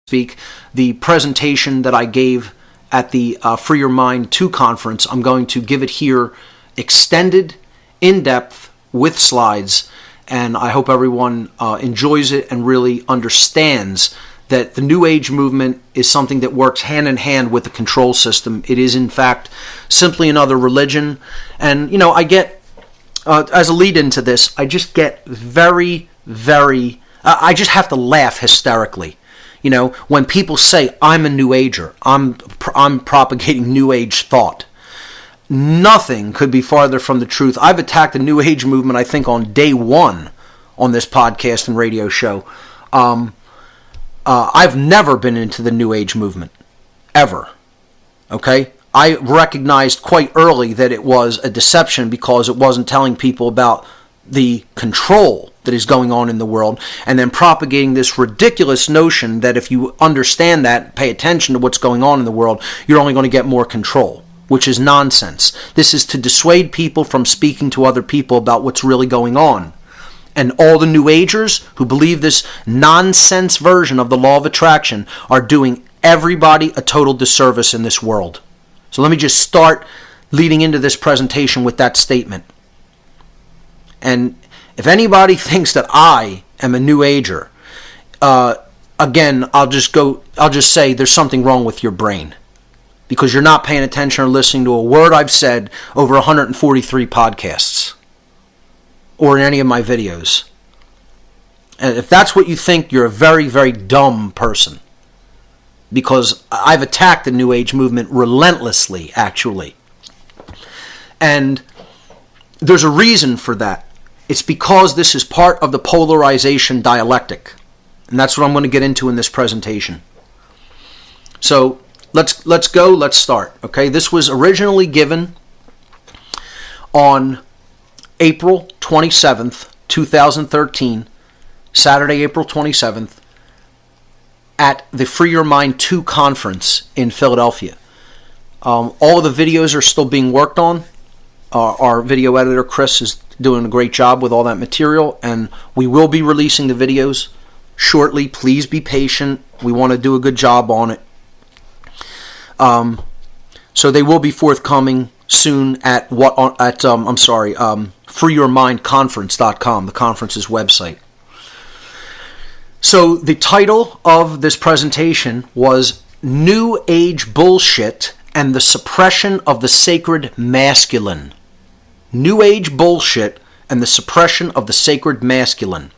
speak, the presentation that I gave at the Free Your Mind 2 conference. I'm going to give it here extended, in-depth, with slides, and I hope everyone enjoys it and really understands that the New Age movement is something that works hand in hand with the control system. It is, in fact, simply another religion. And, you know, I get, as a lead into this, I just get I just have to laugh hysterically. You know, when people say, I'm a New Ager, I'm propagating New Age thought. Nothing could be farther from the truth. I've attacked the New Age movement, I think, on day one on this podcast and radio show. I've never been into the New Age movement, ever. Okay? I recognized quite early that it was a deception because it wasn't telling people about the control that is going on in the world, and then propagating this ridiculous notion that if you understand that, pay attention to what's going on in the world, you're only going to get more control, which is nonsense. This is to dissuade people from speaking to other people about what's really going on. And all the New Agers who believe this nonsense version of the law of attraction are doing everybody a total disservice in this world. So let me just start leading into this presentation with that statement. And if anybody thinks that I am a New Ager, again, I'll just say there's something wrong with your brain, because you're not paying attention or listening to a word I've said over 143 podcasts or in any of my videos. And if that's what you think, you're a very, very dumb person, because I've attacked the New Age movement relentlessly, actually. And there's a reason for that. It's because this is part of the polarization dialectic. And that's what I'm going to get into in this presentation. So let's start. Okay, this was originally given on April 27th, 2013, Saturday, April 27th, at the Free Your Mind 2 conference in Philadelphia. All of the videos are still being worked on. Our video editor, Chris, is doing a great job with all that material, and we will be releasing the videos shortly. Please be patient. We want to do a good job on it. So they will be forthcoming soon at freeyourmindconference.com, the conference's website. So the title of this presentation was New Age Bullshit and the Suppression of the Sacred Masculine. New Age Bullshit and the Suppression of the Sacred Masculine.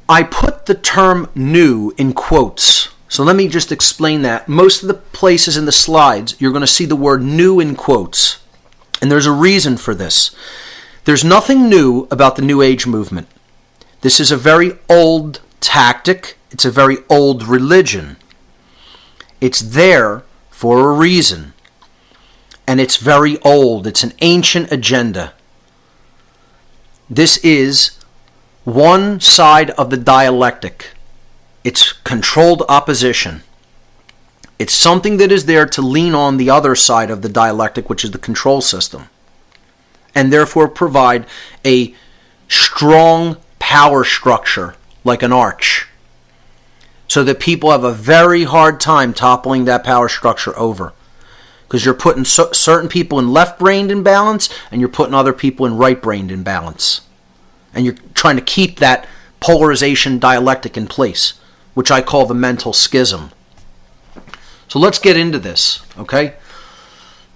I put the term new in quotes. So let me just explain that. Most of the places in the slides, you're going to see the word new in quotes. And there's a reason for this. There's nothing new about the New Age movement. This is a very old tactic. It's a very old religion. It's there for a reason. And it's very old. It's an ancient agenda. This is one side of the dialectic. It's controlled opposition. It's something that is there to lean on the other side of the dialectic, which is the control system, and therefore provide a strong power structure like an arch, so that people have a very hard time toppling that power structure over. Because you're putting certain people in left-brained imbalance, and you're putting other people in right-brained imbalance. And you're trying to keep that polarization dialectic in place, which I call the mental schism. So let's get into this, okay?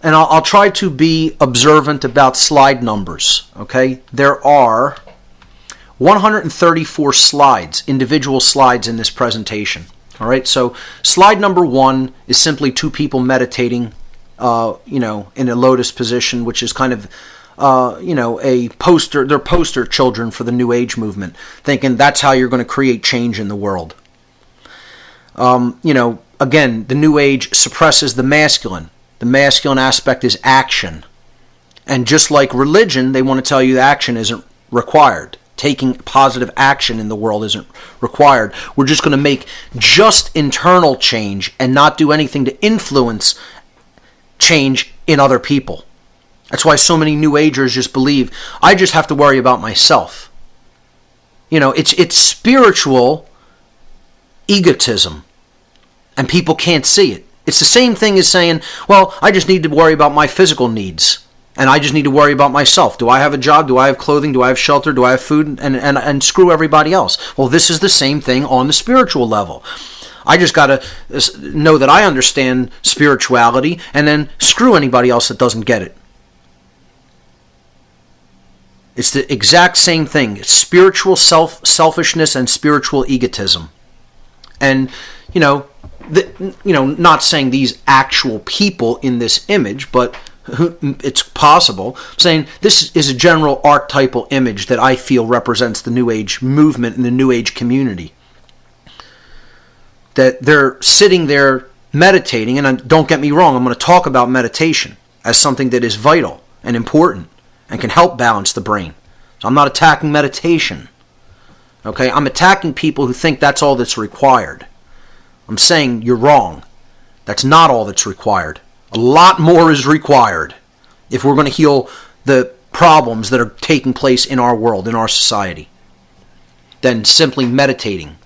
And I'll try to be observant about slide numbers, okay? There are 134 slides, individual slides in this presentation. All right, so slide number 1 is simply two people meditating, in a lotus position, which is kind of, a poster. They're poster children for the New Age movement, thinking that's how you're going to create change in the world. Again, the New Age suppresses the masculine. The masculine aspect is action. And just like religion, they want to tell you that action isn't required. Taking positive action in the world isn't required. We're just going to make just internal change and not do anything to influence change in other people. That's why so many New Agers just believe, I just have to worry about myself. It's spiritual egotism, and people can't see it. It's the same thing as saying, well, I just need to worry about my physical needs, and I just need to worry about myself. Do I have a job? Do I have clothing? Do I have shelter? Do I have food? And screw everybody else. Well, this is the same thing on the spiritual level. I just got to know that I understand spirituality, and then screw anybody else that doesn't get it. It's the exact same thing. It's spiritual selfishness and spiritual egotism. And, not saying these actual people in this image, but it's possible. I'm saying this is a general archetypal image that I feel represents the New Age movement and the New Age community. That they're sitting there meditating, and don't get me wrong, I'm going to talk about meditation as something that is vital and important and can help balance the brain. So I'm not attacking meditation. Okay, I'm attacking people who think that's all that's required. I'm saying you're wrong. That's not all that's required. A lot more is required if we're going to heal the problems that are taking place in our world, in our society, than simply meditating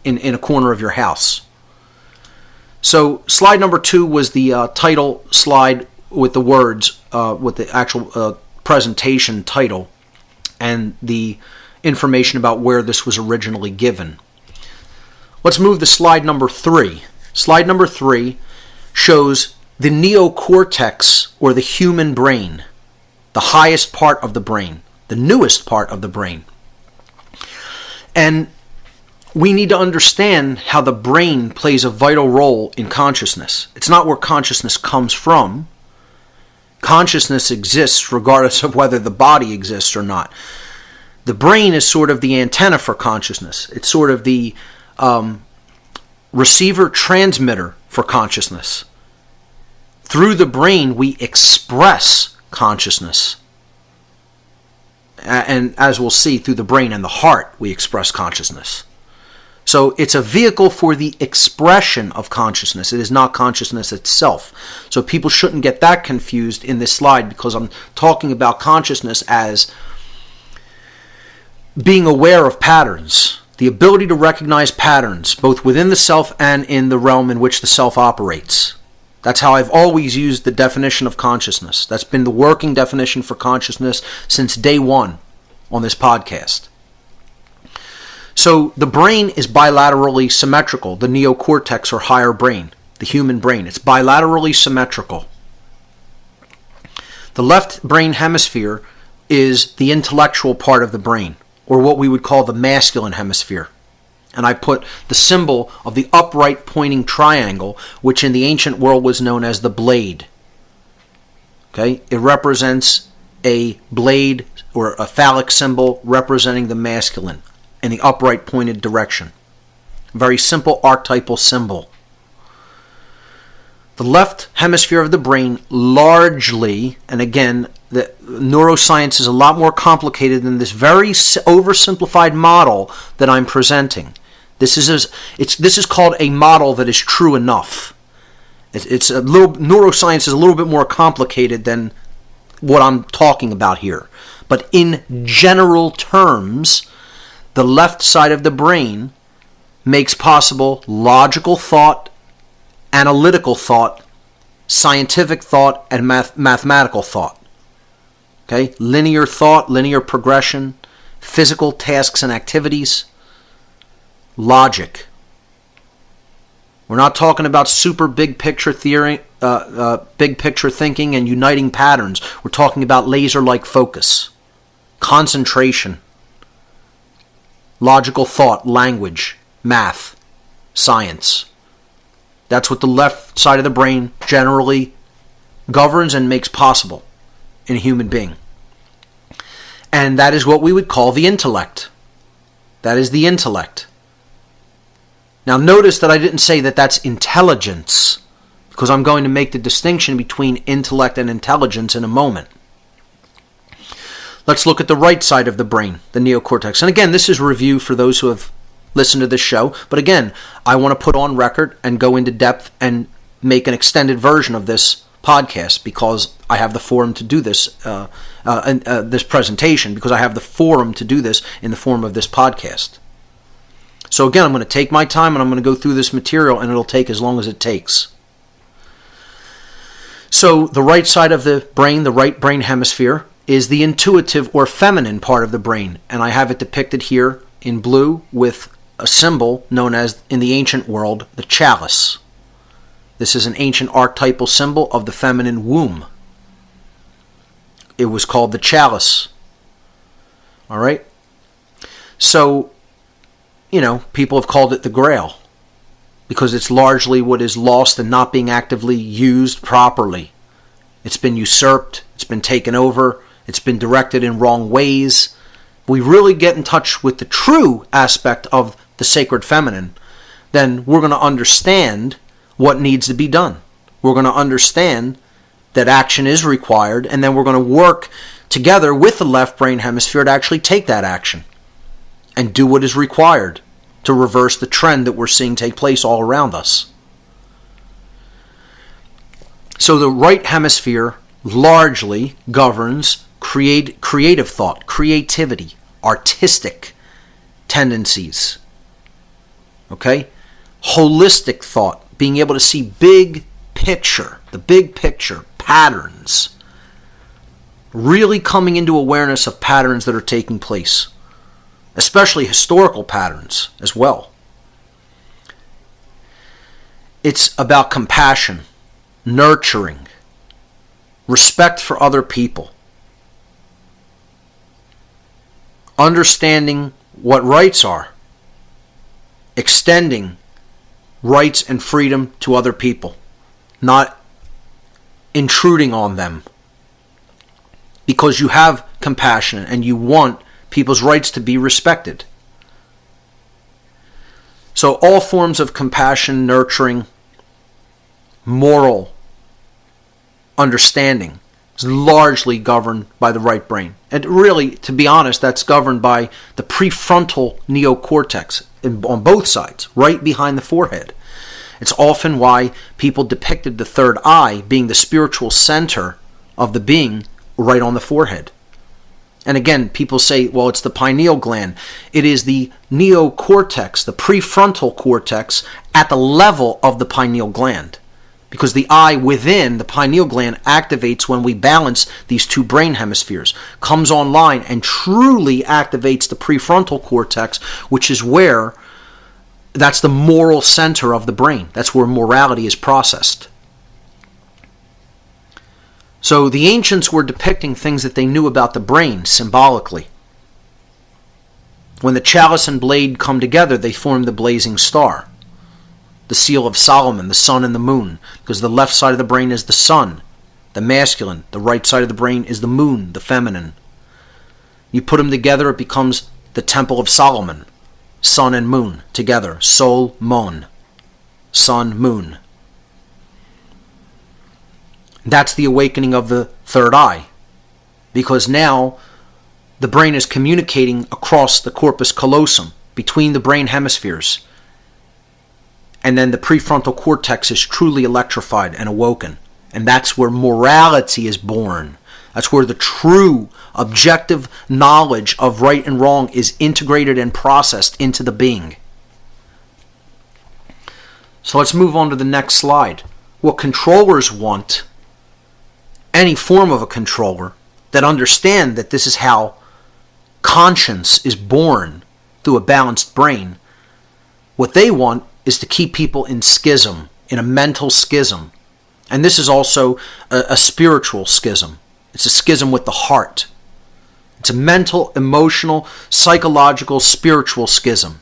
in a corner of your house. So slide number 2 was the title slide with the words, with the actual presentation title and the information about where this was originally given. Let's move to slide number 3. Slide number 3 shows the neocortex, or the human brain, the highest part of the brain, the newest part of the brain. And we need to understand how the brain plays a vital role in consciousness. It's not where consciousness comes from. Consciousness exists regardless of whether the body exists or not. The brain is sort of the antenna for consciousness. It's sort of the receiver-transmitter for consciousness. Through the brain, we express consciousness. And as we'll see, through the brain and the heart, we express consciousness. So it's a vehicle for the expression of consciousness. It is not consciousness itself. So people shouldn't get that confused in this slide, because I'm talking about consciousness as being aware of patterns, the ability to recognize patterns, both within the self and in the realm in which the self operates. That's how I've always used the definition of consciousness. That's been the working definition for consciousness since day one on this podcast. So the brain is bilaterally symmetrical, the neocortex or higher brain, the human brain. It's bilaterally symmetrical. The left brain hemisphere is the intellectual part of the brain, or what we would call the masculine hemisphere. And I put the symbol of the upright pointing triangle, which in the ancient world was known as the blade. Okay? It represents a blade or a phallic symbol representing the masculine in the upright pointed direction. Very simple archetypal symbol. The left hemisphere of the brain largely, and again, the neuroscience is a lot more complicated than this very oversimplified model that I'm presenting. This is called a model that is true enough. Neuroscience is a little bit more complicated than what I'm talking about here. But in general terms, the left side of the brain makes possible logical thought, analytical thought, scientific thought, and mathematical thought. Okay? Linear thought, linear progression, physical tasks and activities, logic. We're not talking about super big picture theory, big picture thinking and uniting patterns. We're talking about laser-like focus, concentration, logical thought, language, math, science. That's what the left side of the brain generally governs and makes possible in a human being. And that is what we would call the intellect. That is the intellect. Now notice that I didn't say that that's intelligence, because I'm going to make the distinction between intellect and intelligence in a moment. Let's look at the right side of the brain, the neocortex. And again, this is review for those who have listened to this show. But again, I want to put on record and go into depth and make an extended version of this podcast, because I have the forum to do this, this presentation, because I have the forum to do this in the form of this podcast. So again, I'm going to take my time and I'm going to go through this material, and it'll take as long as it takes. So the right side of the brain, the right brain hemisphere, is the intuitive or feminine part of the brain. And I have it depicted here in blue with a symbol known as, in the ancient world, the chalice. This is an ancient archetypal symbol of the feminine womb. It was called the chalice. All right? So, people have called it the Grail because it's largely what is lost and not being actively used properly. It's been usurped. It's been taken over. It's been directed in wrong ways. We really get in touch with the true aspect of the sacred feminine, then we're going to understand what needs to be done. We're going to understand that action is required, and then we're going to work together with the left brain hemisphere to actually take that action and do what is required to reverse the trend that we're seeing take place all around us. So the right hemisphere largely governs creative thought, creativity, artistic tendencies. Okay? Holistic thought, being able to see the big picture, patterns. Really coming into awareness of patterns that are taking place, especially historical patterns as well. It's about compassion, nurturing, respect for other people, understanding what rights are, extending rights and freedom to other people, not intruding on them, because you have compassion and you want people's rights to be respected. So all forms of compassion, nurturing, moral understanding is largely governed by the right brain. And really, to be honest, that's governed by the prefrontal neocortex on both sides, right behind the forehead. It's often why people depicted the third eye being the spiritual center of the being right on the forehead. And again, people say, well, it's the pineal gland. It is the neocortex, the prefrontal cortex, at the level of the pineal gland. Because the eye within the pineal gland activates when we balance these two brain hemispheres, comes online and truly activates the prefrontal cortex, which is where, that's the moral center of the brain. That's where morality is processed. So the ancients were depicting things that they knew about the brain symbolically. When the chalice and blade come together, they form the blazing star. The seal of Solomon, the sun and the moon, because the left side of the brain is the sun, the masculine. The right side of the brain is the moon, the feminine. You put them together, it becomes the Temple of Solomon, sun and moon together, Sol, Mon, sun, moon. That's the awakening of the third eye, because now the brain is communicating across the corpus callosum, between the brain hemispheres. And then the prefrontal cortex is truly electrified and awoken. And that's where morality is born. That's where the true, objective knowledge of right and wrong is integrated and processed into the being. So let's move on to the next slide. What controllers want, any form of a controller, that understand that this is how conscience is born through a balanced brain, what they want is to keep people in schism, in a mental schism. And this is also a spiritual schism. It's a schism with the heart. It's a mental, emotional, psychological, spiritual schism.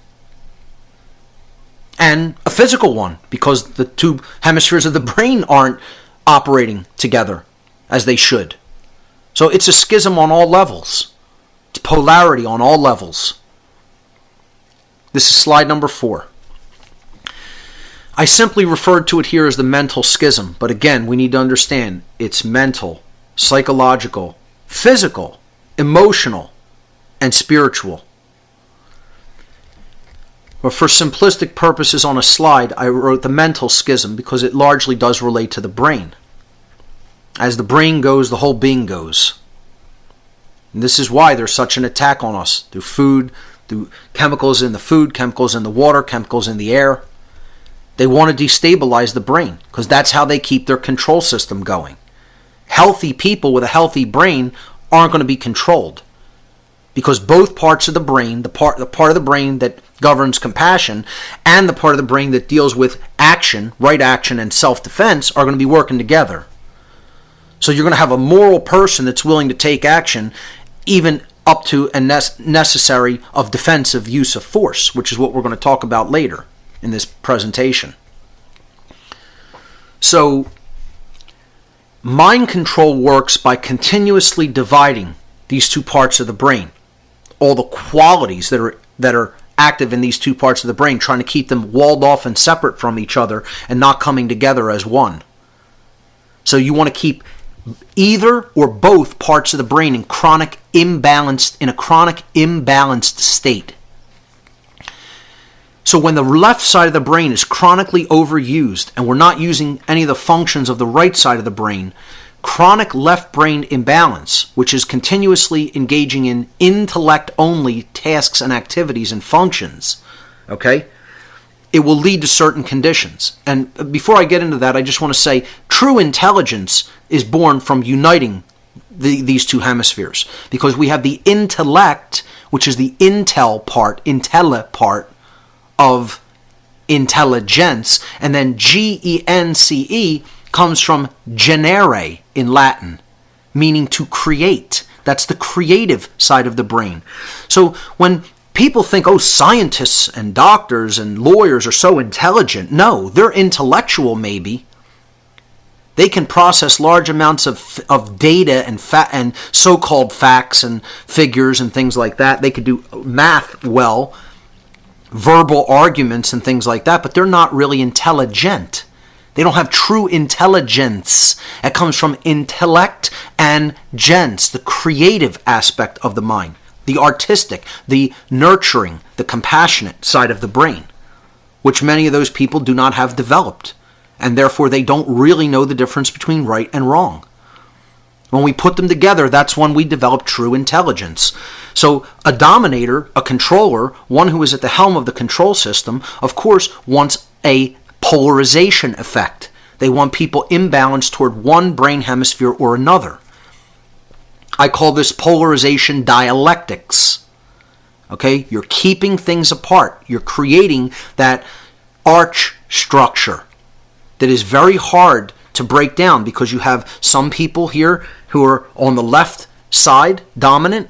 And a physical one, because the two hemispheres of the brain aren't operating together as they should. So it's a schism on all levels. It's polarity on all levels. This is slide number 4. I simply referred to it here as the mental schism, but again, we need to understand it's mental, psychological, physical, emotional, and spiritual. But for simplistic purposes on a slide, I wrote the mental schism because it largely does relate to the brain. As the brain goes, the whole being goes. And this is why there's such an attack on us through food, through chemicals in the food, chemicals in the water, chemicals in the air. They want to destabilize the brain because that's how they keep their control system going. Healthy people with a healthy brain aren't going to be controlled because both parts of the brain, the part of the brain that governs compassion and the part of the brain that deals with action, right action, and self-defense are going to be working together. So you're going to have a moral person that's willing to take action even up to a necessary of defensive use of force, which is what we're going to talk about later in this presentation. So mind control works by continuously dividing these two parts of the brain, all the qualities that are active in these two parts of the brain, trying to keep them walled off and separate from each other and not coming together as one. So you want to keep either or both parts of the brain in a chronic imbalanced state. So when the left side of the brain is chronically overused and we're not using any of the functions of the right side of the brain, chronic left brain imbalance, which is continuously engaging in intellect-only tasks and activities and functions, okay, it will lead to certain conditions. And before I get into that, I just want to say true intelligence is born from uniting these two hemispheres, because we have the intellect, which is the intella part of intelligence, and then Gence comes from genere in Latin, meaning to create. That's the creative side of the brain. So when people think, oh, scientists and doctors and lawyers are so intelligent, no, they're intellectual maybe. They can process large amounts of data and so-called facts and figures and things like that. They could do math well, verbal arguments and things like that, but they're not really intelligent. They don't have true intelligence. It comes from intellect and gens, the creative aspect of the mind, the artistic, the nurturing, the compassionate side of the brain, which many of those people do not have developed, and therefore they don't really know the difference between right and wrong. When we put them together, that's when we develop true intelligence. So a dominator, a controller, one who is at the helm of the control system, of course, wants a polarization effect. They want people imbalanced toward one brain hemisphere or another. I call this polarization dialectics. Okay? You're keeping things apart. You're creating that arch structure that is very hard to break down, because you have some people here who are on the left side dominant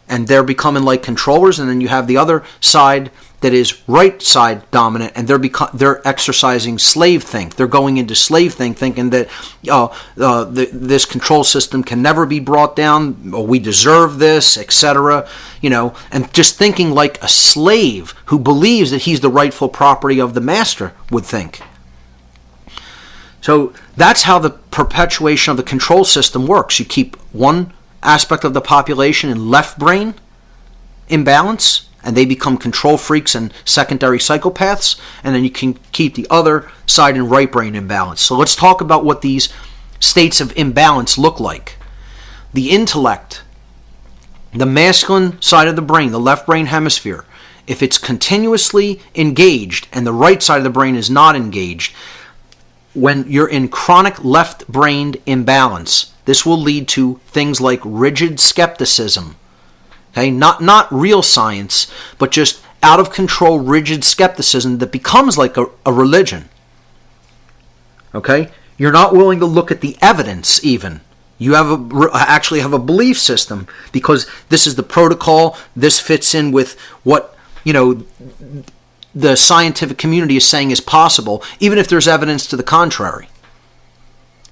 and they're becoming like controllers, and then you have the other side that is right side dominant and they're exercising slave think. They're going into slave think, thinking that this control system can never be brought down, or we deserve this, etc. And just thinking like a slave who believes that he's the rightful property of the master would think. So that's how the perpetuation of the control system works. You keep one aspect of the population in left brain imbalance, and they become control freaks and secondary psychopaths, and then you can keep the other side in right brain imbalance. So let's talk about what these states of imbalance look like. The intellect, the masculine side of the brain, the left brain hemisphere, if it's continuously engaged and the right side of the brain is not engaged, when you're in chronic left-brained imbalance, this will lead to things like rigid skepticism. Okay, not real science, but just out of control rigid skepticism that becomes like a religion. Okay, you're not willing to look at the evidence even. You actually have a belief system because this is the protocol. This fits in with what the scientific community is saying is possible, even if there's evidence to the contrary.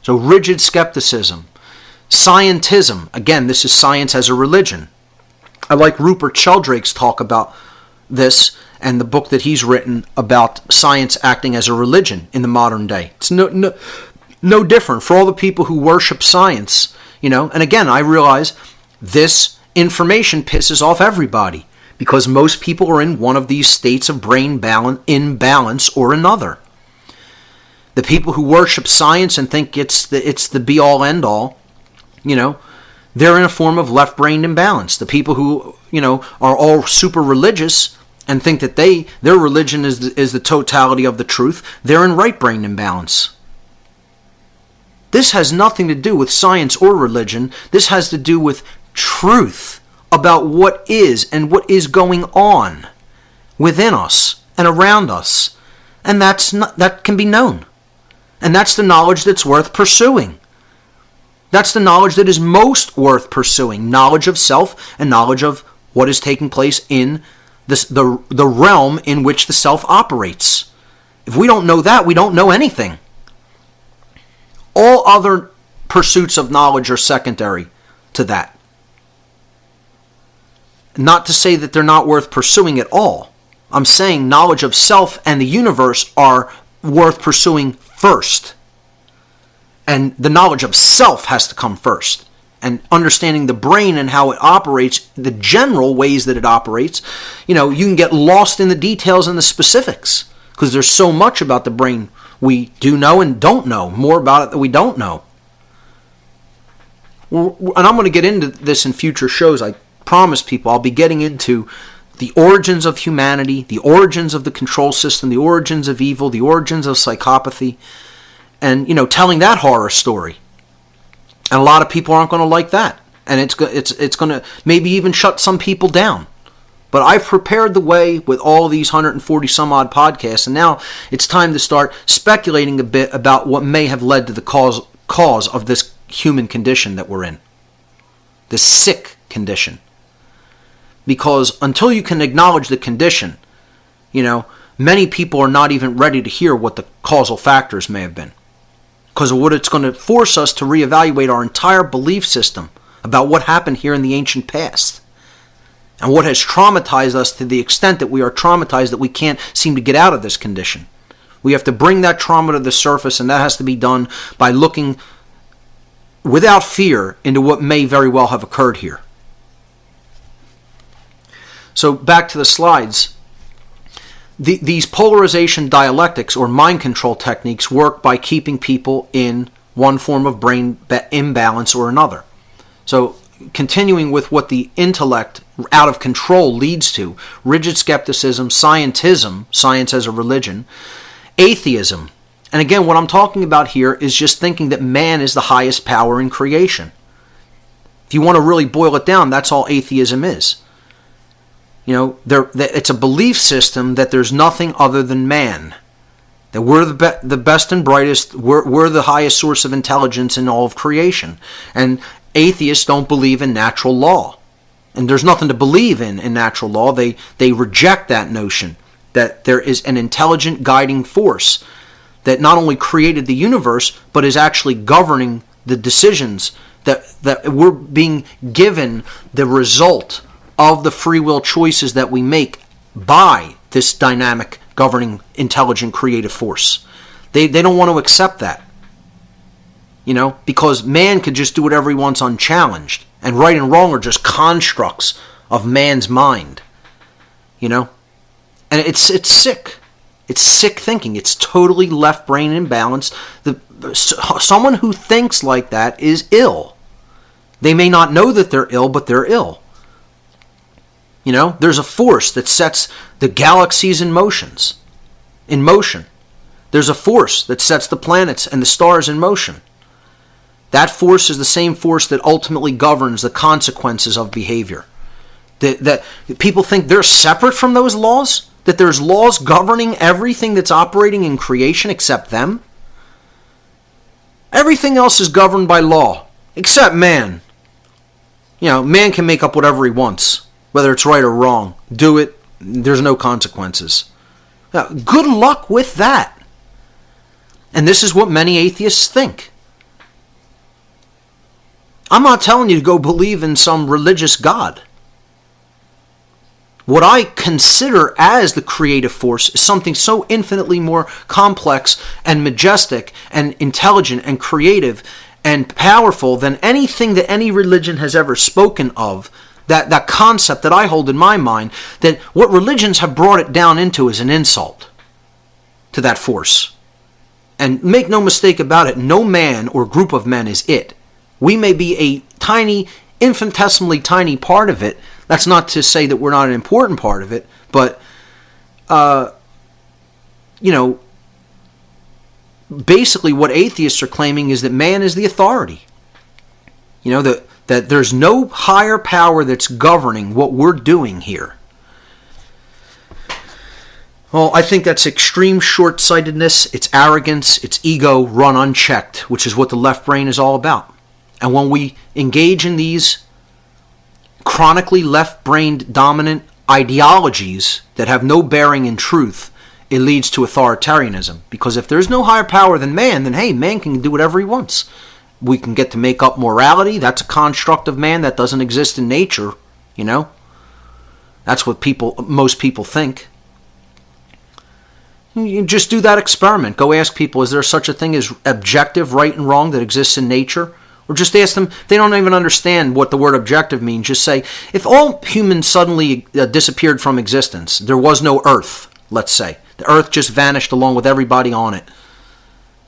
So rigid skepticism. Scientism. Again, this is science as a religion. I like Rupert Sheldrake's talk about this and the book that he's written about science acting as a religion in the modern day. It's no different for all the people who worship science. And again, I realize this information pisses off everybody, because most people are in one of these states of brain imbalance or another. The people who worship science and think it's the be-all, end-all, they're in a form of left-brained imbalance. The people who, are all super religious and think that their religion is the totality of the truth, they're in right-brained imbalance. This has nothing to do with science or religion. This has to do with truth about what is and what is going on within us and around us. And that can be known. And that's the knowledge that's worth pursuing. That's the knowledge that is most worth pursuing. Knowledge of self and knowledge of what is taking place in the realm in which the self operates. If we don't know that, we don't know anything. All other pursuits of knowledge are secondary to that. Not to say that they're not worth pursuing at all. I'm saying knowledge of self and the universe are worth pursuing first. And the knowledge of self has to come first. And understanding the brain and how it operates, the general ways that it operates, you can get lost in the details and the specifics because there's so much about the brain we do know and don't know, more about it that we don't know. And I'm going to get into this in future shows. I promise people I'll be getting into the origins of humanity, the origins of the control system, the origins of evil, the origins of psychopathy, and, telling that horror story. And a lot of people aren't going to like that. And it's going to maybe even shut some people down. But I've prepared the way with all these 140 some odd podcasts, and now it's time to start speculating a bit about what may have led to the cause of this human condition that we're in. This sick condition. Because until you can acknowledge the condition, many people are not even ready to hear what the causal factors may have been. Because of what it's going to force us to reevaluate our entire belief system about what happened here in the ancient past. And what has traumatized us to the extent that we are traumatized that we can't seem to get out of this condition. We have to bring that trauma to the surface, and that has to be done by looking without fear into what may very well have occurred here. So back to the slides. These polarization dialectics or mind control techniques work by keeping people in one form of brain imbalance or another. So continuing with what the intellect out of control leads to, rigid skepticism, scientism, science as a religion, atheism. And again, what I'm talking about here is just thinking that man is the highest power in creation. If you want to really boil it down, that's all atheism is. It's a belief system that there's nothing other than man. That we're the best and brightest, we're the highest source of intelligence in all of creation. And atheists don't believe in natural law. And there's nothing to believe in natural law. They reject that notion that there is an intelligent guiding force that not only created the universe, but is actually governing the decisions that we're being given the result of the free will choices that we make by this dynamic, governing, intelligent, creative force. They don't want to accept that. Because man could just do whatever he wants unchallenged. And right and wrong are just constructs of man's mind. And it's sick. It's sick thinking. It's totally left brain imbalance. Someone who thinks like that is ill. They may not know that they're ill, but they're ill. There's a force that sets the galaxies in motion. There's a force that sets the planets and the stars in motion. That force is the same force that ultimately governs the consequences of behavior. That people think they're separate from those laws? That there's laws governing everything that's operating in creation except them? Everything else is governed by law, except man. Man can make up whatever he wants, whether it's right or wrong. Do it, there's no consequences. Good luck with that. And this is what many atheists think. I'm not telling you to go believe in some religious God. What I consider as the creative force is something so infinitely more complex and majestic and intelligent and creative and powerful than anything that any religion has ever spoken of. That concept that I hold in my mind, that what religions have brought it down into is an insult to that force. And make no mistake about it, no man or group of men is it. We may be a tiny, infinitesimally tiny part of it. That's not to say that we're not an important part of it, but, basically what atheists are claiming is that man is the authority. That there's no higher power that's governing what we're doing here. Well, I think that's extreme short-sightedness, it's arrogance, it's ego run unchecked, which is what the left brain is all about. And when we engage in these chronically left-brained dominant ideologies that have no bearing in truth, it leads to authoritarianism. Because if there's no higher power than man, then hey, man can do whatever he wants. We can get to make up morality. That's a construct of man that doesn't exist in nature, That's what most people think. You just do that experiment. Go ask people, is there such a thing as objective right and wrong that exists in nature? Or just ask them, they don't even understand what the word objective means. Just say, if all humans suddenly disappeared from existence, there was no Earth, let's say. The Earth just vanished along with everybody on it.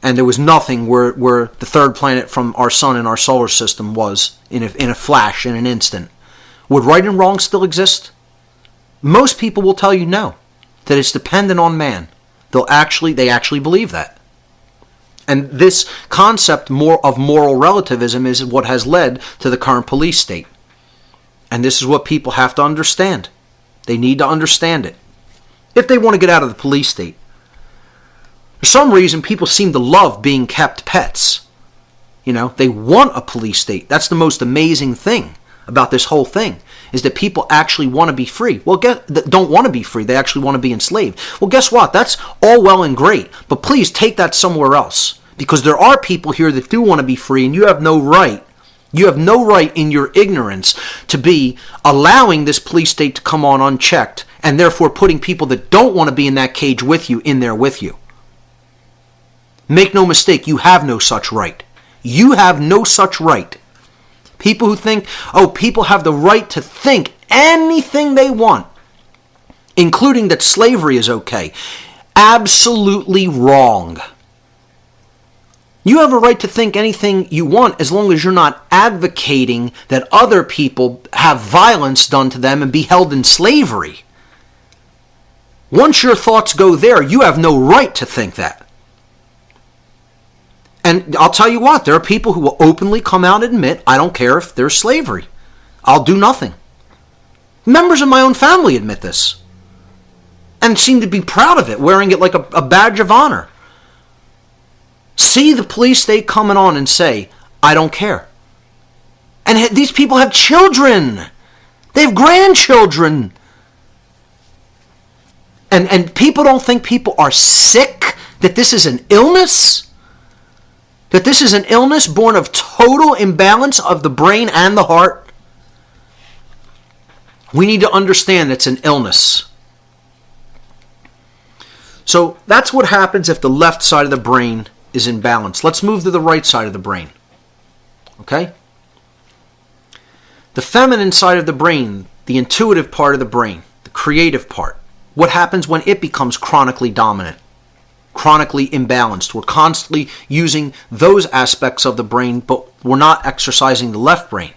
And there was nothing where the third planet from our sun in our solar system was in a flash, in an instant. Would right and wrong still exist? Most people will tell you no, that it's dependent on man. They actually believe that. And this concept of moral relativism is what has led to the current police state. And this is what people have to understand. They need to understand it. If they want to get out of the police state. For some reason, people seem to love being kept pets. They want a police state. That's the most amazing thing about this whole thing, is that people actually want to be free. Well, don't want to be free. They actually want to be enslaved. Well, guess what? That's all well and great. But please take that somewhere else. Because there are people here that do want to be free, and you have no right. You have no right in your ignorance to be allowing this police state to come on unchecked, and therefore putting people that don't want to be in that cage with you in there with you. Make no mistake, you have no such right. You have no such right. People who think, people have the right to think anything they want, including that slavery is okay. Absolutely wrong. You have a right to think anything you want as long as you're not advocating that other people have violence done to them and be held in slavery. Once your thoughts go there, you have no right to think that. And I'll tell you what, there are people who will openly come out and admit, I don't care if there's slavery. I'll do nothing. Members of my own family admit this. And seem to be proud of it, wearing it like a badge of honor. See the police state coming on and say, I don't care. And these people have children. They have grandchildren. And people don't think people are sick, that this is an illness. That this is an illness born of total imbalance of the brain and the heart. We need to understand it's an illness. So that's what happens if the left side of the brain is in balance. Let's move to the right side of the brain. Okay? The feminine side of the brain, the intuitive part of the brain, the creative part. What happens when it becomes chronically dominant? Chronically imbalanced. We're constantly using those aspects of the brain, but we're not exercising the left brain.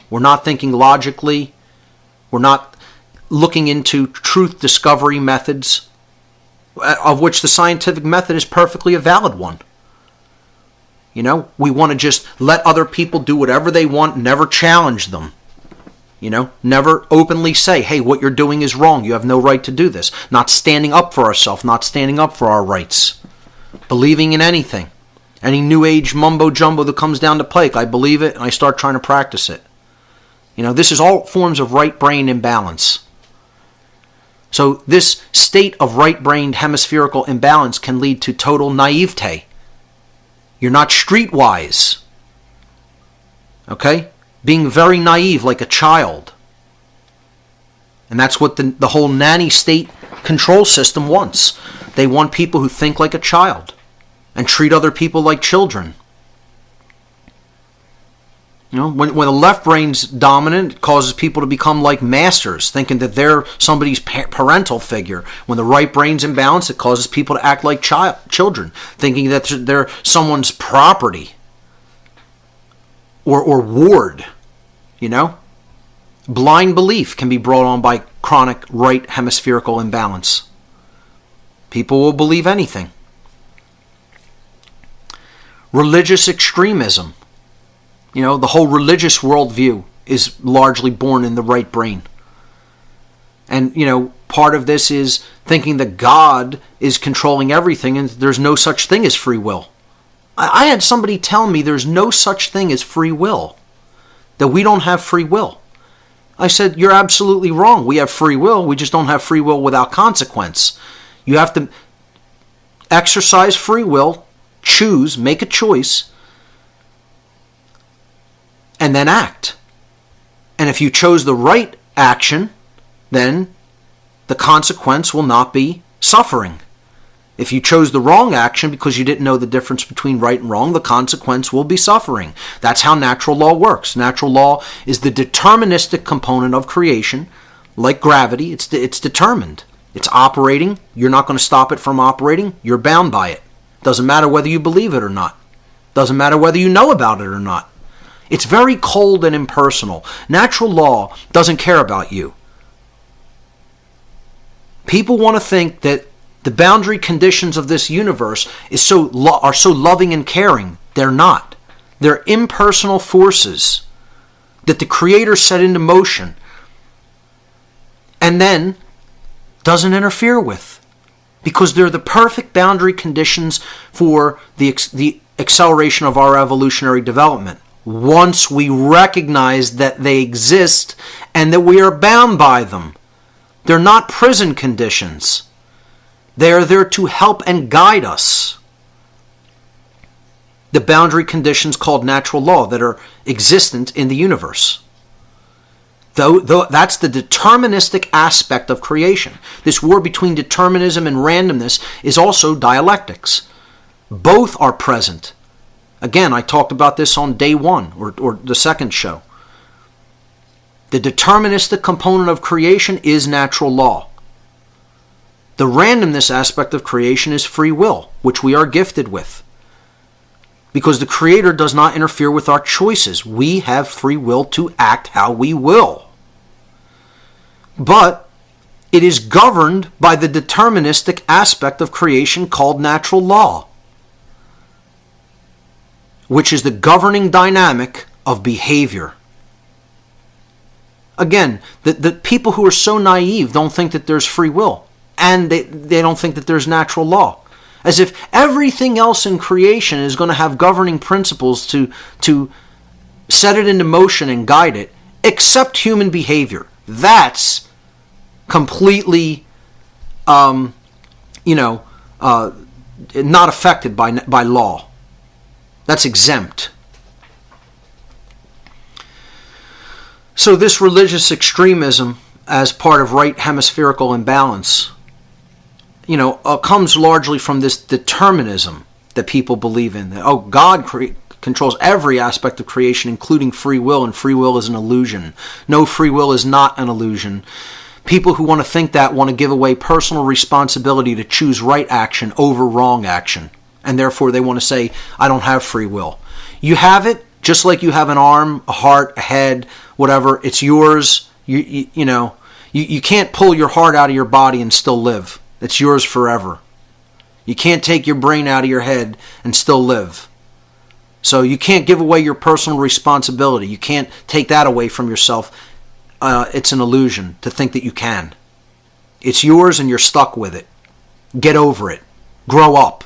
We're not thinking logically. We're not looking into truth discovery methods, of which the scientific method is perfectly a valid one. We want to just let other people do whatever they want, never challenge them. Never openly say, hey, what you're doing is wrong. You have no right to do this. Not standing up for ourselves, not standing up for our rights. Believing in anything. Any new age mumbo jumbo that comes down the pike, I believe it and I start trying to practice it. This is all forms of right brain imbalance. So this state of right-brained hemispherical imbalance can lead to total naivete. You're not streetwise. Okay? Being very naive like a child. And that's what the whole nanny state control system wants. They want people who think like a child and treat other people like children. When the left brain's dominant, it causes people to become like masters, thinking that they're somebody's parental figure. When the right brain's imbalanced, it causes people to act like children, thinking that they're someone's property or ward. Blind belief can be brought on by chronic right hemispherical imbalance. People will believe anything. Religious extremism. The whole religious worldview is largely born in the right brain. And, part of this is thinking that God is controlling everything and there's no such thing as free will. I had somebody tell me there's no such thing as free will, that we don't have free will. I said, you're absolutely wrong. We have free will. We just don't have free will without consequence. You have to exercise free will, choose, make a choice, and then act. And if you chose the right action, then the consequence will not be suffering. If you chose the wrong action because you didn't know the difference between right and wrong, the consequence will be suffering. That's how natural law works. Natural law is the deterministic component of creation. Like gravity, it's determined. It's operating. You're not going to stop it from operating. You're bound by it. Doesn't matter whether you believe it or not. Doesn't matter whether you know about it or not. It's very cold and impersonal. Natural law doesn't care about you. People want to think that the boundary conditions of this universe are so loving and caring. They're not. They're impersonal forces that the Creator set into motion and then doesn't interfere with, because they're the perfect boundary conditions for the acceleration of our evolutionary development. Once we recognize that they exist and that we are bound by them. They're not prison conditions. They are there to help and guide us. The boundary conditions called natural law that are existent in the universe. Though that's the deterministic aspect of creation. This war between determinism and randomness is also dialectics. Both are present. Again, I talked about this on day one or the second show. The deterministic component of creation is natural law. The randomness aspect of creation is free will, which we are gifted with. Because the Creator does not interfere with our choices. We have free will to act how we will. But it is governed by the deterministic aspect of creation called natural law, which is the governing dynamic of behavior. Again, the people who are so naive don't think that there's free will, and they don't think that there's natural law. As if everything else in creation is going to have governing principles to set it into motion and guide it, except human behavior. That's completely, not affected by law. That's exempt. So this religious extremism as part of right hemispherical imbalance, comes largely from this determinism that people believe in. That, God controls every aspect of creation, including free will, and free will is an illusion. No, free will is not an illusion. People who want to think that want to give away personal responsibility to choose right action over wrong action. And therefore they want to say, I don't have free will. You have it, just like you have an arm, a heart, a head, whatever. It's yours. You can't pull your heart out of your body and still live. It's yours forever. You can't take your brain out of your head and still live. So you can't give away your personal responsibility. You can't take that away from yourself. It's an illusion to think that you can. It's yours and you're stuck with it. Get over it. Grow up.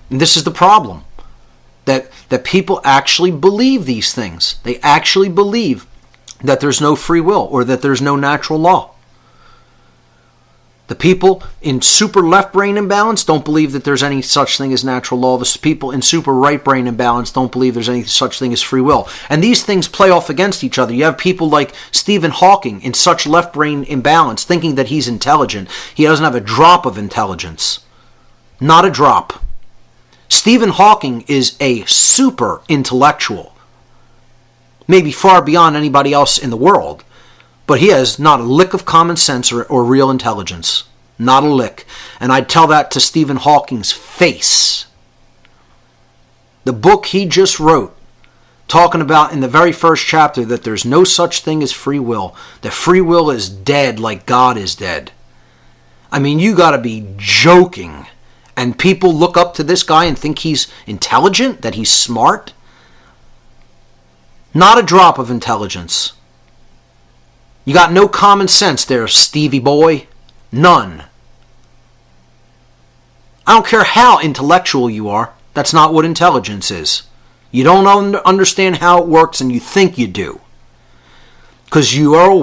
And this is the problem. That people actually believe these things. They actually believe that there's no free will or that there's no natural law. The people in super left brain imbalance don't believe that there's any such thing as natural law. The people in super right brain imbalance don't believe there's any such thing as free will. And these things play off against each other. You have people like Stephen Hawking in such left brain imbalance thinking that he's intelligent. He doesn't have a drop of intelligence. Not a drop. Stephen Hawking is a super intellectual, maybe far beyond anybody else in the world, but he has not a lick of common sense or real intelligence. Not a lick. And I'd tell that to Stephen Hawking's face. The book he just wrote, talking about in the very first chapter that there's no such thing as free will, that free will is dead like God is dead. I mean, you got to be joking. And people look up to this guy and think he's intelligent, that he's smart. Not a drop of intelligence. You got no common sense there, Stevie boy. None. I don't care how intellectual you are. That's not what intelligence is. You don't understand how it works and you think you do. Because you are a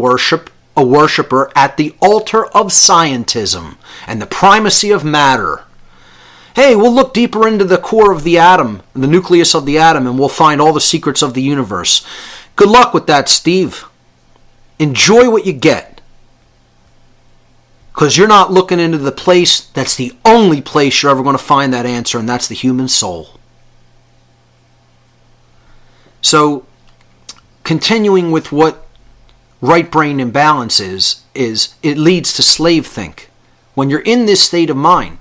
worshiper at the altar of scientism and the primacy of matter. Hey, we'll look deeper into the core of the atom, the nucleus of the atom, and we'll find all the secrets of the universe. Good luck with that, Steve. Enjoy what you get. Because you're not looking into the place that's the only place you're ever going to find that answer, and that's the human soul. So, continuing with what right brain imbalance is it leads to slave think. When you're in this state of mind,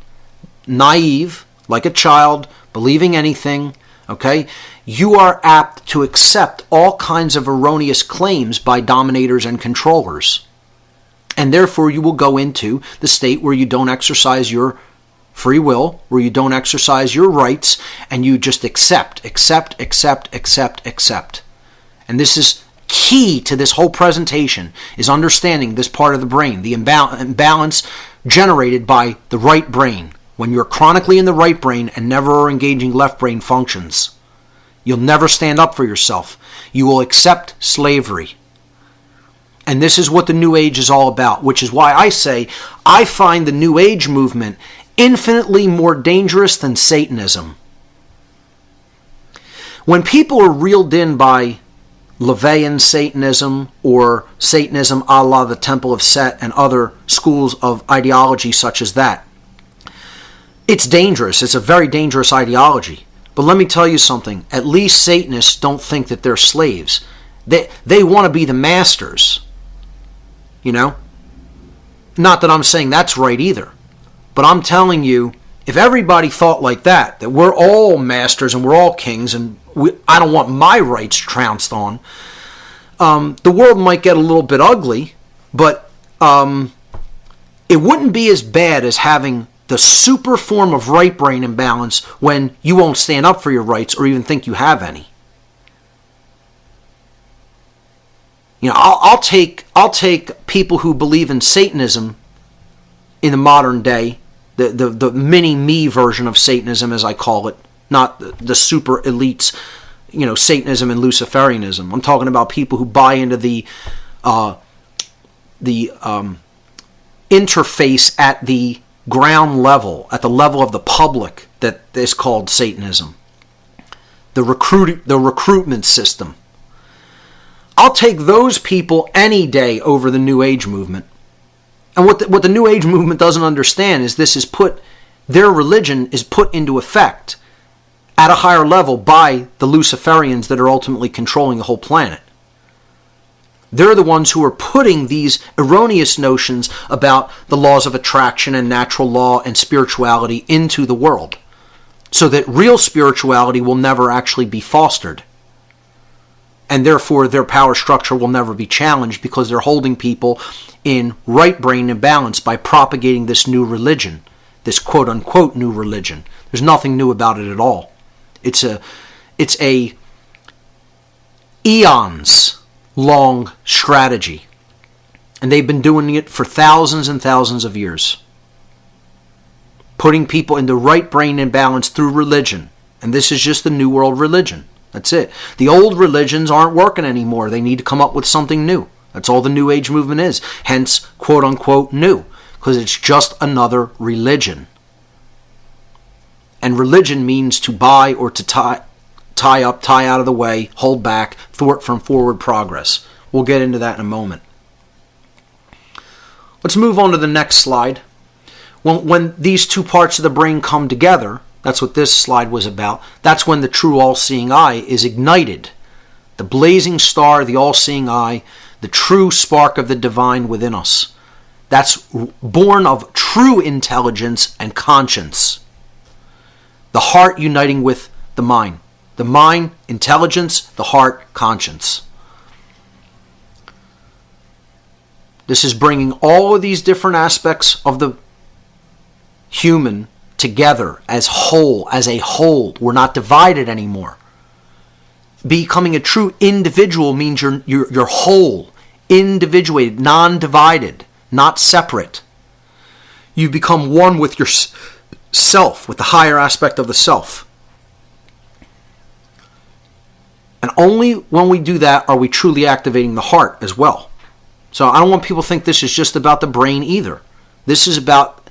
naive, like a child, believing anything, okay, you are apt to accept all kinds of erroneous claims by dominators and controllers. And therefore you will go into the state where you don't exercise your free will, where you don't exercise your rights, and you just accept. And this is key to this whole presentation, is understanding this part of the brain, the imbalance generated by the right brain. When you're chronically in the right brain and never are engaging left brain functions, you'll never stand up for yourself. You will accept slavery. And this is what the New Age is all about, which is why I say I find the New Age movement infinitely more dangerous than Satanism. When people are reeled in by LaVeyan Satanism or Satanism a la the Temple of Set and other schools of ideology such as that, it's dangerous. It's a very dangerous ideology. But let me tell you something. At least Satanists don't think that they're slaves. They want to be the masters. You know? Not that I'm saying that's right either. But I'm telling you, if everybody thought like that we're all masters and we're all kings and I don't want my rights trounced on, the world might get a little bit ugly, but it wouldn't be as bad as having the super form of right brain imbalance when you won't stand up for your rights or even think you have any. You know, I'll take people who believe in Satanism in the modern day, the mini-me version of Satanism, as I call it, not the super elites, you know, Satanism and Luciferianism. I'm talking about people who buy into the interface at the ground level, at the level of the public, that is called Satanism. The recruitment system. I'll take those people any day over the New Age movement. And what the New Age movement doesn't understand is their religion is put into effect at a higher level by the Luciferians that are ultimately controlling the whole planet. They're the ones who are putting these erroneous notions about the laws of attraction and natural law and spirituality into the world, so that real spirituality will never actually be fostered. And therefore their power structure will never be challenged because they're holding people in right brain imbalance by propagating this new religion, this quote-unquote new religion. There's nothing new about it at all. It's a eons long strategy. And they've been doing it for thousands and thousands of years. Putting people into right brain imbalance through religion. And this is just the New World religion. That's it. The old religions aren't working anymore. They need to come up with something new. That's all the New Age movement is. Hence, quote-unquote new. Because it's just another religion. And religion means to buy or to tie up, tie out of the way, hold back, thwart from forward progress. We'll get into that in a moment. Let's move on to the next slide. When these two parts of the brain come together, That's what this slide was about. That's when the true all-seeing eye is ignited. The blazing star, the all-seeing eye, the true spark of the divine within us. That's born of true intelligence and conscience. The heart uniting with the mind. The mind, intelligence, the heart, conscience. This is bringing all of these different aspects of the human together as whole, as a whole. We're not divided anymore. Becoming a true individual means you're whole, individuated, non-divided, not separate. You become one with yourself, with the higher aspect of the self. And only when we do that are we truly activating the heart as well. So I don't want people to think this is just about the brain either. This is about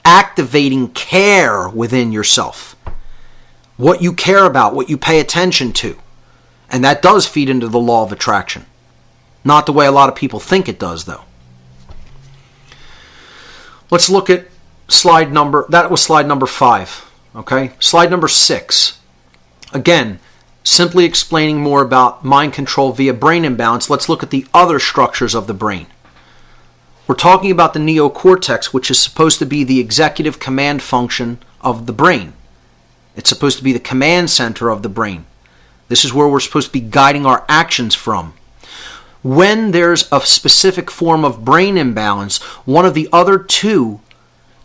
activating care within yourself. What you care about, what you pay attention to. And that does feed into the law of attraction. Not the way a lot of people think it does, though. Let's look at that was slide number 5. Okay? Slide number 6. Again, simply explaining more about mind control via brain imbalance, let's look at the other structures of the brain. We're talking about the neocortex, which is supposed to be the executive command function of the brain. It's supposed to be the command center of the brain. This is where we're supposed to be guiding our actions from. When there's a specific form of brain imbalance, one of the other two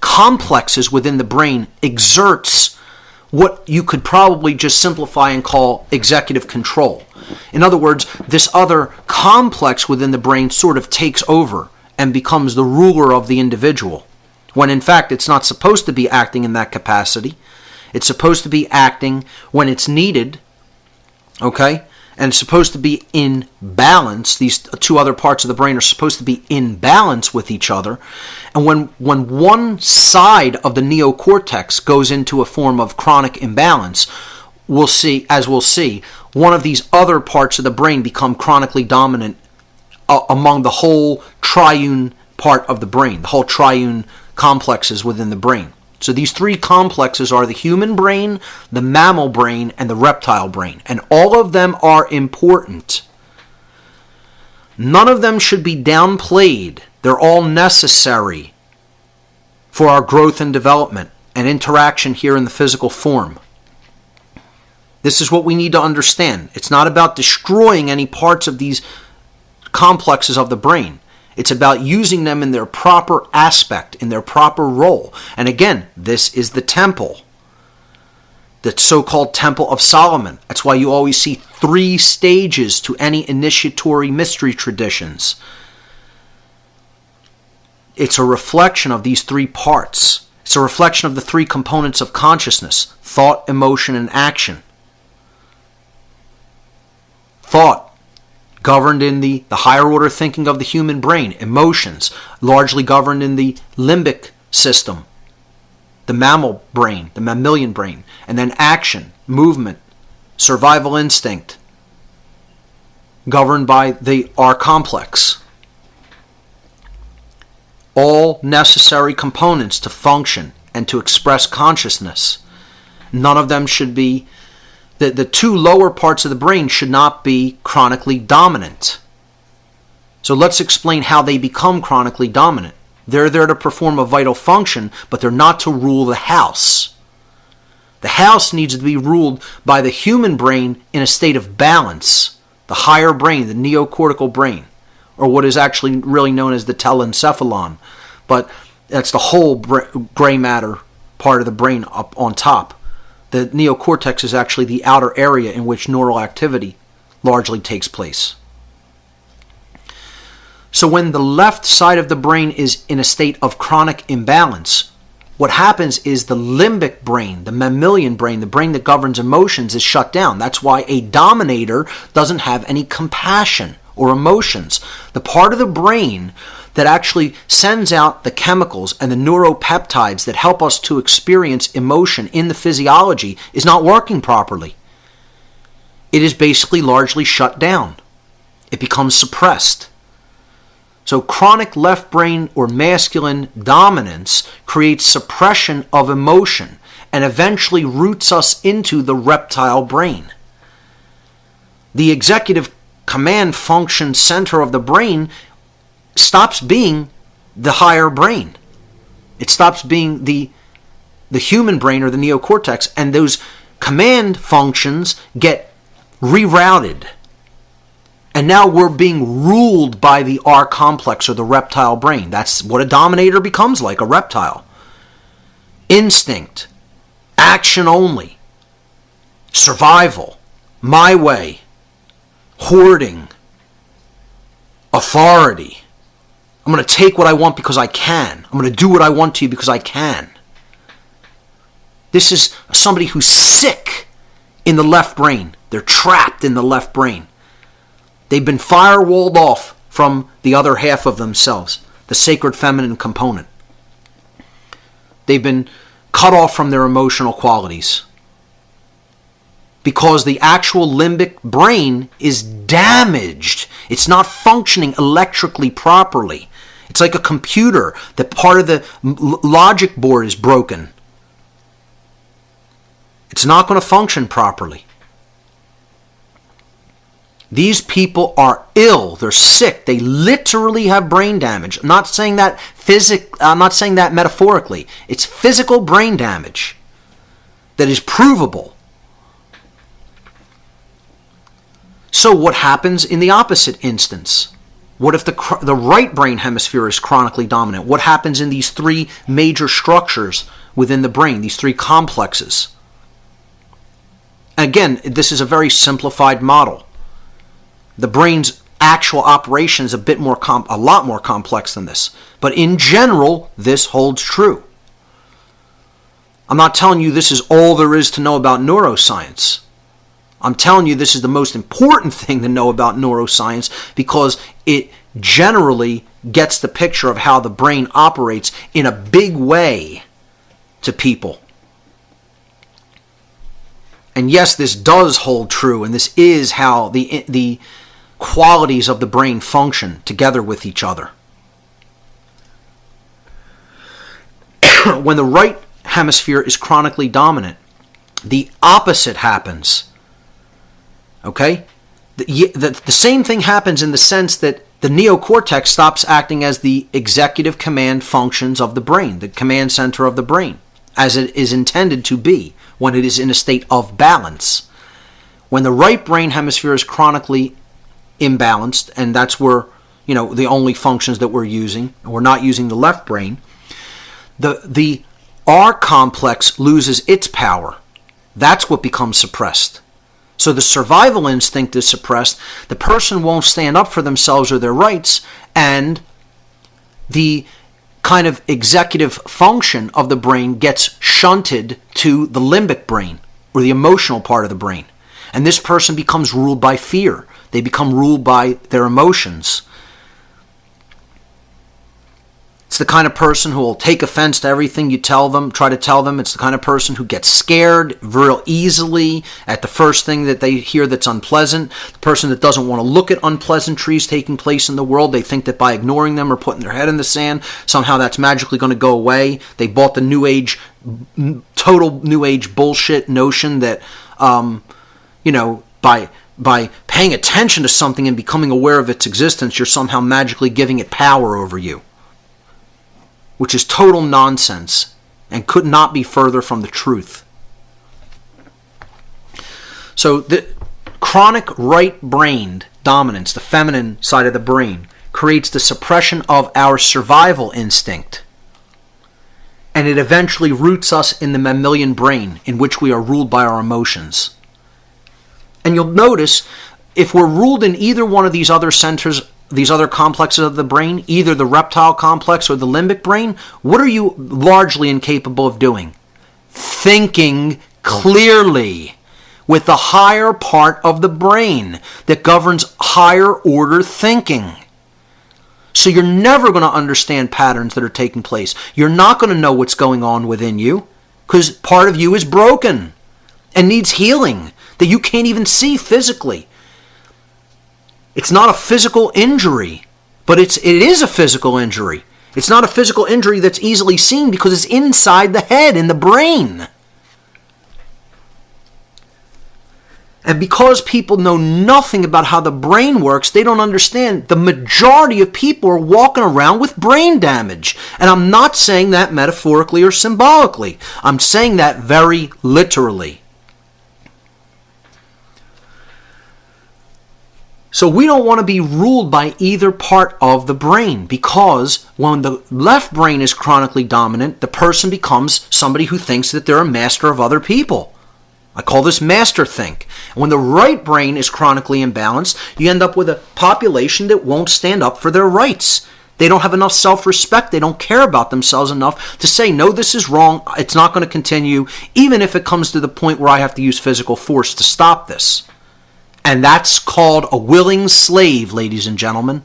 complexes within the brain exerts what you could probably just simplify and call executive control. In other words, this other complex within the brain sort of takes over and becomes the ruler of the individual, when in fact it's not supposed to be acting in that capacity. It's supposed to be acting when it's needed, okay? And it's supposed to be in balance. These two other parts of the brain are supposed to be in balance with each other. And when one side of the neocortex goes into a form of chronic imbalance, we'll see, one of these other parts of the brain become chronically dominant among the whole triune part of the brain, the whole triune complexes within the brain. So these three complexes are the human brain, the mammal brain, and the reptile brain. And all of them are important. None of them should be downplayed. They're all necessary for our growth and development and interaction here in the physical form. This is what we need to understand. It's not about destroying any parts of these complexes of the brain. It's about using them in their proper aspect, in their proper role. And again, this is the temple, the so-called Temple of Solomon. That's why you always see 3 stages to any initiatory mystery traditions. It's a reflection of these 3 parts. It's a reflection of the 3 components of consciousness: thought, emotion, and action. Thought, governed in the higher order thinking of the human brain. Emotions, largely governed in the limbic system, the mammal brain, the mammalian brain. And then action, movement, survival instinct, governed by the R complex. All necessary components to function and to express consciousness. None of them should be the 2 lower parts of the brain should not be chronically dominant. So let's explain how they become chronically dominant. They're there to perform a vital function, but they're not to rule the house. The house needs to be ruled by the human brain in a state of balance, the higher brain, the neocortical brain, or what is actually really known as the telencephalon. But that's the whole gray matter part of the brain up on top. The neocortex is actually the outer area in which neural activity largely takes place. So when the left side of the brain is in a state of chronic imbalance, what happens is the limbic brain, the mammalian brain, the brain that governs emotions, is shut down. That's why a dominator doesn't have any compassion or emotions. The part of the brain that actually sends out the chemicals and the neuropeptides that help us to experience emotion in the physiology is not working properly. It is basically largely shut down. It becomes suppressed. So chronic left brain or masculine dominance creates suppression of emotion. and eventually roots us into the reptile brain. The executive command function center of the brain stops being the higher brain. It stops being the human brain or the neocortex, and those command functions get rerouted. And now we're being ruled by the R complex or the reptile brain. That's what a dominator becomes like, a reptile. Instinct, action only, survival, my way, hoarding, authority. I'm going to take what I want because I can. I'm going to do what I want to you because I can. This is somebody who's sick in the left brain. They're trapped in the left brain. They've been firewalled off from the other half of themselves, the sacred feminine component. They've been cut off from their emotional qualities because the actual limbic brain is damaged. It's not functioning electrically properly. It's like a computer. The part of the logic board is broken. It's not going to function properly. These people are ill. They're sick. They literally have brain damage. I'm not saying that I'm not saying that metaphorically. It's physical brain damage that is provable. So what happens in the opposite instance? What if the right brain hemisphere is chronically dominant? What happens in these three major structures within the brain, these three complexes? Again, this is a very simplified model. The brain's actual operation is a lot more complex than this. But in general, this holds true. I'm not telling you this is all there is to know about neuroscience. I'm telling you this is the most important thing to know about neuroscience because it generally gets the picture of how the brain operates in a big way to people. And yes, this does hold true, and this is how the qualities of the brain function together with each other. When the right hemisphere is chronically dominant, the opposite happens. Okay? The same thing happens in the sense that the neocortex stops acting as the executive command functions of the brain, the command center of the brain, as it is intended to be when it is in a state of balance. When the right brain hemisphere is chronically imbalanced, and that's where, the only functions that we're using, and we're not using the left brain, the R complex loses its power. That's what becomes suppressed. So the survival instinct is suppressed, the person won't stand up for themselves or their rights, and the kind of executive function of the brain gets shunted to the limbic brain, or the emotional part of the brain. And this person becomes ruled by fear. They become ruled by their emotions. It's the kind of person who will take offense to everything you try to tell them. It's the kind of person who gets scared real easily at the first thing that they hear that's unpleasant. The person that doesn't want to look at unpleasantries taking place in the world. They think that by ignoring them or putting their head in the sand, somehow that's magically going to go away. They bought the New Age, total New Age bullshit notion that, by paying attention to something and becoming aware of its existence, you're somehow magically giving it power over you. Which is total nonsense and could not be further from the truth. So the chronic right-brained dominance, the feminine side of the brain, creates the suppression of our survival instinct. And it eventually roots us in the mammalian brain, in which we are ruled by our emotions. And you'll notice, if we're ruled in either one of these other centers, these other complexes of the brain, either the reptile complex or the limbic brain, what are you largely incapable of doing? Thinking clearly with the higher part of the brain that governs higher order thinking. So you're never going to understand patterns that are taking place. You're not going to know what's going on within you because part of you is broken and needs healing that you can't even see physically. It's not a physical injury, but it is a physical injury. It's not a physical injury that's easily seen because it's inside the head, in the brain. And because people know nothing about how the brain works, they don't understand the majority of people are walking around with brain damage. And I'm not saying that metaphorically or symbolically. I'm saying that very literally. So we don't want to be ruled by either part of the brain, because when the left brain is chronically dominant, the person becomes somebody who thinks that they're a master of other people. I call this master think. And when the right brain is chronically imbalanced, you end up with a population that won't stand up for their rights. They don't have enough self-respect. They don't care about themselves enough to say, no, this is wrong. It's not going to continue, even if it comes to the point where I have to use physical force to stop this. And that's called a willing slave, ladies and gentlemen.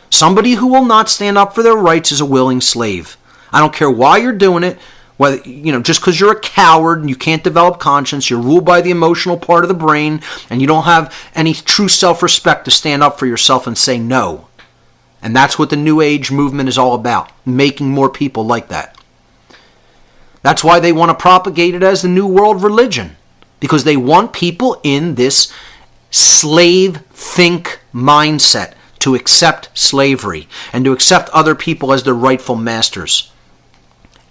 Somebody who will not stand up for their rights is a willing slave. I don't care why you're doing it. Whether, just because you're a coward and you can't develop conscience, you're ruled by the emotional part of the brain, and you don't have any true self-respect to stand up for yourself and say no. And that's what the New Age movement is all about, making more people like that. That's why they want to propagate it as the New World religion, because they want people in this slave think mindset to accept slavery and to accept other people as their rightful masters.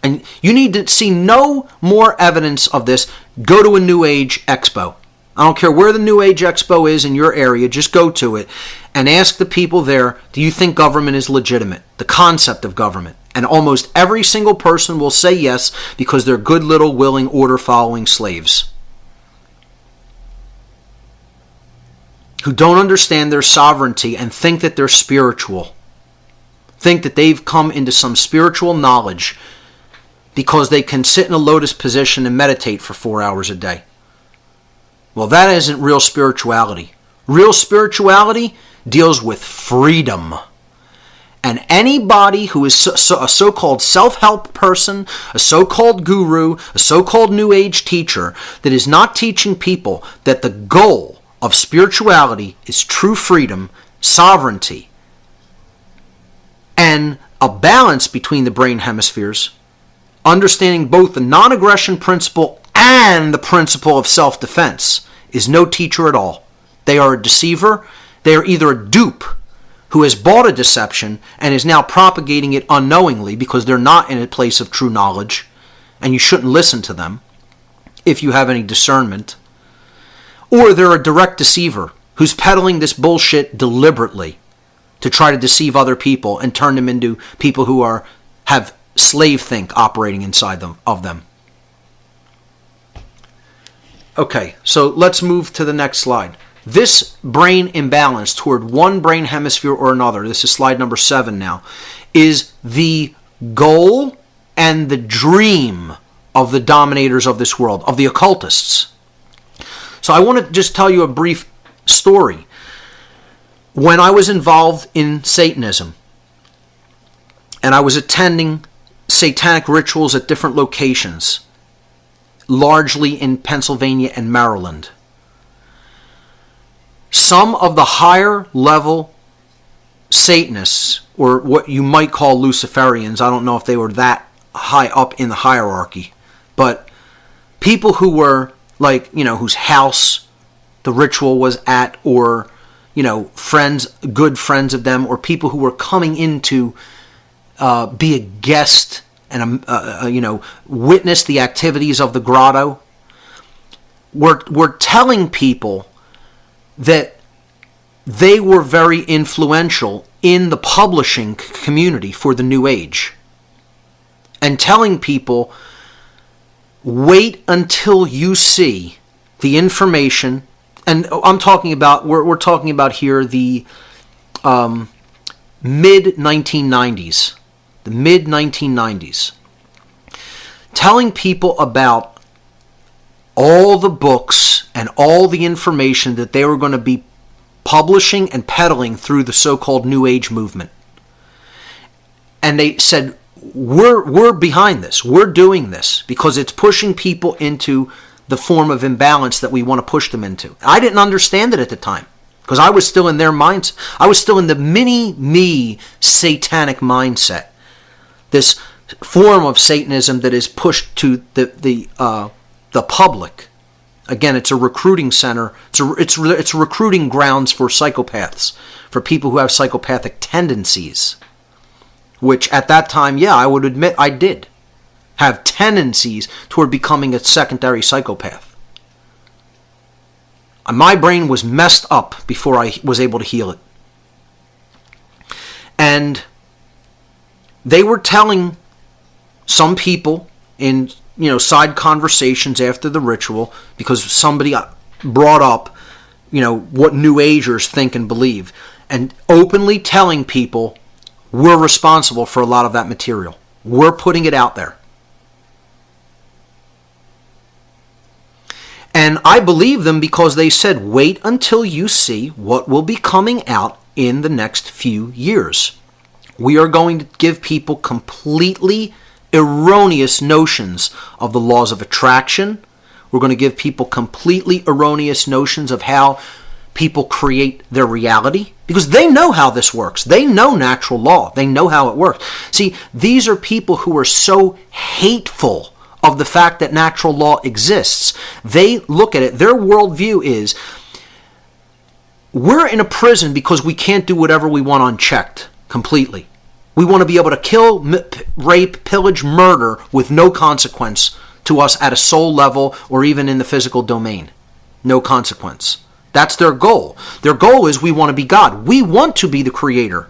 And you need to see no more evidence of this. Go to a New Age expo. I don't care where the New Age expo is in your area, just go to it and ask the people there, do you think government is legitimate? The concept of government. And almost every single person will say yes, because they're good little willing order-following slaves who don't understand their sovereignty and think that they're spiritual. Think that they've come into some spiritual knowledge because they can sit in a lotus position and meditate for 4 hours a day. Well, that isn't real spirituality. Real spirituality deals with freedom. And anybody who is a so-called self-help person, a so-called guru, a so-called New Age teacher that is not teaching people that the goal of spirituality is true freedom, sovereignty, and a balance between the brain hemispheres, understanding both the non-aggression principle and the principle of self-defense, is no teacher at all. They are a deceiver. They are either a dupe who has bought a deception and is now propagating it unknowingly because they're not in a place of true knowledge, and you shouldn't listen to them if you have any discernment. Or they're a direct deceiver who's peddling this bullshit deliberately to try to deceive other people and turn them into people who have slave think operating inside of them. Okay, so let's move to the next slide. This brain imbalance toward one brain hemisphere or another, this is slide number 7 now, is the goal and the dream of the dominators of this world, of the occultists. So I want to just tell you a brief story. When I was involved in Satanism, and I was attending satanic rituals at different locations, largely in Pennsylvania and Maryland, some of the higher level Satanists, or what you might call Luciferians, I don't know if they were that high up in the hierarchy, but people who were like, whose house the ritual was at, or, friends, good friends of them, or people who were coming in to be a guest and, witness the activities of the grotto, were telling people that they were very influential in the publishing community for the New Age. And telling people, wait until you see the information, and I'm talking about, we're talking about here the mid-1990s, the mid-1990s, telling people about all the books and all the information that they were going to be publishing and peddling through the so-called New Age movement. And they said, we're behind this. We're doing this because it's pushing people into the form of imbalance that we want to push them into. I didn't understand it at the time because I was still in their minds. I was still in the mini-me satanic mindset. This form of Satanism that is pushed to the public. Again, it's a recruiting center. It's recruiting grounds for psychopaths, for people who have psychopathic tendencies. Which at that time, yeah, I would admit I did have tendencies toward becoming a secondary psychopath. My brain was messed up before I was able to heal it. And they were telling some people in, side conversations after the ritual, because somebody brought up, what New Agers think and believe, and openly telling people we're responsible for a lot of that material. We're putting it out there. And I believe them because they said, wait until you see what will be coming out in the next few years. We are going to give people completely erroneous notions of the laws of attraction. We're going to give people completely erroneous notions of how people create their reality, because they know how this works. They know natural law. They know how it works. See, these are people who are so hateful of the fact that natural law exists. They look at it, their worldview is, we're in a prison because we can't do whatever we want unchecked completely. We want to be able to kill, rape, pillage, murder with no consequence to us at a soul level or even in the physical domain. No consequence. That's their goal. Their goal is we want to be God. We want to be the creator.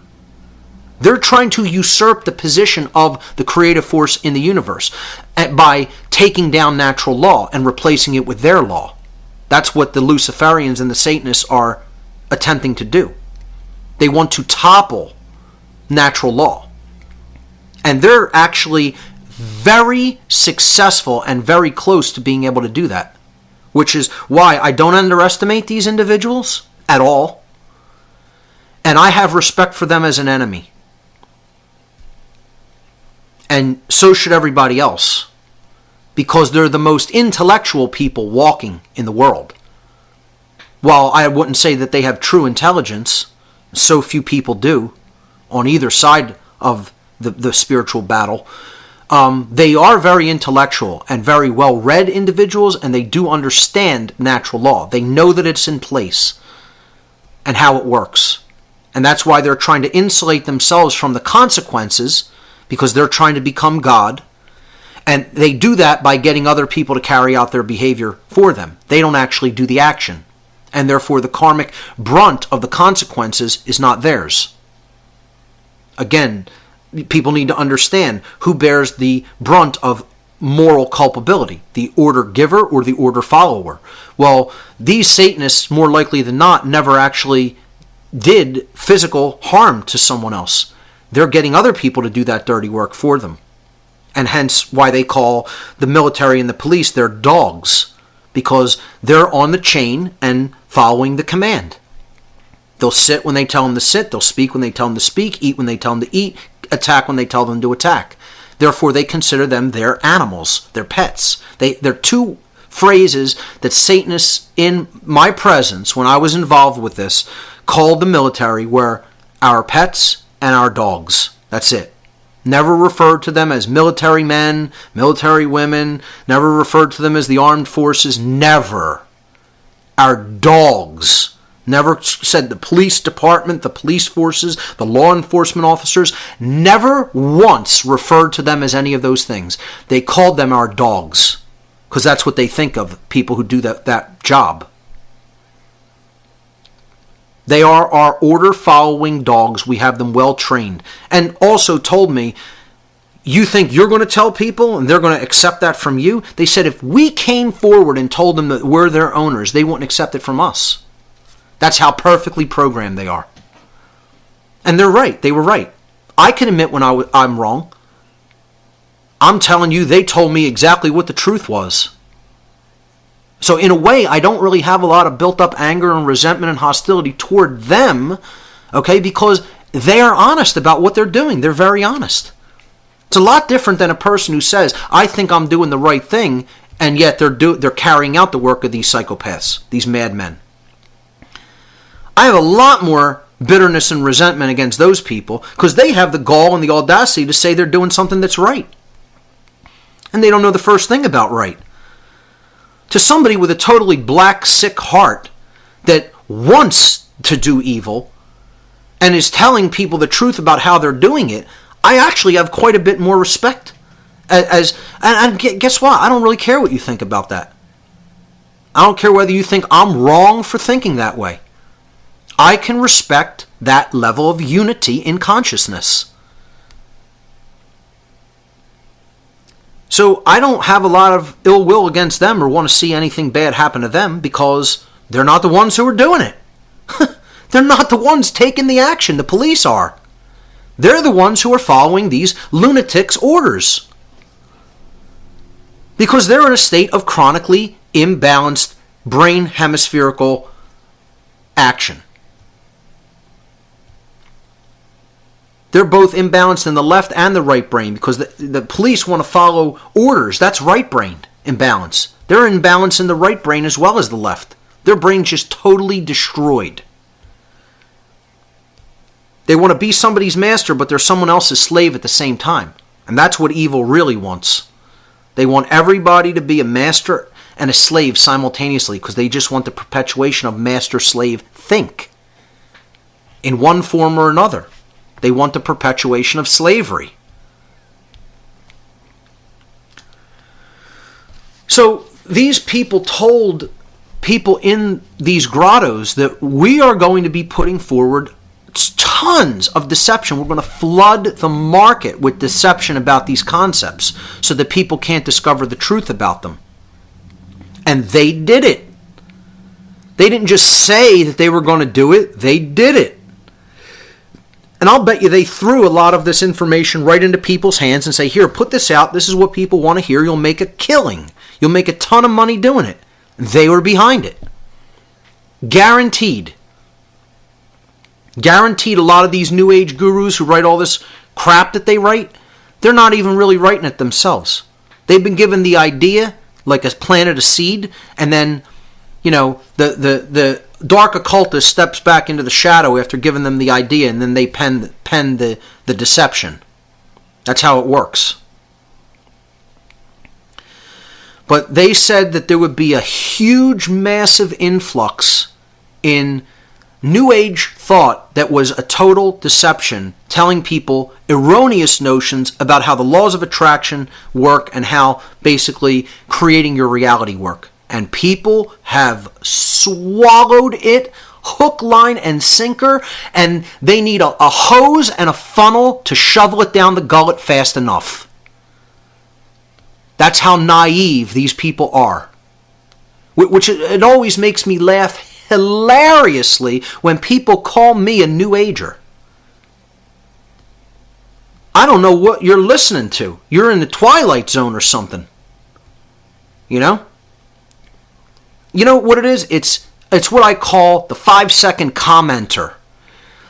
They're trying to usurp the position of the creative force in the universe by taking down natural law and replacing it with their law. That's what the Luciferians and the Satanists are attempting to do. They want to topple natural law. And they're actually very successful and very close to being able to do that. Which is why I don't underestimate these individuals at all. And I have respect for them as an enemy. And so should everybody else. Because they're the most intellectual people walking in the world. While I wouldn't say that they have true intelligence, so few people do, on either side of the spiritual battle, they are very intellectual and very well-read individuals, and they do understand natural law. They know that it's in place and how it works. And that's why they're trying to insulate themselves from the consequences, because they're trying to become God. And they do that by getting other people to carry out their behavior for them. They don't actually do the action. And therefore the karmic brunt of the consequences is not theirs. Again, people need to understand who bears the brunt of moral culpability, the order giver or the order follower. Well, these Satanists, more likely than not, never actually did physical harm to someone else. They're getting other people to do that dirty work for them. And hence why they call the military and the police their dogs, because they're on the chain and following the command. They'll sit when they tell them to sit, they'll speak when they tell them to speak, eat when they tell them to eat, attack when they tell them to attack. Therefore, they consider them their animals, their pets. They're two phrases that Satanists in my presence, when I was involved with this, called the military were our pets and our dogs. That's it. Never referred to them as military men, military women, never referred to them as the armed forces, never. Our dogs. Never said the police department, the police forces, the law enforcement officers, never once referred to them as any of those things. They called them our dogs, because that's what they think of people who do that job. They are our order-following dogs. We have them well-trained. And also told me, you think you're going to tell people and they're going to accept that from you? They said if we came forward and told them that we're their owners, they wouldn't accept it from us. That's how perfectly programmed they are. And they're right. They were right. I can admit when I'm wrong. I'm telling you, they told me exactly what the truth was. So in a way, I don't really have a lot of built-up anger and resentment and hostility toward them, okay, because they are honest about what they're doing. They're very honest. It's a lot different than a person who says, I think I'm doing the right thing, and yet they're carrying out the work of these psychopaths, these madmen. I have a lot more bitterness and resentment against those people because they have the gall and the audacity to say they're doing something that's right. And they don't know the first thing about right. to somebody with a totally black, sick heart that wants to do evil and is telling people the truth about how they're doing it, I actually have quite a bit more respect. And guess what? I don't really care what you think about that. I don't care whether you think I'm wrong for thinking that way. I can respect that level of unity in consciousness. So I don't have a lot of ill will against them or want to see anything bad happen to them because they're not the ones who are doing it. They're not the ones taking the action. The police are. They're the ones who are following these lunatics' orders. Because they're in a state of chronically imbalanced brain hemispherical action. They're both imbalanced in the left and the right brain because the police want to follow orders. That's right brain imbalance. They're in balance in the right brain as well as the left. Their brain's just totally destroyed. They want to be somebody's master, but they're someone else's slave at the same time. And that's what evil really wants. They want everybody to be a master and a slave simultaneously because they just want the perpetuation of master-slave think in one form or another. They want the perpetuation of slavery. So these people told people in these grottos that we are going to be putting forward tons of deception. We're going to flood the market with deception about these concepts so that people can't discover the truth about them. And they did it. They didn't just say that they were going to do it. They did it. And I'll bet you they threw a lot of this information right into people's hands and say, here, put this out. This is what people want to hear. You'll make a killing. You'll make a ton of money doing it. They were behind it. Guaranteed. Guaranteed a lot of these New Age gurus who write all this crap that they write, they're not even really writing it themselves. They've been given the idea, like a planted a seed, and then, the dark occultist steps back into the shadow after giving them the idea, and then they pen the deception. That's how it works. But they said that there would be a huge, massive influx in New Age thought that was a total deception, telling people erroneous notions about how the laws of attraction work and how basically creating your reality work. And people have swallowed it hook, line, and sinker, and they need a hose and a funnel to shovel it down the gullet fast enough. That's how naive these people are. Which it always makes me laugh hilariously when people call me a New Ager. I don't know what you're listening to. You're in the Twilight Zone or something. You know? You know what it is? It's what I call the 5-second commenter.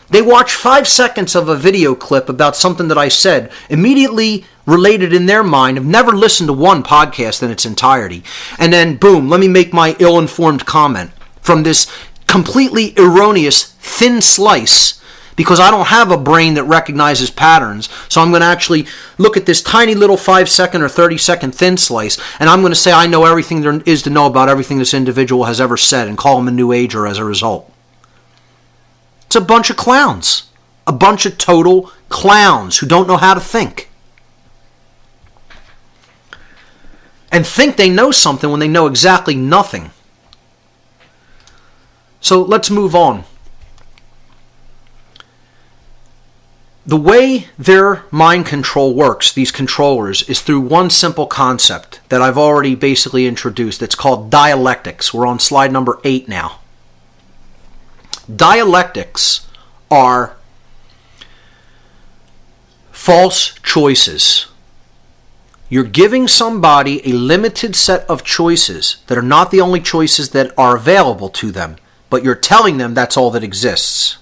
They watch 5 seconds of a video clip about something that I said, immediately related in their mind, have never listened to one podcast in its entirety, and then boom, let me make my ill-informed comment from this completely erroneous thin slice, because I don't have a brain that recognizes patterns, so I'm going to actually look at this tiny little 5-second or 30-second thin slice, and I'm going to say I know everything there is to know about everything this individual has ever said and call him a New Ager as a result. It's a bunch of clowns. A bunch of total clowns who don't know how to think. And think they know something when they know exactly nothing. So let's move on. The way their mind control works, these controllers, is through one simple concept that I've already basically introduced. It's called dialectics. We're on slide number 8 now. Dialectics are false choices. You're giving somebody a limited set of choices that are not the only choices that are available to them, but you're telling them that's all that exists.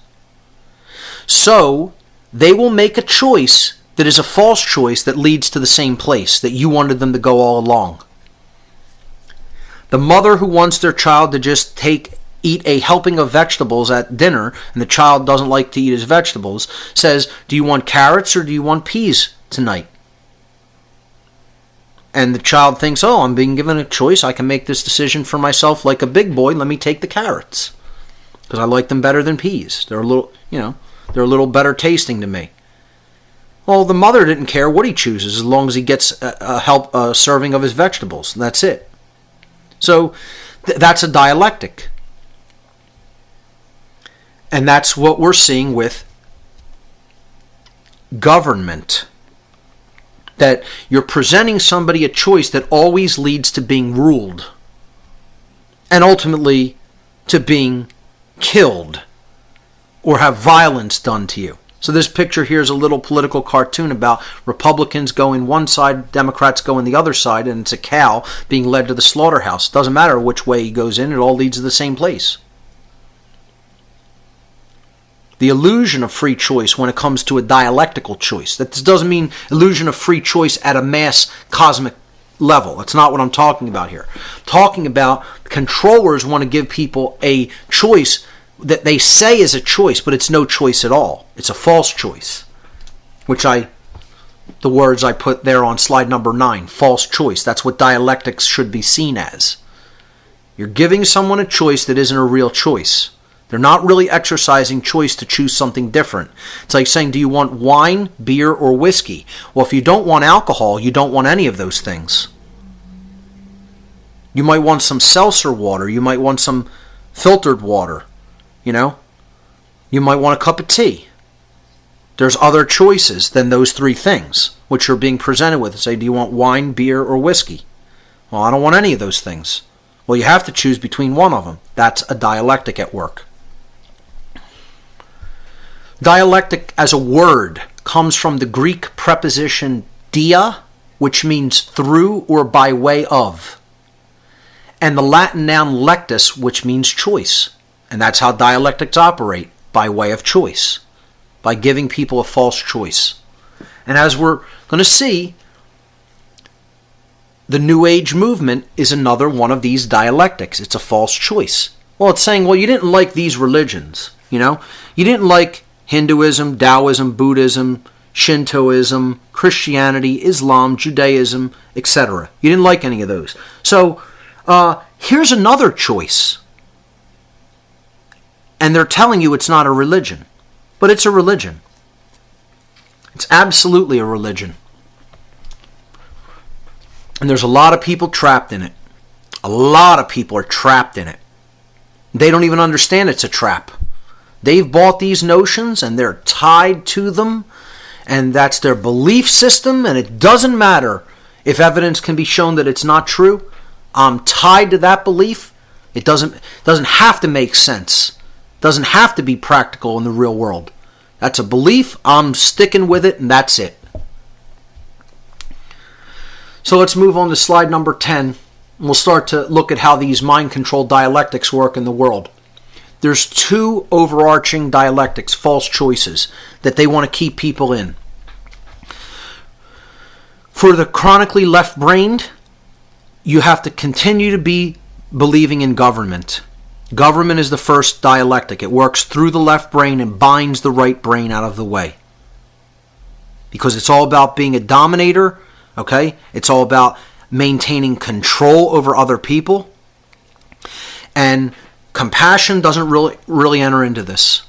So they will make a choice that is a false choice that leads to the same place that you wanted them to go all along. The mother who wants their child to just eat a helping of vegetables at dinner, and the child doesn't like to eat his vegetables, says, do you want carrots or do you want peas tonight? And the child thinks, oh, I'm being given a choice. I can make this decision for myself like a big boy. Let me take the carrots because I like them better than peas. They're a little, they're a little better tasting to me. Well, the mother didn't care what he chooses as long as he gets a serving of his vegetables. That's it. So that's a dialectic. And that's what we're seeing with government. That you're presenting somebody a choice that always leads to being ruled. And ultimately to being killed or have violence done to you. So this picture here is a little political cartoon about Republicans going one side, Democrats going the other side, and it's a cow being led to the slaughterhouse. Doesn't matter which way he goes in, it all leads to the same place. The illusion of free choice when it comes to a dialectical choice. That doesn't mean illusion of free choice at a mass cosmic level. That's not what I'm talking about here. I'm talking about controllers want to give people a choice that they say is a choice, but it's no choice at all. It's a false choice. The words I put there on slide number 9, false choice. That's what dialectics should be seen as. You're giving someone a choice that isn't a real choice. They're not really exercising choice to choose something different. It's like saying, do you want wine, beer, or whiskey? Well, if you don't want alcohol, you don't want any of those things. You might want some seltzer water. You might want some filtered water. You might want a cup of tea. There's other choices than those three things, which you're being presented with. Say, do you want wine, beer, or whiskey? Well, I don't want any of those things. Well, you have to choose between one of them. That's a dialectic at work. Dialectic as a word comes from the Greek preposition dia, which means through or by way of, and the Latin noun lectus, which means choice. And that's how dialectics operate, by way of choice, by giving people a false choice. And as we're going to see, the New Age movement is another one of these dialectics. It's a false choice. Well, it's saying, well, you didn't like these religions, You didn't like Hinduism, Taoism, Buddhism, Shintoism, Christianity, Islam, Judaism, etc. You didn't like any of those. So here's another choice. And they're telling you it's not a religion. But it's a religion. It's absolutely a religion. And there's a lot of people trapped in it. A lot of people are trapped in it. They don't even understand it's a trap. They've bought these notions and they're tied to them. And that's their belief system. And it doesn't matter if evidence can be shown that it's not true. I'm tied to that belief. It doesn't have to make sense. Doesn't have to be practical in the real world. That's a belief. I'm sticking with it, and that's it. So let's move on to slide number 10. And we'll start to look at how these mind-controlled dialectics work in the world. There's two overarching dialectics, false choices, that they want to keep people in. For the chronically left-brained, you have to continue to be believing in government. Government is the first dialectic. It works through the left brain and binds the right brain out of the way. Because it's all about being a dominator, okay? It's all about maintaining control over other people. And compassion doesn't really enter into this.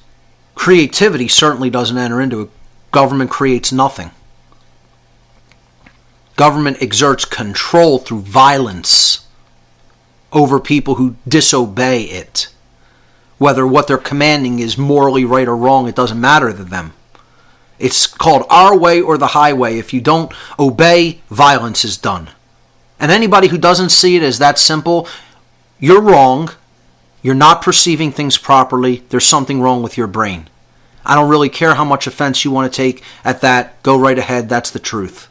Creativity certainly doesn't enter into it. Government creates nothing. Government exerts control through violence over people who disobey it. Whether what they're commanding is morally right or wrong, it doesn't matter to them. It's called our way or the highway. If you don't obey, violence is done. And anybody who doesn't see it as that simple, you're wrong. You're not perceiving things properly. There's something wrong with your brain. I don't really care how much offense you want to take at that. Go right ahead. That's the truth.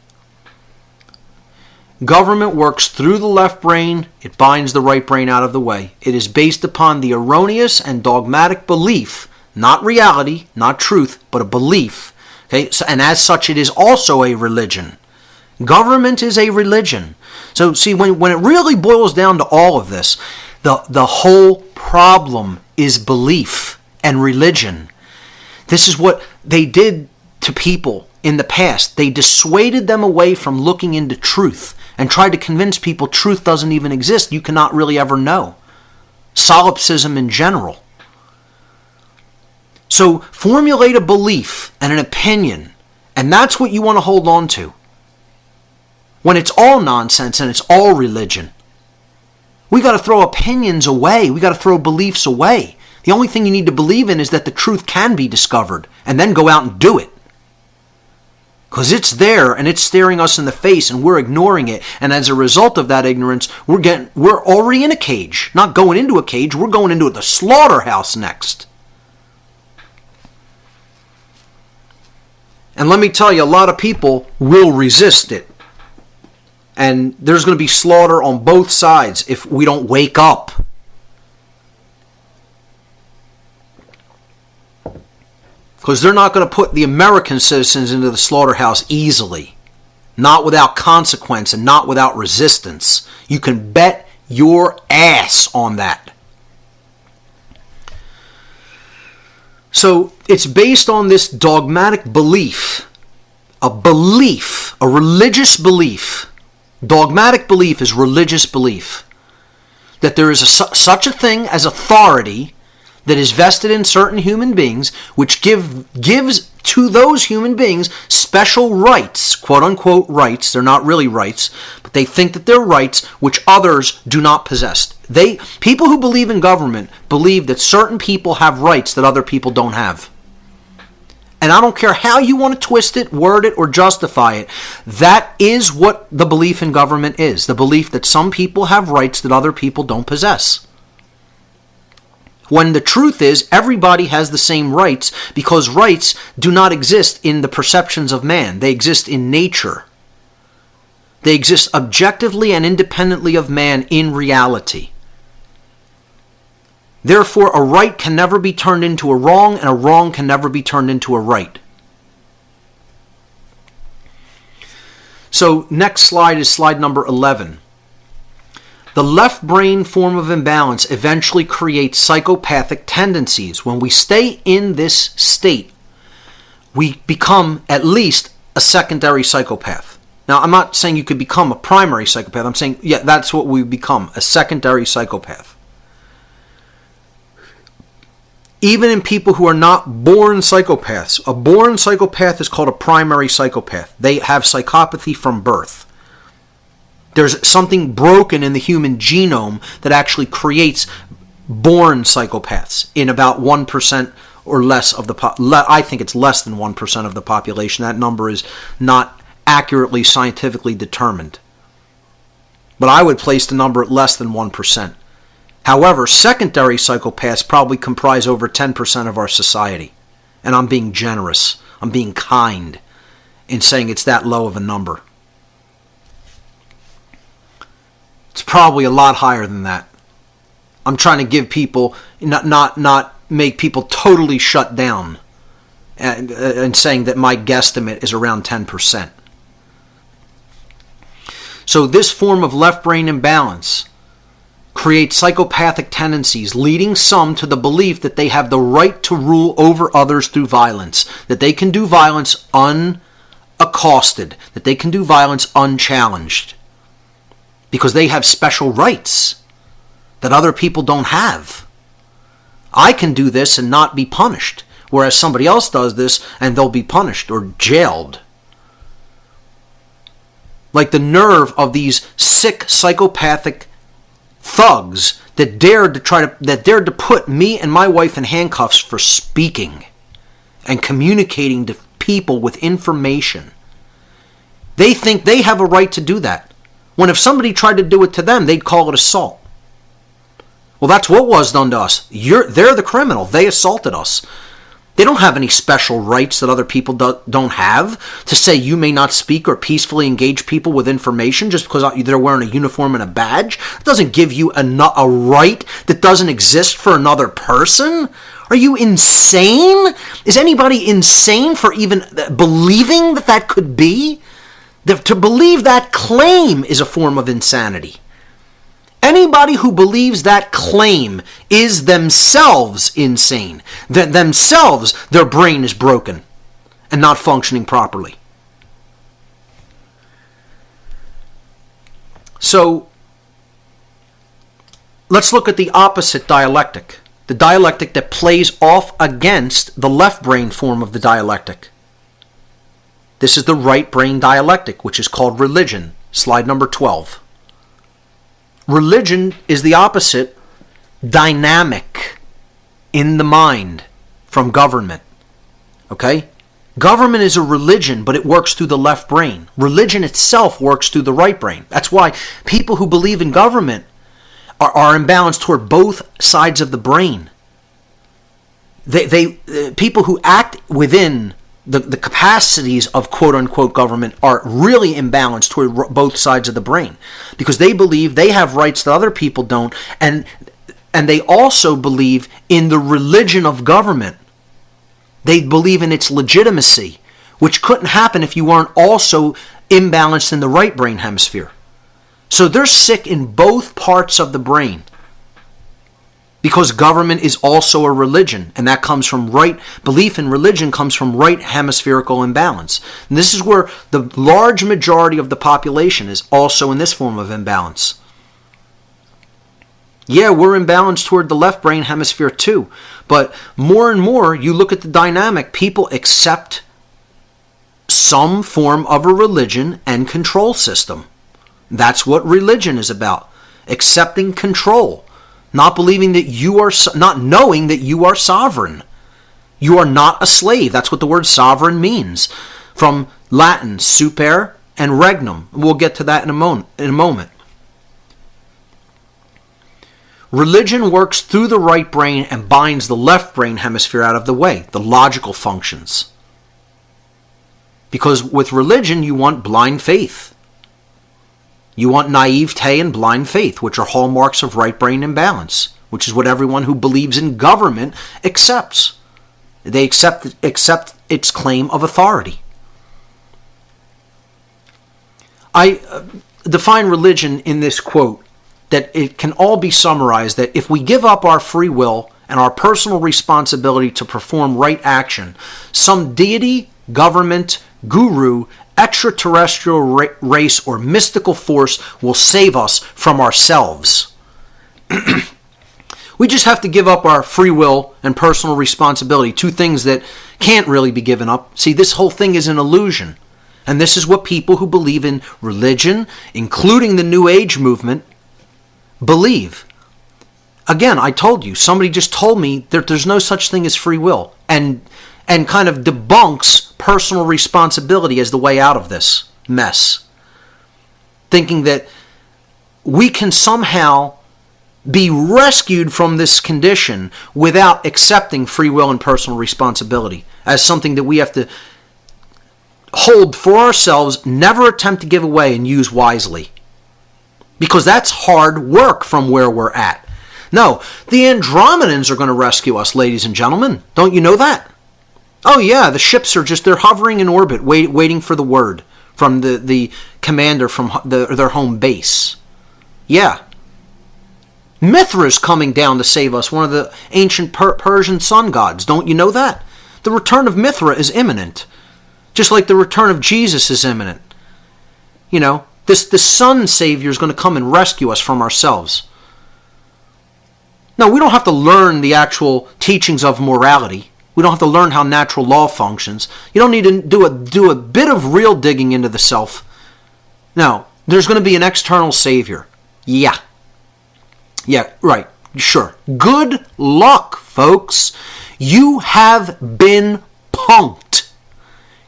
Government works through the left brain. It binds the right brain out of the way. It is based upon the erroneous and dogmatic belief, not reality, not truth, but a belief. Okay, and as such, it is also a religion. Government is a religion. So see, when it really boils down to all of this, the whole problem is belief and religion. This is what they did to people in the past. They dissuaded them away from looking into truth and tried to convince people truth doesn't even exist, you cannot really ever know. Solipsism in general. So formulate a belief and an opinion, and that's what you want to hold on to. When it's all nonsense and it's all religion. We got to throw opinions away. We got to throw beliefs away. The only thing you need to believe in is that the truth can be discovered, and then go out and do it. Because it's there and it's staring us in the face and we're ignoring it. And as a result of that ignorance, we're already in a cage. Not going into a cage, we're going into the slaughterhouse next. And let me tell you, a lot of people will resist it. And there's going to be slaughter on both sides if we don't wake up. Because they're not going to put the American citizens into the slaughterhouse easily. Not without consequence and not without resistance. You can bet your ass on that. So it's based on this dogmatic belief. A religious belief. Dogmatic belief is religious belief. That there is such a thing as authority that is vested in certain human beings, which gives to those human beings special rights, quote-unquote rights. They're not really rights, but they think that they're rights which others do not possess. People who believe in government believe that certain people have rights that other people don't have. And I don't care how you want to twist it, word it, or justify it. That is what the belief in government is. The belief that some people have rights that other people don't possess. When the truth is, everybody has the same rights, because rights do not exist in the perceptions of man. They exist in nature. They exist objectively and independently of man in reality. Therefore, a right can never be turned into a wrong, and a wrong can never be turned into a right. So, next slide is slide number 11. The left brain form of imbalance eventually creates psychopathic tendencies. When we stay in this state, we become at least a secondary psychopath. Now, I'm not saying you could become a primary psychopath. I'm saying, yeah, that's what we become, a secondary psychopath. Even in people who are not born psychopaths, a born psychopath is called a primary psychopath. They have psychopathy from birth. There's something broken in the human genome that actually creates born psychopaths in about 1% or less of the I think it's less than 1% of the population. That number is not accurately scientifically determined. But I would place the number at less than 1%. However, secondary psychopaths probably comprise over 10% of our society. And I'm being generous. I'm being kind in saying it's that low of a number. It's probably a lot higher than that. I'm trying to give people, not make people totally shut down and saying that my guesstimate is around 10%. So this form of left brain imbalance creates psychopathic tendencies, leading some to the belief that they have the right to rule over others through violence, that they can do violence unaccosted, that they can do violence unchallenged. Because they have special rights that other people don't have. I can do this and not be punished, whereas somebody else does this and they'll be punished or jailed. Like the nerve of these sick psychopathic thugs that dared to put me and my wife in handcuffs for speaking and communicating to people with information. They think they have a right to do that. When if somebody tried to do it to them, they'd call it assault. Well, that's what was done to us. They're the criminal. They assaulted us. They don't have any special rights that other people don't have to say you may not speak or peacefully engage people with information just because they're wearing a uniform and a badge. It doesn't give you a right that doesn't exist for another person. Are you insane? Is anybody insane for even believing that that could be? To believe that claim is a form of insanity. Anybody who believes that claim is themselves insane. That themselves, their brain is broken and not functioning properly. So let's look at the opposite dialectic. The dialectic that plays off against the left brain form of the dialectic. This is the right brain dialectic, which is called religion. Slide number 12. Religion is the opposite, dynamic in the mind from government. Okay? Government is a religion, but it works through the left brain. Religion itself works through the right brain. That's why people who believe in government are imbalanced toward both sides of the brain. People who act within the capacities of quote-unquote government are really imbalanced toward both sides of the brain, because they believe they have rights that other people don't, and they also believe in the religion of government. They believe in its legitimacy, which couldn't happen if you weren't also imbalanced in the right brain hemisphere. So they're sick in both parts of the brain, because government is also a religion, and that comes from right belief in religion comes from right hemispherical imbalance. And this is where the large majority of the population is also in this form of imbalance. Yeah, we're imbalanced toward the left brain hemisphere too, but more and more you look at the dynamic, people accept some form of a religion and control system. That's what religion is about. Accepting control. Not believing that you are, not knowing that you are sovereign. You are not a slave. That's what the word sovereign means. From Latin, super and regnum. We'll get to that in a moment. Religion works through the right brain and binds the left brain hemisphere out of the way, the logical functions. Because with religion, you want blind faith. You want naivete and blind faith, which are hallmarks of right brain imbalance, which is what everyone who believes in government accepts. They accept its claim of authority. I define religion in this quote, that it can all be summarized that if we give up our free will and our personal responsibility to perform right action, some deity, government, guru, extraterrestrial race, or mystical force will save us from ourselves. We just have to give up our free will and personal responsibility, two things that can't really be given up. See, this whole thing is an illusion. And this is what people who believe in religion, including the New Age movement, believe. Again, I told you, somebody just told me that there's no such thing as free will, and kind of debunks personal responsibility as the way out of this mess. Thinking that we can somehow be rescued from this condition without accepting free will and personal responsibility as something that we have to hold for ourselves, never attempt to give away, and use wisely. Because that's hard work from where we're at. No, the Andromedans are going to rescue us, ladies and gentlemen. Don't you know that? Oh yeah, the ships are they're hovering in orbit, waiting for the word from the commander from their home base. Yeah. Mithra's coming down to save us, one of the ancient Persian sun gods. Don't you know that? The return of Mithra is imminent. Just like the return of Jesus is imminent. You know, the sun savior is going to come and rescue us from ourselves. No, we don't have to learn the actual teachings of morality. We don't have to learn how natural law functions. You don't need to do a bit of real digging into the self. No, there's going to be an external savior. Yeah, right. Sure. Good luck, folks. You have been punked.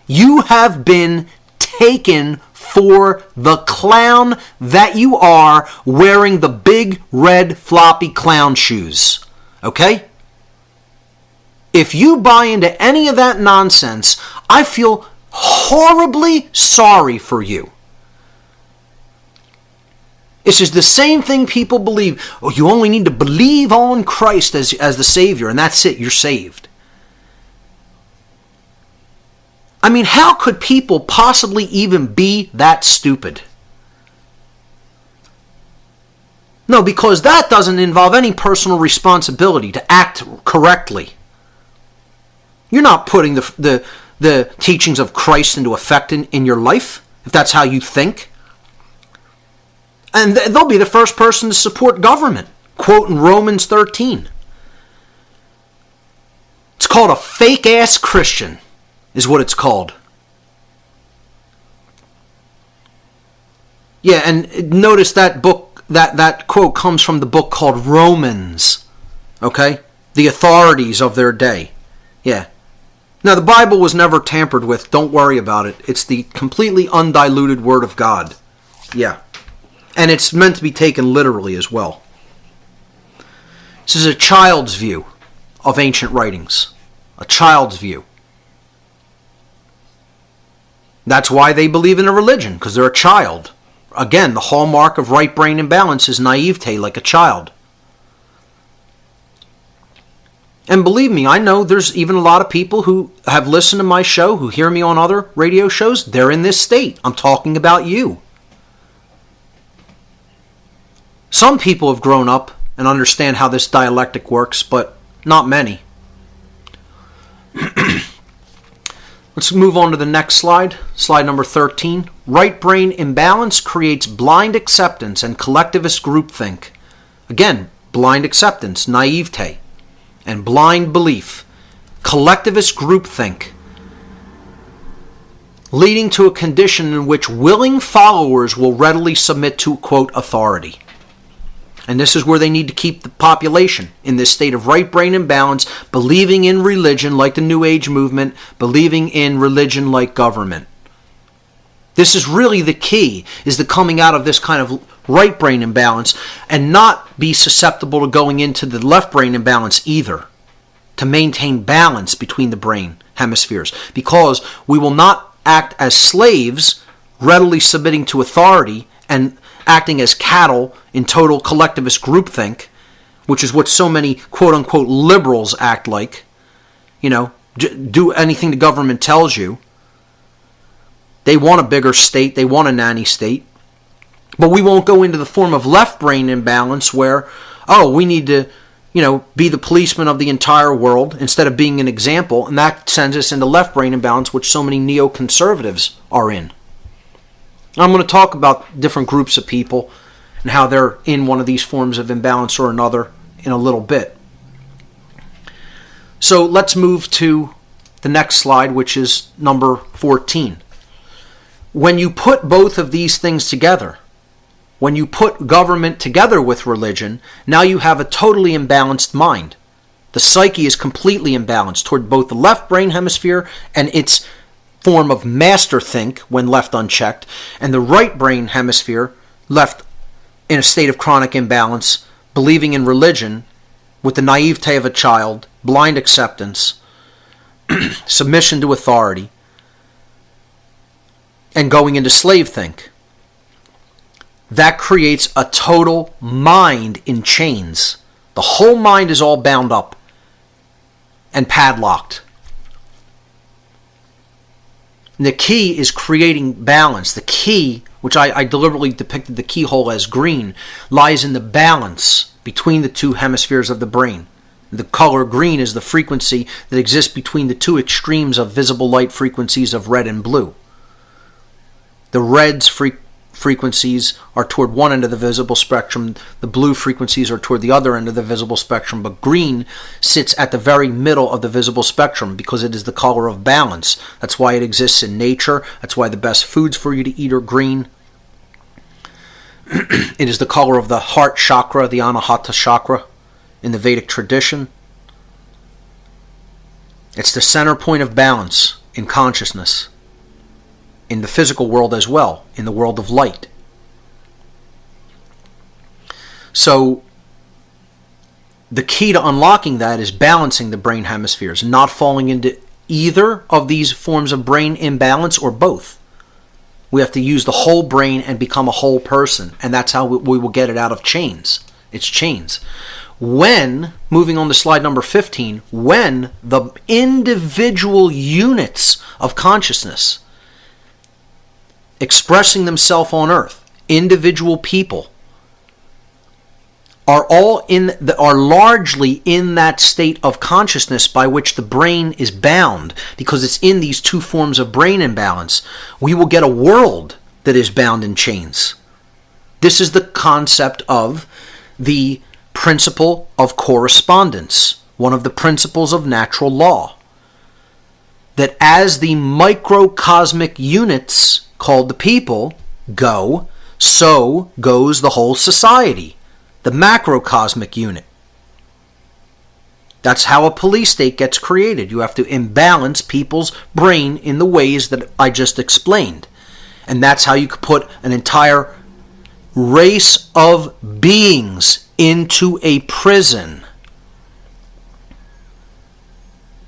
You have been taken for the clown that you are, wearing the big red floppy clown shoes. Okay? If you buy into any of that nonsense, I feel horribly sorry for you. It's just the same thing people believe. Oh, you only need to believe on Christ as the Savior, and that's it, you're saved. I mean, how could people possibly even be that stupid? No, because that doesn't involve any personal responsibility to act correctly. You're not putting the teachings of Christ into effect in your life, if that's how you think. And they'll be the first person to support government, quoting Romans 13. It's called a fake-ass Christian, is what it's called. Yeah, and notice that book, that quote comes from the book called Romans. Okay? The authorities of their day. Yeah. Now, the Bible was never tampered with. Don't worry about it. It's the completely undiluted Word of God. Yeah. And it's meant to be taken literally as well. This is a child's view of ancient writings. A child's view. That's why they believe in a religion, because they're a child. Again, the hallmark of right brain imbalance is naivete, like a child. And believe me, I know there's even a lot of people who have listened to my show, who hear me on other radio shows. They're in this state. I'm talking about you. Some people have grown up and understand how this dialectic works, but not many. Let's move on to the next slide. Slide number 13. Right brain imbalance creates blind acceptance and collectivist groupthink. Again, blind acceptance, naivete, and blind belief. Collectivist groupthink. Leading to a condition in which willing followers will readily submit to, quote, authority. And this is where they need to keep the population, in this state of right brain imbalance, believing in religion like the New Age movement, believing in religion like government. This is really the key, is the coming out of this kind of right brain imbalance and not be susceptible to going into the left brain imbalance either, to maintain balance between the brain hemispheres, because we will not act as slaves, readily submitting to authority and acting as cattle in total collectivist groupthink, which is what so many quote-unquote liberals act like. You know, do anything the government tells you. They want a bigger state. They want a nanny state. But we won't go into the form of left brain imbalance where, oh, we need to, be the policeman of the entire world instead of being an example. And that sends us into left brain imbalance, which so many neoconservatives are in. I'm going to talk about different groups of people and how they're in one of these forms of imbalance or another in a little bit. So let's move to the next slide, which is number 14. When you put both of these things together, when you put government together with religion, now you have a totally imbalanced mind. The psyche is completely imbalanced toward both the left brain hemisphere and its form of master think when left unchecked, and the right brain hemisphere left in a state of chronic imbalance, believing in religion with the naivete of a child, blind acceptance, submission to authority, and going into slave think. That creates a total mind in chains. The whole mind is all bound up and padlocked. The key is creating balance. The key, which I deliberately depicted the keyhole as green, lies in the balance between the two hemispheres of the brain. The color green is the frequency that exists between the two extremes of visible light frequencies of red and blue. The red's frequencies are toward one end of the visible spectrum. The blue frequencies are toward the other end of the visible spectrum. But green sits at the very middle of the visible spectrum because it is the color of balance. That's why it exists in nature. That's why the best foods for you to eat are green. It is the color of the heart chakra, the Anahata chakra in the Vedic tradition. It's the center point of balance in consciousness, in the physical world as well, in the world of light. So the key to unlocking that is balancing the brain hemispheres, not falling into either of these forms of brain imbalance or both. We have to use the whole brain and become a whole person, and that's how we will get it out of chains. It's chains. When, moving on to slide number 15, when the individual units of consciousness expressing themselves on earth, individual people, are largely in that state of consciousness by which the brain is bound, because it's in these two forms of brain imbalance, we will get a world that is bound in chains. This is the concept of the principle of correspondence, one of the principles of natural law. That as the microcosmic units, called the people, go, so goes the whole society, the macrocosmic unit. That's how a police state gets created. You have to imbalance people's brain in the ways that I just explained. And that's how you could put an entire race of beings into a prison.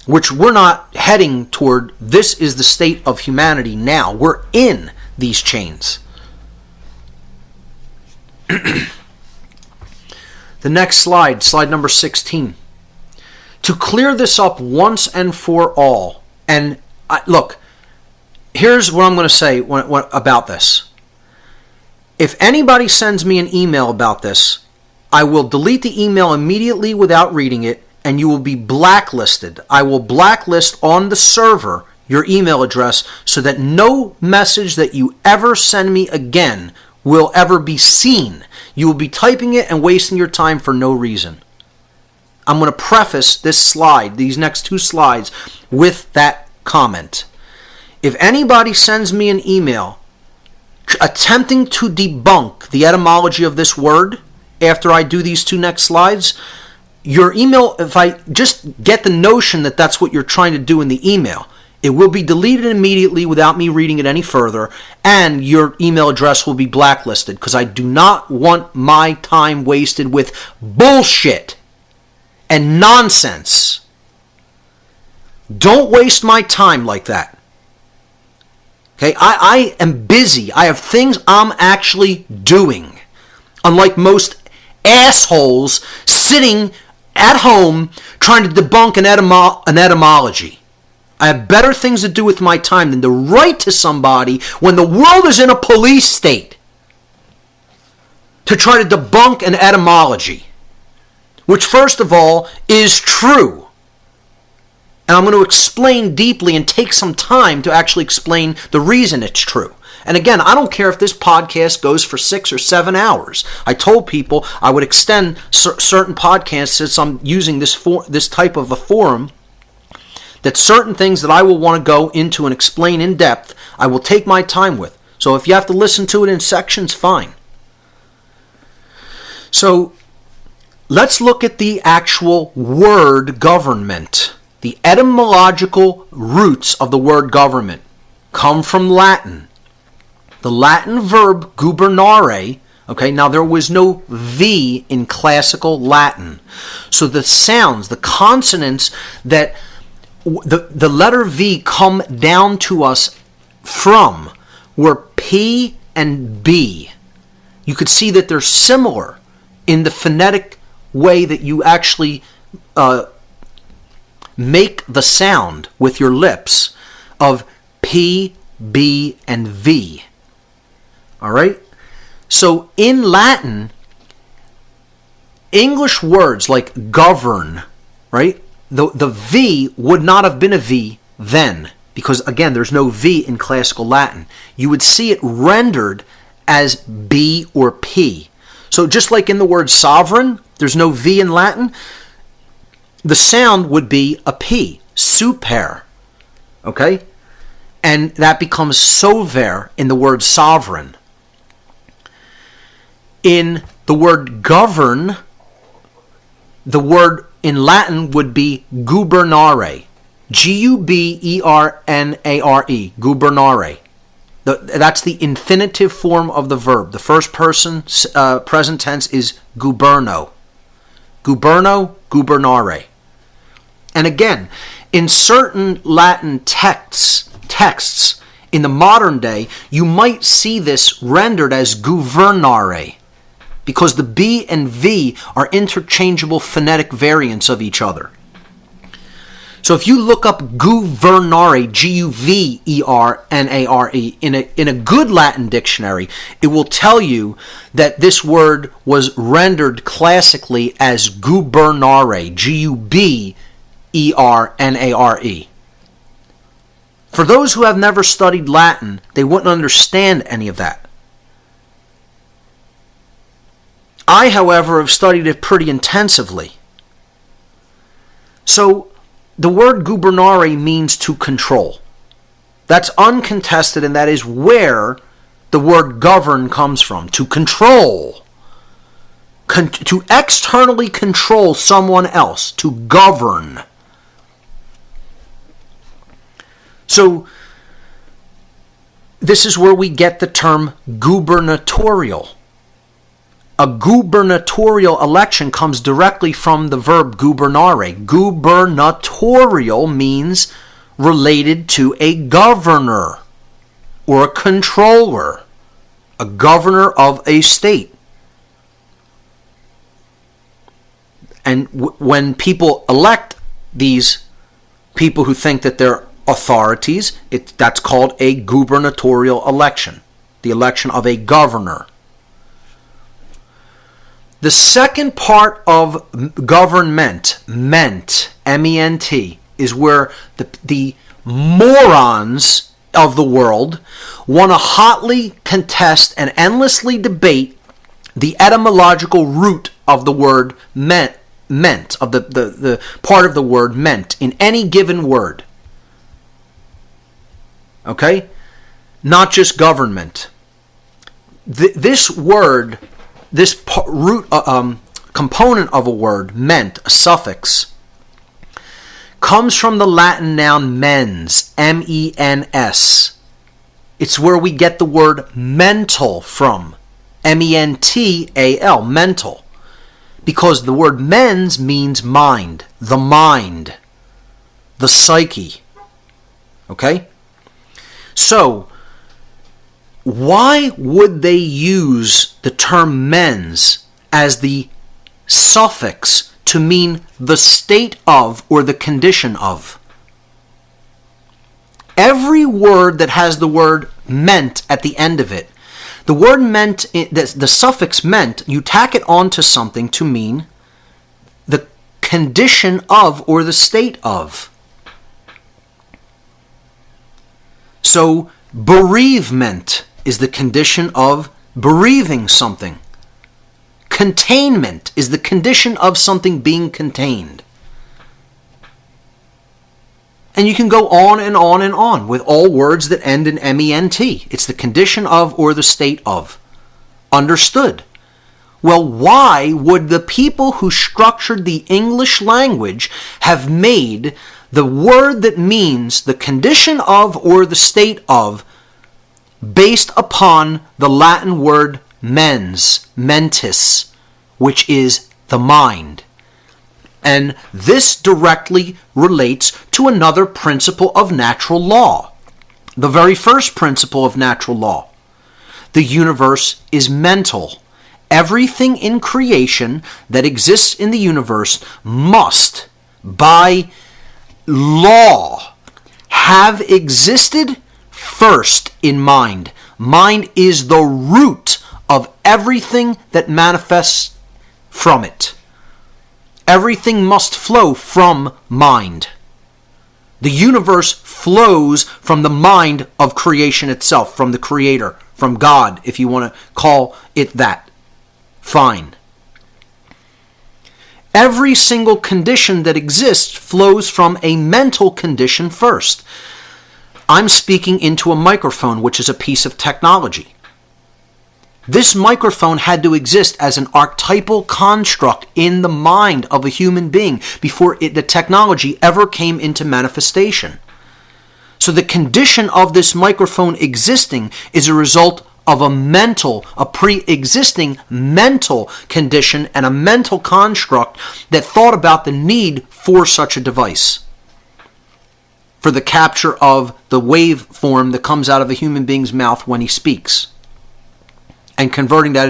Which we're not heading toward. This is the state of humanity now. We're in these chains. The next slide, slide number 16. To clear this up once and for all, and look, here's what I'm going to say about this. If anybody sends me an email about this, I will delete the email immediately without reading it, and you will be blacklisted. I will blacklist on the server your email address so that no message that you ever send me again will ever be seen. You will be typing it and wasting your time for no reason. I'm going to preface this slide, these next two slides, with that comment. If anybody sends me an email attempting to debunk the etymology of this word after I do these two next slides, your email, if I just get the notion that that's what you're trying to do in the email, it will be deleted immediately without me reading it any further, and your email address will be blacklisted because I do not want my time wasted with bullshit and nonsense. Don't waste my time like that. Okay, I am busy. I have things I'm actually doing. Unlike most assholes sitting at home trying to debunk an etymology. I have better things to do with my time than to write to somebody when the world is in a police state to try to debunk an etymology, which first of all is true. And I'm going to explain deeply and take some time to actually explain the reason it's true. And again, I don't care if this podcast goes for 6 or 7 hours. I told people I would extend certain podcasts since I'm using this type of a forum, that certain things that I will want to go into and explain in depth, I will take my time with. So if you have to listen to it in sections, fine. So let's look at the actual word government. The etymological roots of the word government come from Latin. The Latin verb gubernare, okay, now there was no V in classical Latin. So the sounds, the consonants that the letter V come down to us from were P and B. You could see that they're similar in the phonetic way that you actually make the sound with your lips of P, B, and V. All right? So in Latin, English words like govern, right? The V would not have been a V then, because again, there's no V in classical Latin. You would see it rendered as B or P. So just like in the word sovereign, there's no V in Latin, the sound would be a P, super, okay? And that becomes sover in the word sovereign. In the word govern, the word in Latin would be gubernare, Gubernare, gubernare. That's the infinitive form of the verb. The first person present tense is guberno. Guberno, gubernare. And again, in certain Latin texts in the modern day, you might see this rendered as guvernare, because the B and V are interchangeable phonetic variants of each other. So if you look up guvernare, Guvernare, in a good Latin dictionary, it will tell you that this word was rendered classically as gubernare, Gubernare. For those who have never studied Latin, they wouldn't understand any of that. I, however, have studied it pretty intensively. So, the word gubernare means to control. That's uncontested, and that is where the word govern comes from. To control. To externally control someone else. To govern. So, this is where we get the term gubernatorial. A gubernatorial election comes directly from the verb gubernare. Gubernatorial means related to a governor or a controller, a governor of a state. And when people elect these people who think that they're authorities, that's called a gubernatorial election, the election of a governor. The second part of government, M-E-N-T, is where the morons of the world want to hotly contest and endlessly debate the etymological root of the word meant, of the part of the word meant in any given word. Okay? Not just government. This word, this root component of a word, meant, a suffix, comes from the Latin noun mens, M-E-N-S. It's where we get the word mental from, M-E-N-T-A-L, mental. Because the word mens means mind, the psyche. Okay? So, why would they use the term mens as the suffix to mean the state of or the condition of? Every word that has the word meant at the end of it, the word meant, the suffix meant, you tack it onto something to mean the condition of or the state of. So, bereavement is the condition of bereaving something. Containment is the condition of something being contained. And you can go on and on and on with all words that end in M-E-N-T. It's the condition of or the state of. Understood. Well, why would the people who structured the English language have made the word that means the condition of or the state of based upon the Latin word mens, mentis, which is the mind? And this directly relates to another principle of natural law. The very first principle of natural law. The universe is mental. Everything in creation that exists in the universe must, by law, have existed first in mind. Mind is the root of everything that manifests from it. Everything must flow from mind. The universe flows from the mind of creation itself, from the Creator, from God, if you want to call it that. Fine. Every single condition that exists flows from a mental condition first. I'm speaking into a microphone, which is a piece of technology. This microphone had to exist as an archetypal construct in the mind of a human being before the technology ever came into manifestation. So the condition of this microphone existing is a result of a pre-existing mental condition and a mental construct that thought about the need for such a device, for the capture of the waveform that comes out of a human being's mouth when he speaks, and converting that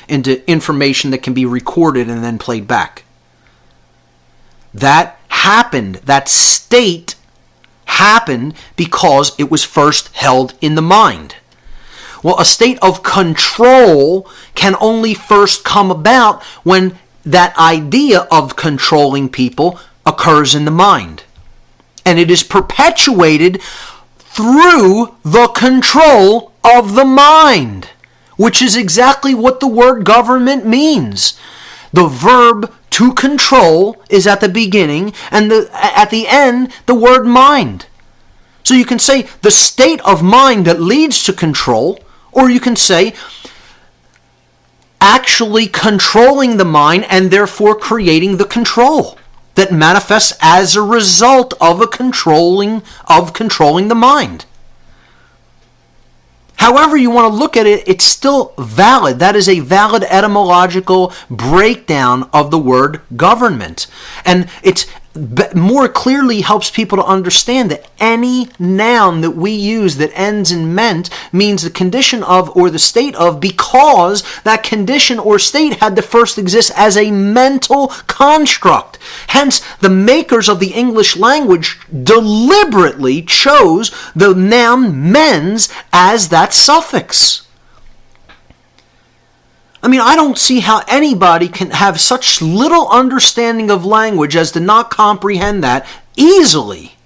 into information that can be recorded and then played back. That happened, that state happened because it was first held in the mind. Well, a state of control can only first come about when that idea of controlling people occurs in the mind. And it is perpetuated through the control of the mind, which is exactly what the word government means. The verb to control is at the beginning, and at the end, the word mind. So you can say the state of mind that leads to control, or you can say actually controlling the mind and therefore creating the control that manifests as a result of controlling the mind. However you want to look at it, it's still valid. That is a valid etymological breakdown of the word government. And it's more clearly helps people to understand that any noun that we use that ends in ment means the condition of or the state of, because that condition or state had to first exist as a mental construct. Hence, the makers of the English language deliberately chose the noun mens as that suffix. I mean, I don't see how anybody can have such little understanding of language as to not comprehend that easily.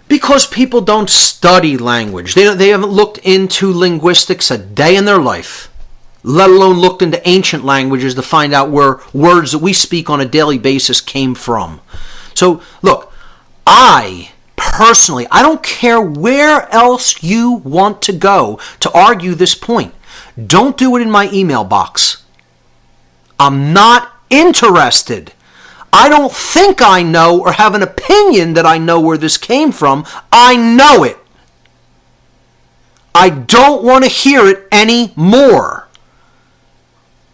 Because people don't study language. They haven't looked into linguistics a day in their life, let alone looked into ancient languages to find out where words that we speak on a daily basis came from. So, look, personally, I don't care where else you want to go to argue this point. Don't do it in my email box. I'm not interested. I don't think I know or have an opinion that I know where this came from. I know it. I don't want to hear it anymore.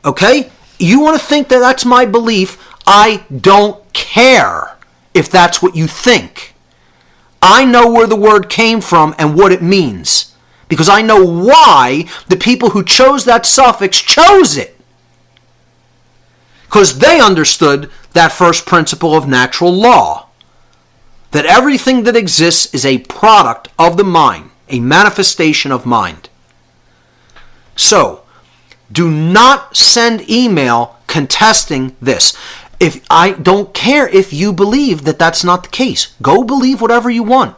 Okay? You want to think that that's my belief? I don't care if that's what you think. I know where the word came from and what it means, because I know why the people who chose that suffix chose it. Because they understood that first principle of natural law, that everything that exists is a product of the mind, a manifestation of mind. So, do not send email contesting this. If I don't care if you believe that that's not the case. Go believe whatever you want.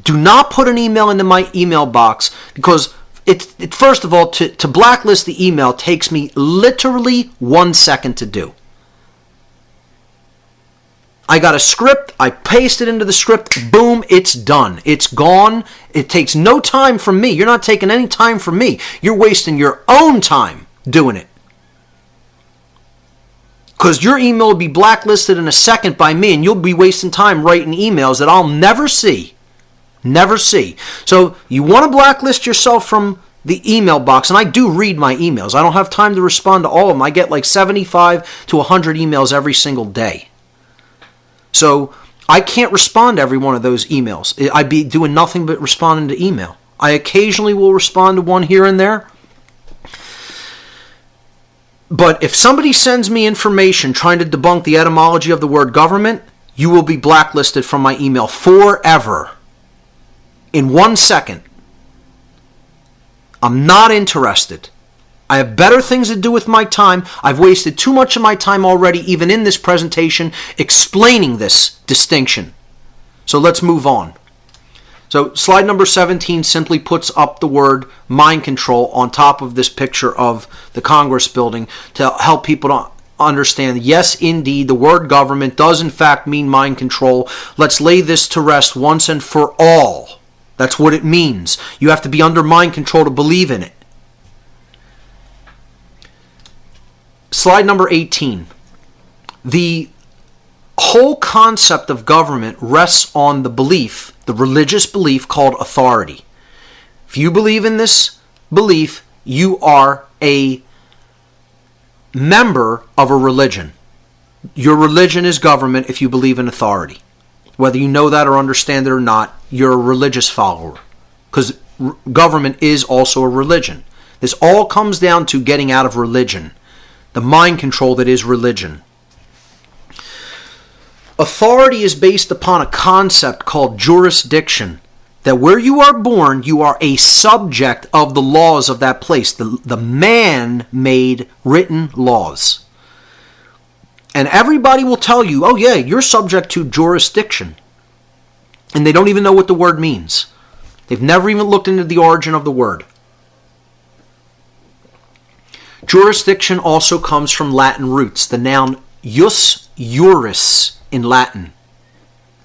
Do not put an email into my email box, because it first of all, to blacklist the email takes me literally 1 second to do. I got a script, I paste it into the script, boom, it's done. It's gone. It takes no time from me. You're not taking any time from me. You're wasting your own time doing it. Because your email will be blacklisted in a second by me, and you'll be wasting time writing emails that I'll never see. Never see. So you want to blacklist yourself from the email box, and I do read my emails. I don't have time to respond to all of them. I get like 75 to 100 emails every single day. So I can't respond to every one of those emails. I'd be doing nothing but responding to email. I occasionally will respond to one here and there. But if somebody sends me information trying to debunk the etymology of the word government, you will be blacklisted from my email forever. In 1 second. I'm not interested. I have better things to do with my time. I've wasted too much of my time already, even in this presentation, explaining this distinction. So let's move on. So slide number 17 simply puts up the word mind control on top of this picture of the Congress building to help people to understand, yes, indeed, the word government does in fact mean mind control. Let's lay this to rest once and for all. That's what it means. You have to be under mind control to believe in it. Slide number 18. The whole concept of government rests on the belief, the religious belief called authority. If you believe in this belief, you are a member of a religion. Your religion is government if you believe in authority. Whether you know that or understand it or not, you're a religious follower. Because government is also a religion. This all comes down to getting out of religion. The mind control that is religion. Authority is based upon a concept called jurisdiction. That where you are born, you are a subject of the laws of that place. The man-made written laws. And everybody will tell you, oh yeah, you're subject to jurisdiction. And they don't even know what the word means. They've never even looked into the origin of the word. Jurisdiction also comes from Latin roots, the noun jus juris in Latin.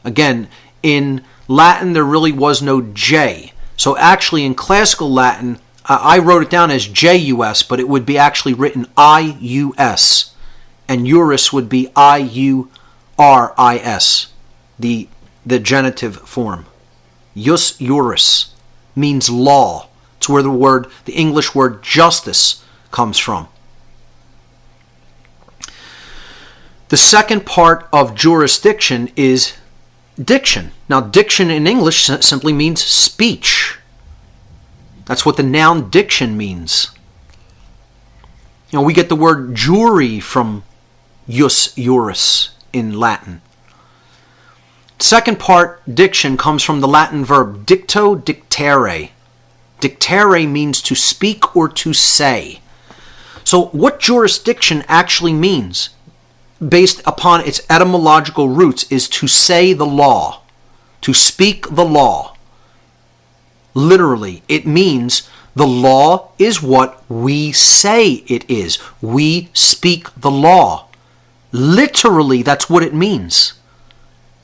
Again, in Latin there really was no J. So actually in classical Latin, I wrote it down as J-U-S, but it would be actually written I-U-S. And juris would be I-U-R-I-S, the genitive form. Jus juris means law. It's where the English word justice comes from. The second part of jurisdiction is diction. Now, diction in English simply means speech. That's what the noun diction means. You know, we get the word jury from jus juris in Latin. Second part, diction, comes from the Latin verb dicto dictere. Dictere means to speak or to say. So what jurisdiction actually means, based upon its etymological roots, is to say the law, to speak the law. Literally, it means the law is what we say it is. We speak the law. Literally, that's what it means.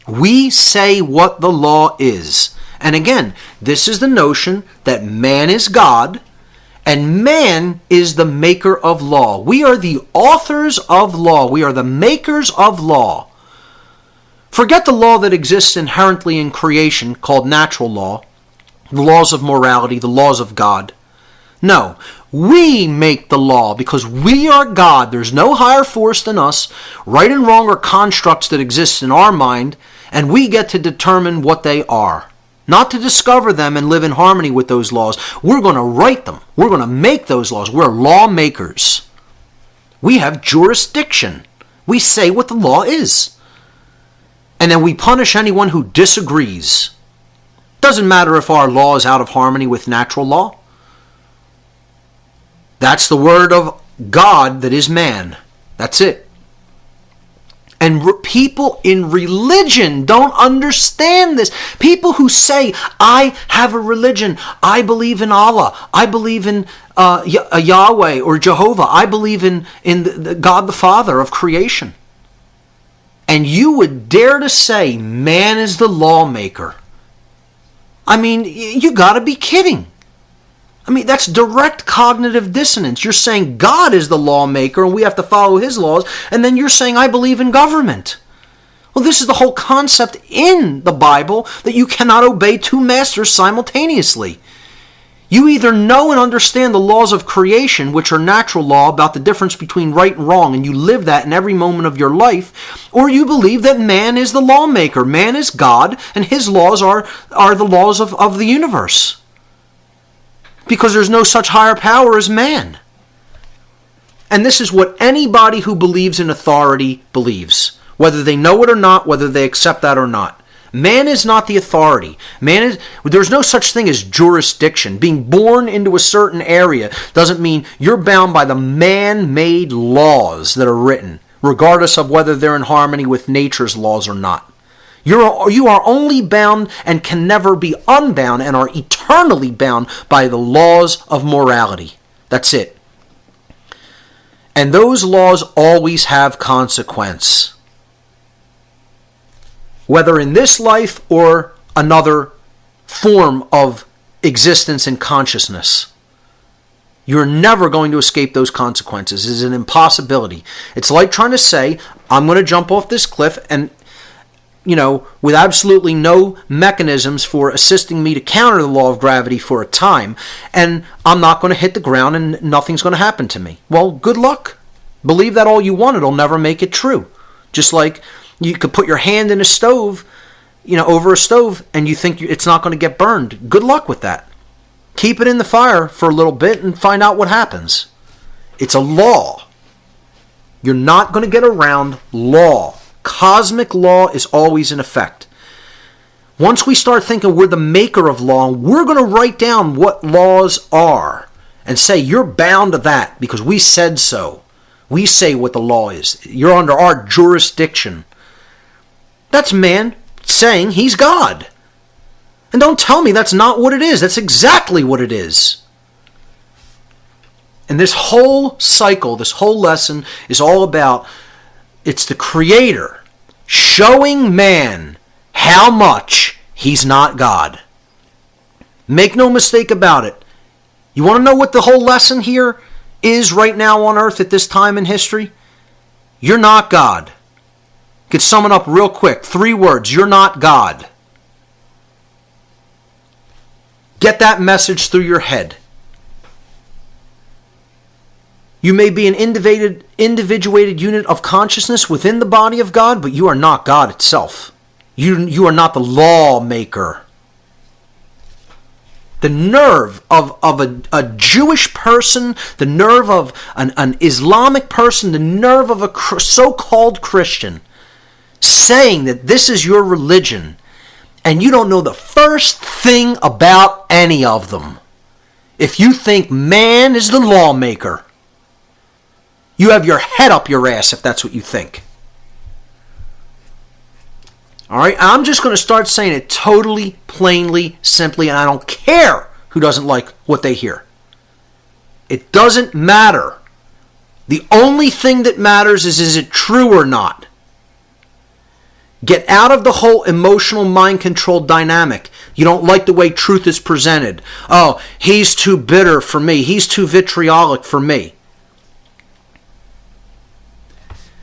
We say what the law is. And again, this is the notion that man is God and man is the maker of law. We are the authors of law. We are the makers of law. Forget the law that exists inherently in creation, called natural law, the laws of morality, the laws of God. No, we make the law because we are God. There's no higher force than us. Right and wrong are constructs that exist in our mind, and we get to determine what they are. Not to discover them and live in harmony with those laws. We're going to write them. We're going to make those laws. We're lawmakers. We have jurisdiction. We say what the law is. And then we punish anyone who disagrees. Doesn't matter if our law is out of harmony with natural law. That's the word of God that is man. That's it. And people in religion don't understand this. People who say, I have a religion, I believe in Allah, I believe in Yahweh or Jehovah, I believe in the God the Father of creation. And you would dare to say man is the lawmaker. I mean, you got to be kidding. I mean, that's direct cognitive dissonance. You're saying God is the lawmaker and we have to follow his laws, and then you're saying I believe in government. Well, this is the whole concept in the Bible, that you cannot obey two masters simultaneously. You either know and understand the laws of creation, which are natural law, about the difference between right and wrong, and you live that in every moment of your life, or you believe that man is the lawmaker, man is God, and his laws are the laws of the universe. Because there's no such higher power as man. And this is what anybody who believes in authority believes. Whether they know it or not, whether they accept that or not. Man is not the authority. There's no such thing as jurisdiction. Being born into a certain area doesn't mean you're bound by the man-made laws that are written, regardless of whether they're in harmony with nature's laws or not. You are only bound and can never be unbound and are eternally bound by the laws of morality. That's it. And those laws always have consequence. Whether in this life or another form of existence and consciousness. You're never going to escape those consequences. It is an impossibility. It's like trying to say, I'm going to jump off this cliff and with absolutely no mechanisms for assisting me to counter the law of gravity for a time, and I'm not going to hit the ground and nothing's going to happen to me. Well, good luck. Believe that all you want, it'll never make it true. Just like you could put your hand in a stove, over a stove, and you think it's not going to get burned. Good luck with that. Keep it in the fire for a little bit and find out what happens. It's a law. You're not going to get around law. Cosmic law is always in effect. Once we start thinking we're the maker of law, we're going to write down what laws are and say you're bound to that because we said so. We say what the law is. You're under our jurisdiction. That's man saying he's God. And don't tell me that's not what it is. That's exactly what it is. And this whole cycle, this whole lesson is all about, it's the Creator showing man how much he's not God. Make no mistake about it. You want to know what the whole lesson here is right now on earth at this time in history? You're not God. Could sum it up real quick. 3 words. You're not God. Get that message through your head. You may be an individuated unit of consciousness within the body of God, but you are not God itself. You are not the lawmaker. The nerve of a Jewish person, the nerve of an Islamic person, the nerve of a so-called Christian saying that this is your religion and you don't know the first thing about any of them. If you think man is the lawmaker, you have your head up your ass if that's what you think. All right, I'm just going to start saying it totally, plainly, simply, and I don't care who doesn't like what they hear. It doesn't matter. The only thing that matters is it true or not? Get out of the whole emotional mind control dynamic. You don't like the way truth is presented. Oh, he's too bitter for me. He's too vitriolic for me.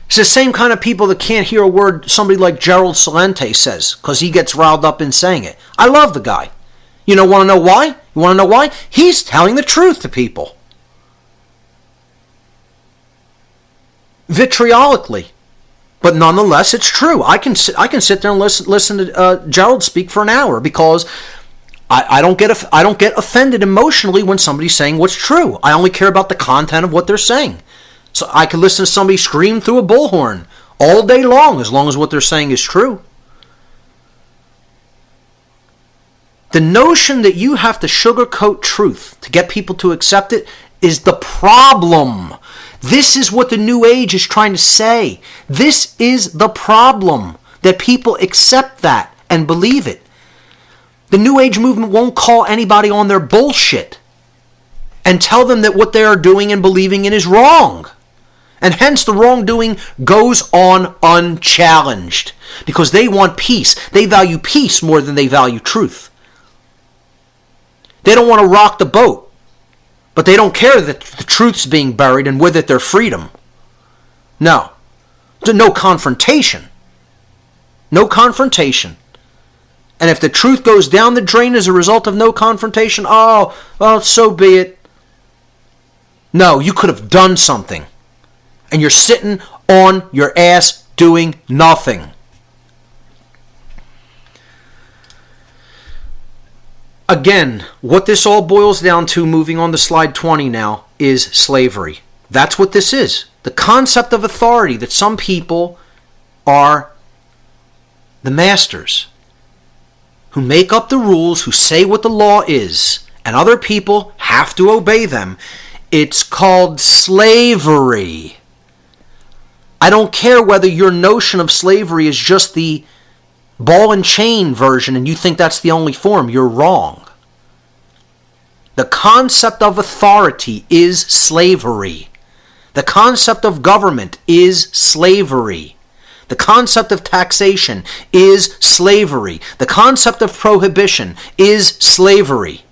It's the same kind of people that can't hear a word somebody like Gerald Celente says because he gets riled up in saying it. I love the guy. You know, want to know why? You want to know why? He's telling the truth to people. Vitriolically. But nonetheless, it's true. I can sit there and listen to Gerald speak for an hour because I don't get offended emotionally when somebody's saying what's true. I only care about the content of what they're saying. So I can listen to somebody scream through a bullhorn all day long as what they're saying is true. The notion that you have to sugarcoat truth to get people to accept it is the problem. This is what the New Age is trying to say. This is the problem, that people accept that and believe it. The New Age movement won't call anybody on their bullshit and tell them that what they are doing and believing in is wrong. And hence the wrongdoing goes on unchallenged because they want peace. They value peace more than they value truth. They don't want to rock the boat, but they don't care that the truth's being buried and with it their freedom. No. No confrontation. No confrontation. And if the truth goes down the drain as a result of no confrontation, oh, well, so be it. No, you could have done something. And you're sitting on your ass doing nothing. Again, what this all boils down to, moving on to slide 20 now, is slavery. That's what this is. The concept of authority, that some people are the masters, who make up the rules, who say what the law is, and other people have to obey them. It's called slavery. I don't care whether your notion of slavery is just the ball and chain version and you think that's the only form. You're wrong. The concept of authority is slavery. The concept of government is slavery. The concept of taxation is slavery. The concept of prohibition is slavery.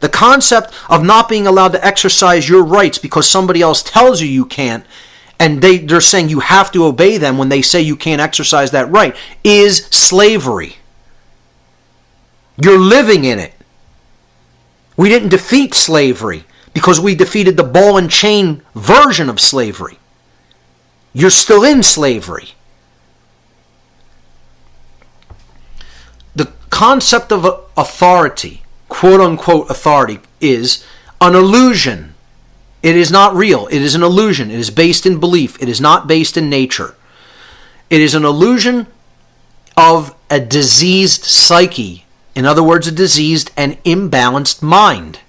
The concept of not being allowed to exercise your rights because somebody else tells you you can't, and they're saying you have to obey them when they say you can't exercise that right, is slavery. You're living in it. We didn't defeat slavery because we defeated the ball and chain version of slavery. You're still in slavery. The concept of authority, quote unquote authority, is an illusion. It is not real. It is an illusion. It is based in belief. It is not based in nature. It is an illusion of a diseased psyche. In other words, a diseased and imbalanced mind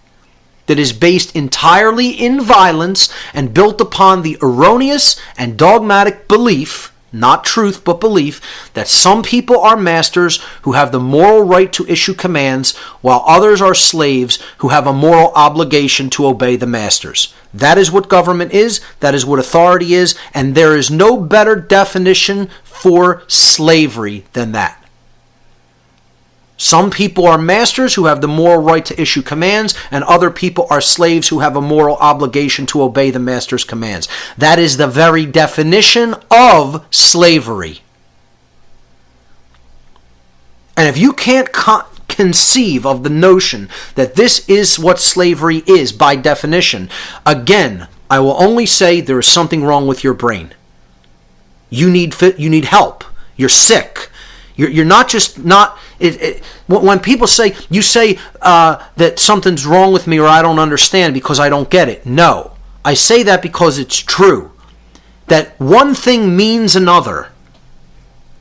that is based entirely in violence and built upon the erroneous and dogmatic belief, not truth but belief, that some people are masters who have the moral right to issue commands, while others are slaves who have a moral obligation to obey the masters. That is what government is, that is what authority is, and there is no better definition for slavery than that. Some people are masters who have the moral right to issue commands, and other people are slaves who have a moral obligation to obey the master's commands. That is the very definition of slavery. And if you can't conceive of the notion that this is what slavery is by definition, again, I will only say there is something wrong with your brain. You need help. You're sick. You're not just not. When people say, you say that something's wrong with me or I don't understand because I don't get it. No, I say that because it's true. That one thing means another.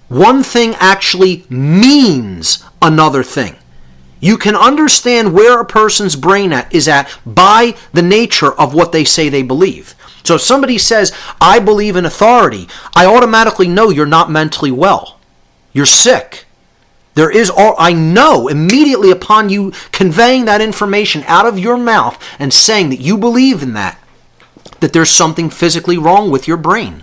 One thing actually means another thing. You can understand where a person's brain is at by the nature of what they say they believe. So if somebody says, I believe in authority, I automatically know you're not mentally well. You're sick. I know immediately upon you conveying that information out of your mouth and saying that you believe in that there's something physically wrong with your brain.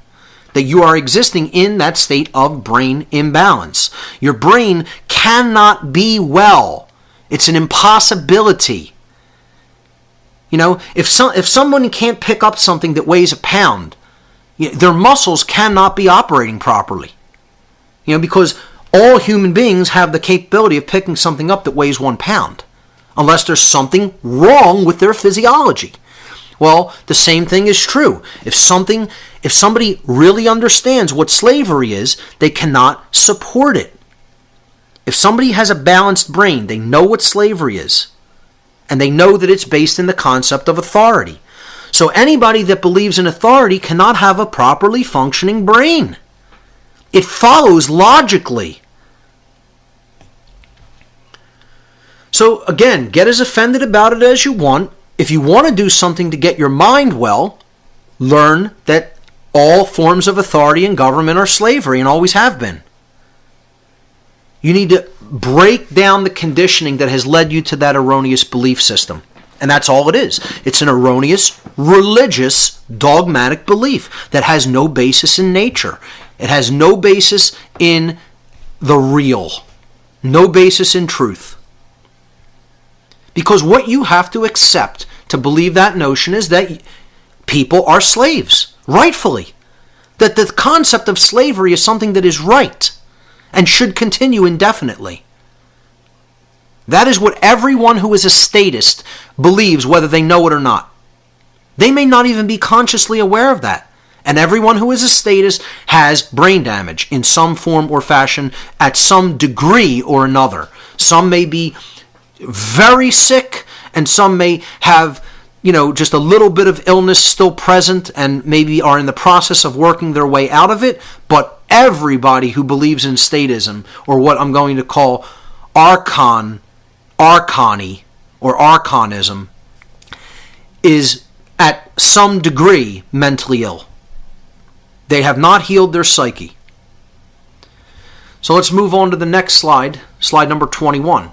That you are existing in that state of brain imbalance. Your brain cannot be well. It's an impossibility. You know, if someone can't pick up something that weighs a pound, their muscles cannot be operating properly. You know, because all human beings have the capability of picking something up that weighs 1 pound, unless there's something wrong with their physiology. Well, the same thing is true. If somebody really understands what slavery is, they cannot support it. If somebody has a balanced brain, they know what slavery is, and they know that it's based in the concept of authority. So anybody that believes in authority cannot have a properly functioning brain. It follows logically. So again, get as offended about it as you want. If you want to do something to get your mind well, learn that all forms of authority and government are slavery and always have been. You need to break down the conditioning that has led you to that erroneous belief system. And that's all it is. It's an erroneous, religious, dogmatic belief that has no basis in nature. It has no basis in the real. No basis in truth. Because what you have to accept to believe that notion is that people are slaves, rightfully. That the concept of slavery is something that is right and should continue indefinitely. That is what everyone who is a statist believes, whether they know it or not. They may not even be consciously aware of that. And everyone who is a statist has brain damage in some form or fashion at some degree or another. Some may be very sick, and some may have, just a little bit of illness still present and maybe are in the process of working their way out of it. But everybody who believes in statism, or what I'm going to call archony or archonism, is at some degree mentally ill. They have not healed their psyche. So let's move on to the next slide, slide number 21.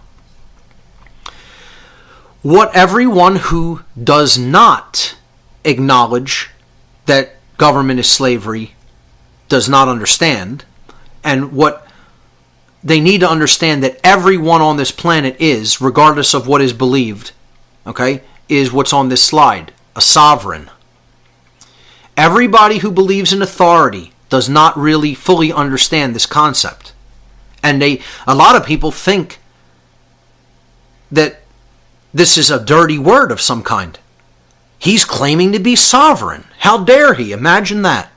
What everyone who does not acknowledge that government is slavery does not understand, and what they need to understand that everyone on this planet is, regardless of what is believed, is what's on this slide, a sovereign. Everybody who believes in authority does not really fully understand this concept. And a lot of people think that this is a dirty word of some kind. He's claiming to be sovereign. How dare he? Imagine that.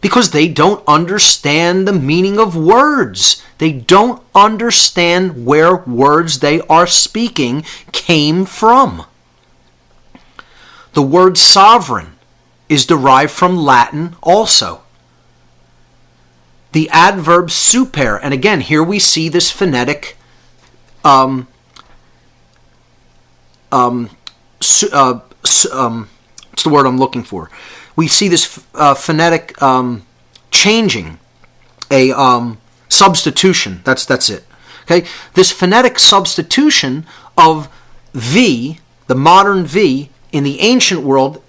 Because they don't understand the meaning of words. They don't understand where words they are speaking came from. The word sovereign is derived from Latin also. The adverb super, and again, here we see this phonetic what's the word I'm looking for? We see this phonetic changing, a substitution. That's it. Okay, this phonetic substitution of V, the modern V, in the ancient world,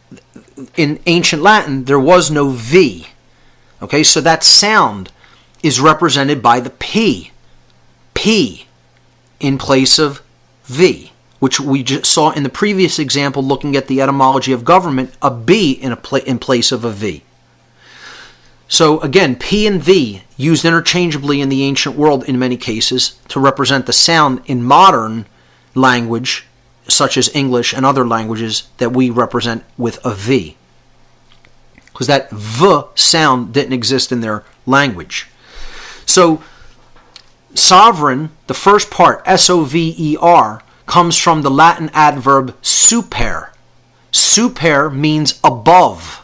in ancient Latin, there was no V. Okay, so that sound is represented by the P. P in place of V, which we just saw in the previous example looking at the etymology of government, a B in place of a V. So again, P and V used interchangeably in the ancient world in many cases to represent the sound in modern language, such as English and other languages that we represent with a V. Because that V sound didn't exist in their language. So sovereign, the first part, S-O-V-E-R, comes from the Latin adverb super. Super means above.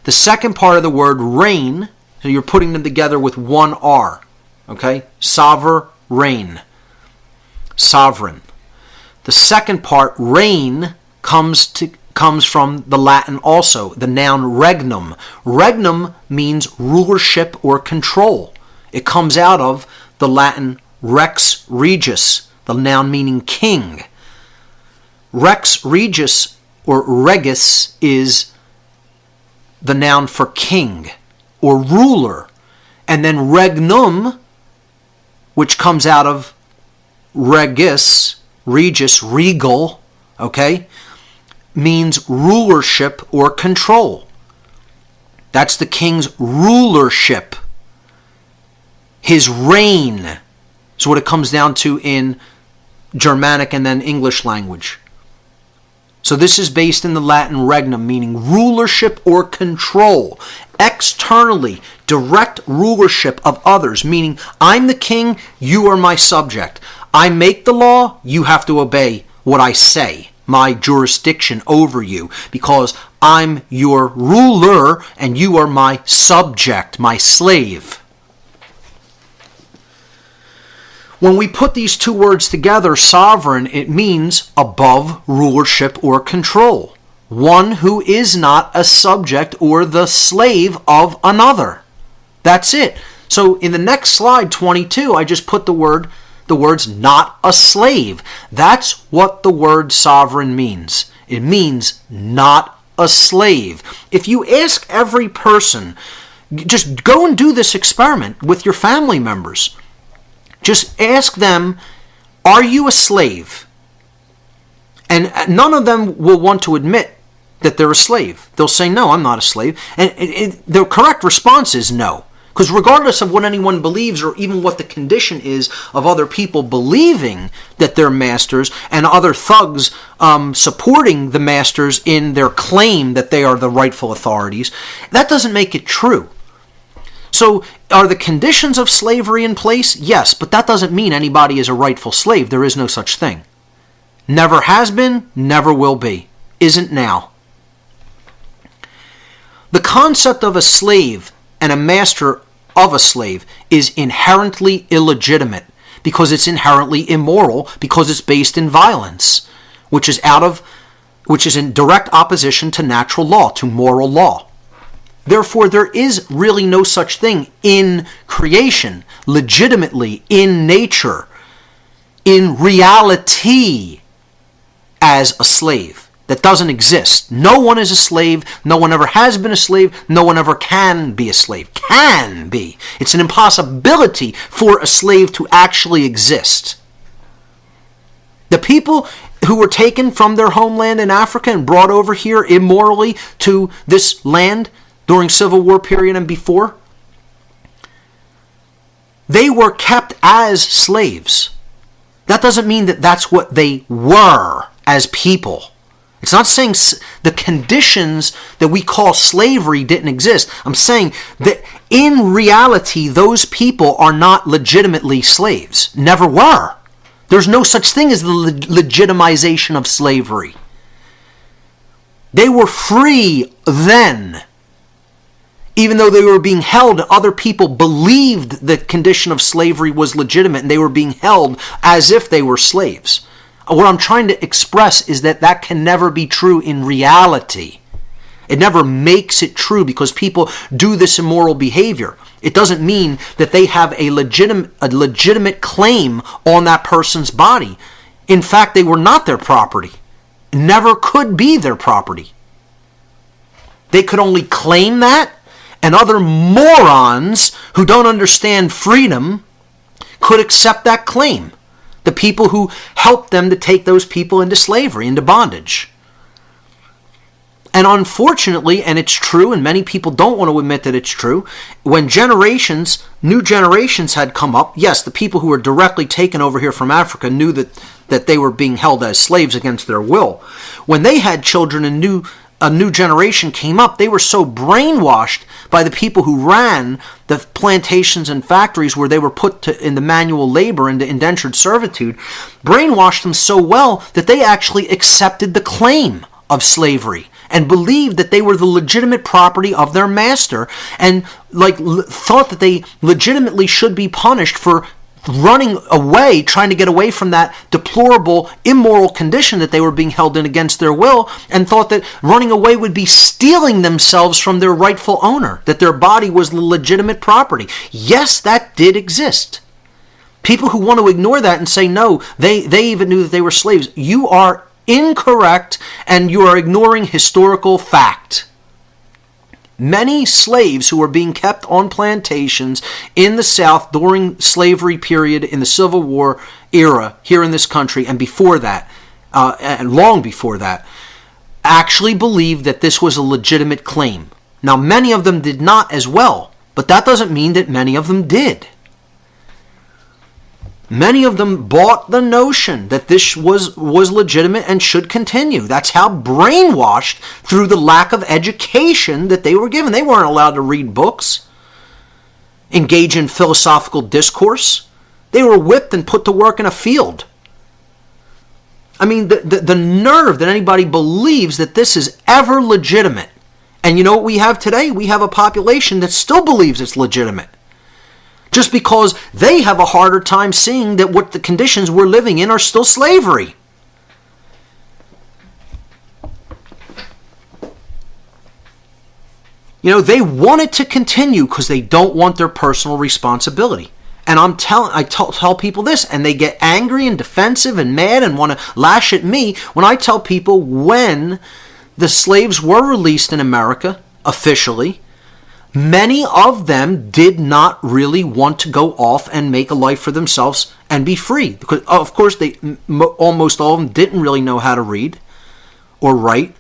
The second part of the word reign, so you're putting them together with one R. Okay? Sovereign. Sovereign. The second part, reign, comes from the Latin also, the noun regnum. Regnum means rulership or control. It comes out of the Latin rex regis, the noun meaning king. Rex regis or regis is the noun for king or ruler. And then regnum, which comes out of regis, regis, regal, okay, means rulership or control. That's the king's rulership. His reign is what it comes down to in Germanic and then English language. So this is based in the Latin regnum, meaning rulership or control. Externally, direct rulership of others, meaning I'm the king, you are my subject. I make the law, you have to obey what I say, my jurisdiction over you, because I'm your ruler and you are my subject, my slave. When we put these two words together, sovereign, it means above rulership or control. One who is not a subject or the slave of another. That's it. So in the next slide, 22, I just put the words not a slave. That's what the word sovereign means. It means not a slave. If you ask every person, just go and do this experiment with your family members. Just ask them, are you a slave? And none of them will want to admit that they're a slave. They'll say, no, I'm not a slave. And the correct response is no. Because regardless of what anyone believes or even what the condition is of other people believing that they're masters and other thugs supporting the masters in their claim that they are the rightful authorities, that doesn't make it true. So are the conditions of slavery in place? Yes, but that doesn't mean anybody is a rightful slave. There is no such thing. Never has been, never will be. Isn't now. The concept of a slave and a master of a slave is inherently illegitimate because it's inherently immoral, because it's based in violence, which is in direct opposition to natural law, to moral law. Therefore, there is really no such thing in creation, legitimately, in nature, in reality, as a slave. That doesn't exist. No one is a slave. No one ever has been a slave. No one ever can be a slave. Can be. It's an impossibility for a slave to actually exist. The people who were taken from their homeland in Africa and brought over here immorally to this land during Civil War period and before, they were kept as slaves. That doesn't mean that that's what they were as people. It's not saying the conditions that we call slavery didn't exist. I'm saying that in reality, those people are not legitimately slaves. Never were. There's no such thing as the legitimization of slavery. They were free then. Even though they were being held, other people believed the condition of slavery was legitimate and they were being held as if they were slaves. What I'm trying to express is that that can never be true in reality. It never makes it true because people do this immoral behavior. It doesn't mean that they have a legitimate claim on that person's body. In fact, they were not their property. Never could be their property. They could only claim that, and other morons who don't understand freedom could accept that claim. The people who helped them to take those people into slavery, into bondage. And unfortunately, and it's true, and many people don't want to admit that it's true, when new generations had come up, yes, the people who were directly taken over here from Africa knew that they were being held as slaves against their will. When they had children and a new generation came up, they were so brainwashed by the people who ran the plantations and factories where they were put into manual labor, into indentured servitude, brainwashed them so well that they actually accepted the claim of slavery and believed that they were the legitimate property of their master, and thought that they legitimately should be punished for running away, trying to get away from that deplorable, immoral condition that they were being held in against their will, and thought that running away would be stealing themselves from their rightful owner, that their body was the legitimate property. Yes, that did exist. People who want to ignore that and say, no, they even knew that they were slaves. You are incorrect, and you are ignoring historical fact. Many slaves who were being kept on plantations in the South during slavery period in the Civil War era here in this country, and before that, and long before that, actually believed that this was a legitimate claim. Now, many of them did not as well, but that doesn't mean that many of them did. Many of them bought the notion that this was legitimate and should continue. That's how brainwashed through the lack of education that they were given. They weren't allowed to read books, engage in philosophical discourse. They were whipped and put to work in a field. I mean, the nerve that anybody believes that this is ever legitimate. And you know what we have today? We have a population that still believes it's legitimate. Just because they have a harder time seeing that what the conditions we're living in are still slavery. You know, they want it to continue because they don't want their personal responsibility. And I tell people this, and they get angry and defensive and mad and want to lash at me when I tell people when the slaves were released in America officially, many of them did not really want to go off and make a life for themselves and be free. Because, of course, almost all of them didn't really know how to read or write,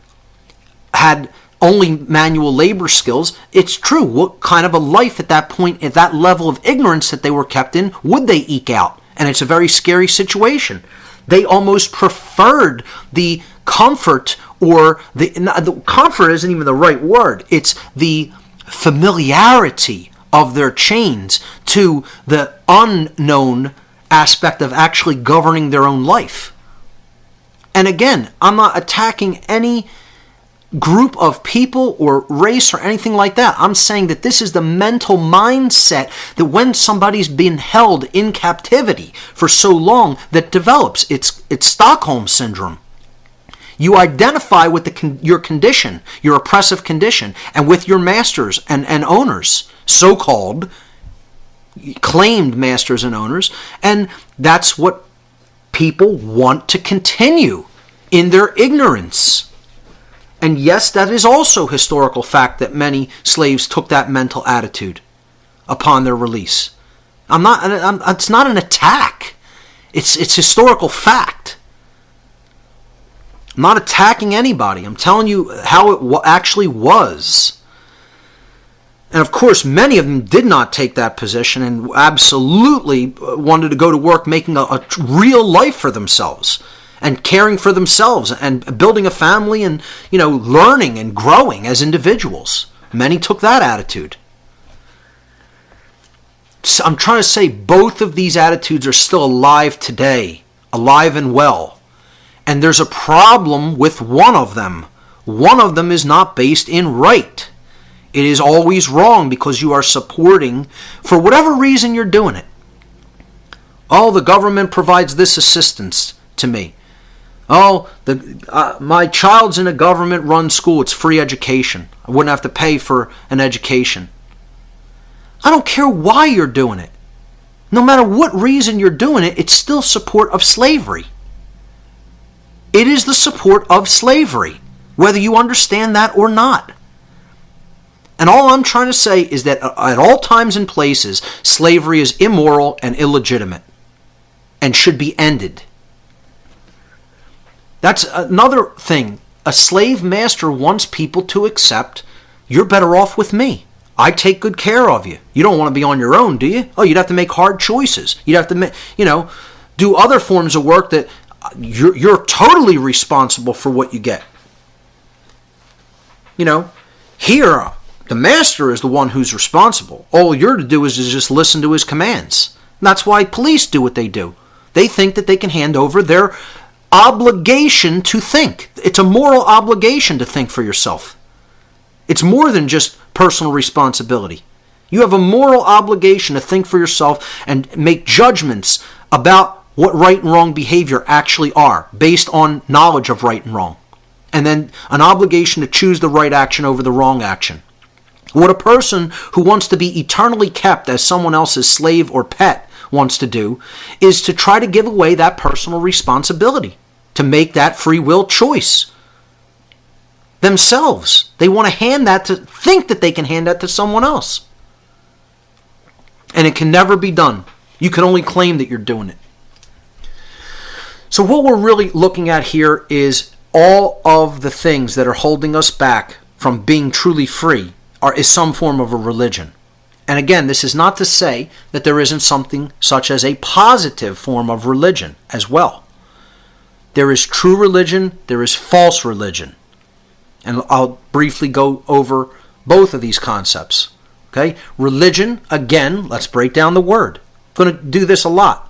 had only manual labor skills. It's true. What kind of a life at that point, at that level of ignorance that they were kept in, would they eke out? And it's a very scary situation. They almost preferred the comfort, or the comfort isn't even the right word. It's the familiarity of their chains to the unknown aspect of actually governing their own life. And again, I'm not attacking any group of people or race or anything like that. I'm saying that this is the mental mindset that when somebody's been held in captivity for so long that develops. It's Stockholm Syndrome. You identify with your condition, your oppressive condition, and with your masters and owners, so-called claimed masters and owners, and that's what people want to continue in their ignorance. And yes, that is also historical fact that many slaves took that mental attitude upon their release. It's not an attack. It's historical fact. I'm not attacking anybody. I'm telling you how it actually was. And of course, many of them did not take that position and absolutely wanted to go to work making a real life for themselves and caring for themselves and building a family and, learning and growing as individuals. Many took that attitude. So I'm trying to say both of these attitudes are still alive today, alive and well. And there's a problem with one of them. One of them is not based in right. It is always wrong because you are supporting, for whatever reason you're doing it. Oh, the government provides this assistance to me. Oh, my child's in a government-run school. It's free education. I wouldn't have to pay for an education. I don't care why you're doing it. No matter what reason you're doing it, it's still support of slavery. It is the support of slavery, whether you understand that or not. And all I'm trying to say is that at all times and places, slavery is immoral and illegitimate and should be ended. That's another thing. A slave master wants people to accept, you're better off with me. I take good care of you. You don't want to be on your own, do you? Oh, you'd have to make hard choices. You'd have to, do other forms of work that you're totally responsible for what you get. Here, the master is the one who's responsible. All you're to do is to just listen to his commands. And that's why police do what they do. They think that they can hand over their obligation to think. It's a moral obligation to think for yourself. It's more than just personal responsibility. You have a moral obligation to think for yourself and make judgments about what right and wrong behavior actually are, based on knowledge of right and wrong. And then an obligation to choose the right action over the wrong action. What a person who wants to be eternally kept as someone else's slave or pet wants to do is to try to give away that personal responsibility, to make that free will choice themselves. They want to think that they can hand that to someone else. And it can never be done. You can only claim that you're doing it. So what we're really looking at here is all of the things that are holding us back from being truly free is some form of a religion. And again, this is not to say that there isn't something such as a positive form of religion as well. There is true religion, there is false religion. And I'll briefly go over both of these concepts. Okay? Religion, again, let's break down the word. I'm going to do this a lot.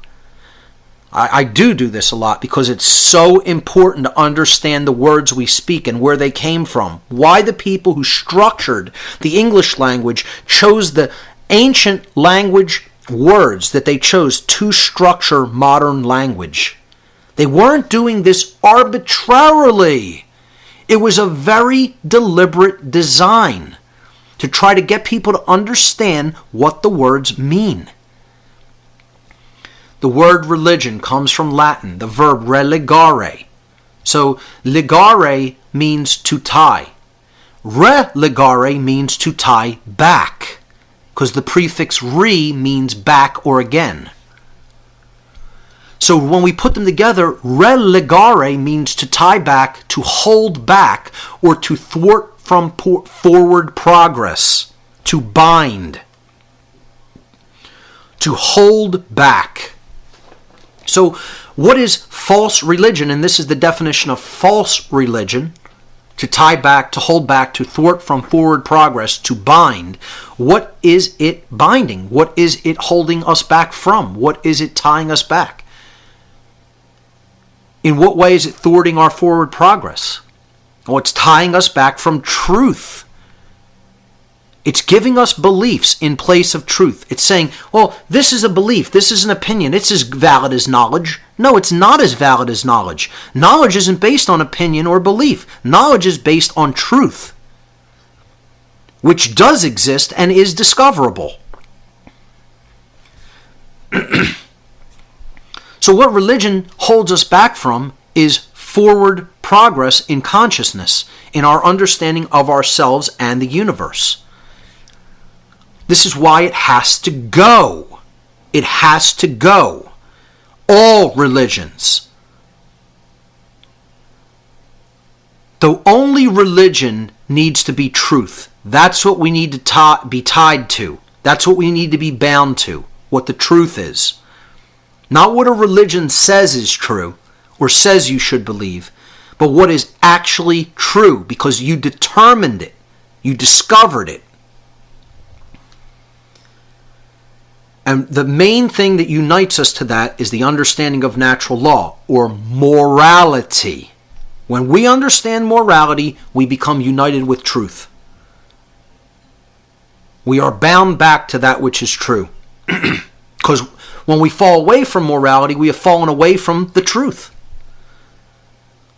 I do this a lot because it's so important to understand the words we speak and where they came from. Why the people who structured the English language chose the ancient language words that they chose to structure modern language. They weren't doing this arbitrarily. It was a very deliberate design to try to get people to understand what the words mean. The word religion comes from Latin, the verb religare. So ligare means to tie. Religare means to tie back, because the prefix re means back or again. So when we put them together, religare means to tie back, to hold back, or to thwart from forward progress, to bind, to hold back. So what is false religion? And this is the definition of false religion: to tie back, to hold back, to thwart from forward progress, to bind. What is it binding? What is it holding us back from? What is it tying us back? In what way is it thwarting our forward progress? Oh, it's tying us back from truth. It's giving us beliefs in place of truth. It's saying, well, this is a belief, this is an opinion, it's as valid as knowledge. No, it's not as valid as knowledge. Knowledge isn't based on opinion or belief. Knowledge is based on truth, which does exist and is discoverable. So what religion holds us back from is forward progress in consciousness, in our understanding of ourselves and the universe. This is why it has to go. It has to go. All religions. The only religion needs to be truth. That's what we need to be tied to. That's what we need to be bound to, what the truth is. Not what a religion says is true or says you should believe, but what is actually true because you determined it. You discovered it. And the main thing that unites us to that is the understanding of natural law, or morality. When we understand morality, we become united with truth. We are bound back to that which is true. Because when we fall away from morality, we have fallen away from the truth.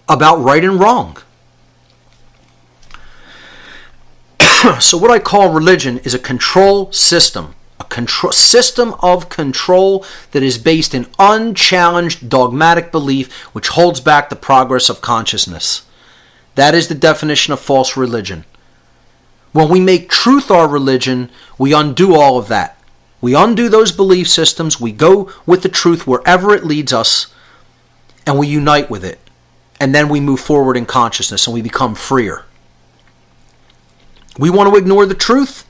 about right and wrong. So what I call religion is a control system. A system of control that is based in unchallenged dogmatic belief which holds back the progress of consciousness. That is the definition of false religion. When we make truth our religion, we undo all of that. We undo those belief systems, we go with the truth wherever it leads us, and we unite with it. And then we move forward in consciousness and we become freer. We want to ignore the truth,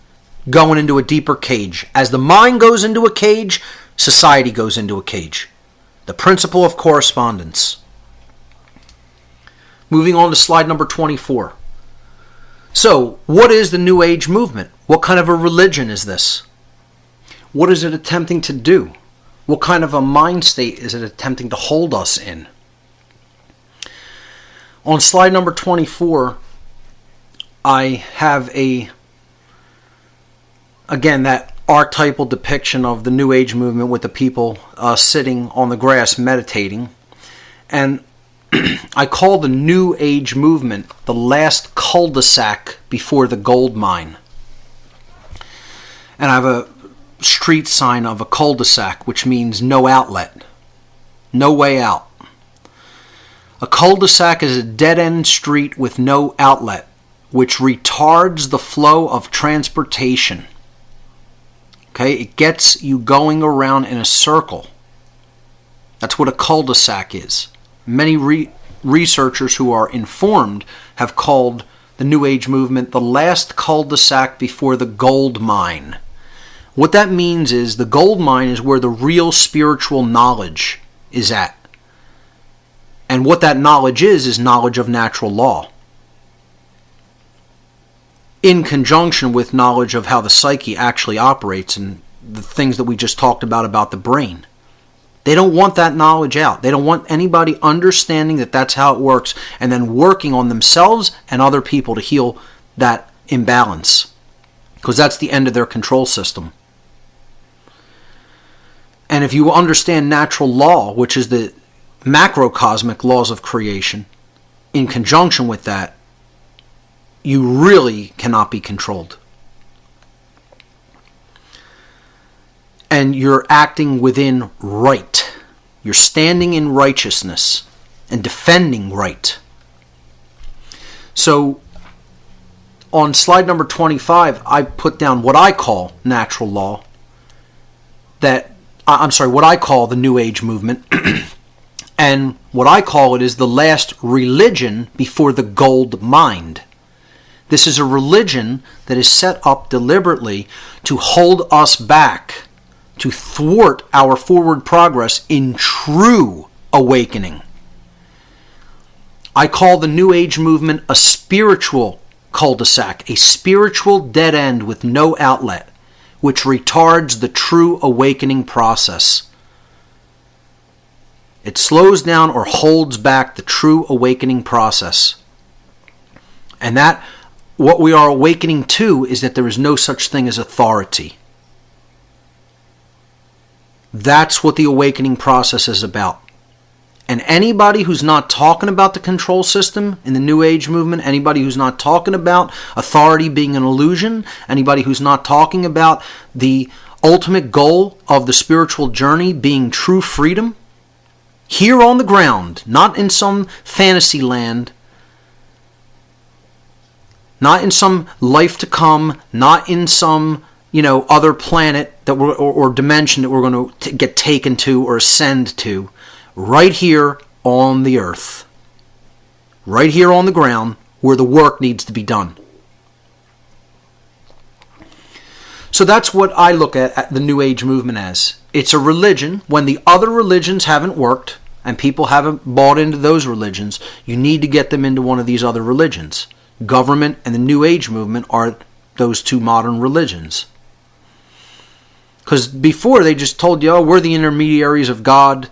going into a deeper cage. As the mind goes into a cage, society goes into a cage. The principle of correspondence. Moving on to slide number 24. So, what is the New Age movement? What kind of a religion is this? What is it attempting to do? What kind of a mind state is it attempting to hold us in? On slide number 24, I have again, that archetypal depiction of the New Age movement with the people sitting on the grass meditating. And I call the New Age movement the last cul-de-sac before the gold mine. And I have a street sign of a cul-de-sac, which means no outlet, no way out. A cul-de-sac is a dead-end street with no outlet, which retards the flow of transportation. Okay, it gets you going around in a circle. That's what a cul-de-sac is. Many researchers who are informed have called the New Age movement the last cul-de-sac before the gold mine. What that means is the gold mine is where the real spiritual knowledge is at. And what that knowledge is knowledge of natural law, in conjunction with knowledge of how the psyche actually operates and the things that we just talked about the brain. They don't want that knowledge out. They don't want anybody understanding that that's how it works and then working on themselves and other people to heal that imbalance, because that's the end of their control system. And if you understand natural law, which is the macrocosmic laws of creation, in conjunction with that, you really cannot be controlled. And you're acting within right. You're standing in righteousness and defending right. So on slide number 25, I put down what I call natural law. What I call the New Age movement. And what I call it is the last religion before the gold mine. This is a religion that is set up deliberately to hold us back, to thwart our forward progress in true awakening. I call the New Age movement a spiritual cul-de-sac, a spiritual dead end with no outlet, which retards the true awakening process. It slows down or holds back the true awakening process. And that, what we are awakening to, is that there is no such thing as authority. That's what the awakening process is about. And anybody who's not talking about the control system in the New Age movement, anybody who's not talking about authority being an illusion, anybody who's not talking about the ultimate goal of the spiritual journey being true freedom, here on the ground, not in some fantasy land, not in some life to come, not in some, other planet that or dimension that we're going to get taken to or ascend to, right here on the earth, right here on the ground where the work needs to be done. So that's what I look at the New Age movement as. It's a religion. When the other religions haven't worked and people haven't bought into those religions, you need to get them into one of these other religions. Government and the New Age movement are those two modern religions. Because before they just told you, we're the intermediaries of God.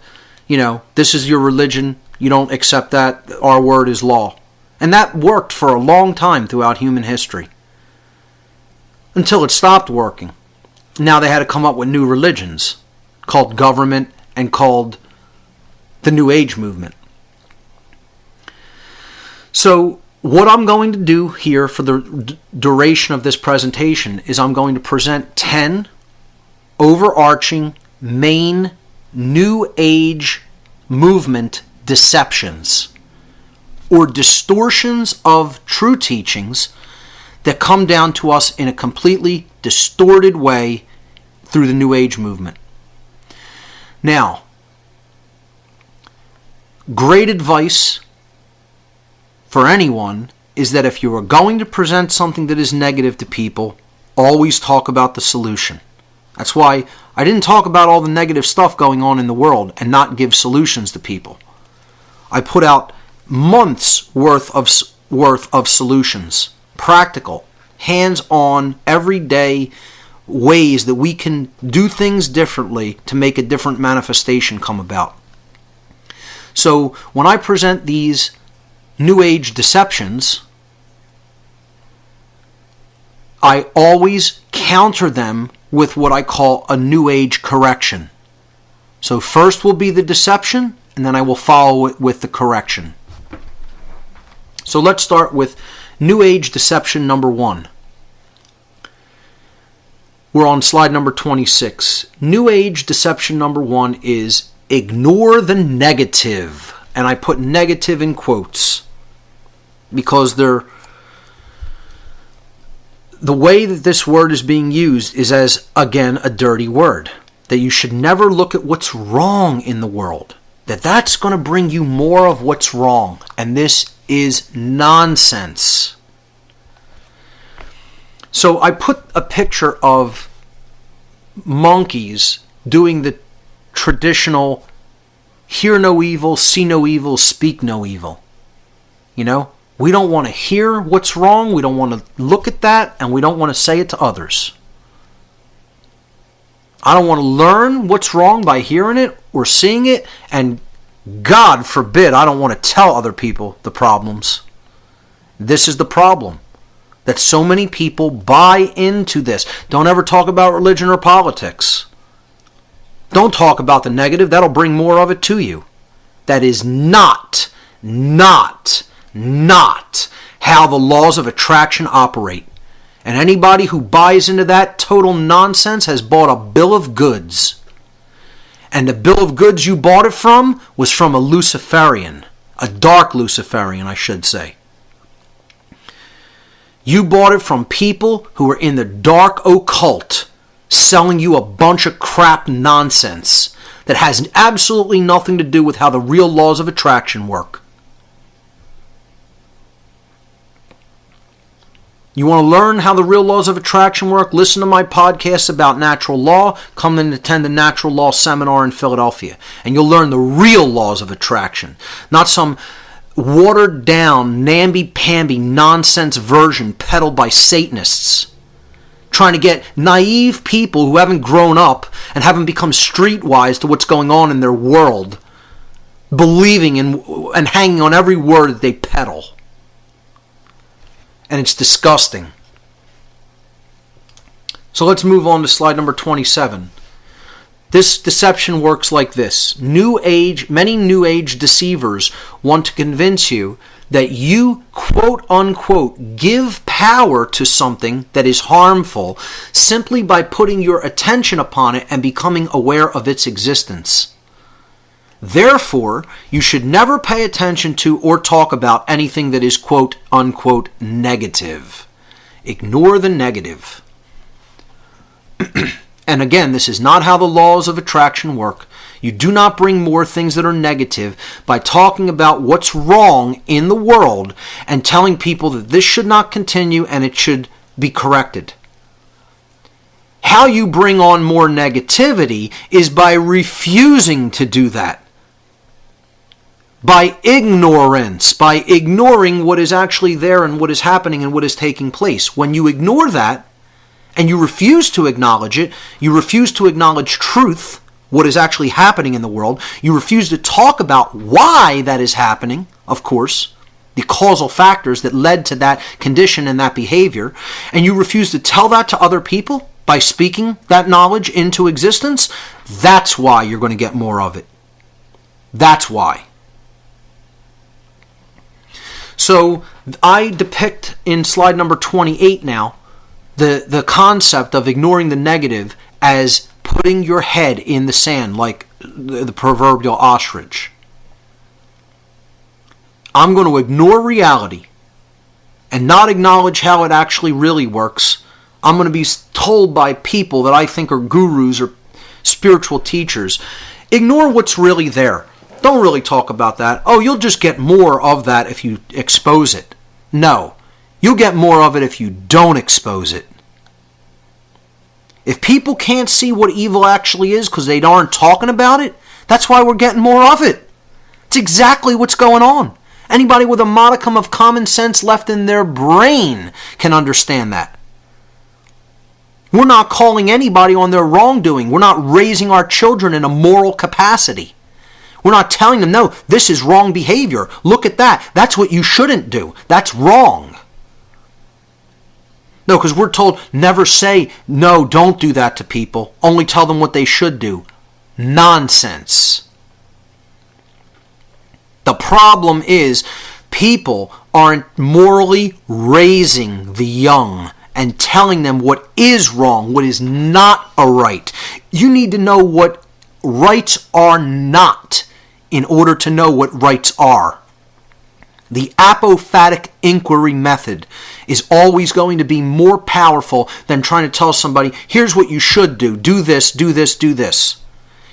This is your religion. You don't accept that. Our word is law. And that worked for a long time throughout human history. Until it stopped working. Now they had to come up with new religions called government and called the New Age movement. So what I'm going to do here for the duration of this presentation is I'm going to present 10 overarching main New Age movement deceptions or distortions of true teachings that come down to us in a completely distorted way through the New Age movement. Now, great advice for anyone is that if you are going to present something that is negative to people, always talk about the solution. That's why I didn't talk about all the negative stuff going on in the world and not give solutions to people. I put out months worth of solutions, practical, hands-on, everyday ways that we can do things differently to make a different manifestation come about. So when I present these New Age deceptions, I always counter them with what I call a New Age correction. So first will be the deception, and then I will follow it with the correction. So let's start with New Age deception number 1. We're on slide number 26. New Age deception number 1 is ignore the negative. And I put negative in quotes because the way that this word is being used is as, again, a dirty word. That you should never look at what's wrong in the world. That's going to bring you more of what's wrong. And this is nonsense. So I put a picture of monkeys doing the traditional hear no evil, see no evil, speak no evil. You know, we don't want to hear what's wrong, we don't want to look at that, and we don't want to say it to others. I don't want to learn what's wrong by hearing it or seeing it, and God forbid I don't want to tell other people the problems. This is the problem. That so many people buy into this. Don't ever talk about religion or politics. Don't talk about the negative. That'll bring more of it to you. That is not how the laws of attraction operate. And anybody who buys into that total nonsense has bought a bill of goods. And the bill of goods you bought it from was from a Luciferian. A dark Luciferian, I should say. You bought it from people who are in the dark occult, selling you a bunch of crap nonsense that has absolutely nothing to do with how the real laws of attraction work. You want to learn how the real laws of attraction work? Listen to my podcast about natural law. Come and attend the natural law seminar in Philadelphia. And you'll learn the real laws of attraction. Not some watered down, namby-pamby nonsense version peddled by Satanists. Trying to get naive people who haven't grown up and haven't become streetwise to what's going on in their world, believing in and hanging on every word that they peddle. And it's disgusting. So let's move on to slide number 27. This deception works like this. Many New Age deceivers want to convince you that you, quote unquote, give power to something that is harmful simply by putting your attention upon it and becoming aware of its existence. Therefore, you should never pay attention to or talk about anything that is, quote unquote, negative. Ignore the negative. And again, this is not how the laws of attraction work. You do not bring more things that are negative by talking about what's wrong in the world and telling people that this should not continue and it should be corrected. How you bring on more negativity is by refusing to do that. By ignorance, by ignoring what is actually there and what is happening and what is taking place. When you ignore that, and you refuse to acknowledge it, you refuse to acknowledge truth, what is actually happening in the world, you refuse to talk about why that is happening, of course, the causal factors that led to that condition and that behavior, and you refuse to tell that to other people by speaking that knowledge into existence, that's why you're going to get more of it. That's why. So I depict in slide number 28 now the concept of ignoring the negative as putting your head in the sand like the proverbial ostrich. I'm going to ignore reality and not acknowledge how it actually really works. I'm going to be told by people that I think are gurus or spiritual teachers, ignore what's really there. Don't really talk about that. Oh, you'll just get more of that if you expose it. No, you'll get more of it if you don't expose it. If people can't see what evil actually is because they aren't talking about it, that's why we're getting more of it. It's exactly what's going on. Anybody with a modicum of common sense left in their brain can understand that. We're not calling anybody on their wrongdoing. We're not raising our children in a moral capacity. We're not telling them, no, this is wrong behavior. Look at that. That's what you shouldn't do. That's wrong. No, because we're told never say, no, don't do that to people. Only tell them what they should do. Nonsense. The problem is people aren't morally raising the young and telling them what is wrong, what is not a right. You need to know what rights are not in order to know what rights are. The apophatic inquiry method is always going to be more powerful than trying to tell somebody, here's what you should do. Do this, do this, do this.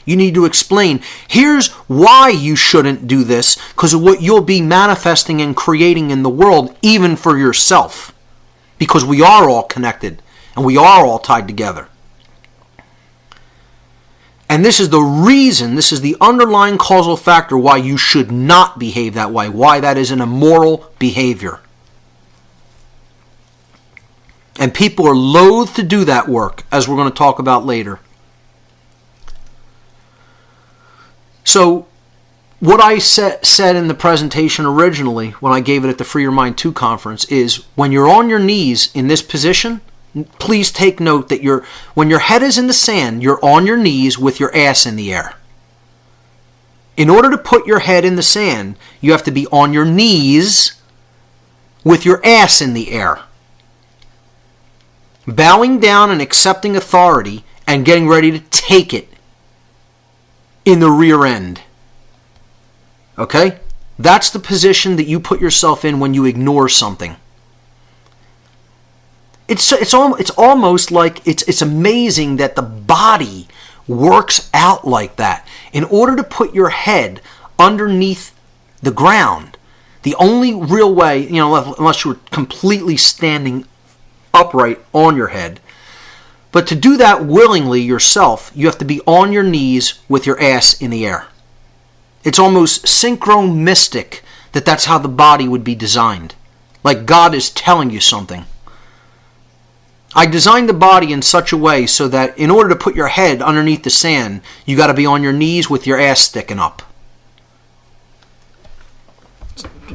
You need to explain, here's why you shouldn't do this, because of what you'll be manifesting and creating in the world, even for yourself. Because we are all connected, and we are all tied together. And this is the reason, this is the underlying causal factor why you should not behave that way, why that is an immoral behavior. And people are loath to do that work, as we're going to talk about later. So, what I said in the presentation originally, when I gave it at the Free Your Mind 2 conference, is when you're on your knees in this position, please take note that when your head is in the sand, you're on your knees with your ass in the air. In order to put your head in the sand, you have to be on your knees with your ass in the air. Bowing down and accepting authority and getting ready to take it in the rear end. Okay? That's the position that you put yourself in when you ignore something. It's almost like it's amazing that the body works out like that. In order to put your head underneath the ground, the only real way, unless you're completely standing upright on your head, but to do that willingly yourself, you have to be on your knees with your ass in the air. It's almost synchronistic that that's how the body would be designed. Like God is telling you something. I designed the body in such a way so that in order to put your head underneath the sand, you got to be on your knees with your ass sticking up.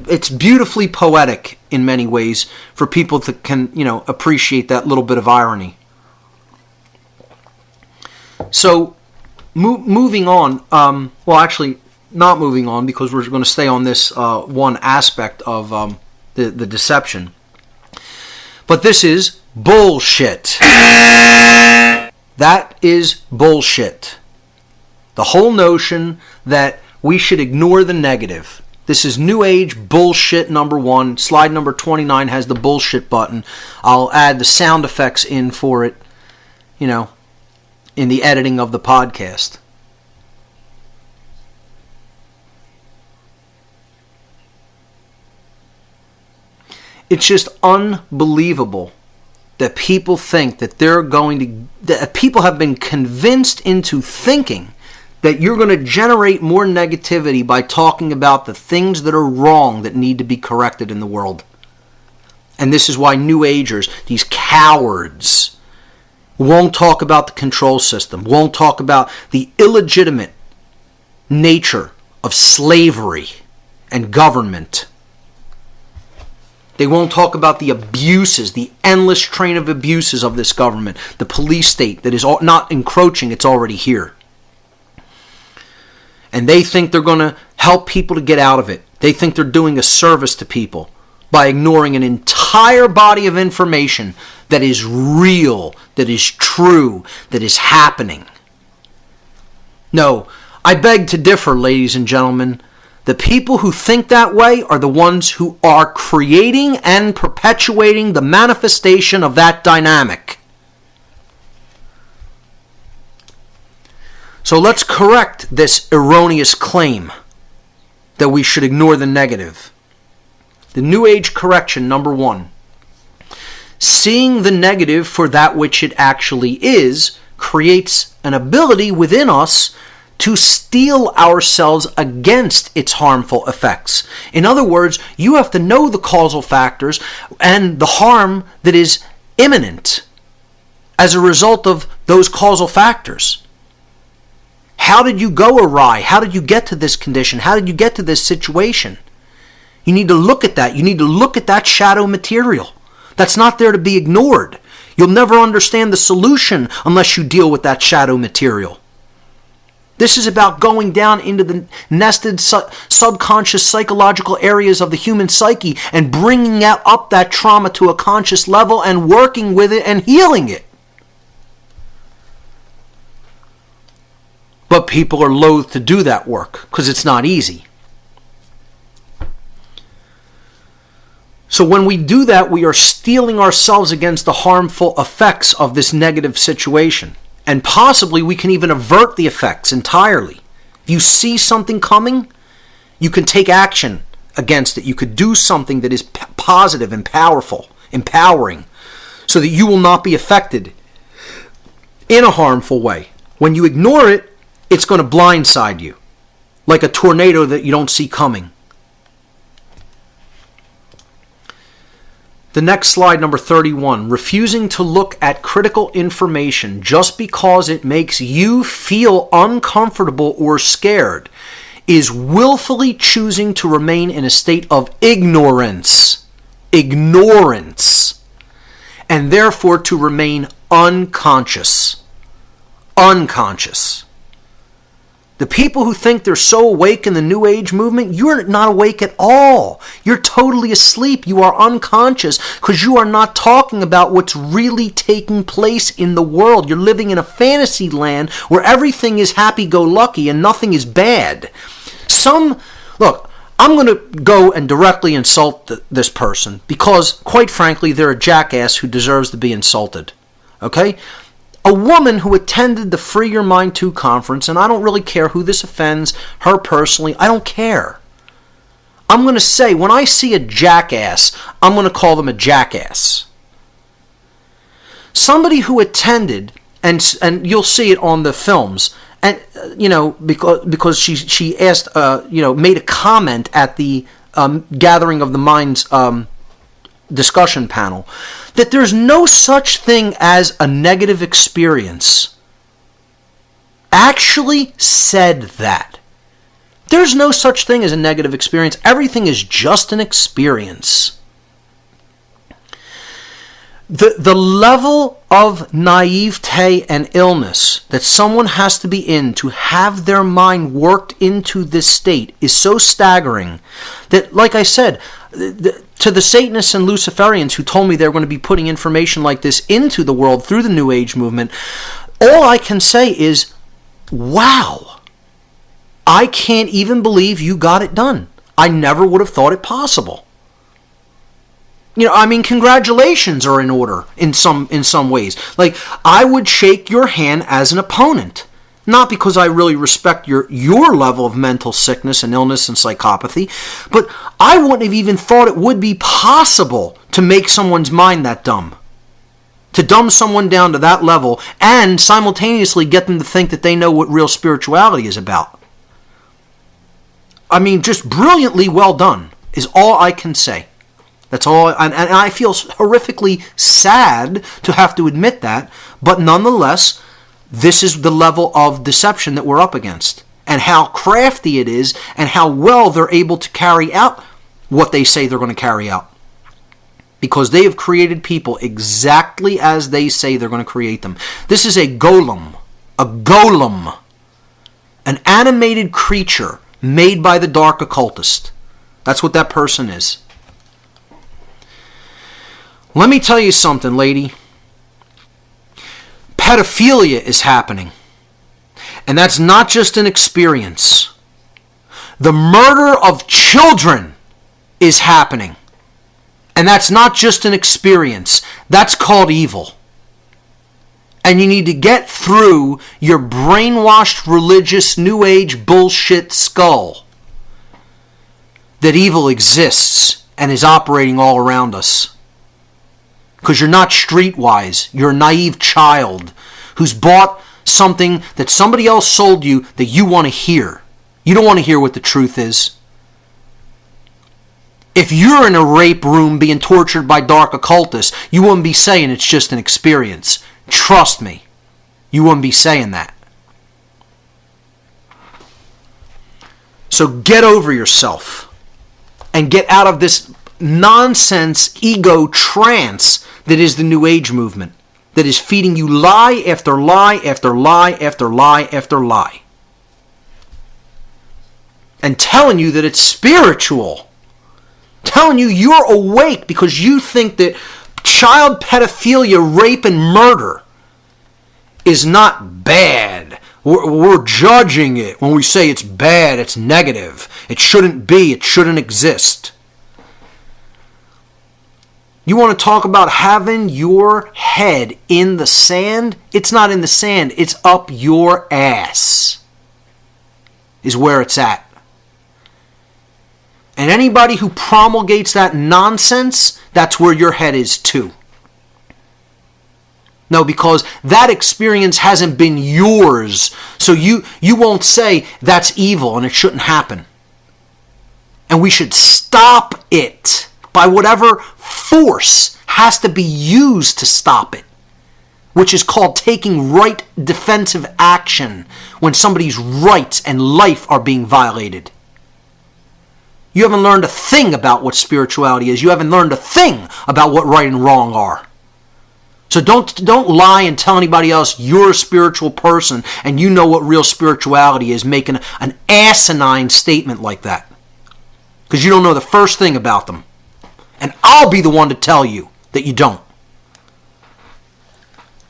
It's beautifully poetic in many ways for people that can, appreciate that little bit of irony. So, moving on, actually not moving on because we're going to stay on this one aspect of the deception. But this is bullshit. That is bullshit. The whole notion that we should ignore the negative. This is New Age bullshit number 1. Slide number 29 has the bullshit button. I'll add the sound effects in for it, in the editing of the podcast. It's just unbelievable that people think that that people have been convinced into thinking that you're going to generate more negativity by talking about the things that are wrong that need to be corrected in the world. And this is why New Agers, these cowards, won't talk about the control system, won't talk about the illegitimate nature of slavery and government. They won't talk about the abuses, the endless train of abuses of this government, the police state that is not encroaching, it's already here. And they think they're going to help people to get out of it. They think they're doing a service to people. by ignoring an entire body of information that is real, that is true, that is happening. No, I beg to differ, ladies and gentlemen. The people who think that way are the ones who are creating and perpetuating the manifestation of that dynamic. So let's correct this erroneous claim that we should ignore the negative. The New Age correction, number 1. Seeing the negative for that which it actually is creates an ability within us to steel ourselves against its harmful effects. In other words, you have to know the causal factors and the harm that is imminent as a result of those causal factors. How did you go awry? How did you get to this condition? How did you get to this situation? You need to look at that. You need to look at that shadow material. That's not there to be ignored. You'll never understand the solution unless you deal with that shadow material. This is about going down into the nested subconscious psychological areas of the human psyche and bringing up that trauma to a conscious level and working with it and healing it. But people are loath to do that work because it's not easy. So when we do that, we are steeling ourselves against the harmful effects of this negative situation. And possibly we can even avert the effects entirely. If you see something coming, you can take action against it. You could do something that is positive and powerful, empowering, so that you will not be affected in a harmful way. When you ignore it, it's going to blindside you, like a tornado that you don't see coming. The next slide, number 31, refusing to look at critical information just because it makes you feel uncomfortable or scared is willfully choosing to remain in a state of ignorance. Ignorance. And therefore to remain unconscious. Unconscious. The people who think they're so awake in the New Age movement, you're not awake at all. You're totally asleep. You are unconscious because you are not talking about what's really taking place in the world. You're living in a fantasy land where everything is happy-go-lucky and nothing is bad. Look, I'm going to go and directly insult this person because, quite frankly, they're a jackass who deserves to be insulted. Okay? A woman who attended the Free Your Mind 2 conference, and I don't really care who this offends, her personally, I don't care. I'm going to say, when I see a jackass, I'm going to call them a jackass. Somebody who attended, and you'll see it on the films, and because she asked, made a comment at the Gathering of the Minds discussion panel, that there's no such thing as a negative experience, actually said that. There's no such thing as a negative experience. Everything is just an experience. The level of naivete and illness that someone has to be in to have their mind worked into this state is so staggering that, like I said, to the Satanists and Luciferians who told me they were going to be putting information like this into the world through the New Age movement, all I can say is, wow, I can't even believe you got it done. I never would have thought it possible. Congratulations are in order in some ways. Like, I would shake your hand as an opponent. Not because I really respect your level of mental sickness and illness and psychopathy, but I wouldn't have even thought it would be possible to make someone's mind that dumb. To dumb someone down to that level and simultaneously get them to think that they know what real spirituality is about. Just brilliantly well done is all I can say. That's all, and I feel horrifically sad to have to admit that, but nonetheless, this is the level of deception that we're up against, and how crafty it is, and how well they're able to carry out what they say they're going to carry out. Because they have created people exactly as they say they're going to create them. This is a golem, an animated creature made by the dark occultist. That's what that person is. Let me tell you something, lady. Pedophilia is happening. And that's not just an experience. The murder of children is happening. And that's not just an experience. That's called evil. And you need to get through your brainwashed religious New Age bullshit skull that evil exists and is operating all around us. Because you're not streetwise. You're a naive child who's bought something that somebody else sold you that you want to hear. You don't want to hear what the truth is. If you're in a rape room being tortured by dark occultists, you wouldn't be saying it's just an experience. Trust me. You wouldn't be saying that. So get over yourself and get out of this nonsense ego trance that is the New Age movement, that is feeding you lie after lie after lie after lie after lie, and telling you that it's spiritual, telling you you're awake because you think that child pedophilia, rape, and murder is not bad. We're judging it when we say it's bad, it's negative. It shouldn't be, it shouldn't exist. You want to talk about having your head in the sand? It's not in the sand, it's up your ass is where it's at. And anybody who promulgates that nonsense, that's where your head is too. No, because that experience hasn't been yours. So you won't say that's evil and it shouldn't happen. And we should stop it by whatever force has to be used to stop it, which is called taking right defensive action when somebody's rights and life are being violated. You haven't learned a thing about what spirituality is. You haven't learned a thing about what right and wrong are. So don't lie and tell anybody else you're a spiritual person and you know what real spirituality is, making an asinine statement like that. Because you don't know the first thing about them. And I'll be the one to tell you that you don't.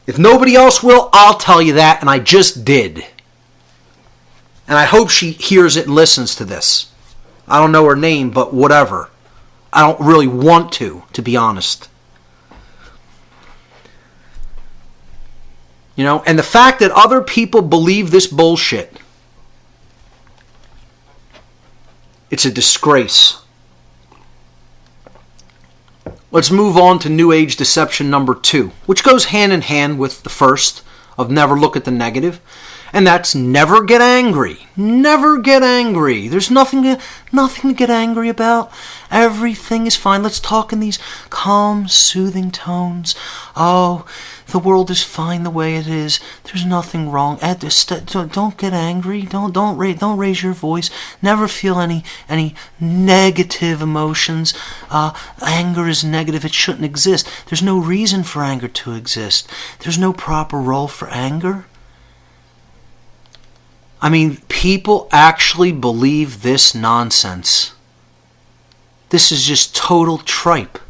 If nobody else will, I'll tell you that, and I just did. And I hope she hears it and listens to this. I don't know her name, but whatever. I don't really want to be honest. You know, and the fact that other people believe this bullshit, it's a disgrace. Let's move on to New Age deception number 2, which goes hand in hand with the first of never look at the negative. And that's never get angry. Never get angry. There's nothing to get angry about. Everything is fine. Let's talk in these calm, soothing tones. Oh, the world is fine the way it is. There's nothing wrong. Don't get angry. Don't raise your voice. Never feel any negative emotions. Anger is negative. It shouldn't exist. There's no reason for anger to exist. There's no proper role for anger. I mean, people actually believe this nonsense. This is just total tripe.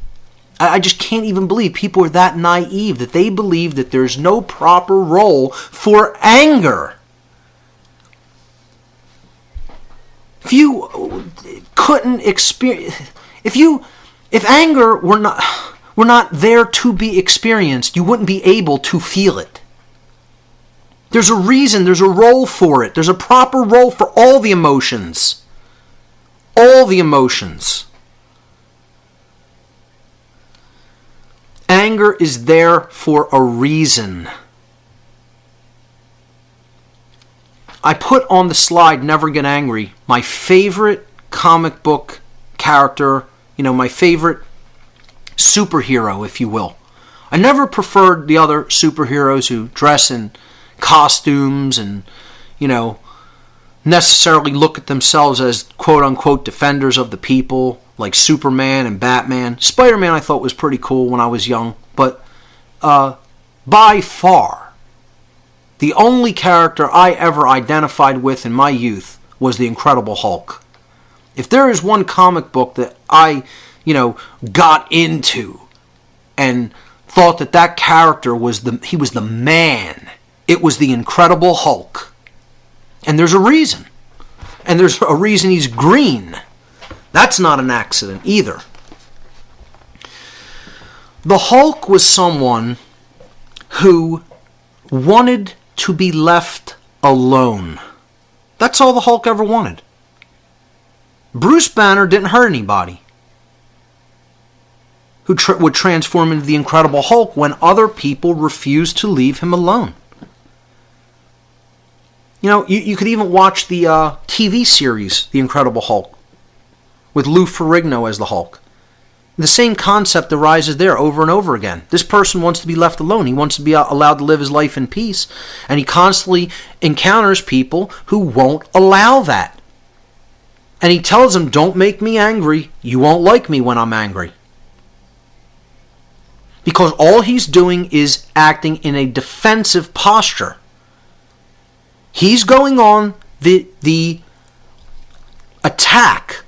I just can't even believe people are that naive that they believe that there's no proper role for anger. If you couldn't experience, if anger were not there to be experienced, you wouldn't be able to feel it. There's a reason, there's a role for it. There's a proper role for all the emotions. All the emotions. Anger is there for a reason. I put on the slide, Never Get Angry, my favorite comic book character, my favorite superhero, if you will. I never preferred the other superheroes who dress in costumes and, necessarily look at themselves as quote-unquote defenders of the people, like Superman and Batman. Spider-Man I thought was pretty cool when I was young, but by far, the only character I ever identified with in my youth was the Incredible Hulk. If there is one comic book that I, got into and thought that that character was the man. It was the Incredible Hulk. And there's a reason. And there's a reason he's green. That's not an accident either. The Hulk was someone who wanted to be left alone. That's all the Hulk ever wanted. Bruce Banner didn't hurt anybody who would transform into the Incredible Hulk when other people refused to leave him alone. You know, you could even watch the TV series, The Incredible Hulk, with Lou Ferrigno as the Hulk. The same concept arises there over and over again. This person wants to be left alone. He wants to be allowed to live his life in peace. And he constantly encounters people who won't allow that. And he tells them, don't make me angry. You won't like me when I'm angry. Because all he's doing is acting in a defensive posture. He's going on the attack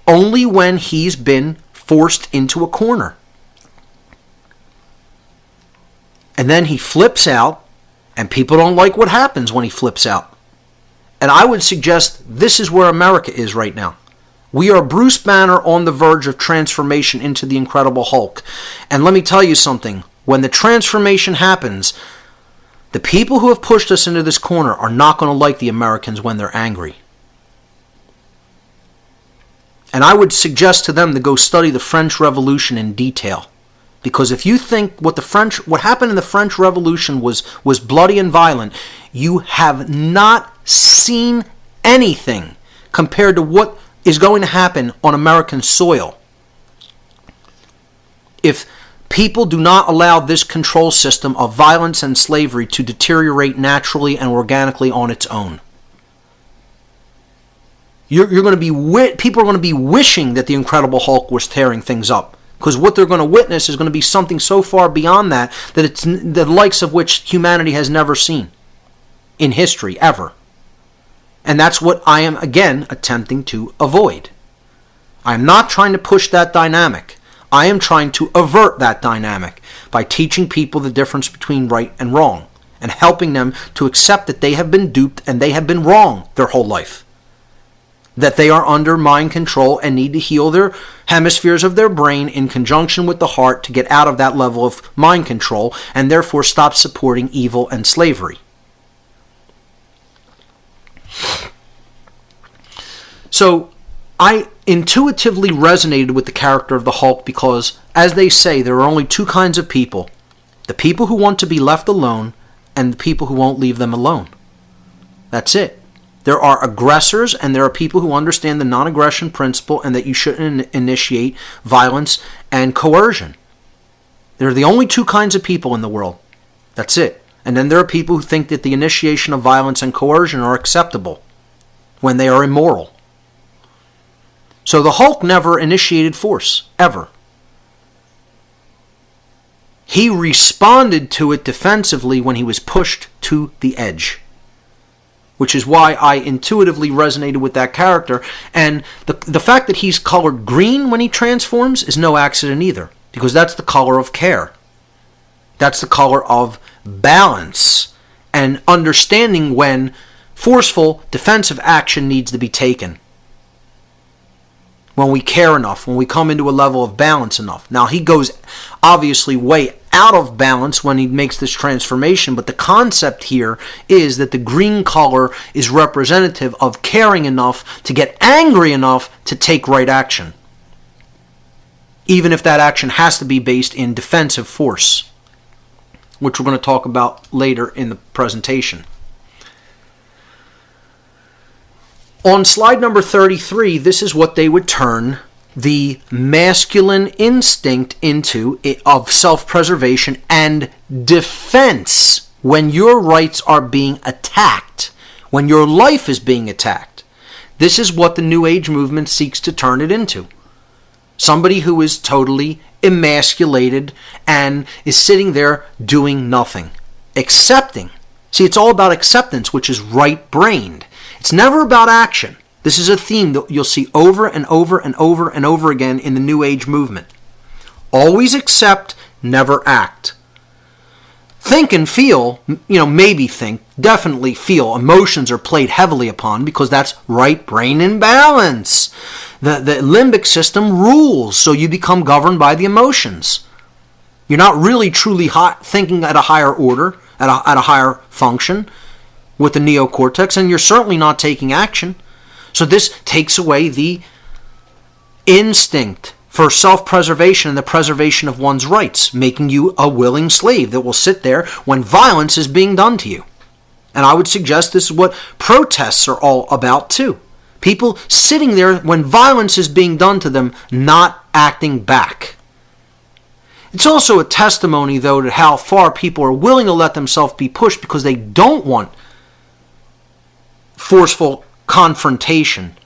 only when he's been forced into a corner. And then he flips out, and people don't like what happens when he flips out. And I would suggest this is where America is right now. We are Bruce Banner on the verge of transformation into the Incredible Hulk. And let me tell you something. When the transformation happens, the people who have pushed us into this corner are not going to like the Americans when they're angry. And I would suggest to them to go study the French Revolution in detail. Because if you think what happened in the French Revolution was bloody and violent, you have not seen anything compared to what is going to happen on American soil. If people do not allow this control system of violence and slavery to deteriorate naturally and organically on its own. You're going to be people are going to be wishing that the Incredible Hulk was tearing things up, because what they're going to witness is going to be something so far beyond that it's the likes of which humanity has never seen in history ever. And that's what I am again attempting to avoid. I am not trying to push that dynamic. I am trying to avert that dynamic by teaching people the difference between right and wrong and helping them to accept that they have been duped and they have been wrong their whole life. That they are under mind control and need to heal their hemispheres of their brain in conjunction with the heart to get out of that level of mind control and therefore stop supporting evil and slavery. So I intuitively resonated with the character of the Hulk because, as they say, there are only two kinds of people. The people who want to be left alone and the people who won't leave them alone. That's it. There are aggressors and there are people who understand the non-aggression principle and that you shouldn't initiate violence and coercion. They're the only two kinds of people in the world. That's it. And then there are people who think that the initiation of violence and coercion are acceptable when they are immoral. So the Hulk never initiated force, ever. He responded to it defensively when he was pushed to the edge. Which is why I intuitively resonated with that character. And the fact that he's colored green when he transforms is no accident either. Because that's the color of care. That's the color of balance. And understanding when forceful defensive action needs to be taken. When we care enough, when we come into a level of balance enough. Now he goes obviously way out of balance when he makes this transformation, but the concept here is that the green color is representative of caring enough to get angry enough to take right action. Even if that action has to be based in defensive force, which we're going to talk about later in the presentation. On slide number 33, this is what they would turn the masculine instinct into of self-preservation and defense when your rights are being attacked, when your life is being attacked. This is what the New Age movement seeks to turn it into. Somebody who is totally emasculated and is sitting there doing nothing, accepting. See, it's all about acceptance, which is right-brained. It's never about action. This is a theme that you'll see over and over and over and over again in the New Age movement. Always accept, never act. Think and feel, maybe think, definitely feel. Emotions are played heavily upon because that's right brain imbalance. The limbic system rules, so you become governed by the emotions. You're not really truly thinking at a higher order, at a higher function with the neocortex, and you're certainly not taking action. So this takes away the instinct for self-preservation and the preservation of one's rights, making you a willing slave that will sit there when violence is being done to you. And I would suggest this is what protests are all about too. People sitting there when violence is being done to them, not acting back. It's also a testimony, though, to how far people are willing to let themselves be pushed because they don't want forceful confrontation.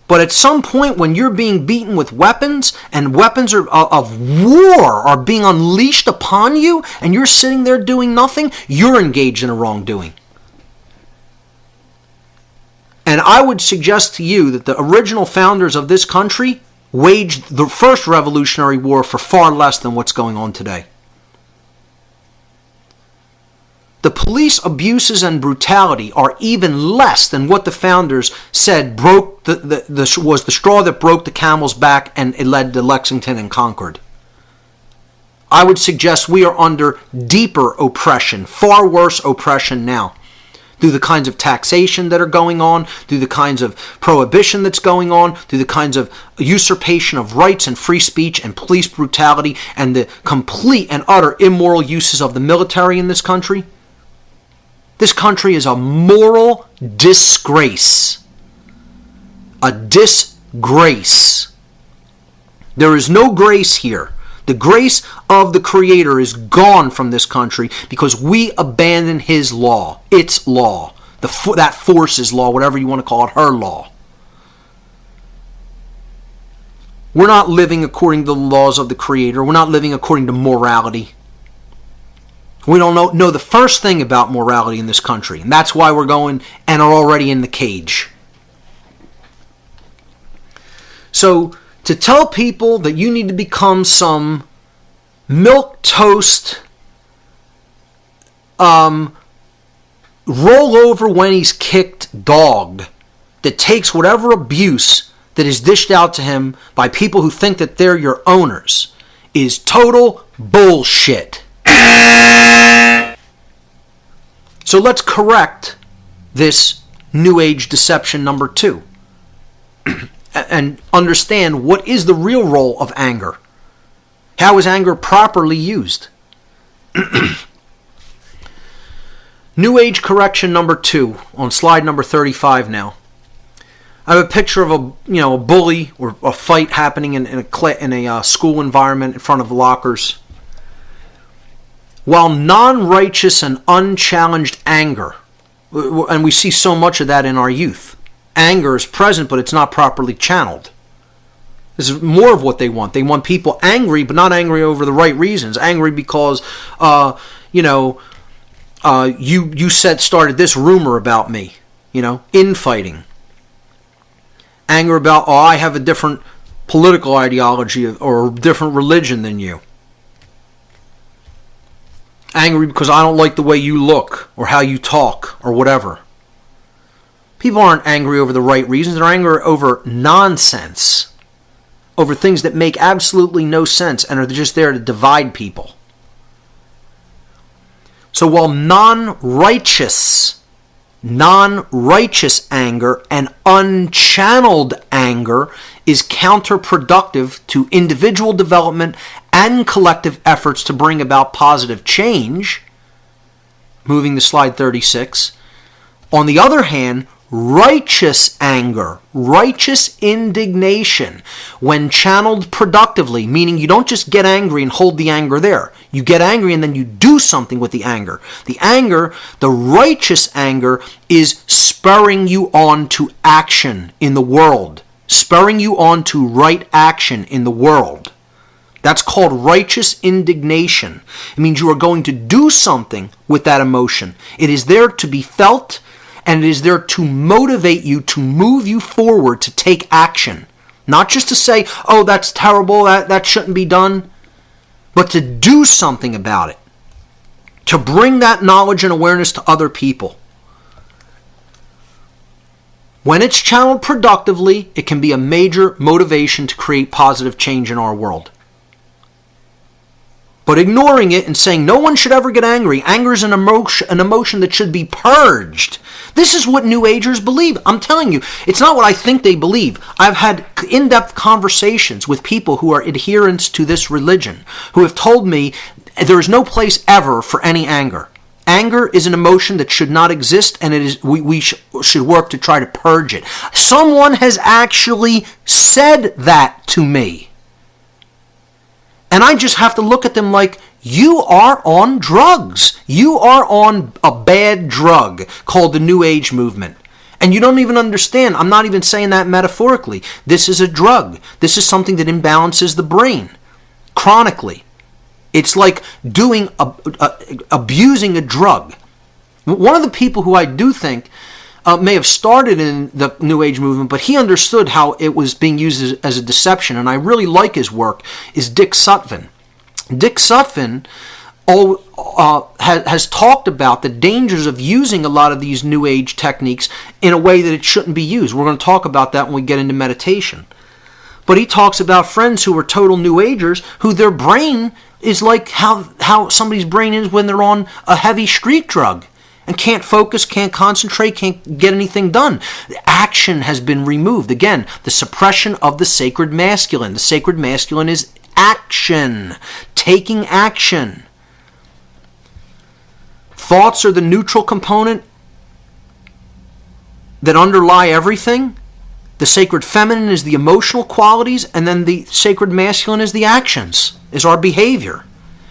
But at some point when you're being beaten with weapons and weapons of war are being unleashed upon you and you're sitting there doing nothing, you're engaged in a wrongdoing. And I would suggest to you that the original founders of this country waged the first Revolutionary War for far less than what's going on today. The police abuses and brutality are even less than what the founders said was the straw that broke the camel's back and it led to Lexington and Concord. I would suggest we are under deeper oppression, far worse oppression now, through the kinds of taxation that are going on, through the kinds of prohibition that's going on, through the kinds of usurpation of rights and free speech and police brutality and the complete and utter immoral uses of the military in this country. This country is a moral disgrace. A disgrace. There is no grace here. The grace of the Creator is gone from this country because we abandon His law, its law, that force's law, whatever you want to call it, her law. We're not living according to the laws of the Creator. We're not living according to morality. We don't know the first thing about morality in this country, and that's why we're going and are already in the cage. So, to tell people that you need to become some milquetoast, roll over when he's kicked dog that takes whatever abuse that is dished out to him by people who think that they're your owners is total bullshit. So let's correct this New Age deception number 2 and understand what is the real role of anger. How is anger properly used? New Age correction number 2 on slide number 35 now. I have a picture of a bully or a fight happening in a school environment in front of lockers. While non-righteous and unchallenged anger, and we see so much of that in our youth, anger is present, but it's not properly channeled. This is more of what they want. They want people angry, but not angry over the right reasons. Angry because, you started this rumor about me, infighting. Anger about, I have a different political ideology or a different religion than you. Angry because I don't like the way you look or how you talk or whatever. People aren't angry over the right reasons. They're angry over nonsense. Over things that make absolutely no sense and are just there to divide people. So while non-righteous anger and unchanneled anger is counterproductive to individual development and collective efforts to bring about positive change, moving to slide 36, on the other hand, righteous anger, righteous indignation, when channeled productively, meaning you don't just get angry and hold the anger there. You get angry and then you do something with the anger. The righteous anger is spurring you on to action in the world. Spurring you on to right action in the world. That's called righteous indignation. It means you are going to do something with that emotion. It is there to be felt, and it is there to motivate you, to move you forward, to take action. Not just to say, oh, that's terrible, that shouldn't be done. but to do something about it, to bring that knowledge and awareness to other people. When it's channeled productively, it can be a major motivation to create positive change in our world. But ignoring it and saying no one should ever get angry, anger is an emotion that should be purged. This is what New Agers believe. I'm telling you, it's not what I think they believe. I've had in-depth conversations with people who are adherents to this religion, who have told me there is no place ever for any anger. Anger is an emotion that should not exist, and we should work to try to purge it. Someone has actually said that to me. And I just have to look at them like, you are on drugs. You are on a bad drug called the New Age movement. And you don't even understand. I'm not even saying that metaphorically. This is a drug. This is something that imbalances the brain chronically. It's like abusing a drug. One of the people who I do think may have started in the New Age movement, but he understood how it was being used as a deception, and I really like his work, is Dick Sutphin. Dick Sutphin has talked about the dangers of using a lot of these New Age techniques in a way that it shouldn't be used. We're going to talk about that when we get into meditation. But he talks about friends who are total New Agers, who their brain is like how somebody's brain is when they're on a heavy street drug and can't focus, can't concentrate, can't get anything done. Action has been removed. Again, the suppression of the sacred masculine. The sacred masculine is action, taking action. Thoughts are the neutral component that underlie everything. The sacred feminine is the emotional qualities, and then the sacred masculine is the actions, is our behavior.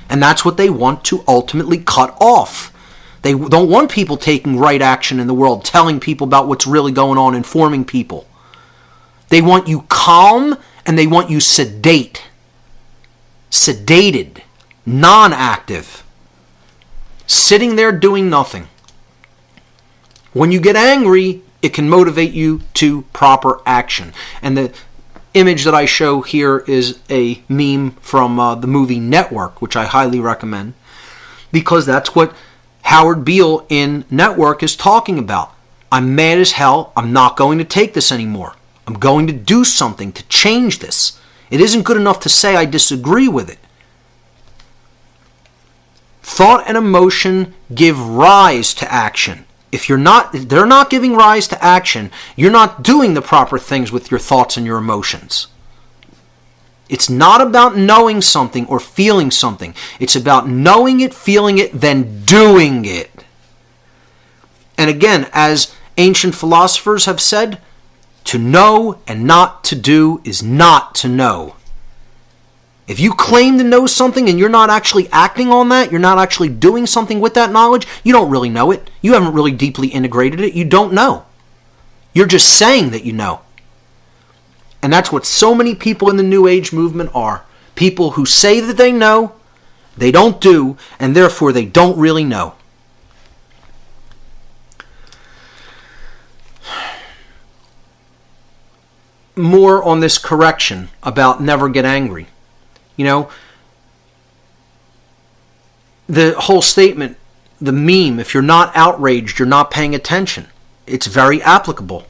And that's what they want to ultimately cut off. They don't want people taking right action in the world, telling people about what's really going on, informing people. They want you calm, and they want you sedated, non-active, sitting there doing nothing. When you get angry, it can motivate you to proper action. And the image that I show here is a meme from the movie Network, which I highly recommend, because that's what Howard Beale in Network is talking about. I'm mad as hell. I'm not going to take this anymore. I'm going to do something to change this. It isn't good enough to say I disagree with it. Thought and emotion give rise to action. If they're not giving rise to action, you're not doing the proper things with your thoughts and your emotions. It's not about knowing something or feeling something. It's about knowing it, feeling it, then doing it. And again, as ancient philosophers have said, to know and not to do is not to know. If you claim to know something and you're not actually acting on that, you're not actually doing something with that knowledge, you don't really know it. You haven't really deeply integrated it. You don't know. You're just saying that you know. And that's what so many people in the New Age movement are. People who say that they know, they don't do, and therefore they don't really know. More on this correction about never get angry. You know, the whole statement, the meme, if you're not outraged, you're not paying attention. It's very applicable.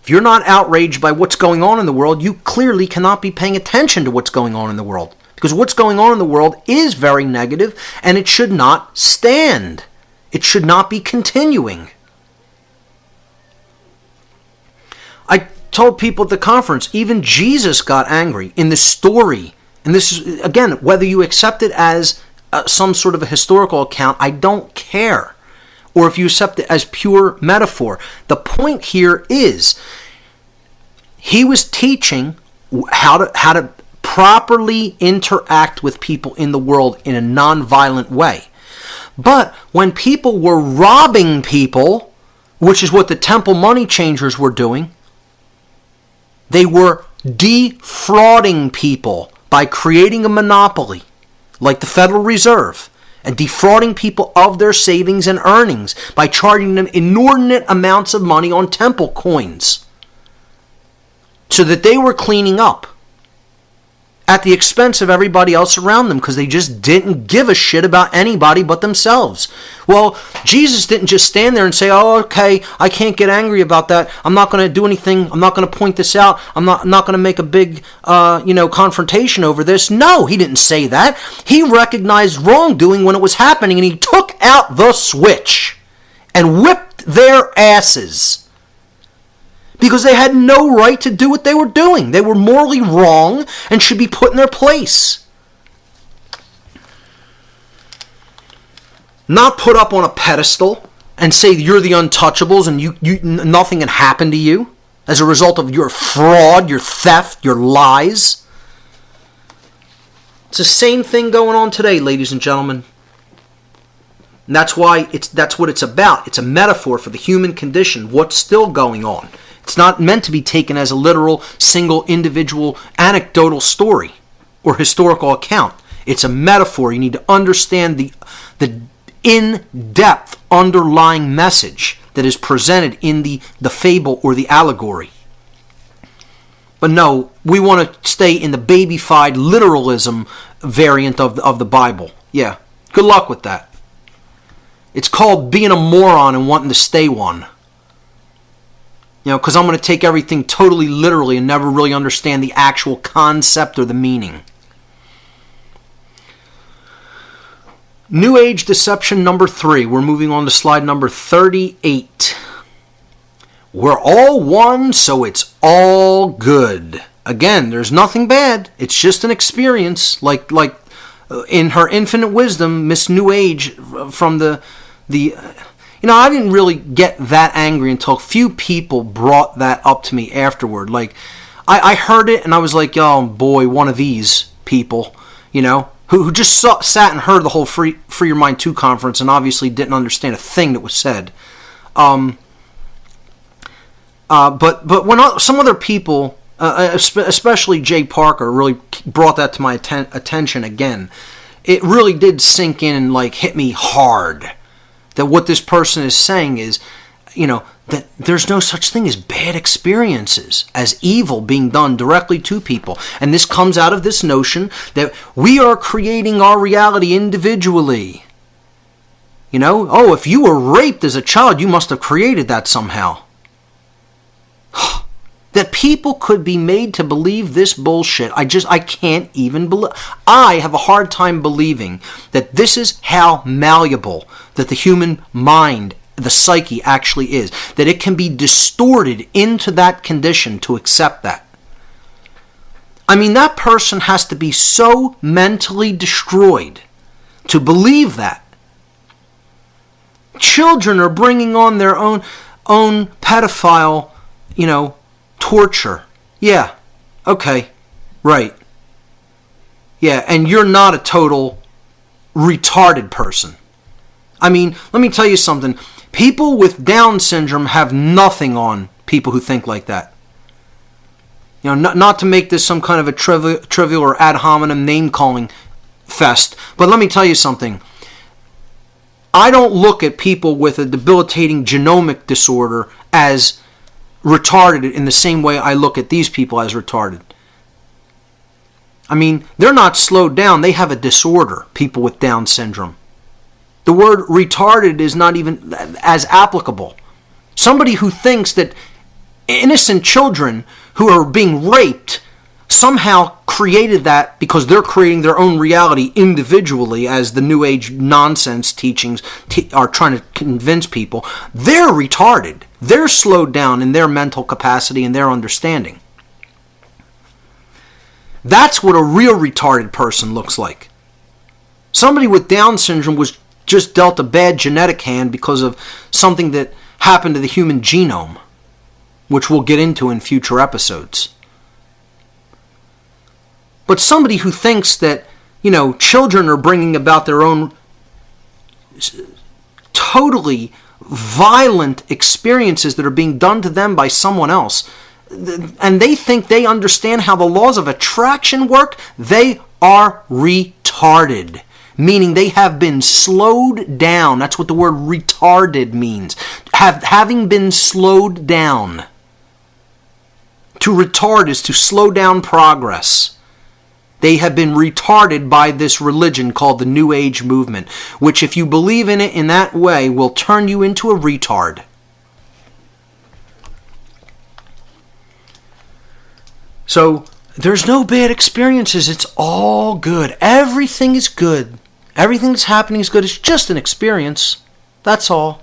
If you're not outraged by what's going on in the world, you clearly cannot be paying attention to what's going on in the world. Because what's going on in the world is very negative, and it should not stand. It should not be continuing. I told people at the conference, even Jesus got angry in the story. And this is, again, whether you accept it as some sort of a historical account, I don't care. Or if you accept it as pure metaphor. The point here is, he was teaching how to properly interact with people in the world in a non-violent way. But when people were robbing people, which is what the temple money changers were doing, they were defrauding people by creating a monopoly, like the Federal Reserve, and defrauding people of their savings and earnings by charging them inordinate amounts of money on temple coins, so that they were cleaning up. at the expense of everybody else around them because they just didn't give a shit about anybody but themselves. Well, Jesus didn't just stand there and say, oh, okay, I can't get angry about that. I'm not going to do anything. I'm not going to point this out. I'm not going to make a big, confrontation over this. No, he didn't say that. He recognized wrongdoing when it was happening, and he took out the switch and whipped their asses. Because they had no right to do what they were doing. They were morally wrong and should be put in their place. Not put up on a pedestal and say you're the untouchables and you nothing can happen to you as a result of your fraud, your theft, your lies. It's the same thing going on today, ladies and gentlemen. And that's what it's about. It's a metaphor for the human condition, what's still going on. It's not meant to be taken as a literal, single, individual, anecdotal story or historical account. It's a metaphor. You need to understand the in-depth underlying message that is presented in the fable or the allegory. But no, we want to stay in the babyfied literalism variant of the Bible. Yeah, good luck with that. It's called being a moron and wanting to stay one. Because I'm going to take everything totally literally and never really understand the actual concept or the meaning. New Age deception number 3. We're moving on to slide number 38. We're all one, so it's all good. Again, there's nothing bad. It's just an experience. Like in her infinite wisdom, Miss New Age from the I didn't really get that angry until a few people brought that up to me afterward. Like, I heard it and I was like, oh boy, one of these people, who just sat and heard the whole Free Your Mind 2 conference and obviously didn't understand a thing that was said. But when some other people, especially Jay Parker, really brought that to my attention again, it really did sink in and hit me hard. That what this person is saying is, that there's no such thing as bad experiences, as evil being done directly to people. And this comes out of this notion that we are creating our reality individually. If you were raped as a child, you must have created that somehow. That people could be made to believe this bullshit, I can't even believe. I have a hard time believing that this is how malleable that the human mind, the psyche actually is. That it can be distorted into that condition to accept that. That person has to be so mentally destroyed to believe that. Children are bringing on their own pedophile, torture. Yeah. Okay. Right. Yeah, and you're not a total retarded person. Let me tell you something. People with Down syndrome have nothing on people who think like that. Not to make this some kind of a trivial or ad hominem name-calling fest, but let me tell you something. I don't look at people with a debilitating genomic disorder as retarded in the same way I look at these people as retarded. They're not slowed down. They have a disorder, people with Down syndrome. The word retarded is not even as applicable. Somebody who thinks that innocent children who are being raped somehow created that because they're creating their own reality individually, as the New Age nonsense teachings are trying to convince people, they're retarded. They're slowed down in their mental capacity and their understanding. That's what a real retarded person looks like. Somebody with Down syndrome was just dealt a bad genetic hand because of something that happened to the human genome, which we'll get into in future episodes. But somebody who thinks that, children are bringing about their own totally violent experiences that are being done to them by someone else, and they think they understand how the laws of attraction work, they are retarded. Meaning they have been slowed down. That's what the word retarded means. Having been slowed down. To retard is to slow down progress. They have been retarded by this religion called the New Age movement, which, if you believe in it in that way, will turn you into a retard. So, there's no bad experiences. It's all good. Everything is good. Everything that's happening is good. It's just an experience. That's all.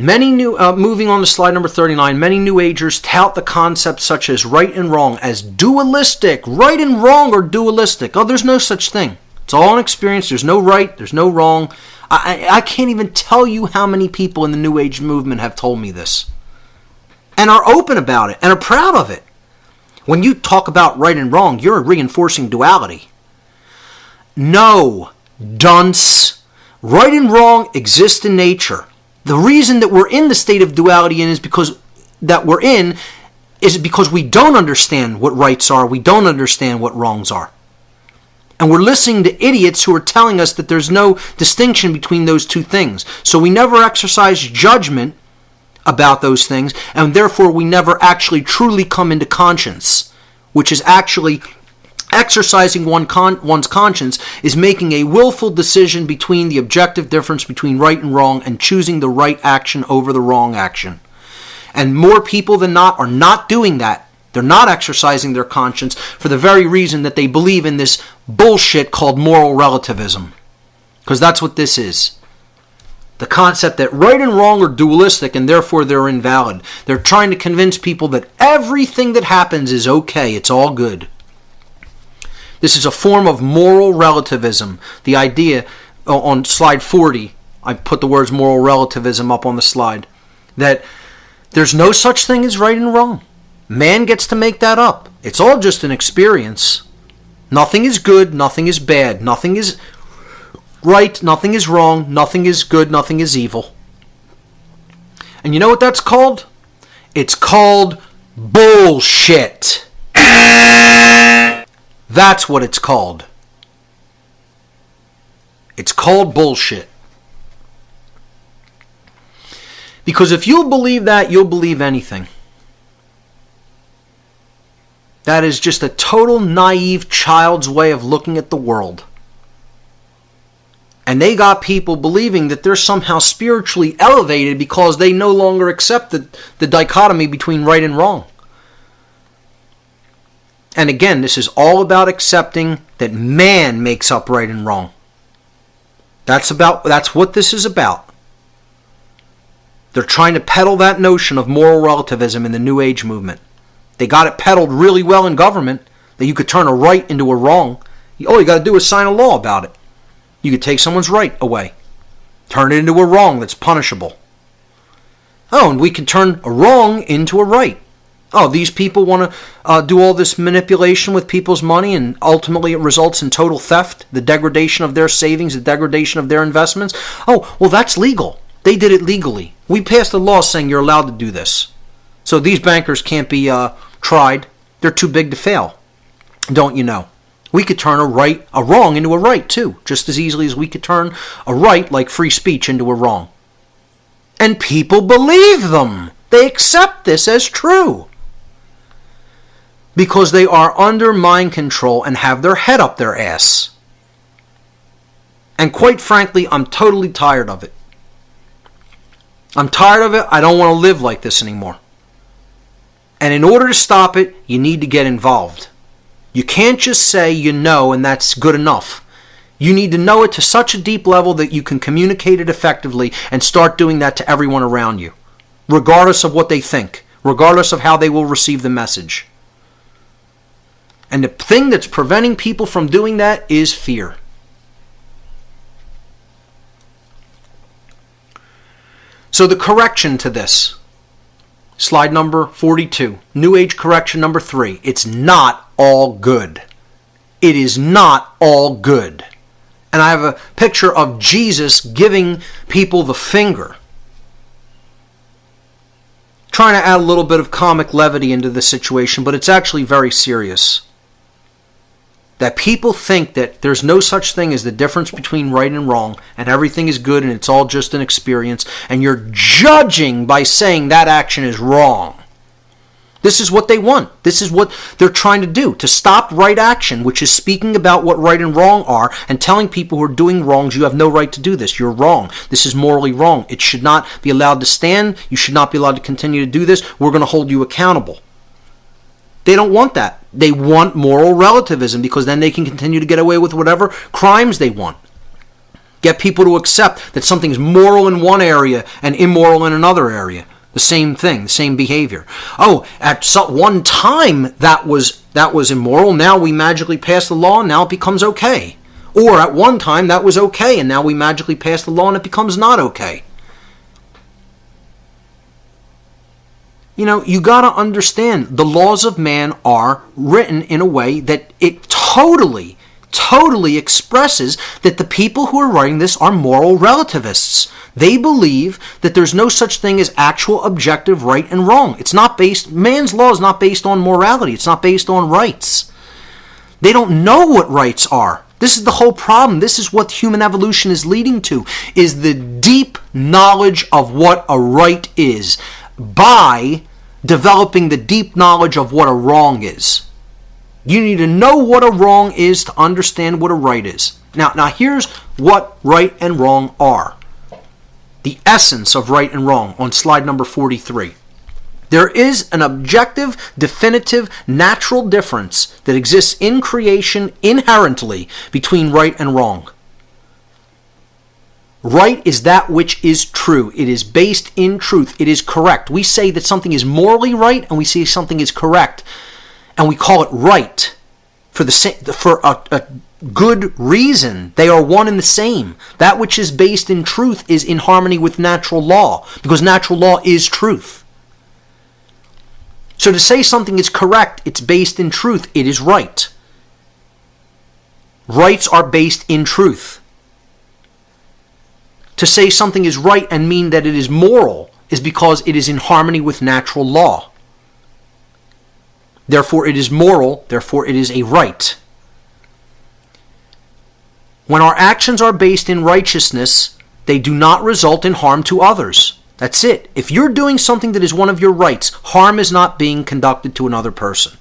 Moving on to slide number 39, many New Agers tout the concepts such as right and wrong as dualistic. Right and wrong are dualistic. Oh, there's no such thing. It's all an experience. There's no right. There's no wrong. I can't even tell you how many people in the New Age movement have told me this. And are open about it and are proud of it. When you talk about right and wrong, you're reinforcing duality. No, dunce. Right and wrong exist in nature. The reason that we're in the state of duality is because we don't understand what rights are. We don't understand what wrongs are. And we're listening to idiots who are telling us that there's no distinction between those two things. So we never exercise judgment about those things, and therefore we never actually truly come into conscience, which is actually exercising one's conscience, is making a willful decision between the objective difference between right and wrong and choosing the right action over the wrong action. And more people than not are not doing that. They're not exercising their conscience for the very reason that they believe in this bullshit called moral relativism. Because that's what this is. The concept that right and wrong are dualistic and therefore they're invalid. They're trying to convince people that everything that happens is okay, it's all good. This is a form of moral relativism. The idea on slide 40, I put the words moral relativism up on the slide, that there's no such thing as right and wrong. Man gets to make that up. It's all just an experience. Nothing is good, nothing is bad, nothing is right, nothing is wrong, nothing is good, nothing is evil. And you know what that's called? It's called bullshit. That's what it's called. It's called bullshit. Because if you'll believe that, you'll believe anything. That is just a total naive child's way of looking at the world. And they got people believing that they're somehow spiritually elevated because they no longer accept the dichotomy between right and wrong. And again, this is all about accepting that man makes up right and wrong. That's what this is about. They're trying to peddle that notion of moral relativism in the New Age movement. They got it peddled really well in government, that you could turn a right into a wrong. All you got to do is sign a law about it. You could take someone's right away. Turn it into a wrong that's punishable. Oh, and we can turn a wrong into a right. Oh, these people want to do all this manipulation with people's money, and ultimately it results in total theft, the degradation of their savings, the degradation of their investments. Oh, well, that's legal. They did it legally. We passed a law saying you're allowed to do this. So these bankers can't be tried. They're too big to fail. Don't you know? We could turn a wrong into a right too, just as easily as we could turn a right, like free speech, into a wrong. And people believe them. They accept this as true. Because they are under mind control and have their head up their ass. And quite frankly, I'm totally tired of it. I'm tired of it. I don't want to live like this anymore. And in order to stop it, you need to get involved. You can't just say you know and that's good enough. You need to know it to such a deep level that you can communicate it effectively and start doing that to everyone around you, regardless of what they think, regardless of how they will receive the message. And the thing that's preventing people from doing that is fear. So the correction to this, slide number 42, New Age correction number 3, it's not all good. It is not all good. And I have a picture of Jesus giving people the finger, trying to add a little bit of comic levity into the situation, but it's actually very serious. That people think that there's no such thing as the difference between right and wrong, and everything is good and it's all just an experience, and you're judging by saying that action is wrong. This is what they want. This is what they're trying to do, to stop right action, which is speaking about what right and wrong are and telling people who are doing wrongs, you have no right to do this. You're wrong. This is morally wrong. It should not be allowed to stand. You should not be allowed to continue to do this. We're going to hold you accountable. They don't want that. They want moral relativism because then they can continue to get away with whatever crimes they want. Get people to accept that something's moral in one area and immoral in another area. The same thing, the same behavior. Oh, at one time that was immoral. Now we magically pass the law and now it becomes okay. Or at one time that was okay and now we magically pass the law and it becomes not okay. You know, you got to understand the laws of man are written in a way that it totally expresses that the people who are writing this are moral relativists. They believe that there's no such thing as actual objective right and wrong. It's not based, man's law is not based on morality. It's not based on rights. They don't know what rights are. This is the whole problem. This is what human evolution is leading to, is the deep knowledge of what a right is by developing the deep knowledge of what a wrong is. You need to know what a wrong is to understand what a right is. Now here's what right and wrong are. The essence of right and wrong on slide number 43. There is an objective, definitive, natural difference that exists in creation inherently between right and wrong. Right is that which is true. It is based in truth. It is correct. We say that something is morally right and we say something is correct. And we call it right for a good reason. They are one and the same. That which is based in truth is in harmony with natural law, because natural law is truth. So to say something is correct, it's based in truth, it is right. Rights are based in truth. To say something is right and mean that it is moral is because it is in harmony with natural law. Therefore it is moral, therefore it is a right. When our actions are based in righteousness, they do not result in harm to others. That's it. If you're doing something that is one of your rights, harm is not being conducted to another person.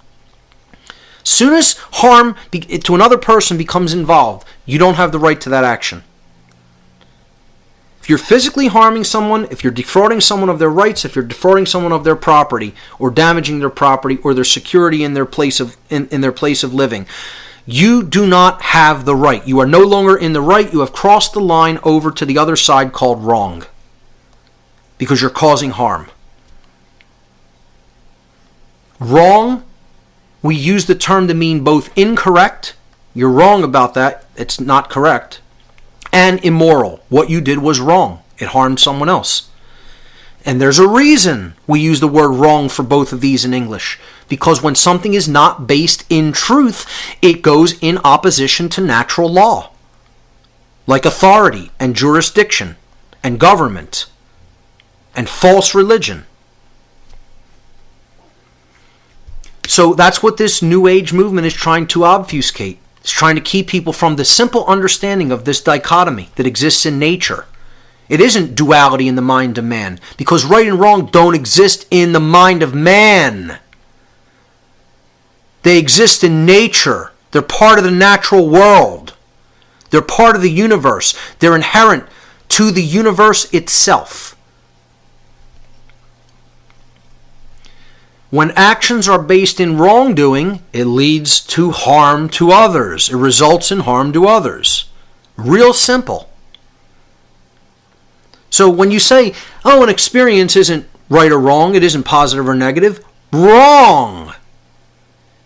Soon as harm to another person becomes involved, you don't have the right to that action. If you're physically harming someone, if you're defrauding someone of their rights, if you're defrauding someone of their property, or damaging their property or their security in their place of living, you do not have the right. You are no longer in the right. You have crossed the line over to the other side called wrong, because you're causing harm. Wrong, we use the term to mean both incorrect, you're wrong about that, it's not correct, and immoral. What you did was wrong. It harmed someone else. And there's a reason we use the word wrong for both of these in English. Because when something is not based in truth, it goes in opposition to natural law. Like authority and jurisdiction and government and false religion. So that's what this New Age movement is trying to obfuscate. It's trying to keep people from the simple understanding of this dichotomy that exists in nature. It isn't duality in the mind of man, because right and wrong don't exist in the mind of man. They exist in nature. They're part of the natural world. They're part of the universe. They're inherent to the universe itself. When actions are based in wrongdoing, it leads to harm to others. It results in harm to others. Real simple. So when you say, oh, an experience isn't right or wrong, it isn't positive or negative, wrong.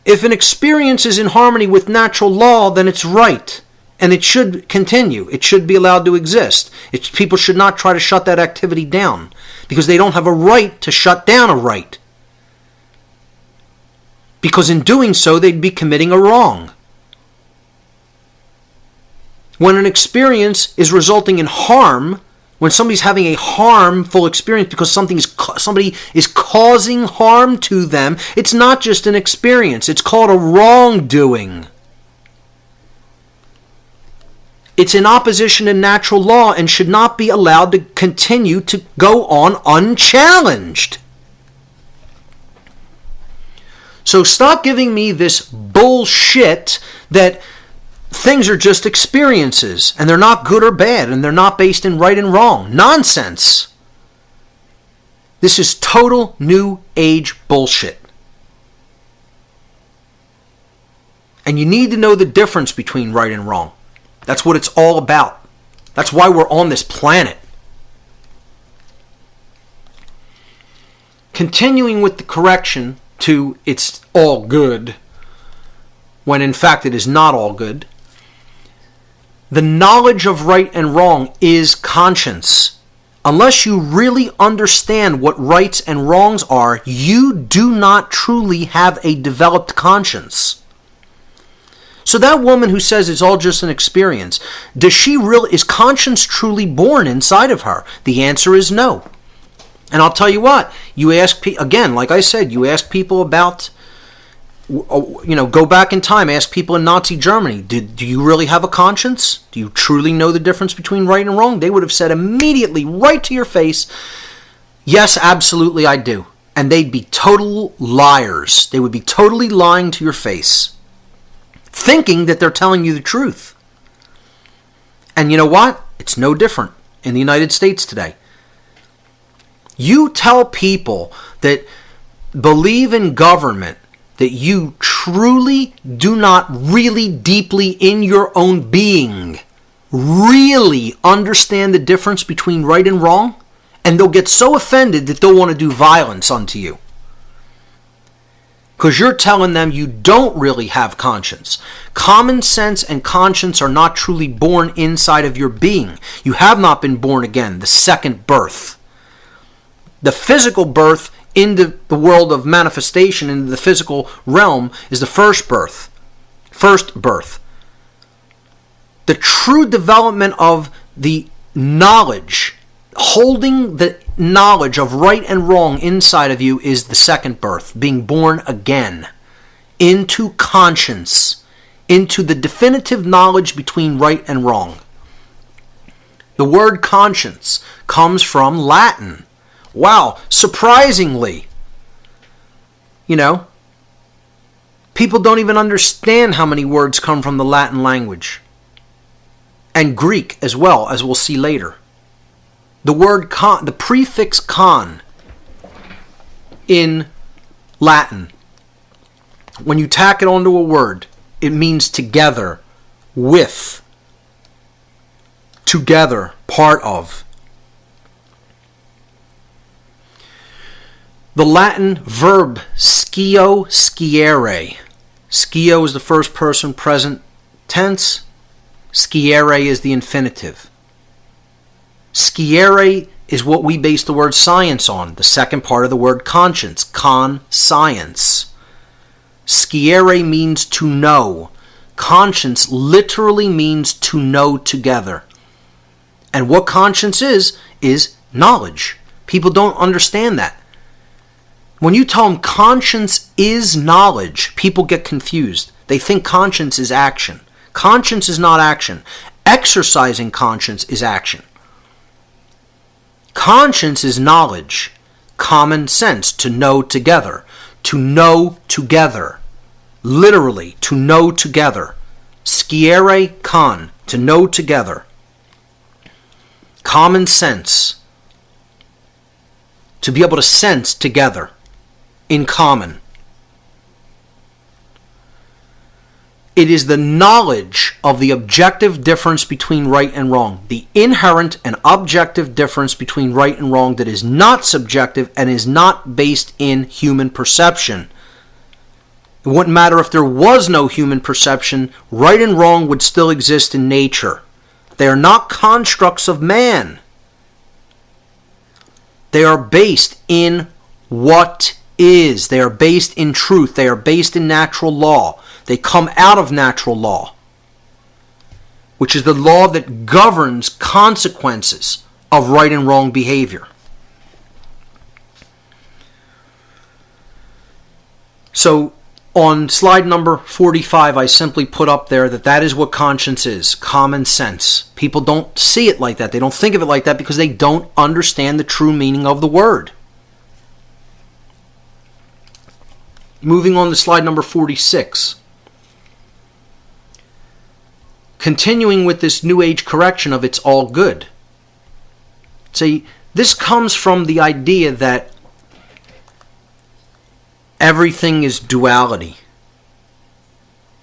If an experience is in harmony with natural law, then it's right. And it should continue. It should be allowed to exist. People should not try to shut that activity down, because they don't have a right to shut down a right. Because in doing so, they'd be committing a wrong. When an experience is resulting in harm, when somebody's having a harmful experience because somebody is causing harm to them, it's not just an experience. It's called a wrongdoing. It's in opposition to natural law and should not be allowed to continue to go on unchallenged. So stop giving me this bullshit that things are just experiences and they're not good or bad and they're not based in right and wrong. Nonsense. This is total New Age bullshit. And you need to know the difference between right and wrong. That's what it's all about. That's why we're on this planet. Continuing with the correction to it's all good, when in fact it is not all good. The knowledge of right and wrong is conscience. Unless you really understand what rights and wrongs are, you do not truly have a developed conscience. So that woman who says it's all just an experience, is conscience truly born inside of her? The answer is no. And I'll tell you what, you ask, again, like I said, you ask people about, go back in time, ask people in Nazi Germany, do you really have a conscience? Do you truly know the difference between right and wrong? They would have said immediately, right to your face, yes, absolutely I do. And they'd be total liars. They would be totally lying to your face, thinking that they're telling you the truth. And you know what? It's no different in the United States today. You tell people that believe in government that you truly do not really deeply in your own being really understand the difference between right and wrong, and they'll get so offended that they'll want to do violence unto you. Because you're telling them you don't really have conscience. Common sense and conscience are not truly born inside of your being. You have not been born again, the second birth. The physical birth into the world of manifestation, into the physical realm, is the first birth. First birth. The true development of the knowledge, holding the knowledge of right and wrong inside of you, is the second birth, being born again into conscience, into the definitive knowledge between right and wrong. The word conscience comes from Latin. Wow, surprisingly. People don't even understand how many words come from the Latin language. And Greek as well, as we'll see later. The word the prefix con in Latin, when you tack it onto a word, it means together, with, together, part of. The Latin verb scio, sciere. Scio is the first person present tense. Sciere is the infinitive. Sciere is what we base the word science on, the second part of the word conscience, con-science. Sciere means to know. Conscience literally means to know together. And what conscience is knowledge. People don't understand that. When you tell them conscience is knowledge, people get confused. They think conscience is action. Conscience is not action. Exercising conscience is action. Conscience is knowledge. Common sense, to know together. To know together. Literally, to know together. Sciere con, to know together. Common sense. To be able to sense together. In common. It is the knowledge of the objective difference between right and wrong. The inherent and objective difference between right and wrong that is not subjective and is not based in human perception. It wouldn't matter if there was no human perception. Right and wrong would still exist in nature. They are not constructs of man. They are based in what is. They are based in truth. They are based in natural law. They come out of natural law, which is the law that governs consequences of right and wrong behavior. So on slide number 45, I simply put up there that is what conscience is, common sense. People don't see it like that. They don't think of it like that because they don't understand the true meaning of the word. Moving on to slide number 46. Continuing with this New Age correction of it's all good. See, this comes from the idea that everything is duality.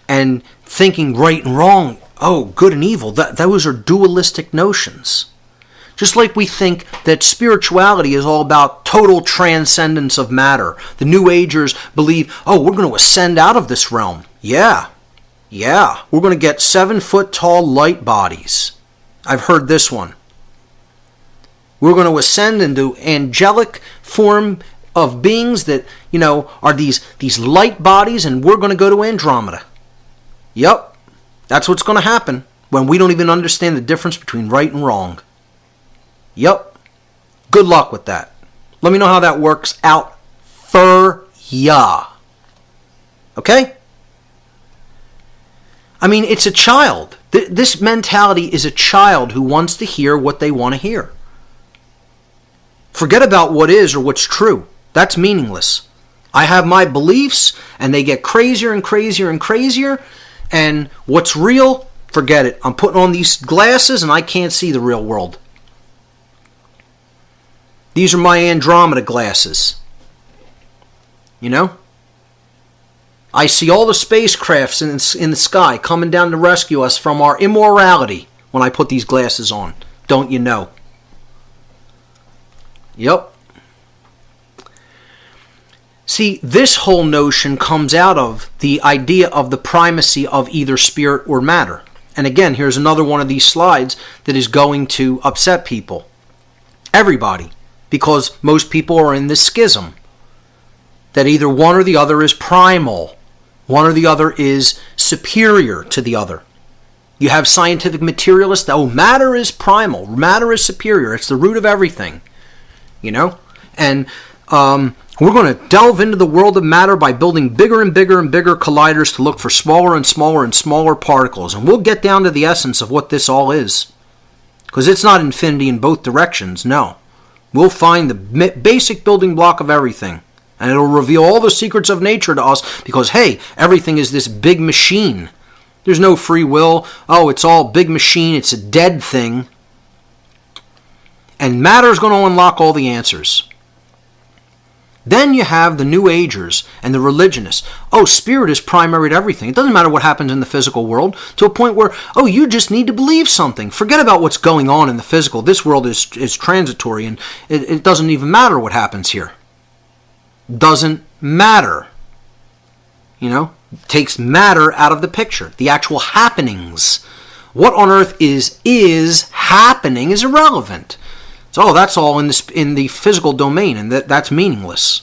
And thinking right and wrong, oh, good and evil, those are dualistic notions. Just like we think that spirituality is all about total transcendence of matter. The New Agers believe, oh, we're going to ascend out of this realm. Yeah. We're going to get 7-foot tall light bodies. I've heard this one. We're going to ascend into angelic form of beings that, are these light bodies, and we're going to go to Andromeda. Yep. That's what's going to happen when we don't even understand the difference between right and wrong. Yep. Good luck with that. Let me know how that works out for ya. Okay? I mean, it's a child. This mentality is a child who wants to hear what they want to hear. Forget about what is or what's true. That's meaningless. I have my beliefs, and they get crazier and crazier and crazier, and what's real, forget it. I'm putting on these glasses, and I can't see the real world. These are my Andromeda glasses. I see all the spacecrafts in the sky coming down to rescue us from our immorality when I put these glasses on. Don't you know? Yep. See, this whole notion comes out of the idea of the primacy of either spirit or matter. And again, here's another one of these slides that is going to upset people. Everybody. Because most people are in this schism. That either one or the other is primal. One or the other is superior to the other. You have scientific materialists that, matter is primal. Matter is superior. It's the root of everything. And we're going to delve into the world of matter by building bigger and bigger and bigger colliders to look for smaller and smaller and smaller particles. And we'll get down to the essence of what this all is. Because it's not infinity in both directions, no. We'll find the basic building block of everything. And it'll reveal all the secrets of nature to us because, hey, everything is this big machine. There's no free will. Oh, it's all big machine. It's a dead thing. And matter is going to unlock all the answers. Then you have the New Agers and the religionists. Oh, spirit is primary to everything. It doesn't matter what happens in the physical world, to a point where, you just need to believe something. Forget about what's going on in the physical. This world is transitory, and it doesn't even matter what happens here. Doesn't matter. Takes matter out of the picture. The actual happenings. What on earth is happening is irrelevant. So that's all in the physical domain, and that's meaningless.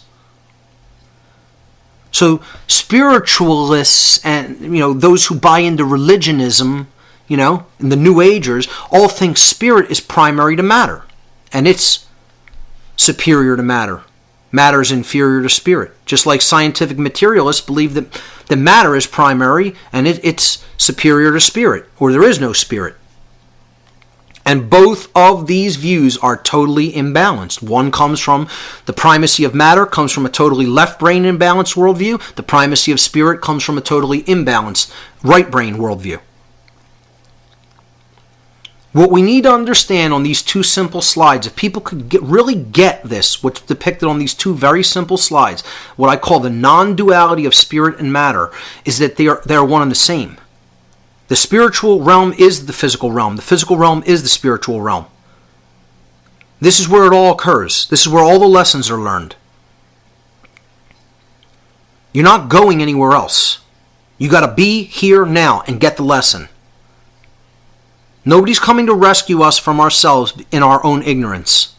So spiritualists and those who buy into religionism, and the New Agers all think spirit is primary to matter, and it's superior to matter. Matter is inferior to spirit. Just like scientific materialists believe that the matter is primary and it's superior to spirit, or there is no spirit. And both of these views are totally imbalanced. One comes from the primacy of matter, comes from a totally left brain imbalanced worldview. The primacy of spirit comes from a totally imbalanced right brain worldview. What we need to understand on these two simple slides, if people could really get this, what's depicted on these two very simple slides, what I call the non-duality of spirit and matter, is that they are one and the same. The spiritual realm is the physical realm. The physical realm is the spiritual realm. This is where it all occurs. This is where all the lessons are learned. You're not going anywhere else. You got to be here now and get the lesson. Nobody's coming to rescue us from ourselves in our own ignorance.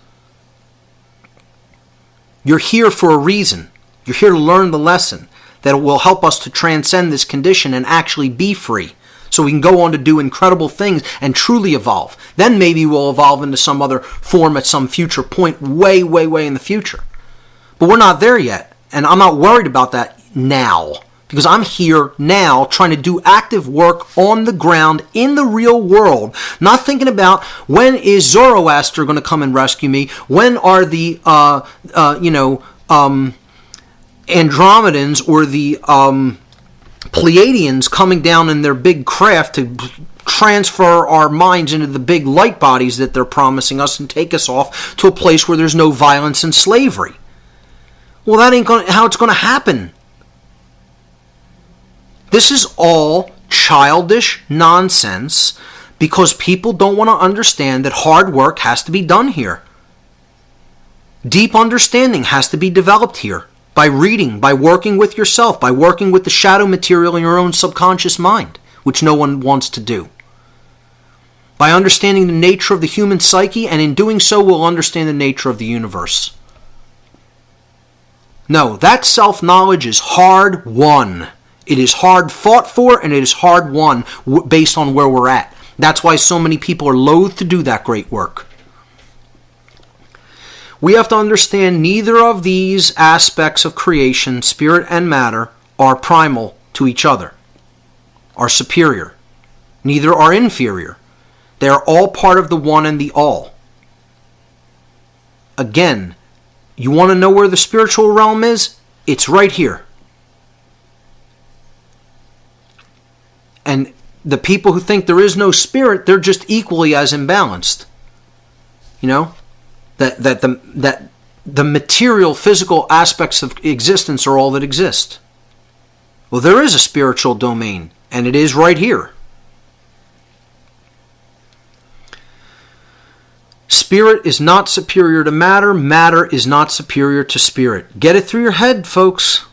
You're here for a reason. You're here to learn the lesson that will help us to transcend this condition and actually be free. So we can go on to do incredible things and truly evolve. Then maybe we'll evolve into some other form at some future point, way, way, way in the future. But we're not there yet. And I'm not worried about that now. Because I'm here now trying to do active work on the ground in the real world. Not thinking about when is Zoroaster going to come and rescue me? When are the, Andromedans or the Pleiadians coming down in their big craft to transfer our minds into the big light bodies that they're promising us and take us off to a place where there's no violence and slavery. Well, that ain't how it's going to happen. This is all childish nonsense because people don't want to understand that hard work has to be done here. Deep understanding has to be developed here by reading, by working with yourself, by working with the shadow material in your own subconscious mind, which no one wants to do. By understanding the nature of the human psyche, and in doing so we'll understand the nature of the universe. No, that self-knowledge is hard won. It is hard fought for, and it is hard won based on where we're at. That's why so many people are loath to do that great work. We have to understand neither of these aspects of creation, spirit and matter, are primal to each other, are superior. Neither are inferior. They are all part of the one and the all. Again, you want to know where the spiritual realm is? It's right here. And the people who think there is no spirit, they're just equally as imbalanced. You know? That the material, physical aspects of existence are all that exist. Well, there is a spiritual domain, and it is right here. Spirit is not superior to matter. Matter is not superior to spirit. Get it through your head, folks.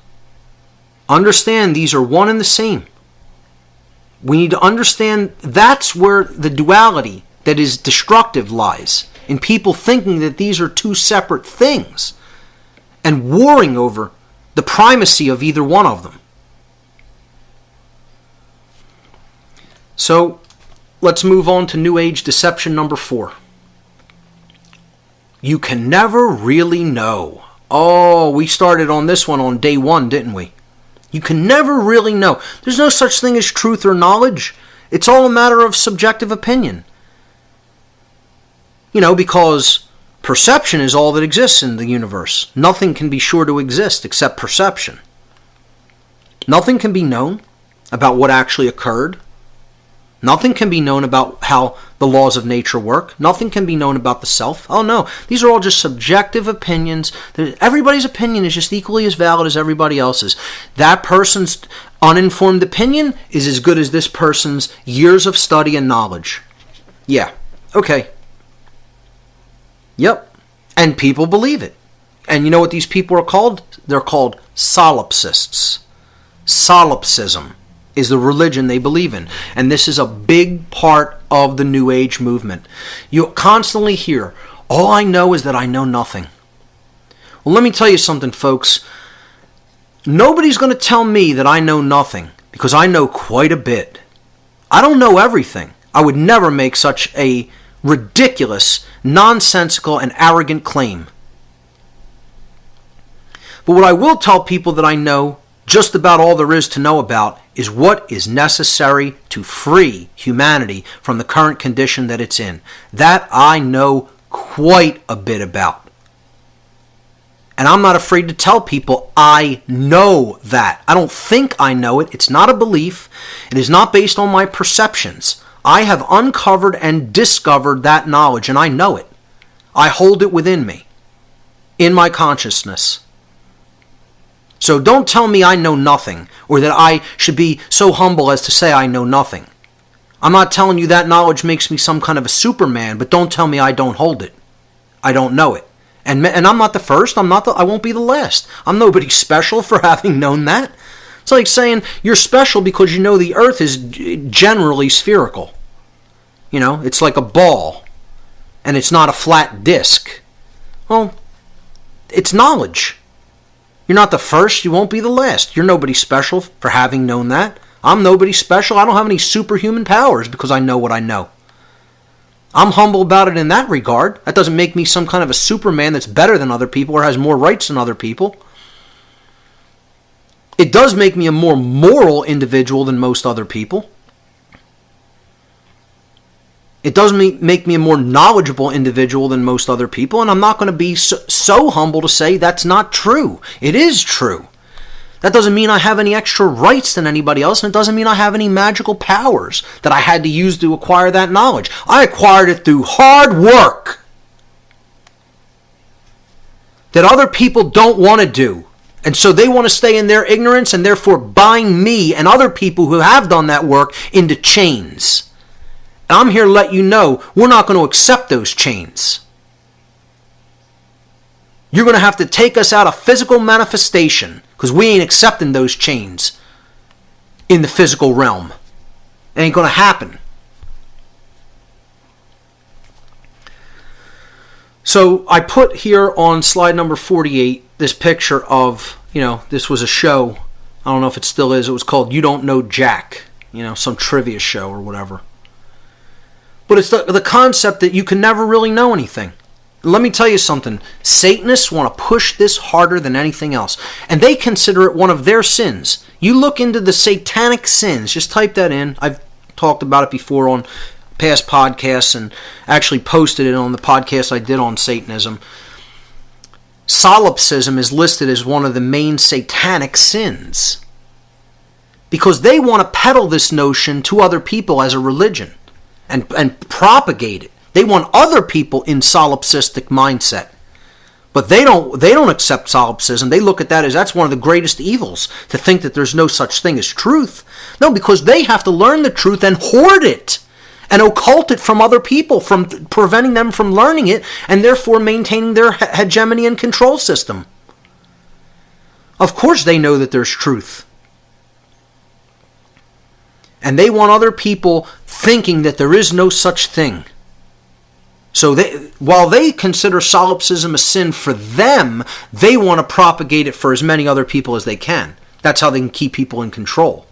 Understand these are one and the same. We need to understand that's where the duality that is destructive lies. In people thinking that these are two separate things and warring over the primacy of either one of them. So let's move on to New Age deception number 4. You can never really know. Oh, we started on this one on day 1, didn't we? You can never really know. There's no such thing as truth or knowledge. It's all a matter of subjective opinion. You know, because perception is all that exists in the universe. Nothing can be sure to exist except perception. Nothing can be known about what actually occurred. Nothing can be known about how the laws of nature work. Nothing can be known about the self. Oh no, these are all just subjective opinions. Everybody's opinion is just equally as valid as everybody else's. That person's uninformed opinion is as good as this person's years of study and knowledge. Yeah, okay. Yep. And people believe it. And you know what these people are called? They're called solipsists. Solipsism is the religion they believe in. And this is a big part of the New Age movement. You constantly hear, all I know is that I know nothing. Well, let me tell you something, folks. Nobody's going to tell me that I know nothing because I know quite a bit. I don't know everything. I would never make such a ridiculous, nonsensical, and arrogant claim. But what I will tell people that I know just about all there is to know about is what is necessary to free humanity from the current condition that it's in. That I know quite a bit about. And I'm not afraid to tell people I know that. I don't think I know it. It's not a belief. It is not based on my perceptions. I have uncovered and discovered that knowledge, and I know it. I hold it within me, in my consciousness. So don't tell me I know nothing, or that I should be so humble as to say I know nothing. I'm not telling you that knowledge makes me some kind of a Superman, but don't tell me I don't hold it. I don't know it. And I'm not the first, I won't be the last. I'm nobody special for having known that. It's like saying you're special because you know the earth is generally spherical. You know, it's like a ball, and it's not a flat disc. Well, it's knowledge. You're not the first, you won't be the last. You're nobody special for having known that. I'm nobody special. I don't have any superhuman powers because I know what I know. I'm humble about it in that regard. That doesn't make me some kind of a Superman that's better than other people or has more rights than other people. It does make me a more moral individual than most other people. It does make me a more knowledgeable individual than most other people, and I'm not going to be so humble to say that's not true. It is true. That doesn't mean I have any extra rights than anybody else, and it doesn't mean I have any magical powers that I had to use to acquire that knowledge. I acquired it through hard work that other people don't want to do. And so they want to stay in their ignorance and therefore bind me and other people who have done that work into chains. And I'm here to let you know we're not going to accept those chains. You're going to have to take us out of physical manifestation because we ain't accepting those chains in the physical realm. It ain't going to happen. So I put here on slide number 48 this picture of, this was a show. I don't know if it still is. It was called You Don't Know Jack. Some trivia show or whatever. But it's the concept that you can never really know anything. Let me tell you something. Satanists want to push this harder than anything else. And they consider it one of their sins. You look into the satanic sins. Just type that in. I've talked about it before on past podcasts and actually posted it on the podcast I did on Satanism. Solipsism is listed as one of the main satanic sins. Because they want to peddle this notion to other people as a religion and propagate it. They want other people in solipsistic mindset. But they don't accept solipsism. They look at that as that's one of the greatest evils, to think that there's no such thing as truth. No, because they have to learn the truth and hoard it and occult it from other people, from preventing them from learning it and therefore maintaining their hegemony and control system. Of course they know that there's truth. And they want other people thinking that there is no such thing. So while they consider solipsism a sin for them, they want to propagate it for as many other people as they can. That's how they can keep people in control.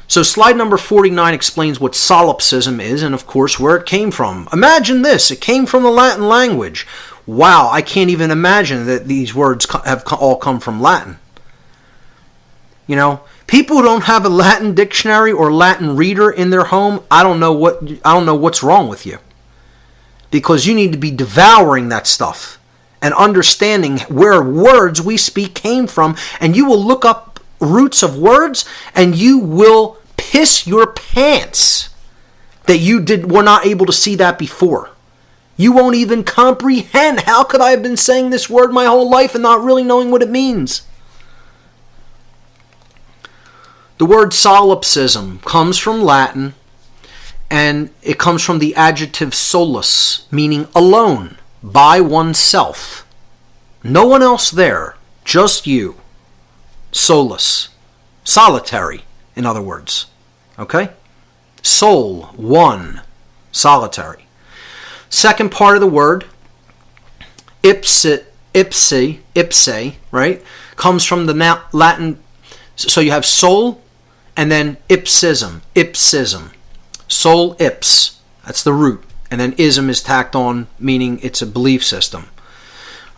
So slide number 49 explains what solipsism is and, of course, where it came from. Imagine this. It came from the Latin language. Wow, I can't even imagine that these words have all come from Latin. People who don't have a Latin dictionary or Latin reader in their home, I don't know what's wrong with you. Because you need to be devouring that stuff and understanding where words we speak came from. And you will look up roots of words and you will piss your pants that you were not able to see that before. You won't even comprehend. How could I have been saying this word my whole life and not really knowing what it means? The word solipsism comes from Latin. And it comes from the adjective solus, meaning alone, by oneself. No one else there, just you. Solus. Solitary, in other words. Okay? Soul, one. Solitary. Second part of the word, ipse, right? Comes from the Latin, so you have soul, and then ipsism. Sol ips, that's the root. And then ism is tacked on, meaning it's a belief system.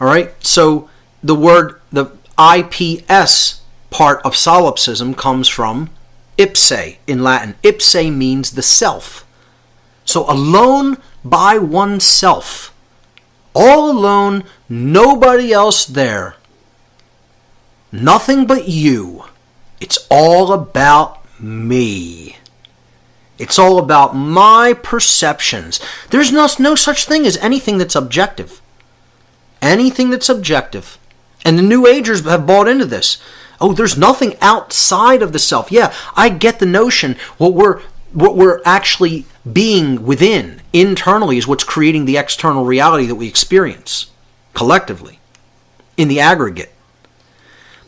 All right? So the word, the IPS part of solipsism comes from ipse in Latin. Ipse means the self. So alone by oneself. All alone, nobody else there. Nothing but you. It's all about me. It's all about my perceptions. There's no such thing as anything that's objective. Anything that's objective. And the New Agers have bought into this. Oh, there's nothing outside of the self. Yeah, I get the notion. What we're actually being within, internally, is what's creating the external reality that we experience, collectively, in the aggregate.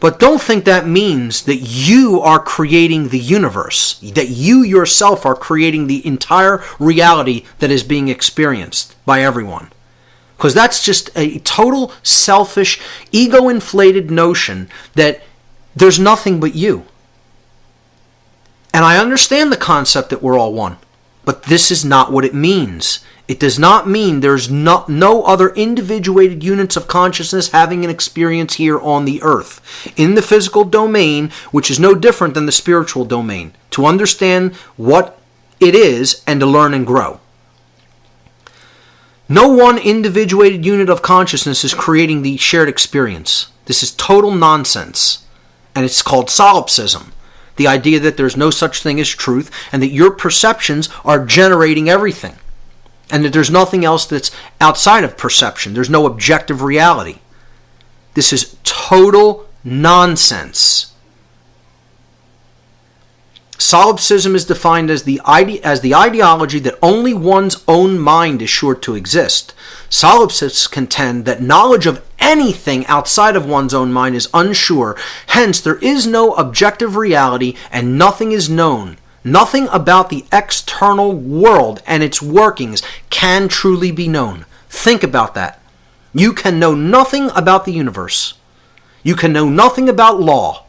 But don't think that means that you are creating the universe, that you yourself are creating the entire reality that is being experienced by everyone. Because that's just a total selfish, ego-inflated notion that there's nothing but you. And I understand the concept that we're all one, but this is not what it means. It does not mean there's no other individuated units of consciousness having an experience here on the earth, in the physical domain, which is no different than the spiritual domain, to understand what it is and to learn and grow. No one individuated unit of consciousness is creating the shared experience. This is total nonsense. And it's called solipsism. The idea that there's no such thing as truth and that your perceptions are generating everything. And that there's nothing else that's outside of perception. There's no objective reality. This is total nonsense. Solipsism is defined as the ideology that only one's own mind is sure to exist. Solipsists contend that knowledge of anything outside of one's own mind is unsure. Hence, there is no objective reality and nothing is known. Nothing about the external world and its workings can truly be known. Think about that. You can know nothing about the universe. You can know nothing about law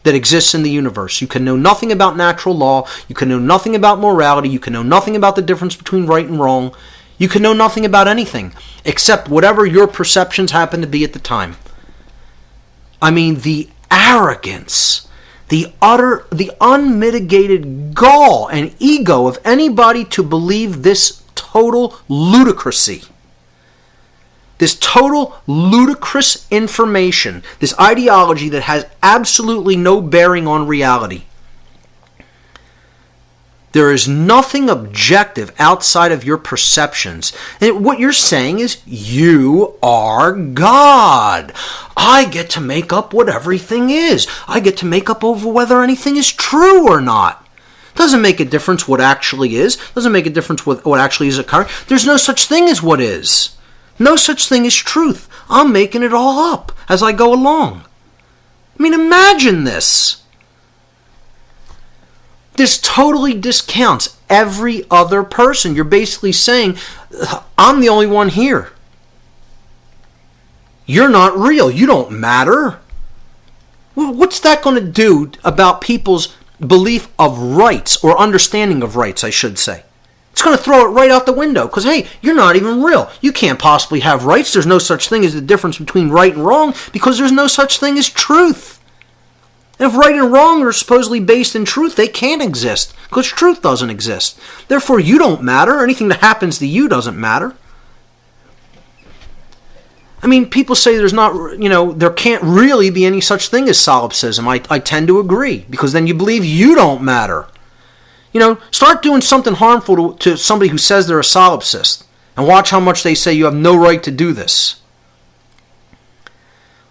that exists in the universe. You can know nothing about natural law. You can know nothing about morality. You can know nothing about the difference between right and wrong. You can know nothing about anything except whatever your perceptions happen to be at the time. I mean, the arrogance, the unmitigated gall and ego of anybody to believe this total ludicrousy. This total ludicrous information, this ideology that has absolutely no bearing on reality. There is nothing objective outside of your perceptions. And what you're saying is, you are God. I get to make up what everything is. I get to make up over whether anything is true or not. Doesn't make a difference what actually is. Doesn't make a difference what actually is occurring. There's no such thing as what is. No such thing as truth. I'm making it all up as I go along. I mean, imagine this. This totally discounts every other person. You're basically saying, I'm the only one here. You're not real. You don't matter. Well, what's that going to do about people's belief of rights, or understanding of rights, I should say? It's going to throw it right out the window because, hey, you're not even real. You can't possibly have rights. There's no such thing as the difference between right and wrong because there's no such thing as truth. And if right and wrong are supposedly based in truth, they can't exist because truth doesn't exist. Therefore, you don't matter. Anything that happens to you doesn't matter. I mean, people say there's not, there can't really be any such thing as solipsism. I tend to agree because then you believe you don't matter. Start doing something harmful to somebody who says they're a solipsist and watch how much they say you have no right to do this.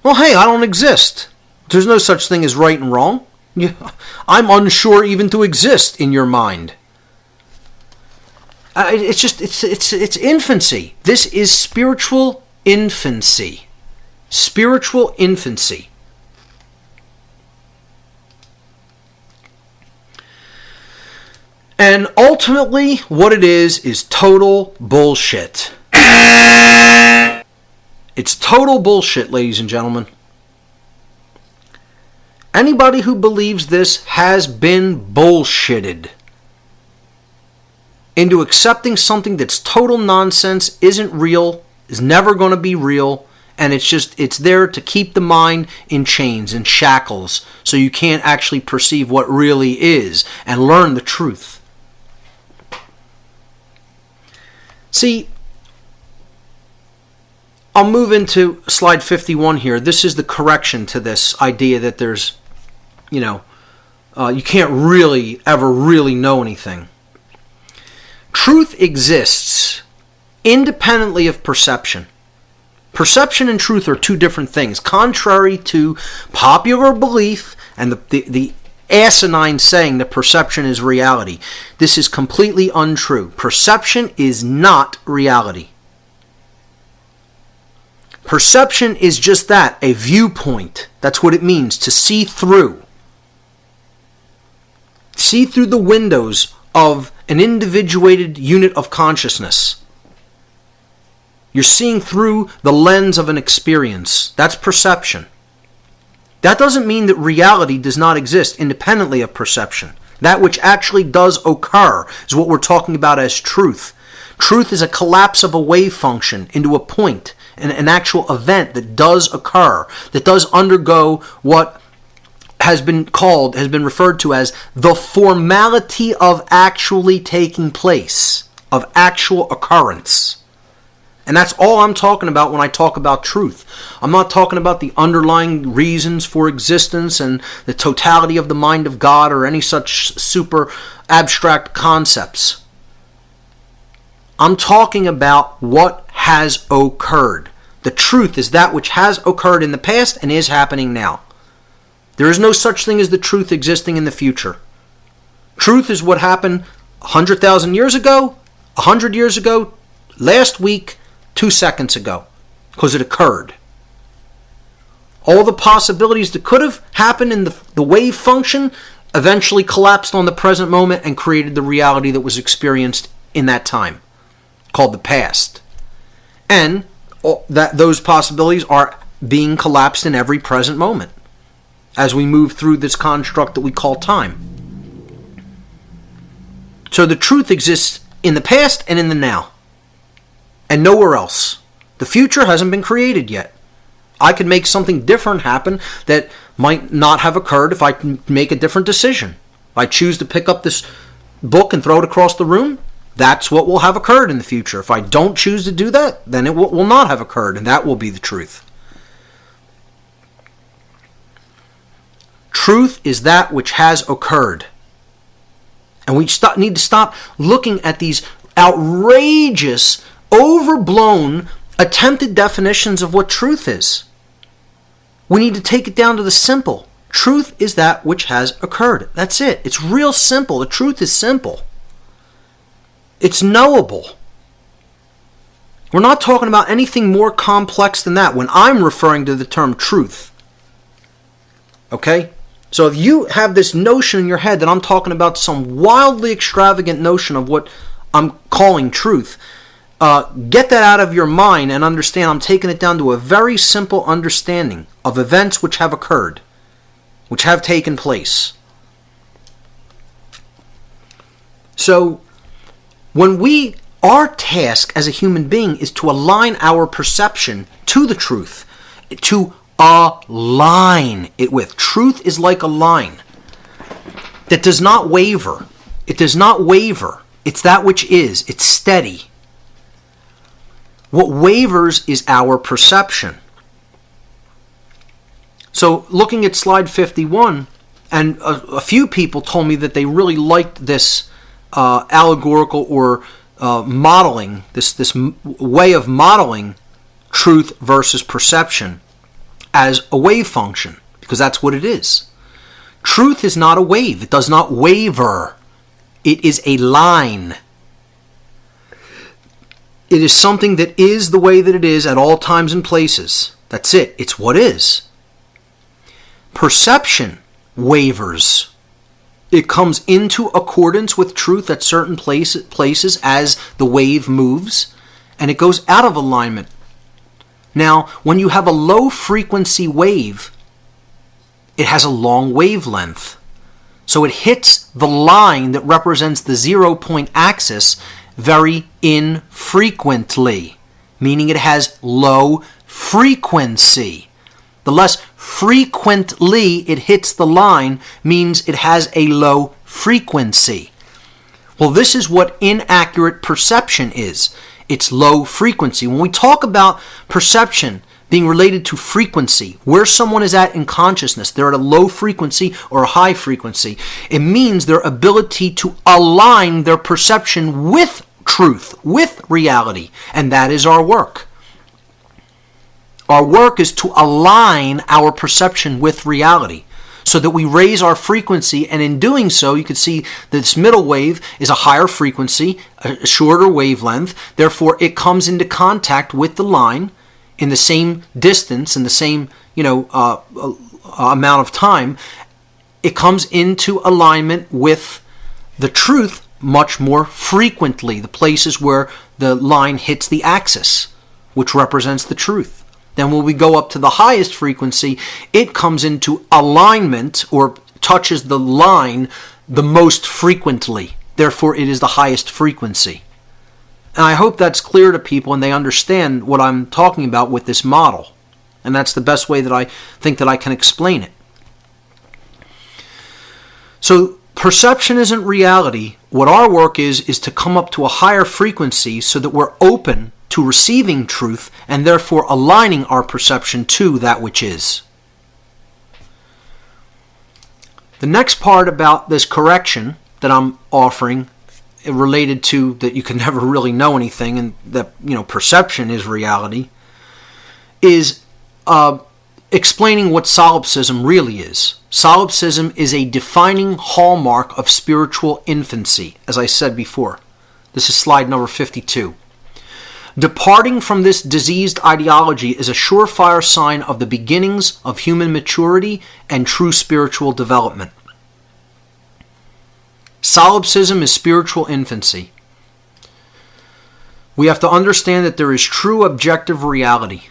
Well, hey, I don't exist. There's no such thing as right and wrong. I'm unsure even to exist in your mind. It's infancy. This is spiritual infancy. Spiritual infancy. And ultimately, what it is total bullshit. It's total bullshit, ladies and gentlemen. Anybody who believes this has been bullshitted into accepting something that's total nonsense, isn't real, is never going to be real, and it's there to keep the mind in chains and shackles so you can't actually perceive what really is and learn the truth. See, I'll move into slide 51 here. This is the correction to this idea that there's, you can't really ever really know anything. Truth exists independently of perception. Perception and truth are two different things, contrary to popular belief and the asinine saying that perception is reality. This is completely untrue. Perception is not reality. Perception is just that, a viewpoint. That's what it means, to see through. See through the windows of an individuated unit of consciousness. You're seeing through the lens of an experience. That's perception. That doesn't mean that reality does not exist independently of perception. That which actually does occur is what we're talking about as truth. Truth is a collapse of a wave function into a point, an actual event that does occur, that does undergo what has been referred to as the formality of actually taking place, of actual occurrence. And that's all I'm talking about when I talk about truth. I'm not talking about the underlying reasons for existence and the totality of the mind of God or any such super abstract concepts. I'm talking about what has occurred. The truth is that which has occurred in the past and is happening now. There is no such thing as the truth existing in the future. Truth is what happened 100,000 years ago, 100 years ago, last week, 2 seconds ago, because it occurred. All the possibilities that could have happened in the wave function eventually collapsed on the present moment and created the reality that was experienced in that time, called the past. And those possibilities are being collapsed in every present moment as we move through this construct that we call time. So the truth exists in the past and in the now, and nowhere else. The future hasn't been created yet. I could make something different happen that might not have occurred if I can make a different decision. If I choose to pick up this book and throw it across the room, that's what will have occurred in the future. If I don't choose to do that, then it will not have occurred, and that will be the truth. Truth is that which has occurred. And we need to stop looking at these outrageous, overblown, attempted definitions of what truth is. We need to take it down to the simple. Truth is that which has occurred. That's it. It's real simple. The truth is simple. It's knowable. We're not talking about anything more complex than that when I'm referring to the term truth. Okay? So if you have this notion in your head that I'm talking about some wildly extravagant notion of what I'm calling truth, get that out of your mind and understand I'm taking it down to a very simple understanding of events which have occurred, which have taken place. So when our task as a human being is to align our perception to the truth, to align it with. Truth is like a line that does not waver. It does not waver. It's that which is. It's steady. What wavers is our perception. So looking at slide 51, and a few people told me that they really liked this allegorical or modeling, this way of modeling truth versus perception as a wave function, because that's what it is. Truth is not a wave. It does not waver. It is a line. It is something that is the way that it is at all times and places. That's it. It's what is. Perception wavers. It comes into accordance with truth at certain places as the wave moves, and it goes out of alignment. Now, when you have a low frequency wave, it has a long wavelength. So it hits the line that represents the 0 point axis very infrequently, meaning it has low frequency. The less frequently it hits the line means it has a low frequency. Well, this is what inaccurate perception is. It's low frequency. When we talk about perception being related to frequency, where someone is at in consciousness, they're at a low frequency or a high frequency, it means their ability to align their perception with truth, with reality, and that is our work. Our work is to align our perception with reality so that we raise our frequency, and in doing so, you can see this middle wave is a higher frequency, a shorter wavelength, therefore it comes into contact with the line in the same distance, in the same amount of time. It comes into alignment with the truth much more frequently, the places where the line hits the axis, which represents the truth. Then when we go up to the highest frequency, it comes into alignment or touches the line the most frequently. Therefore, it is the highest frequency. And I hope that's clear to people and they understand what I'm talking about with this model. And that's the best way that I think that I can explain it. So perception isn't reality. What our work is to come up to a higher frequency so that we're open to receiving truth and therefore aligning our perception to that which is. The next part about this correction that I'm offering, related to that you can never really know anything and that, perception is reality, is explaining what solipsism really is. Solipsism is a defining hallmark of spiritual infancy, as I said before. This is slide number 52. Departing from this diseased ideology is a surefire sign of the beginnings of human maturity and true spiritual development. Solipsism is spiritual infancy. We have to understand that there is true objective reality.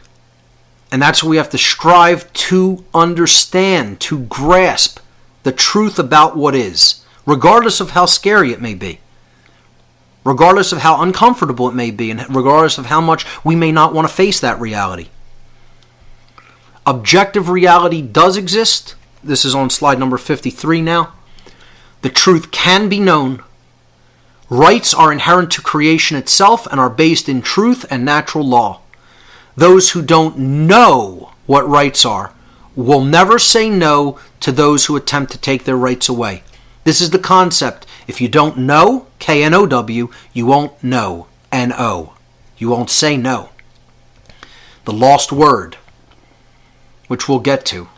And that's what we have to strive to understand, to grasp the truth about what is, regardless of how scary it may be, regardless of how uncomfortable it may be, and regardless of how much we may not want to face that reality. Objective reality does exist. This is on slide number 53 now. The truth can be known. Rights are inherent to creation itself and are based in truth and natural law. Those who don't know what rights are will never say no to those who attempt to take their rights away. This is the concept. If you don't know, K-N-O-W, you won't know, N-O. You won't say no. The lost word, which we'll get to.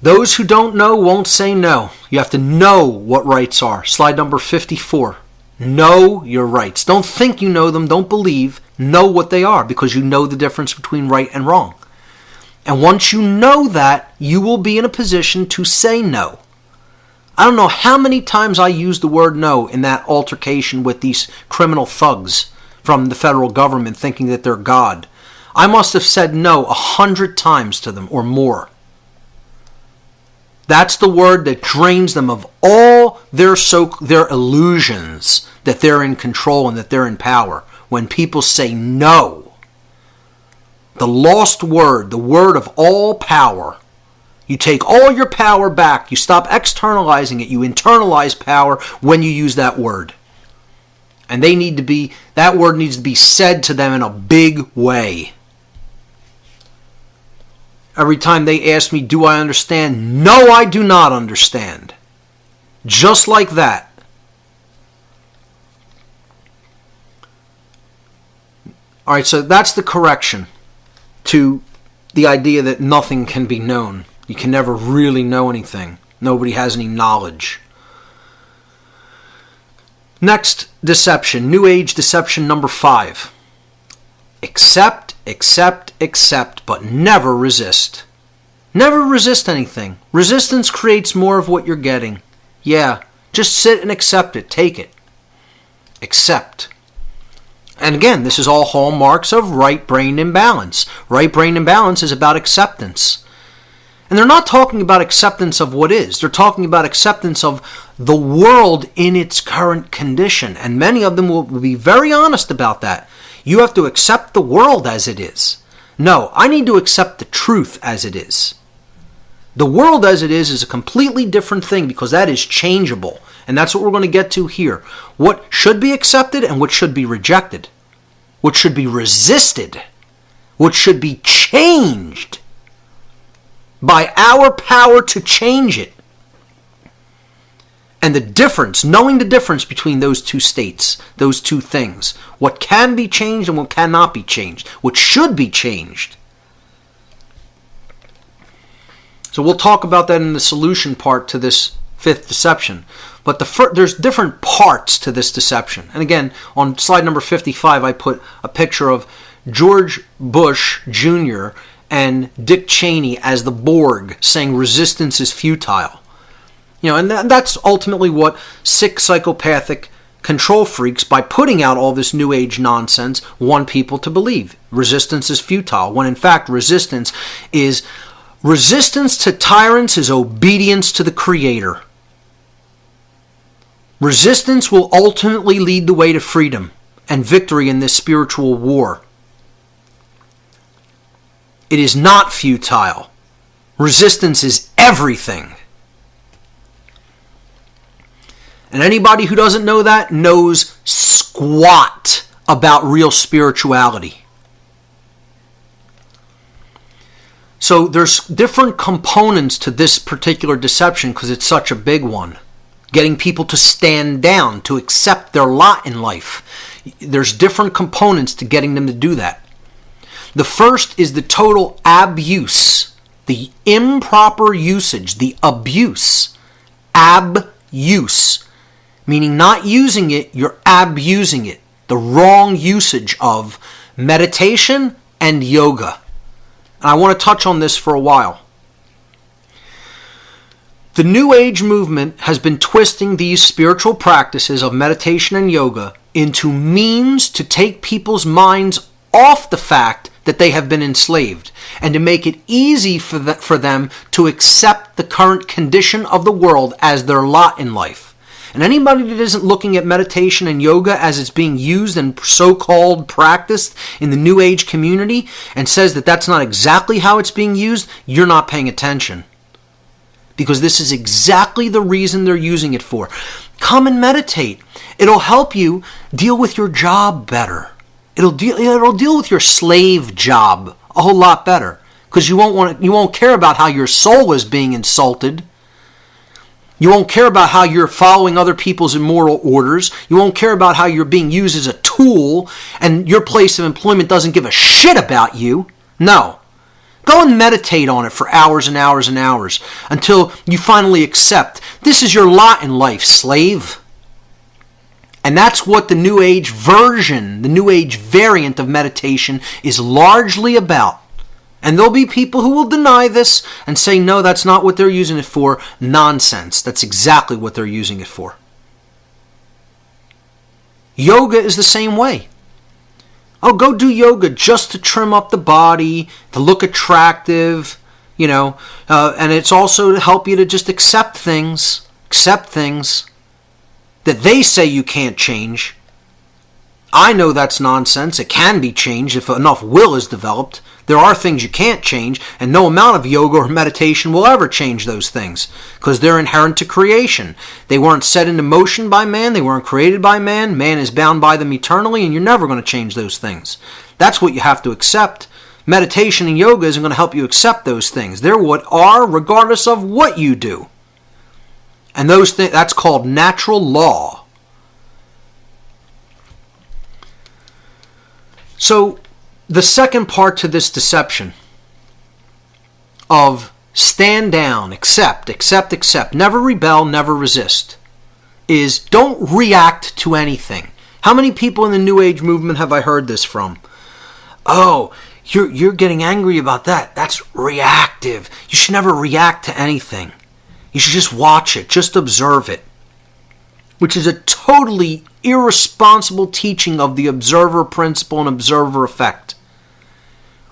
Those who don't know won't say no. You have to know what rights are. Slide number 54. Know your rights. Don't think you know them. Don't believe. Know what they are, because you know the difference between right and wrong. And once you know that, you will be in a position to say no. I don't know how many times I used the word no in that altercation with these criminal thugs from the federal government thinking that they're God. I must have said no 100 times to them or more. That's the word that drains them of all their illusions that they're in control and that they're in power. When people say no, the lost word, the word of all power, you take all your power back. You stop externalizing it. You internalize power when you use that word. And that word needs to be said to them in a big way. Every time they ask me, do I understand? No, I do not understand. Just like that. All right, so that's the correction to the idea that nothing can be known. You can never really know anything. Nobody has any knowledge. Next deception, New Age deception number 5. Accept, but never resist. Never resist anything. Resistance creates more of what you're getting. Yeah, just sit and accept it. Take it. Accept. And again, this is all hallmarks of right brain imbalance. Right brain imbalance is about acceptance. And they're not talking about acceptance of what is. They're talking about acceptance of the world in its current condition. And many of them will be very honest about that. You have to accept the world as it is. No, I need to accept the truth as it is. The world as it is a completely different thing, because that is changeable. And that's what we're going to get to here. What should be accepted and what should be rejected. What should be resisted. What should be changed by our power to change it. And the difference, knowing the difference between those two states, those two things, what can be changed and what cannot be changed, what should be changed. So we'll talk about that in the solution part to this 5th deception. But there's different parts to this deception. And again, on slide number 55, I put a picture of George Bush Jr. and Dick Cheney as the Borg saying resistance is futile. And that's ultimately what sick psychopathic control freaks, by putting out all this New Age nonsense, want people to believe. Resistance is futile, when in fact resistance to tyrants is obedience to the Creator. Resistance will ultimately lead the way to freedom and victory in this spiritual war. It is not futile. Resistance is everything. And anybody who doesn't know that knows squat about real spirituality. So there's different components to this particular deception because it's such a big one. Getting people to stand down, to accept their lot in life. There's different components to getting them to do that. The first is the total abuse, the improper usage, the abuse. Abuse, meaning not using it, you're abusing it. The wrong usage of meditation and yoga. And I want to touch on this for a while. The New Age movement has been twisting these spiritual practices of meditation and yoga into means to take people's minds off the fact that they have been enslaved and to make it easy for them to accept the current condition of the world as their lot in life. And anybody that isn't looking at meditation and yoga as it's being used and so-called practiced in the New Age community and says that that's not exactly how it's being used, you're not paying attention. Because this is exactly the reason they're using it for. Come and meditate. It'll help you deal with your job better. It'll deal with your slave job a whole lot better. Because you won't care about how your soul is being insulted. You won't care about how you're following other people's immoral orders. You won't care about how you're being used as a tool and your place of employment doesn't give a shit about you. No. Go and meditate on it for hours and hours and hours until you finally accept this is your lot in life, slave. And that's what the New Age version, the New Age variant of meditation is largely about. And there'll be people who will deny this and say, no, that's not what they're using it for. Nonsense. That's exactly what they're using it for. Yoga is the same way. Oh, go do yoga just to trim up the body, to look attractive, and it's also to help you to just accept things that they say you can't change. I know that's nonsense. It can be changed if enough will is developed. There are things you can't change, and no amount of yoga or meditation will ever change those things because they're inherent to creation. They weren't set into motion by man. They weren't created by man. Man is bound by them eternally, and you're never going to change those things. That's what you have to accept. Meditation and yoga isn't going to help you accept those things. They're what are regardless of what you do. And those things, that's called natural law. So, the second part to this deception of stand down, accept, never rebel, never resist, is don't react to anything. How many people in the New Age movement have I heard this from? Oh, you're getting angry about that. That's reactive. You should never react to anything. You should just watch it, just observe it. Which is a totally irresponsible teaching of the observer principle and observer effect.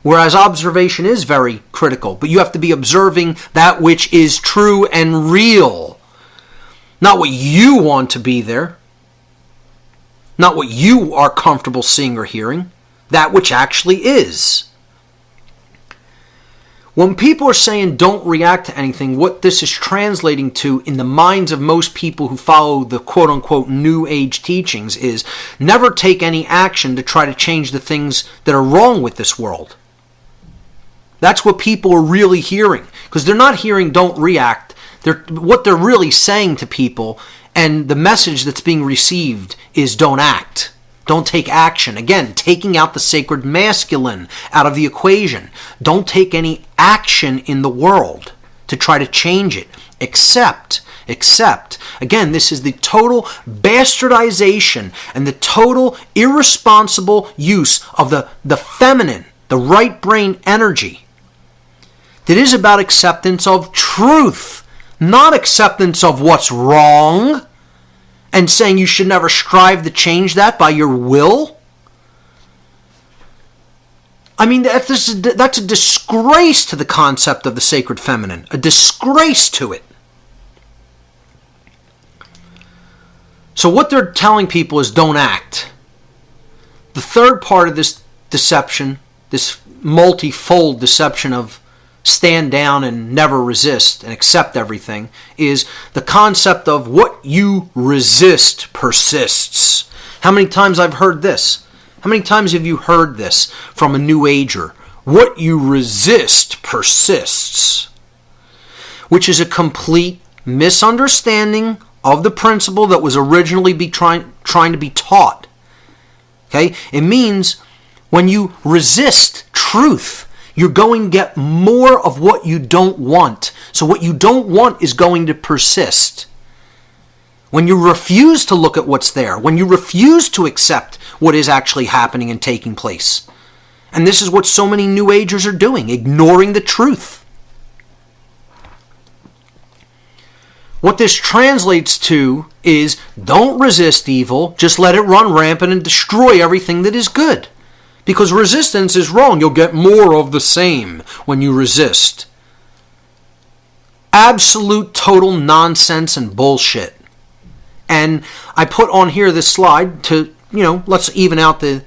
Whereas observation is very critical, but you have to be observing that which is true and real. Not what you want to be there. Not what you are comfortable seeing or hearing. That which actually is. When people are saying don't react to anything, what this is translating to in the minds of most people who follow the quote-unquote New Age teachings is never take any action to try to change the things that are wrong with this world. That's what people are really hearing. Because they're not hearing don't react. What they're really saying to people and the message that's being received is don't act. Don't take action. Again, taking out the sacred masculine out of the equation. Don't take any action in the world to try to change it. Accept. Again, this is the total bastardization and the total irresponsible use of the feminine, the right brain energy. That is about acceptance of truth, not acceptance of what's wrong. And saying you should never strive to change that by your will? I mean, that's a disgrace to the concept of the sacred feminine. A disgrace to it. So what they're telling people is don't act. The third part of this deception, this multifold deception of stand down and never resist and accept everything, is the concept of what you resist persists. How many times I've heard this? How many times have you heard this from a New Ager? What you resist persists. Which is a complete misunderstanding of the principle that was originally trying to be taught. Okay? It means when you resist truth, you're going to get more of what you don't want. So what you don't want is going to persist. When you refuse to look at what's there, when you refuse to accept what is actually happening and taking place. And this is what so many New Agers are doing, ignoring the truth. What this translates to is don't resist evil, just let it run rampant and destroy everything that is good. Because resistance is wrong. You'll get more of the same when you resist. Absolute total nonsense and bullshit. And I put on here this slide to, let's even out the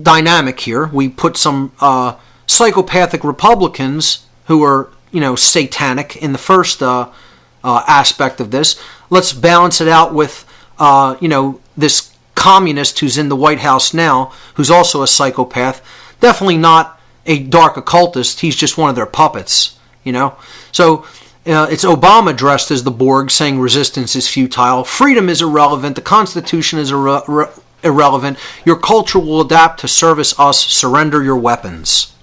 dynamic here. We put some psychopathic Republicans who are, satanic in the first aspect of this. Let's balance it out with, this communist who's in the White House now, who's also a psychopath. Definitely not a dark occultist. He's just one of their puppets, So it's Obama dressed as the Borg saying resistance is futile. Freedom is irrelevant. The Constitution is irrelevant. Your culture will adapt to service us. Surrender your weapons.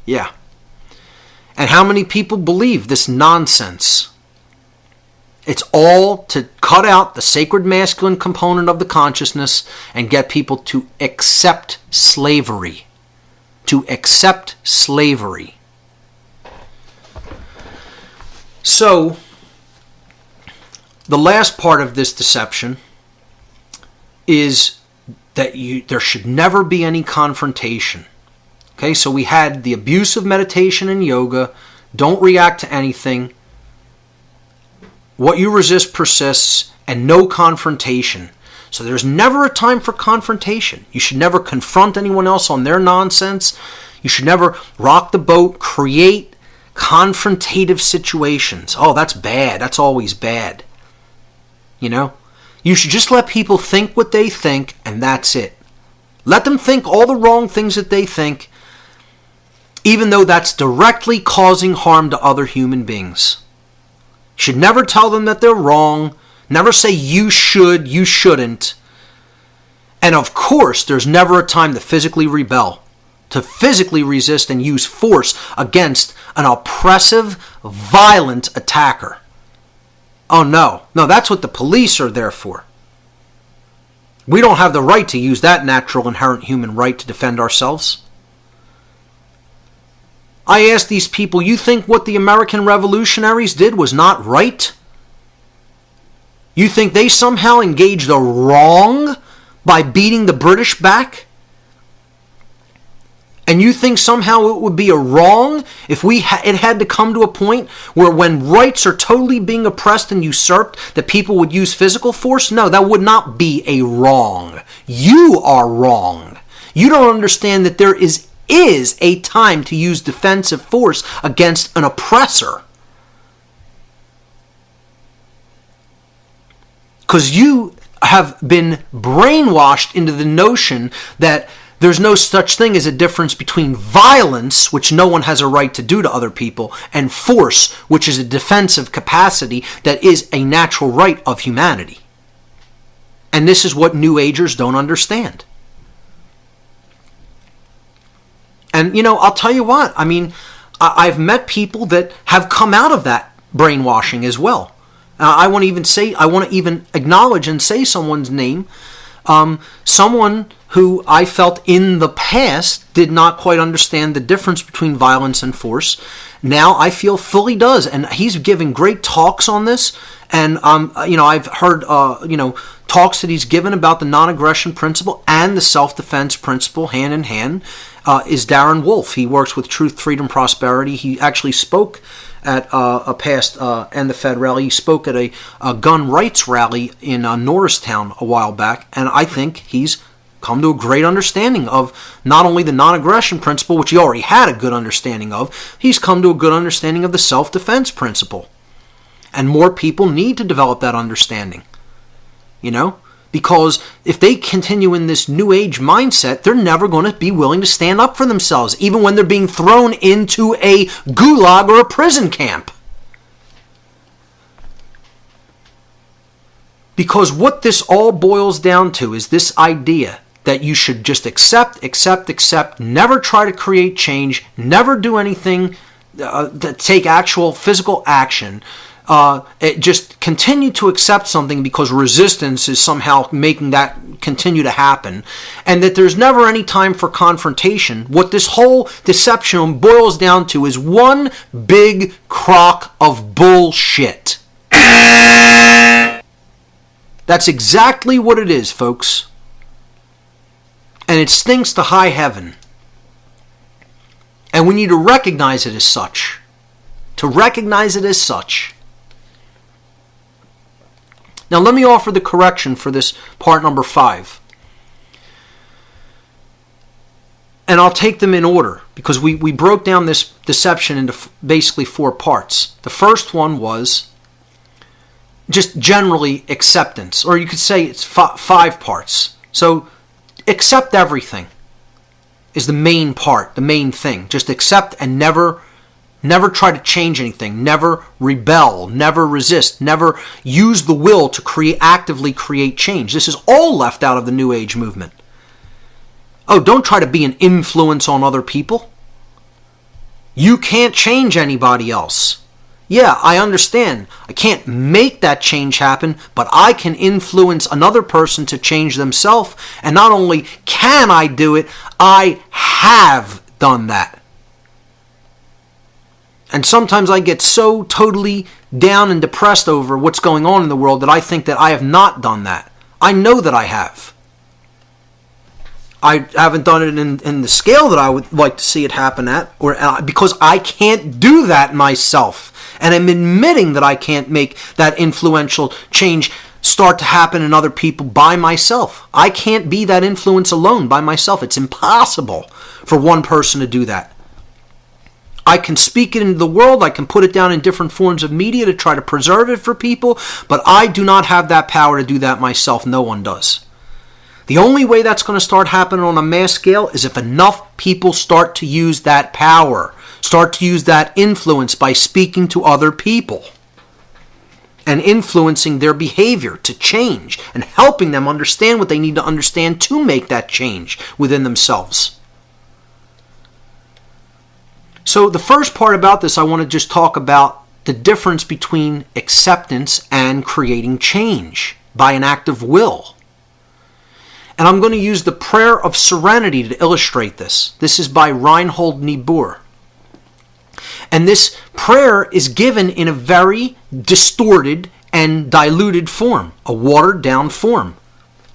Yeah. And how many people believe this nonsense? It's all to cut out the sacred masculine component of the consciousness and get people to accept slavery. To accept slavery. So, the last part of this deception is that there should never be any confrontation. Okay, so we had the abuse of meditation and yoga. Don't react to anything. What you resist persists, and no confrontation. So there's never a time for confrontation. You should never confront anyone else on their nonsense. You should never rock the boat, create confrontative situations. Oh, that's bad. That's always bad. You should just let people think what they think, and that's it. Let them think all the wrong things that they think, even though that's directly causing harm to other human beings. Should never tell them that they're wrong. Never say you should, you shouldn't. And of course, there's never a time to physically rebel, to physically resist and use force against an oppressive, violent attacker. Oh no, that's what the police are there for. We don't have the right to use that natural inherent human right to defend ourselves. I ask these people, you think what the American revolutionaries did was not right? You think they somehow engaged a wrong by beating the British back? And you think somehow it would be a wrong if it had to come to a point where when rights are totally being oppressed and usurped, that people would use physical force? No, that would not be a wrong. You are wrong. You don't understand that there is a time to use defensive force against an oppressor. Because you have been brainwashed into the notion that there's no such thing as a difference between violence, which no one has a right to do to other people, and force, which is a defensive capacity that is a natural right of humanity. And this is what New Agers don't understand. And, I'll tell you what, I've met people that have come out of that brainwashing as well. I want to even acknowledge and say someone's name. Someone who I felt in the past did not quite understand the difference between violence and force. Now I feel fully does, and he's giving great talks on this. And I've heard talks that he's given about the non-aggression principle and the self-defense principle hand in hand. Is Darren Wolf. He works with Truth, Freedom, Prosperity. He actually spoke at a past and the Fed rally. He spoke at a gun rights rally in Norristown a while back, and I think he's come to a great understanding of not only the non-aggression principle, which he already had a good understanding of, he's come to a good understanding of the self-defense principle. And more people need to develop that understanding. Because if they continue in this New Age mindset, they're never going to be willing to stand up for themselves, even when they're being thrown into a gulag or a prison camp. Because what this all boils down to is this idea that you should just accept, never try to create change, never do anything to take actual physical action. Just continue to accept something because resistance is somehow making that continue to happen, and that there's never any time for confrontation. What this whole deception boils down to is one big crock of bullshit. That's exactly what it is, folks. And it stinks to high heaven. And we need to recognize it as such. To recognize it as such. Now let me offer the correction for this part number 5. And I'll take them in order, because we broke down this deception into basically 4 parts. The first one was just generally acceptance, or you could say it's 5 parts. So accept everything is the main part, the main thing. Just accept and never try to change anything, never rebel, never resist, never use the will to actively create change. This is all left out of the New Age movement. Oh, don't try to be an influence on other people. You can't change anybody else. Yeah, I understand. I can't make that change happen, but I can influence another person to change themselves. And not only can I do it, I have done that. And sometimes I get so totally down and depressed over what's going on in the world that I think that I have not done that. I know that I have. I haven't done it in the scale that I would like to see it happen at, or because I can't do that myself. And I'm admitting that I can't make that influential change start to happen in other people by myself. I can't be that influence alone by myself. It's impossible for one person to do that. I can speak it into the world. I can put it down in different forms of media to try to preserve it for people, but I do not have that power to do that myself. No one does. The only way that's going to start happening on a mass scale is if enough people start to use that power, start to use that influence by speaking to other people and influencing their behavior to change and helping them understand what they need to understand to make that change within themselves. So the first part about this, I want to just talk about the difference between acceptance and creating change by an act of will. And I'm going to use the prayer of serenity to illustrate this. This is by Reinhold Niebuhr. And this prayer is given in a very distorted and diluted form, a watered down form.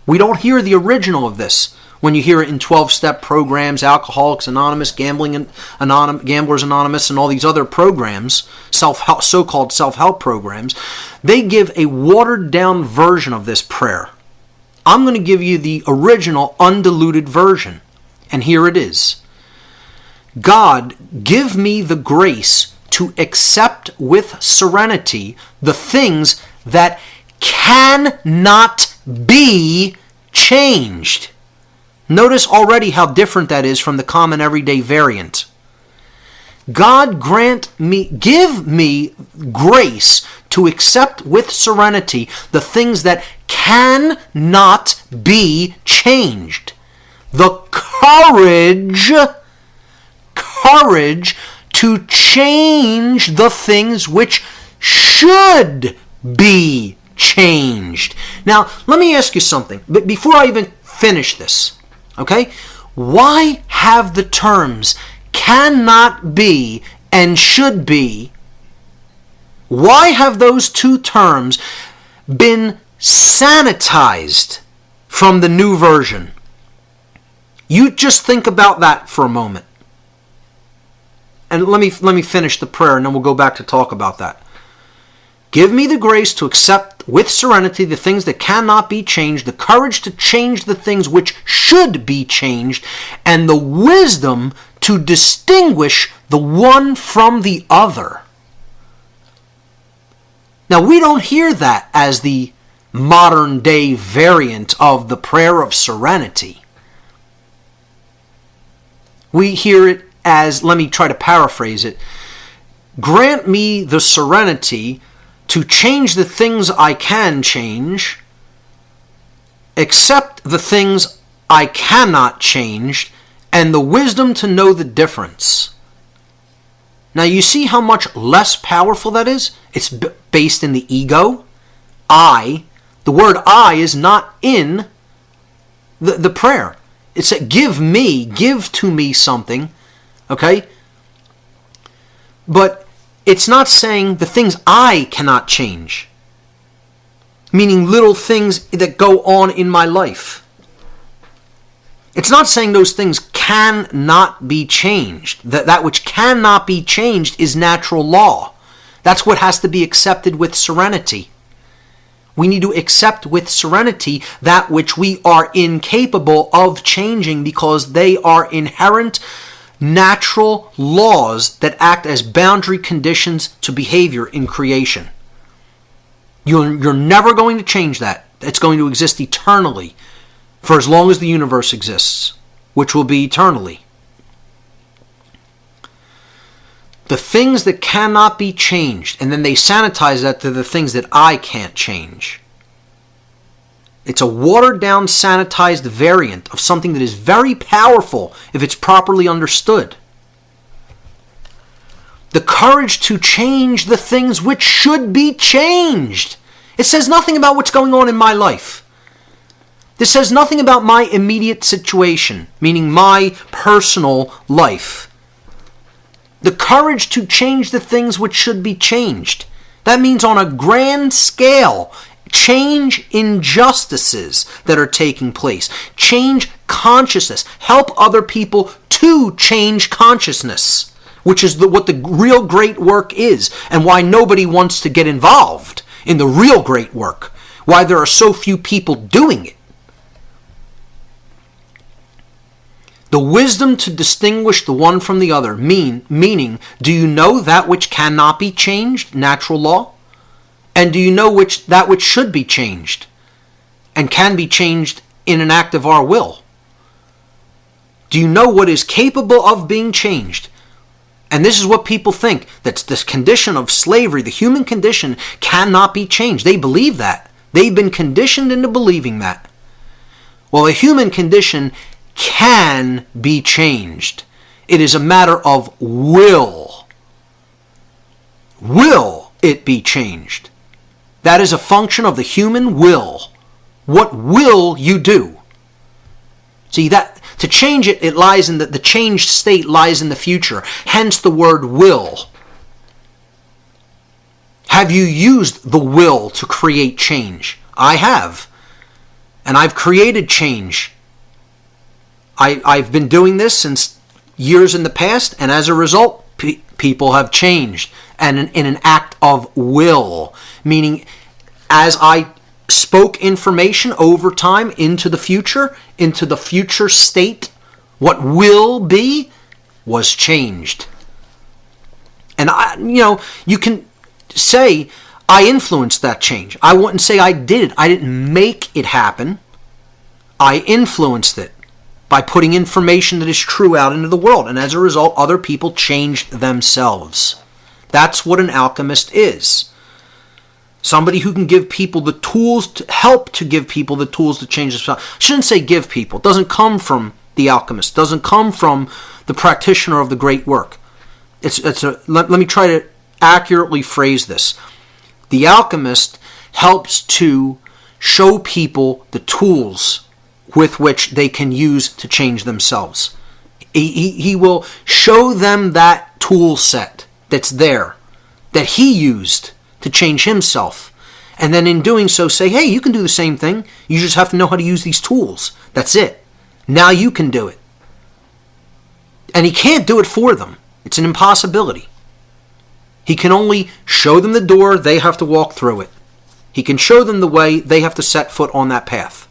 We don't hear the original of this when you hear it in 12-step programs, Alcoholics Anonymous, Gamblers Anonymous, and all these other programs, so-called self-help programs. They give a watered down version of this prayer. I'm going to give you the original undiluted version. And here it is. God, give me the grace to accept with serenity the things that cannot be changed. Notice already how different that is from the common everyday variant. God give me grace to accept with serenity the things that cannot be changed. The courage to change the things which should be changed. Now, let me ask you something. But before I even finish this, okay? Why have the terms cannot be and should be, why have those two terms been sanitized from the new version? You just think about that for a moment. And let me finish the prayer and then we'll go back to talk about that. Give me the grace to accept with serenity the things that cannot be changed, the courage to change the things which should be changed, and the wisdom to distinguish the one from the other. Now, we don't hear that as the modern day variant of the prayer of serenity. We hear it as, let me try to paraphrase it, grant me the serenity to change the things I can change, accept the things I cannot change, and the wisdom to know the difference. Now you see how much less powerful that is? It's based in the ego. I. The word I is not in the prayer. It's a give to me something, okay? But it's not saying the things I cannot change, meaning little things that go on in my life. It's not saying those things cannot be changed. That which cannot be changed is natural law. That's what has to be accepted with serenity. We need to accept with serenity that which we are incapable of changing because they are inherent natural laws that act as boundary conditions to behavior in creation. You're never going to change that. It's going to exist eternally for as long as the universe exists, which will be eternally. The things that cannot be changed, and then they sanitize that to the things that I can't change. It's a watered down, sanitized variant of something that is very powerful if it's properly understood. The courage to change the things which should be changed. It says nothing about what's going on in my life. This says nothing about my immediate situation, meaning my personal life. The courage to change the things which should be changed. That means on a grand scale, change injustices that are taking place. Change consciousness. Help other people to change consciousness, which is what the real great work is, and why nobody wants to get involved in the real great work. Why there are so few people doing it. The wisdom to distinguish the one from the other, meaning, do you know that which cannot be changed, natural law? And do you know that which should be changed and can be changed in an act of our will? Do you know what is capable of being changed? And this is what people think, that this condition of slavery, the human condition, cannot be changed. They believe that. They've been conditioned into believing that. Well, the human condition can be changed. It is a matter of will. Will it be changed? That is a function of the human will. What will you do? See, that to change it, it lies in the changed state lies in the future. Hence the word will. Have you used the will to create change? I have. And I've created change. I've been doing this since years in the past, and as a result, people have changed. And in an act of will, meaning as I spoke information over time into the future state, what will be was changed. And you can say, I influenced that change. I wouldn't say I did it. I didn't make it happen. I influenced it by putting information that is true out into the world. And as a result, other people changed themselves. That's what an alchemist is. Somebody who can give people the tools to help to give people the tools to change themselves. I shouldn't say give people. It doesn't come from the alchemist. It doesn't come from the practitioner of the great work. Let me try to accurately phrase this. The alchemist helps to show people the tools with which they can use to change themselves. He will show them that tool set that's there, that he used to change himself. And then in doing so say, hey, you can do the same thing. You just have to know how to use these tools. That's it. Now you can do it. And he can't do it for them. It's an impossibility. He can only show them the door, they have to walk through it. He can show them the way, they have to set foot on that path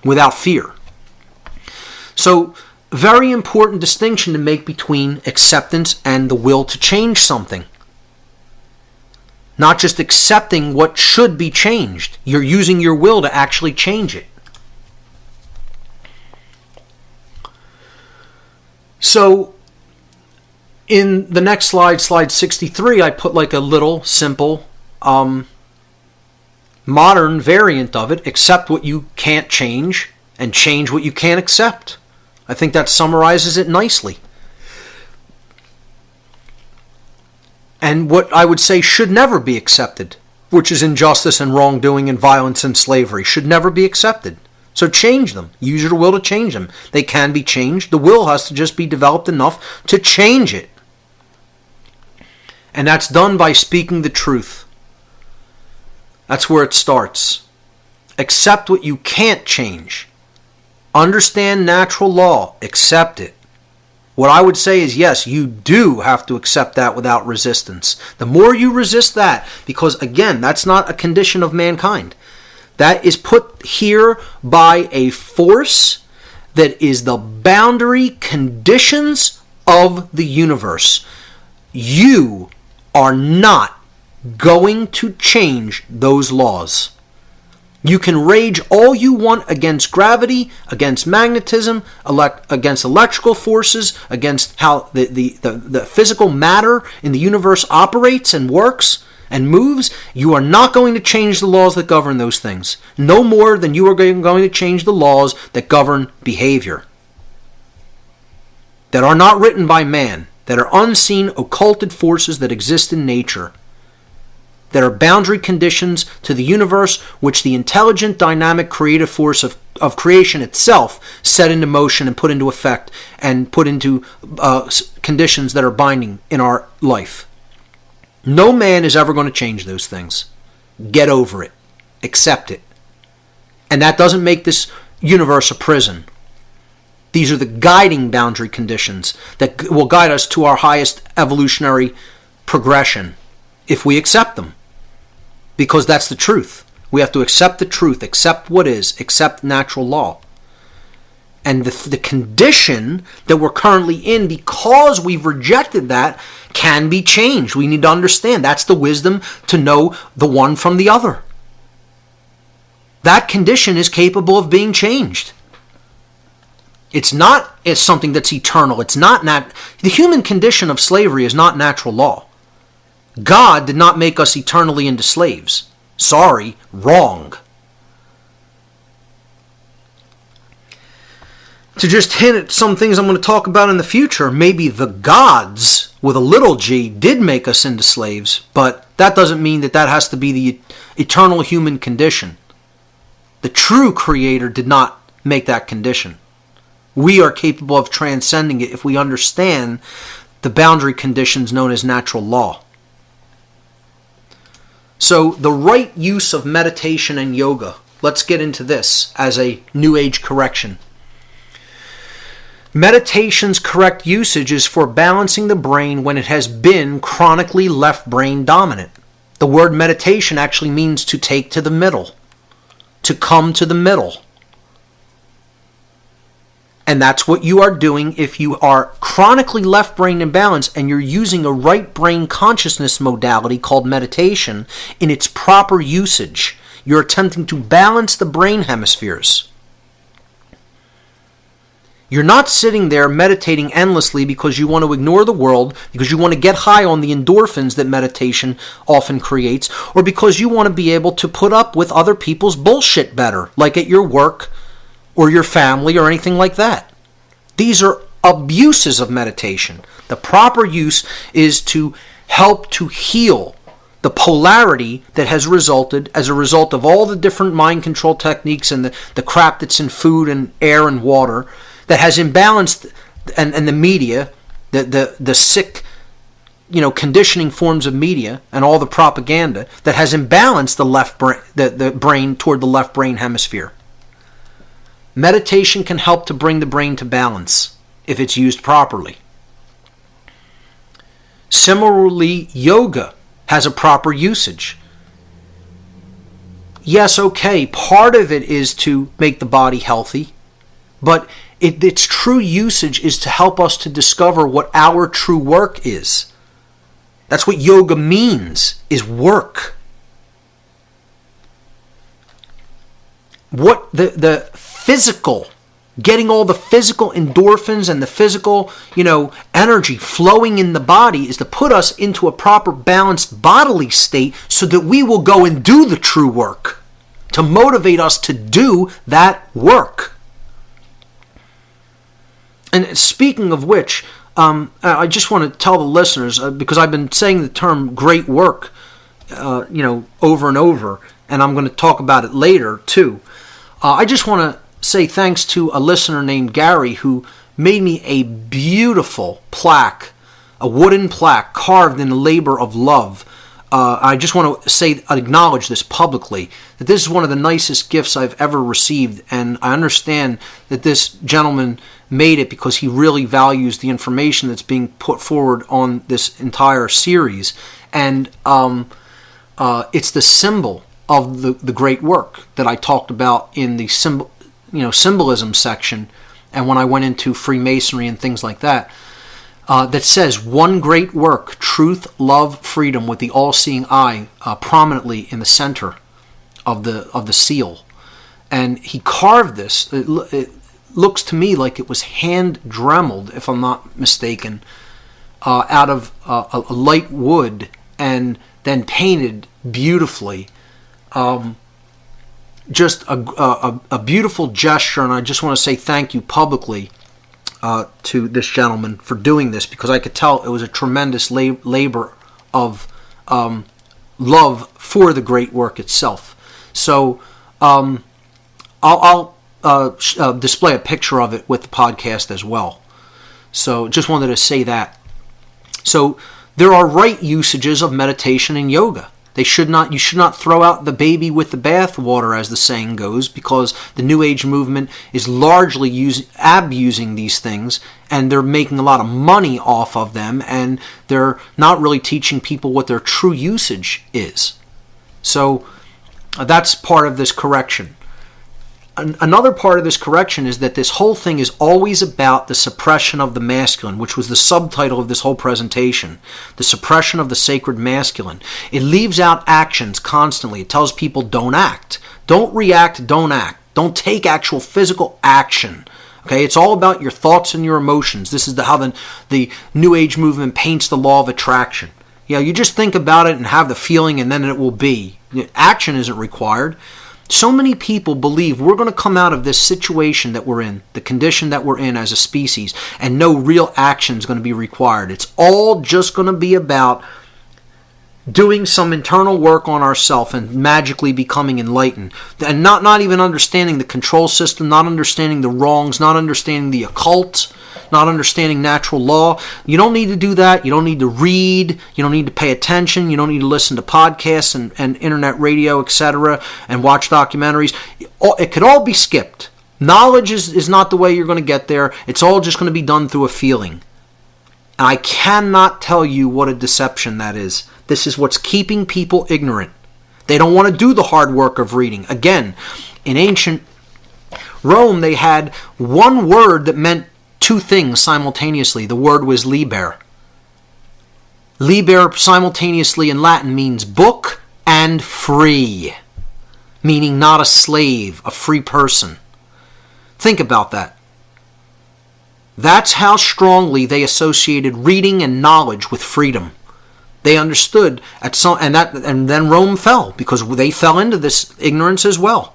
without fear. So, very important distinction to make between acceptance and the will to change something. not just accepting what should be changed. You're using your will to actually change it. So in the next slide, slide 63, I put like a little simple modern variant of it. Accept what you can't change and change what you can't accept. I think that summarizes it nicely. And what I would say should never be accepted, which is injustice and wrongdoing and violence and slavery, should never be accepted. So change them. Use your will to change them. They can be changed. The will has to just be developed enough to change it. And that's done by speaking the truth. That's where it starts. Accept what you can't change. Understand natural law. Accept it. What I would say is, yes, you do have to accept that without resistance. The more you resist that, because again, that's not a condition of mankind. That is put here by a force that is the boundary conditions of the universe. You are not going to change those laws. You can rage all you want against gravity, against magnetism, against electrical forces, against how the physical matter in the universe operates and works and moves. You are not going to change the laws that govern those things. No more than you are going to change the laws that govern behavior. That are not written by man. That are unseen, occulted forces that exist in nature. That are boundary conditions to the universe, which the intelligent, dynamic, creative force of creation itself set into motion and put into effect and put into conditions that are binding in our life. No man is ever going to change those things. Get over it. Accept it. And that doesn't make this universe a prison. These are the guiding boundary conditions that will guide us to our highest evolutionary progression if we accept them. Because that's the truth. We have to accept the truth, accept what is, accept natural law. And the condition that we're currently in, because we've rejected that, can be changed. We need to understand. That's the wisdom to know the one from the other. That condition is capable of being changed. It's something that's eternal. It's not the human condition of slavery is not natural law. God did not make us eternally into slaves. Sorry, wrong. To just hint at some things I'm going to talk about in the future, maybe the gods, with a little g, did make us into slaves, but that doesn't mean that has to be the eternal human condition. The true Creator did not make that condition. We are capable of transcending it if we understand the boundary conditions known as natural law. So the right use of meditation and yoga. Let's get into this as a New Age correction. Meditation's correct usage is for balancing the brain when it has been chronically left brain dominant. The word meditation actually means to take to the middle, to come to the middle. And that's what you are doing if you are chronically left brain imbalanced and you're using a right brain consciousness modality called meditation in its proper usage. You're attempting to balance the brain hemispheres. You're not sitting there meditating endlessly because you want to ignore the world, because you want to get high on the endorphins that meditation often creates, or because you want to be able to put up with other people's bullshit better, like at your work or your family or anything like that. These are abuses of meditation. The proper use is to help to heal the polarity that has resulted as a result of all the different mind control techniques and the crap that's in food and air and water that has imbalanced, and the media, the sick, conditioning forms of media and all the propaganda that has imbalanced the left brain, the brain toward the left brain hemisphere. Meditation can help to bring the brain to balance if it's used properly. Similarly, yoga has a proper usage. Yes, okay, part of it is to make the body healthy, but its true usage is to help us to discover what our true work is. That's what yoga means, is work. What the physical, getting all the physical endorphins and the physical, energy flowing in the body is to put us into a proper balanced bodily state so that we will go and do the true work, to motivate us to do that work. And speaking of which, I just want to tell the listeners, because I've been saying the term great work, over and over, and I'm going to talk about it later too. I just want to say thanks to a listener named Gary who made me a beautiful plaque, a wooden plaque carved in the labor of love. I just want to acknowledge this publicly, that this is one of the nicest gifts I've ever received, and I understand that this gentleman made it because he really values the information that's being put forward on this entire series, and it's the symbol of the great work that I talked about in the symbolism section, and when I went into Freemasonry and things like that. That says one great work, truth, love, freedom, with the all-seeing eye prominently in the center of the seal. And he carved this. It looks to me like it was hand dremeled, if I'm not mistaken, out of a light wood and then painted beautifully. Just a beautiful gesture, and I just want to say thank you publicly to this gentleman for doing this, because I could tell it was a tremendous labor of love for the great work itself. So I'll display a picture of it with the podcast as well. So just wanted to say that. So there are right usages of meditation and yoga. You should not throw out the baby with the bathwater, as the saying goes, because the New Age movement is largely abusing these things, and they're making a lot of money off of them, and they're not really teaching people what their true usage is. So that's part of this correction. Another part of this correction is that this whole thing is always about the suppression of the masculine, which was the subtitle of this whole presentation. The suppression of the sacred masculine. It leaves out actions constantly. It tells people don't act. Don't react, don't act. Don't take actual physical action. Okay, it's all about your thoughts and your emotions. This is how the New Age movement paints the law of attraction. You just think about it and have the feeling, and then it will be. Action isn't required. So many people believe we're going to come out of this situation that we're in, the condition that we're in as a species, and no real action is going to be required. It's all just going to be about doing some internal work on ourselves and magically becoming enlightened. And not even understanding the control system, not understanding the wrongs, not understanding the occult, not understanding natural law. You don't need to do that. You don't need to read. You don't need to pay attention. You don't need to listen to podcasts and internet radio, etc., and watch documentaries. It could all be skipped. Knowledge is not the way you're going to get there. It's all just going to be done through a feeling. And I cannot tell you what a deception that is. This is what's keeping people ignorant. They don't want to do the hard work of reading. Again, in ancient Rome, they had one word that meant two things simultaneously. The word was liber. Liber simultaneously in Latin means book and free, meaning not a slave, a free person. Think about that. That's how strongly they associated reading and knowledge with freedom. They understood and then Rome fell because they fell into this ignorance as well.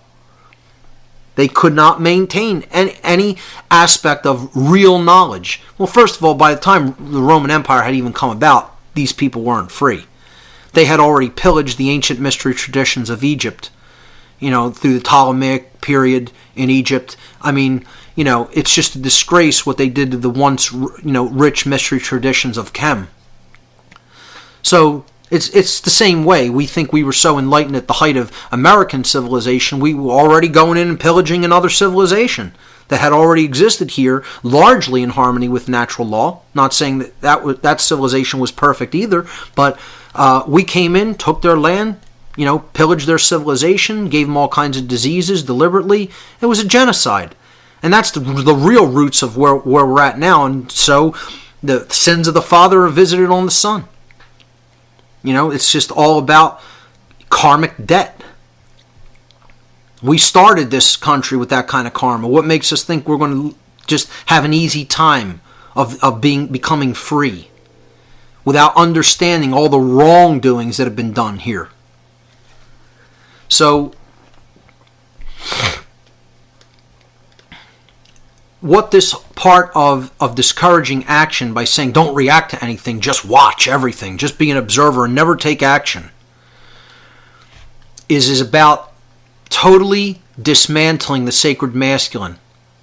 They could not maintain any aspect of real knowledge. Well, first of all, by the time the Roman Empire had even come about, these people weren't free. They had already pillaged the ancient mystery traditions of Egypt, through the Ptolemaic period in Egypt. I mean, it's just a disgrace what they did to the once, rich mystery traditions of Chem. So it's the same way. We think we were so enlightened at the height of American civilization, we were already going in and pillaging another civilization that had already existed here, largely in harmony with natural law. Not saying that civilization was perfect either, but we came in, took their land, pillaged their civilization, gave them all kinds of diseases deliberately. It was a genocide. And that's the real roots of where we're at now. And so the sins of the father are visited on the son. It's just all about karmic debt. We started this country with that kind of karma. What makes us think we're going to just have an easy time of becoming free without understanding all the wrongdoings that have been done here? So, what this part of discouraging action by saying don't react to anything, just watch everything, just be an observer and never take action, is about totally dismantling the sacred masculine,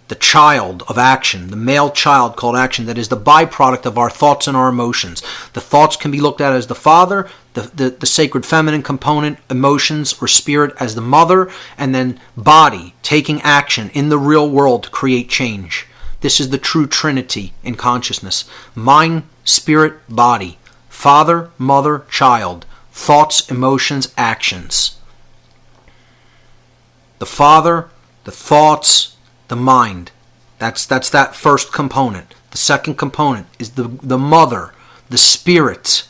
the child of action, the male child called action, that is the byproduct of our thoughts and our emotions. The thoughts can be looked at as the father, the sacred feminine component, emotions or spirit as the mother, and then body, taking action in the real world to create change. This is the true trinity in consciousness. Mind, spirit, body. Father, mother, child. Thoughts, emotions, actions. The father, the thoughts, the mind. That's that first component. The second component is the mother, the spirit.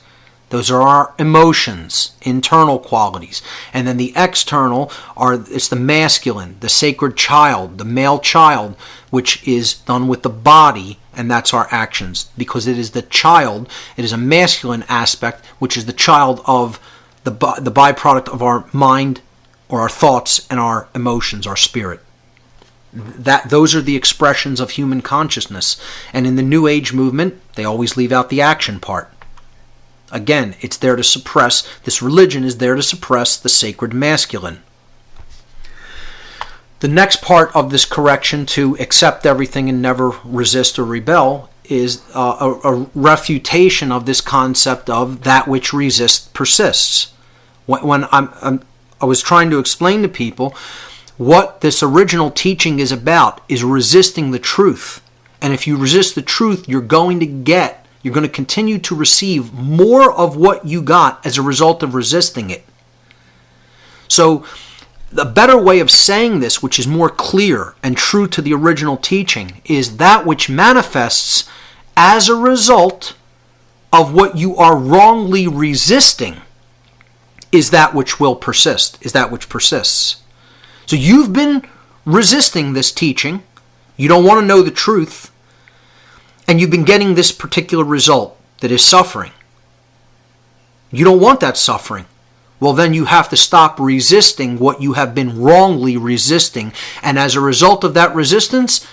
Those are our emotions, internal qualities. And then the external it's the masculine, the sacred child, the male child, which is done with the body, and that's our actions. Because it is the child, it is a masculine aspect, which is the child of the byproduct of our mind or our thoughts and our emotions, our spirit. Those are the expressions of human consciousness. And in the New Age movement, they always leave out the action part. Again, it's there to suppress, this religion is there to suppress the sacred masculine. The next part of this correction to accept everything and never resist or rebel is a refutation of this concept of that which resists persists. When I was trying to explain to people what this original teaching is about, is resisting the truth. And if you resist the truth, you're going to continue to receive more of what you got as a result of resisting it. So, the better way of saying this, which is more clear and true to the original teaching, is that which manifests as a result of what you are wrongly resisting is that which will persist, is that which persists. So you've been resisting this teaching, you don't want to know the truth, and you've been getting this particular result that is suffering. You don't want that suffering. Well, then you have to stop resisting what you have been wrongly resisting. And as a result of that resistance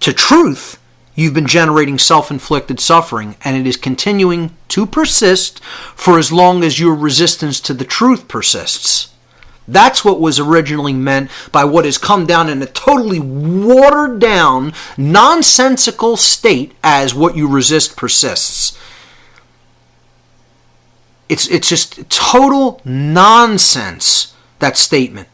to truth, you've been generating self-inflicted suffering, and it is continuing to persist for as long as your resistance to the truth persists. That's what was originally meant by what has come down in a totally watered down, nonsensical state as what you resist persists. It's just total nonsense, that statement.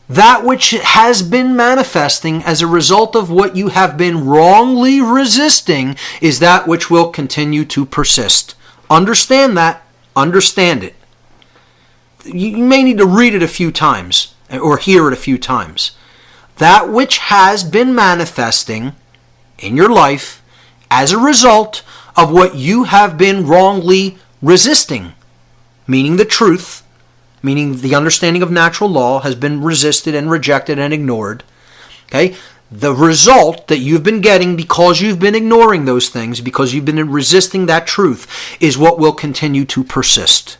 That which has been manifesting as a result of what you have been wrongly resisting is that which will continue to persist. Understand that. Understand it. You may need to read it a few times or hear it a few times. That which has been manifesting in your life as a result of what you have been wrongly resisting, meaning the truth, meaning the understanding of natural law, has been resisted and rejected and ignored. Okay? The result that you've been getting because you've been ignoring those things, because you've been resisting that truth, is what will continue to persist.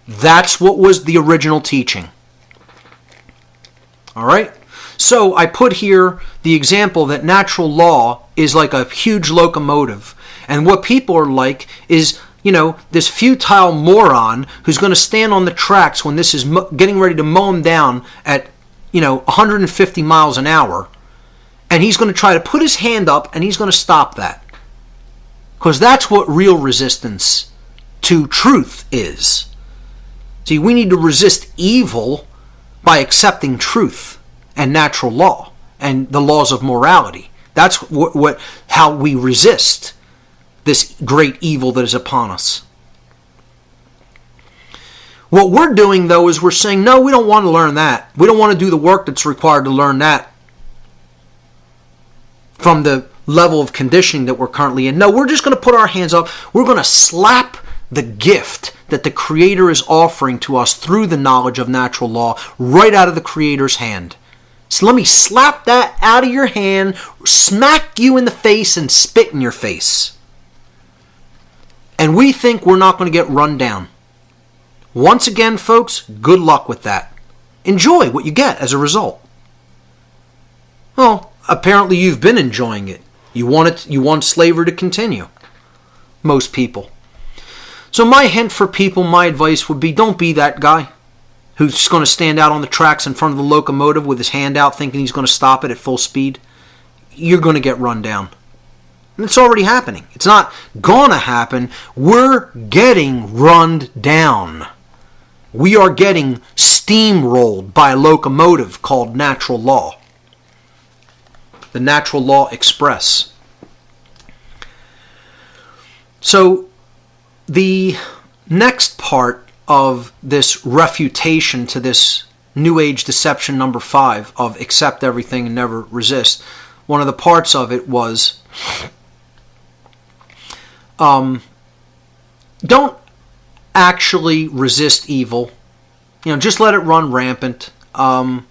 That's what was the original teaching. All right? So I put here the example that natural law is like a huge locomotive. And what people are like is, this futile moron who's going to stand on the tracks when this is getting ready to mow him down at, 150 miles an hour. And he's going to try to put his hand up and he's going to stop that. Because that's what real resistance to truth is. See, we need to resist evil by accepting truth and natural law and the laws of morality. That's how we resist this great evil that is upon us. What we're doing, though, is we're saying, no, we don't want to learn that. We don't want to do the work that's required to learn that from the level of conditioning that we're currently in. No, we're just going to put our hands up. We're going to slap the gift that the Creator is offering to us through the knowledge of natural law right out of the Creator's hand. So let me slap that out of your hand, smack you in the face, and spit in your face. And we think we're not going to get run down. Once again, folks, good luck with that. Enjoy what you get as a result. Well, apparently you've been enjoying it. You want slavery to continue. Most people. So my hint for people, my advice would be, don't be that guy who's just going to stand out on the tracks in front of the locomotive with his hand out thinking he's going to stop it at full speed. You're going to get run down. And it's already happening. It's not going to happen. We're getting run down. We are getting steamrolled by a locomotive called natural law. The Natural Law Express. So the next part of this refutation to this New Age deception number 5 of accept everything and never resist, one of the parts of it was don't actually resist evil. Just let it run rampant. Don't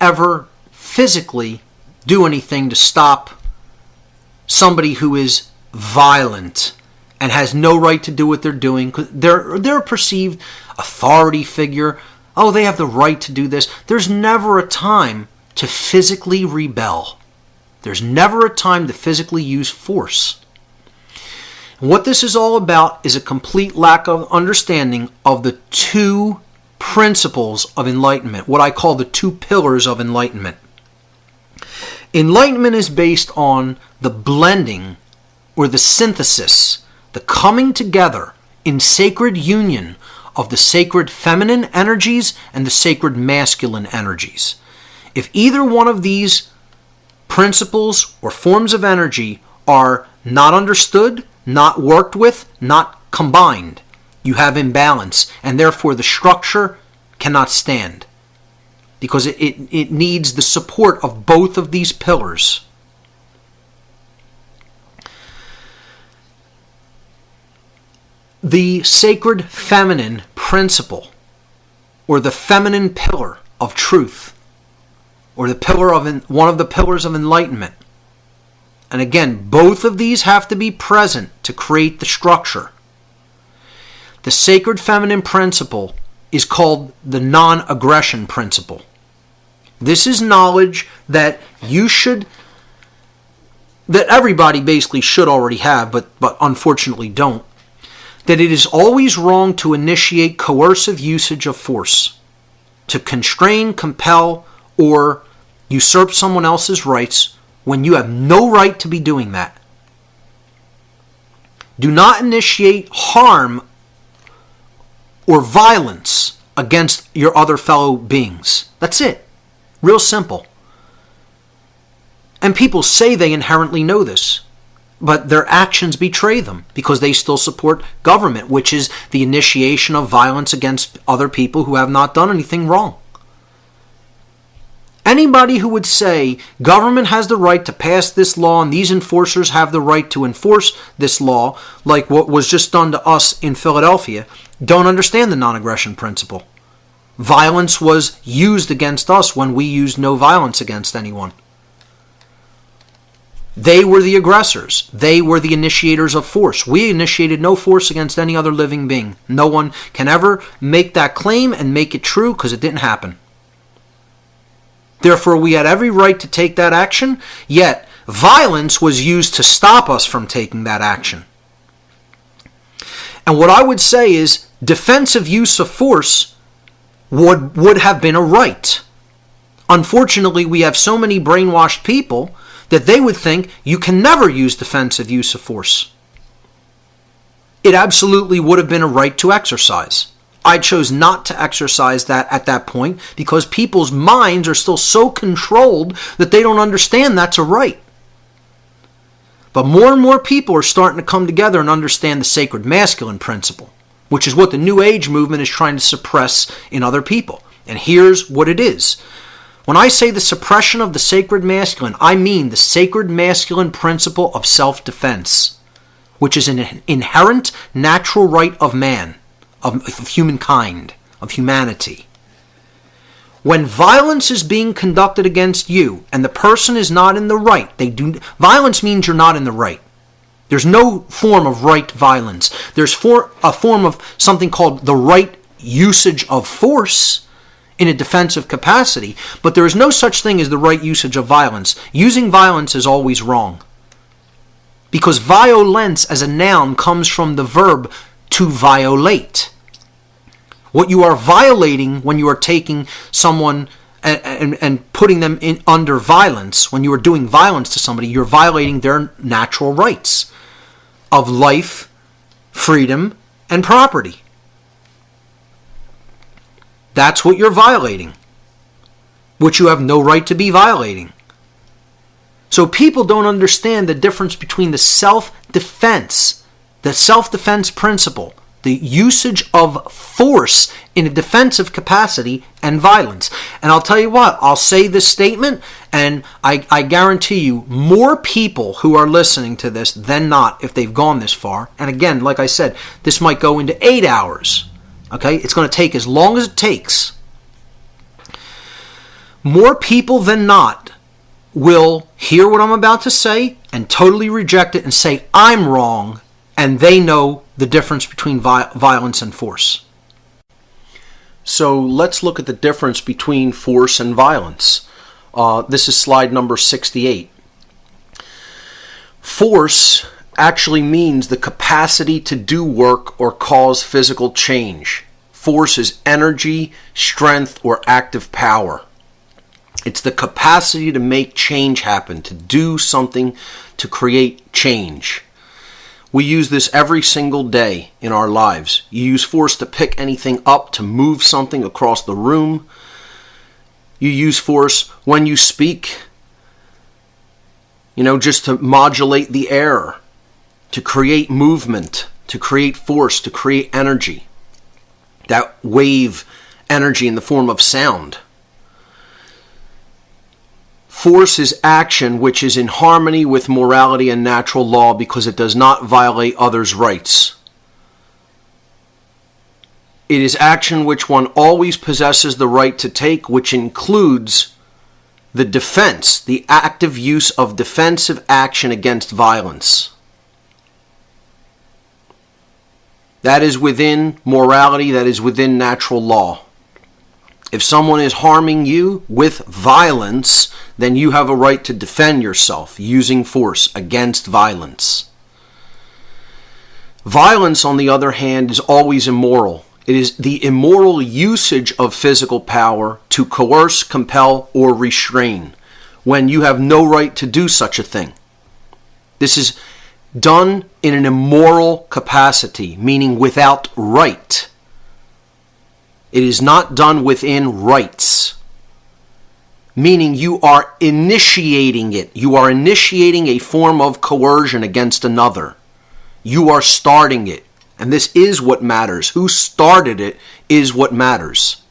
ever physically do anything to stop somebody who is violent and has no right to do what they're doing. They're a perceived authority figure. Oh, they have the right to do this. There's never a time to physically rebel. There's never a time to physically use force. And what this is all about is a complete lack of understanding of the 2 principles of enlightenment, what I call the 2 pillars of enlightenment. Enlightenment is based on the blending or the synthesis, the coming together in sacred union of the sacred feminine energies and the sacred masculine energies. If either one of these principles or forms of energy are not understood, not worked with, not combined, you have imbalance, and therefore the structure cannot stand. Because it needs the support of both of these pillars. The sacred feminine principle, or the feminine pillar of truth, or the pillar of one of the pillars of enlightenment. And again, both of these have to be present to create the structure. The sacred feminine principle is called the non-aggression principle. This is knowledge that that everybody basically should already have, but unfortunately don't. That it is always wrong to initiate coercive usage of force, to constrain, compel, or usurp someone else's rights when you have no right to be doing that. Do not initiate harm or violence against your other fellow beings. That's it. Real simple. And people say they inherently know this, but their actions betray them because they still support government, which is the initiation of violence against other people who have not done anything wrong. Anybody who would say government has the right to pass this law and these enforcers have the right to enforce this law, like what was just done to us in Philadelphia, don't understand the non-aggression principle. Violence was used against us when we used no violence against anyone. They were the aggressors. They were the initiators of force. We initiated no force against any other living being. No one can ever make that claim and make it true because it didn't happen. Therefore, we had every right to take that action, yet violence was used to stop us from taking that action. And what I would say is defensive use of force would have been a right. Unfortunately, we have so many brainwashed people that they would think you can never use defensive use of force. It absolutely would have been a right to exercise. I chose not to exercise that at that point because people's minds are still so controlled that they don't understand that's a right. But more and more people are starting to come together and understand the sacred masculine principle, which is what the New Age movement is trying to suppress in other people. And here's what it is. When I say the suppression of the sacred masculine, I mean the sacred masculine principle of self-defense. which is an inherent natural right of man, of humankind, of humanity. When violence is being conducted against you and the person is not in the right, violence means you're not in the right. There's no form of right violence. There's a form of something called the right usage of force in a defensive capacity, but there is no such thing as the right usage of violence. Using violence is always wrong. Because violence as a noun comes from the verb to violate. What you are violating when you are taking someone and putting them under violence, when you are doing violence to somebody, you're violating their natural rights of life, freedom, and property. That's what you're violating, which you have no right to be violating. So people don't understand the difference between the self-defense principle, the usage of force in a defensive capacity, and violence. And I'll tell you what, I'll say this statement, and I guarantee you more people who are listening to this than not, if they've gone this far, and again, like I said, this might go into 8 hours. Okay, it's going to take as long as it takes. More people than not will hear what I'm about to say and totally reject it and say, I'm wrong, and they know the difference between violence and force. So let's look at the difference between force and violence. This is slide number 68. Force actually means the capacity to do work or cause physical change. Force is energy, strength, or active power. It's the capacity to make change happen, to do something, to create change. We use this every single day in our lives. You use force to pick anything up, to move something across the room. You use force when you speak, just to modulate the air, to create movement, to create force, to create energy. That wave energy in the form of sound. Force is action which is in harmony with morality and natural law because it does not violate others' rights. It is action which one always possesses the right to take, which includes the defense, the active use of defensive action against violence. That is within morality, that is within natural law. If someone is harming you with violence, then you have a right to defend yourself using force against violence. Violence, on the other hand, is always immoral. It is the immoral usage of physical power to coerce, compel, or restrain when you have no right to do such a thing. This is done in an immoral capacity, meaning without right. It is not done within rights, meaning you are initiating it. You are initiating a form of coercion against another. You are starting it. And this is what matters. Who started it is what matters.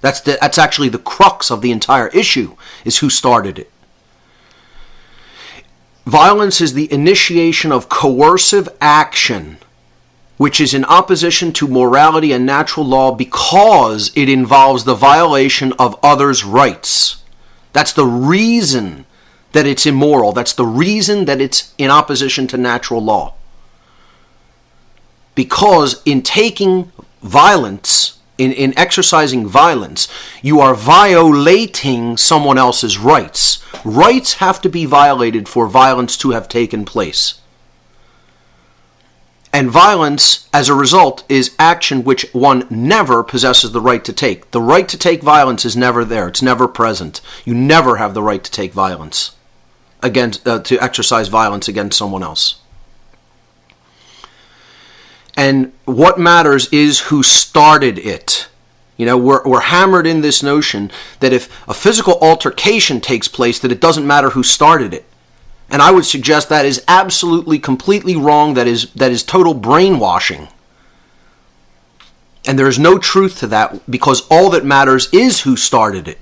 That's actually the crux of the entire issue, is who started it. Violence is the initiation of coercive action, which is in opposition to morality and natural law because it involves the violation of others' rights. That's the reason that it's immoral. That's the reason that it's in opposition to natural law. Because in taking violence, in exercising violence, you are violating someone else's rights. Rights have to be violated for violence to have taken place. And violence, as a result, is action which one never possesses the right to take. The right to take violence is never there. It's never present. You never have the right to take violence, to exercise violence against someone else. And what matters is who started it. We're hammered in this notion that if a physical altercation takes place, that it doesn't matter who started it. And I would suggest that is absolutely, completely wrong. That is total brainwashing. And there is no truth to that, because all that matters is who started it.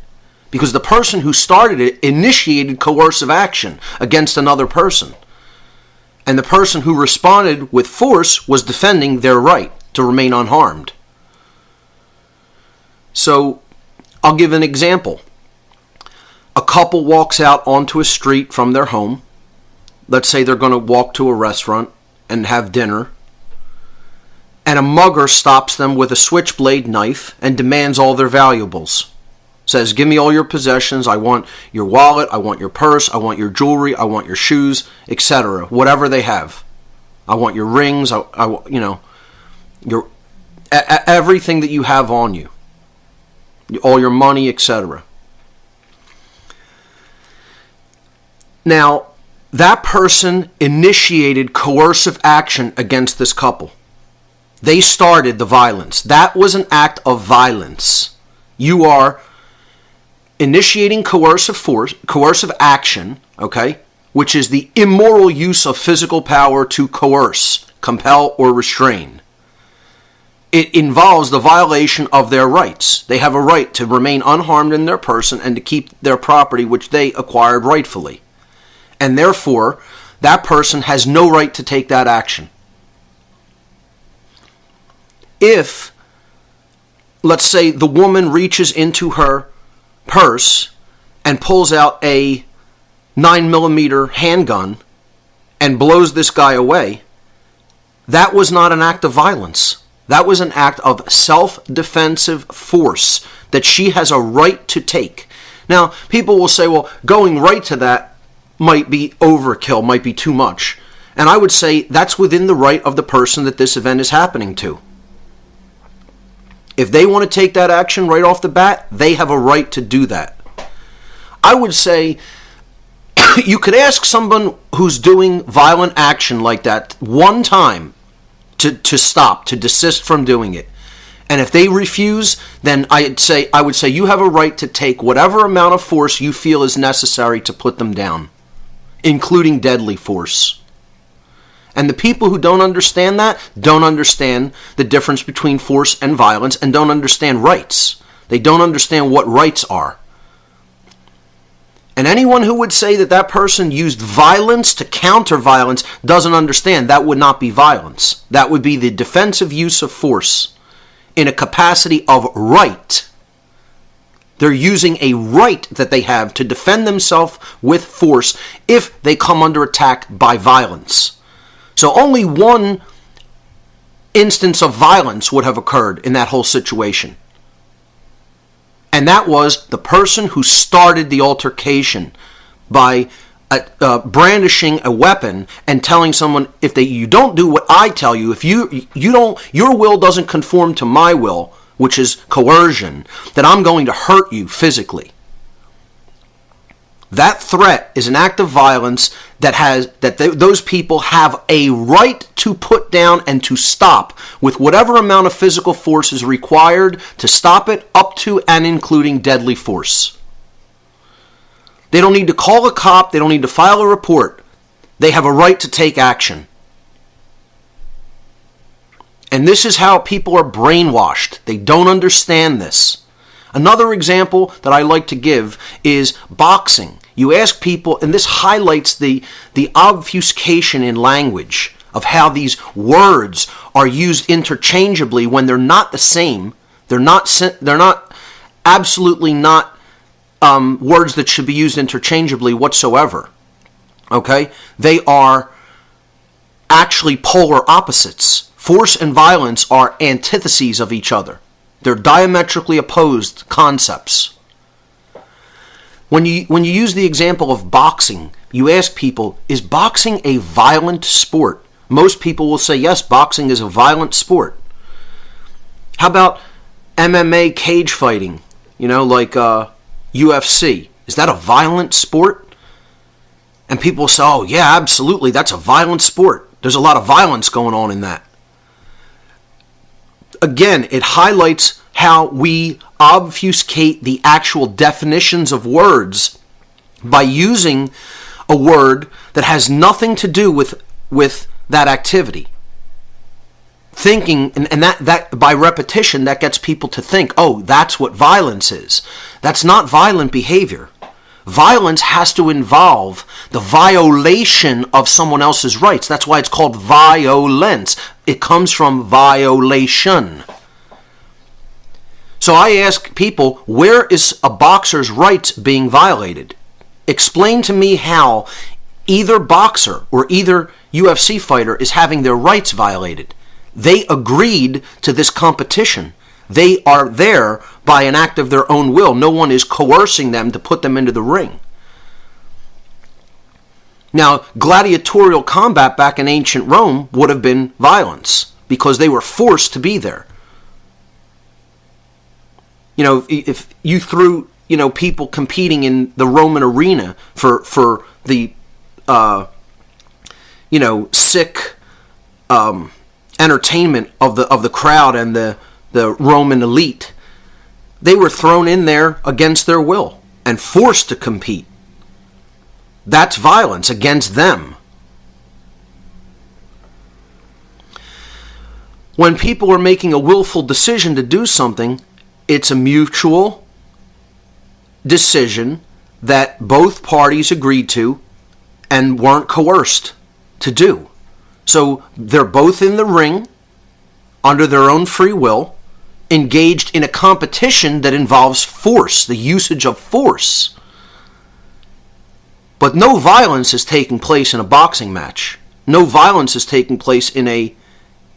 Because the person who started it initiated coercive action against another person. And the person who responded with force was defending their right to remain unharmed. So, I'll give an example. A couple walks out onto a street from their home. Let's say they're going to walk to a restaurant and have dinner. And a mugger stops them with a switchblade knife and demands all their valuables. Says, give me all your possessions. I want your wallet. I want your purse. I want your jewelry. I want your shoes, etc. Whatever they have. I want your rings. Your everything that you have on you. All your money, etc. Now, that person initiated coercive action against this couple. They started the violence. That was an act of violence. You are initiating coercive action, okay, which is the immoral use of physical power to coerce, compel, or restrain. It involves the violation of their rights. They have a right to remain unharmed in their person and to keep their property which they acquired rightfully. And therefore, that person has no right to take that action. If, let's say, the woman reaches into her purse and pulls out a 9mm handgun and blows this guy away, that was not an act of violence. That was an act of self-defensive force that she has a right to take. Now, people will say, well, going right to that might be overkill, might be too much. And I would say that's within the right of the person that this event is happening to. If they want to take that action right off the bat, they have a right to do that. I would say you could ask someone who's doing violent action like that one time to stop, to desist from doing it. And if they refuse, then I would say you have a right to take whatever amount of force you feel is necessary to put them down, including deadly force. And the people who don't understand that don't understand the difference between force and violence and don't understand rights. They don't understand what rights are. And anyone who would say that that person used violence to counter violence doesn't understand. That would not be violence. That would be the defensive use of force in a capacity of right. They're using a right that they have to defend themselves with force if they come under attack by violence. So only one instance of violence would have occurred in that whole situation. And that was the person who started the altercation by brandishing a weapon and telling someone, if you don't do what I tell you, if your will doesn't conform to my will, which is coercion, that I'm going to hurt you physically. That threat is an act of violence those people have a right to put down and to stop with whatever amount of physical force is required to stop it, up to and including deadly force. They don't need to call a cop. They don't need to file a report. They have a right to take action. And this is how people are brainwashed. They don't understand this. Another example that I like to give is boxing. You ask people, and this highlights the obfuscation in language of how these words are used interchangeably when they're not the same. They're not absolutely not words that should be used interchangeably whatsoever. Okay? They are actually polar opposites. Force and violence are antitheses of each other. They're diametrically opposed concepts. When you use the example of boxing, you ask people, is boxing a violent sport? Most people will say, yes, boxing is a violent sport. How about MMA cage fighting? Like UFC. Is that a violent sport? And people say, oh, yeah, absolutely, that's a violent sport. There's a lot of violence going on in that. Again, it highlights how we obfuscate the actual definitions of words by using a word that has nothing to do with that activity. Thinking, and that by repetition, that gets people to think, oh, that's what violence is. That's not violent behavior. Violence has to involve the violation of someone else's rights. That's why it's called violence. It comes from violation. So I ask people, where is a boxer's rights being violated? Explain to me how either boxer or either UFC fighter is having their rights violated. They agreed to this competition. They are there by an act of their own will. No one is coercing them to put them into the ring. Now, gladiatorial combat back in ancient Rome would have been violence because they were forced to be there. You know, if you threw, people competing in the Roman arena for the, sick entertainment of the crowd and the Roman elite, they were thrown in there against their will and forced to compete. That's violence against them. When people are making a willful decision to do something, it's a mutual decision that both parties agreed to and weren't coerced to do. So they're both in the ring under their own free will, engaged in a competition that involves force, the usage of force. But no violence is taking place in a boxing match. No violence is taking place in a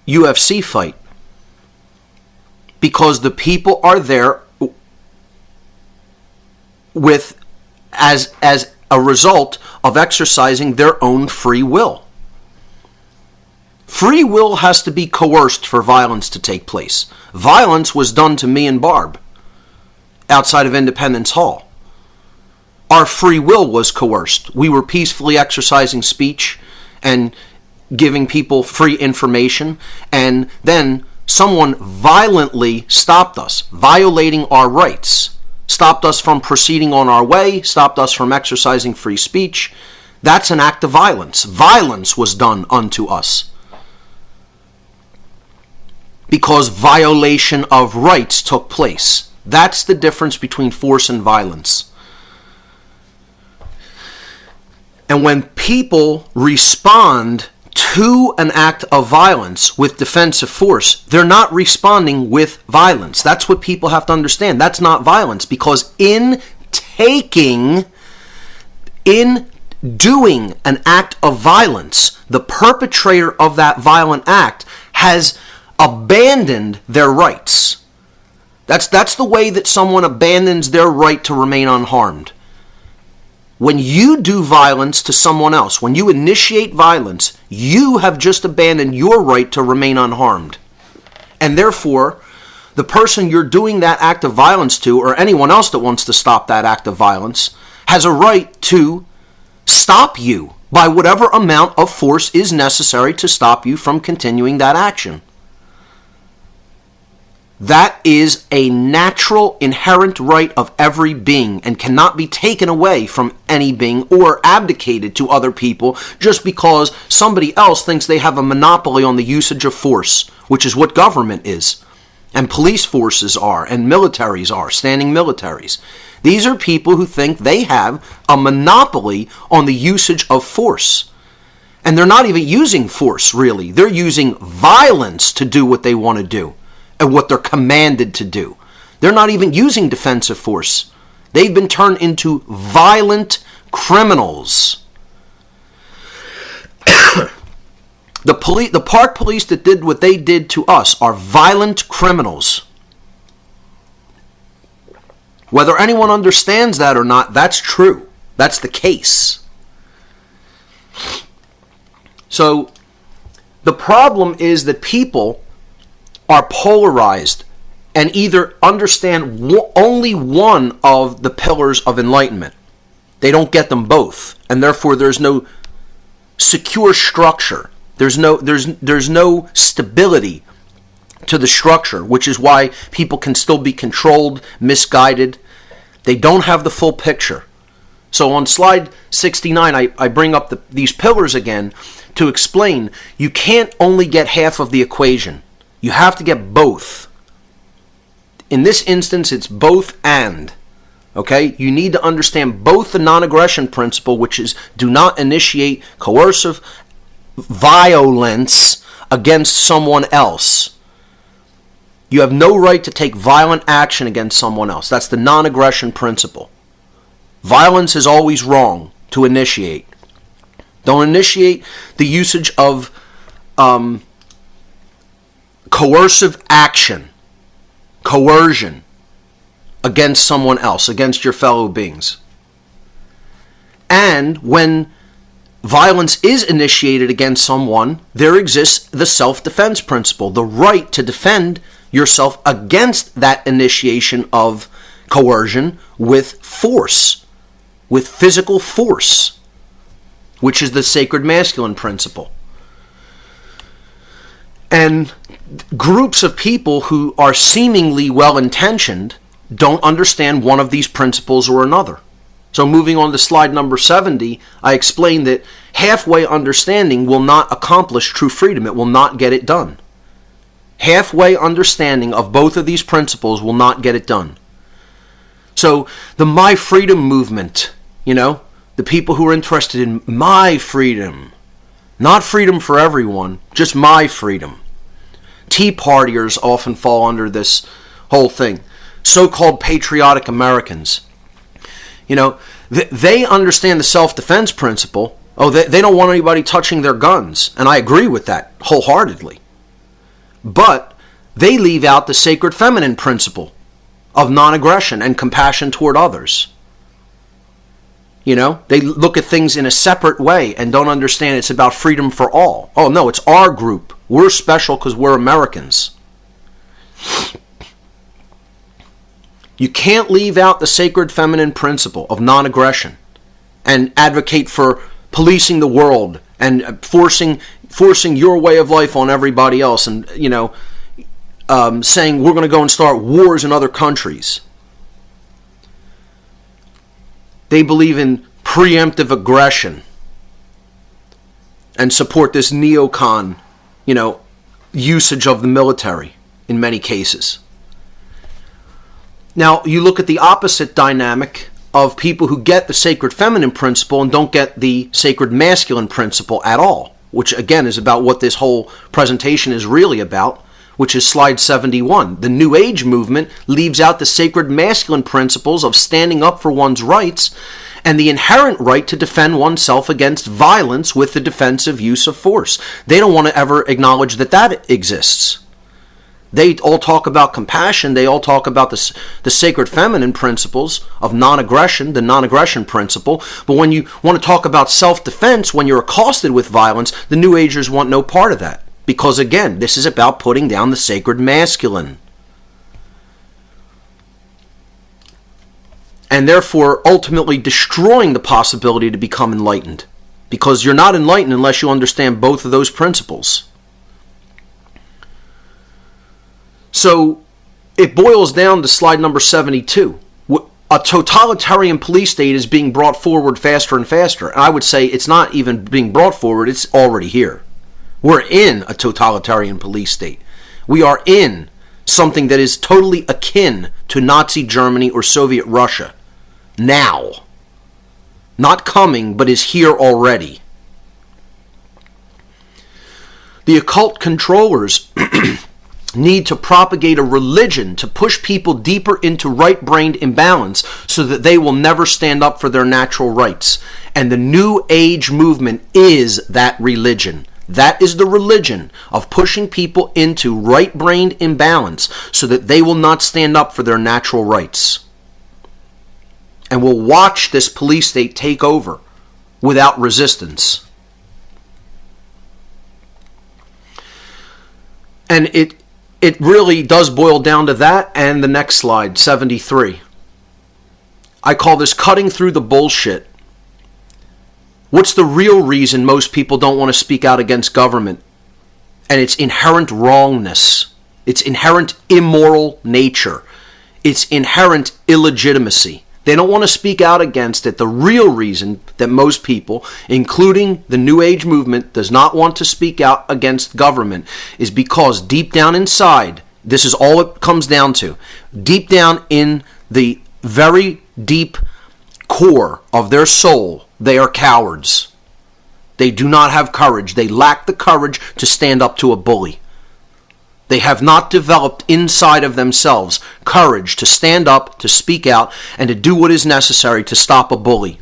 UFC fight. Because the people are there with as a result of exercising their own free will. Free will has to be coerced for violence to take place. Violence was done to me and Barb outside of Independence Hall. Our free will was coerced. We were peacefully exercising speech and giving people free information, and then someone violently stopped us, violating our rights, stopped us from proceeding on our way, stopped us from exercising free speech. That's an act of violence. Violence was done unto us. Because violation of rights took place. That's the difference between force and violence. And when people respond to an act of violence with defensive force, they're not responding with violence. That's what people have to understand. That's not violence, because in doing an act of violence, the perpetrator of that violent act has abandoned their rights. That's the way that someone abandons their right to remain unharmed. When you do violence to someone else, when you initiate violence, you have just abandoned your right to remain unharmed. And therefore, the person you're doing that act of violence to, or anyone else that wants to stop that act of violence, has a right to stop you by whatever amount of force is necessary to stop you from continuing that action. That is a natural, inherent right of every being and cannot be taken away from any being or abdicated to other people just because somebody else thinks they have a monopoly on the usage of force, which is what government is, and police forces are, and militaries are, standing militaries. These are people who think they have a monopoly on the usage of force. And they're not even using force, really. They're using violence to do what they want to do and what they're commanded to do. They're not even using defensive force. They've been turned into violent criminals. The park police that did what they did to us are violent criminals. Whether anyone understands that or not, that's true. That's the case. So, the problem is that people are polarized and either understand only one of the pillars of enlightenment. They don't get them both, and therefore there's no secure structure. There's no stability to the structure, which is why people can still be controlled, misguided. They don't have the full picture. So on slide 69, I bring up these pillars again to explain you can't only get half of the equation. You have to get both. In this instance, it's both and. Okay? You need to understand both the non-aggression principle, which is do not initiate coercive violence against someone else. You have no right to take violent action against someone else. That's the non-aggression principle. Violence is always wrong to initiate. Don't initiate the usage of coercive action, coercion, against someone else, against your fellow beings. And when violence is initiated against someone, there exists the self-defense principle, the right to defend yourself against that initiation of coercion with force, with physical force, which is the sacred masculine principle. And groups of people who are seemingly well-intentioned don't understand one of these principles or another. So moving on to slide number 70, I explained that halfway understanding will not accomplish true freedom. It will not get it done. Halfway understanding of both of these principles will not get it done. So the My Freedom movement, the people who are interested in my freedom, not freedom for everyone, just my freedom. Tea Partiers often fall under this whole thing. So-called patriotic Americans. They understand the self-defense principle. They don't want anybody touching their guns. And I agree with that wholeheartedly. But they leave out the sacred feminine principle of non-aggression and compassion toward others. They look at things in a separate way and don't understand it's about freedom for all. Oh, no, it's our group. We're special because we're Americans. You can't leave out the sacred feminine principle of non-aggression and advocate for policing the world and forcing your way of life on everybody else and, saying we're going to go and start wars in other countries. They believe in preemptive aggression and support this neocon, usage of the military in many cases. Now, you look at the opposite dynamic of people who get the sacred feminine principle and don't get the sacred masculine principle at all, which again is about what this whole presentation is really about, which is slide 71. The New Age movement leaves out the sacred masculine principles of standing up for one's rights and the inherent right to defend oneself against violence with the defensive use of force. They don't want to ever acknowledge that exists. They all talk about compassion. They all talk about the sacred feminine principles of non-aggression, the non-aggression principle. But when you want to talk about self-defense, when you're accosted with violence, the New Agers want no part of that. Because again, this is about putting down the sacred masculine. And therefore ultimately destroying the possibility to become enlightened. Because you're not enlightened unless you understand both of those principles. So it boils down to slide number 72. A totalitarian police state is being brought forward faster and faster. And I would say it's not even being brought forward, it's already here. We're in a totalitarian police state. We are in something that is totally akin to Nazi Germany or Soviet Russia. Now. Not coming, but is here already. The occult controllers need to propagate a religion to push people deeper into right-brained imbalance so that they will never stand up for their natural rights. And the New Age movement is that religion. That is the religion of pushing people into right-brained imbalance so that they will not stand up for their natural rights. And will watch this police state take over without resistance. And it really does boil down to that and the next slide, 73. I call this cutting through the bullshit. What's the real reason most people don't want to speak out against government? And it's inherent wrongness. It's inherent immoral nature. It's inherent illegitimacy. They don't want to speak out against it. The real reason that most people, including the New Age movement, does not want to speak out against government is because deep down inside, this is all it comes down to, deep down in the very deep core of their soul, they are cowards. They do not have courage. They lack the courage to stand up to a bully. They have not developed inside of themselves courage to stand up, to speak out, and to do what is necessary to stop a bully.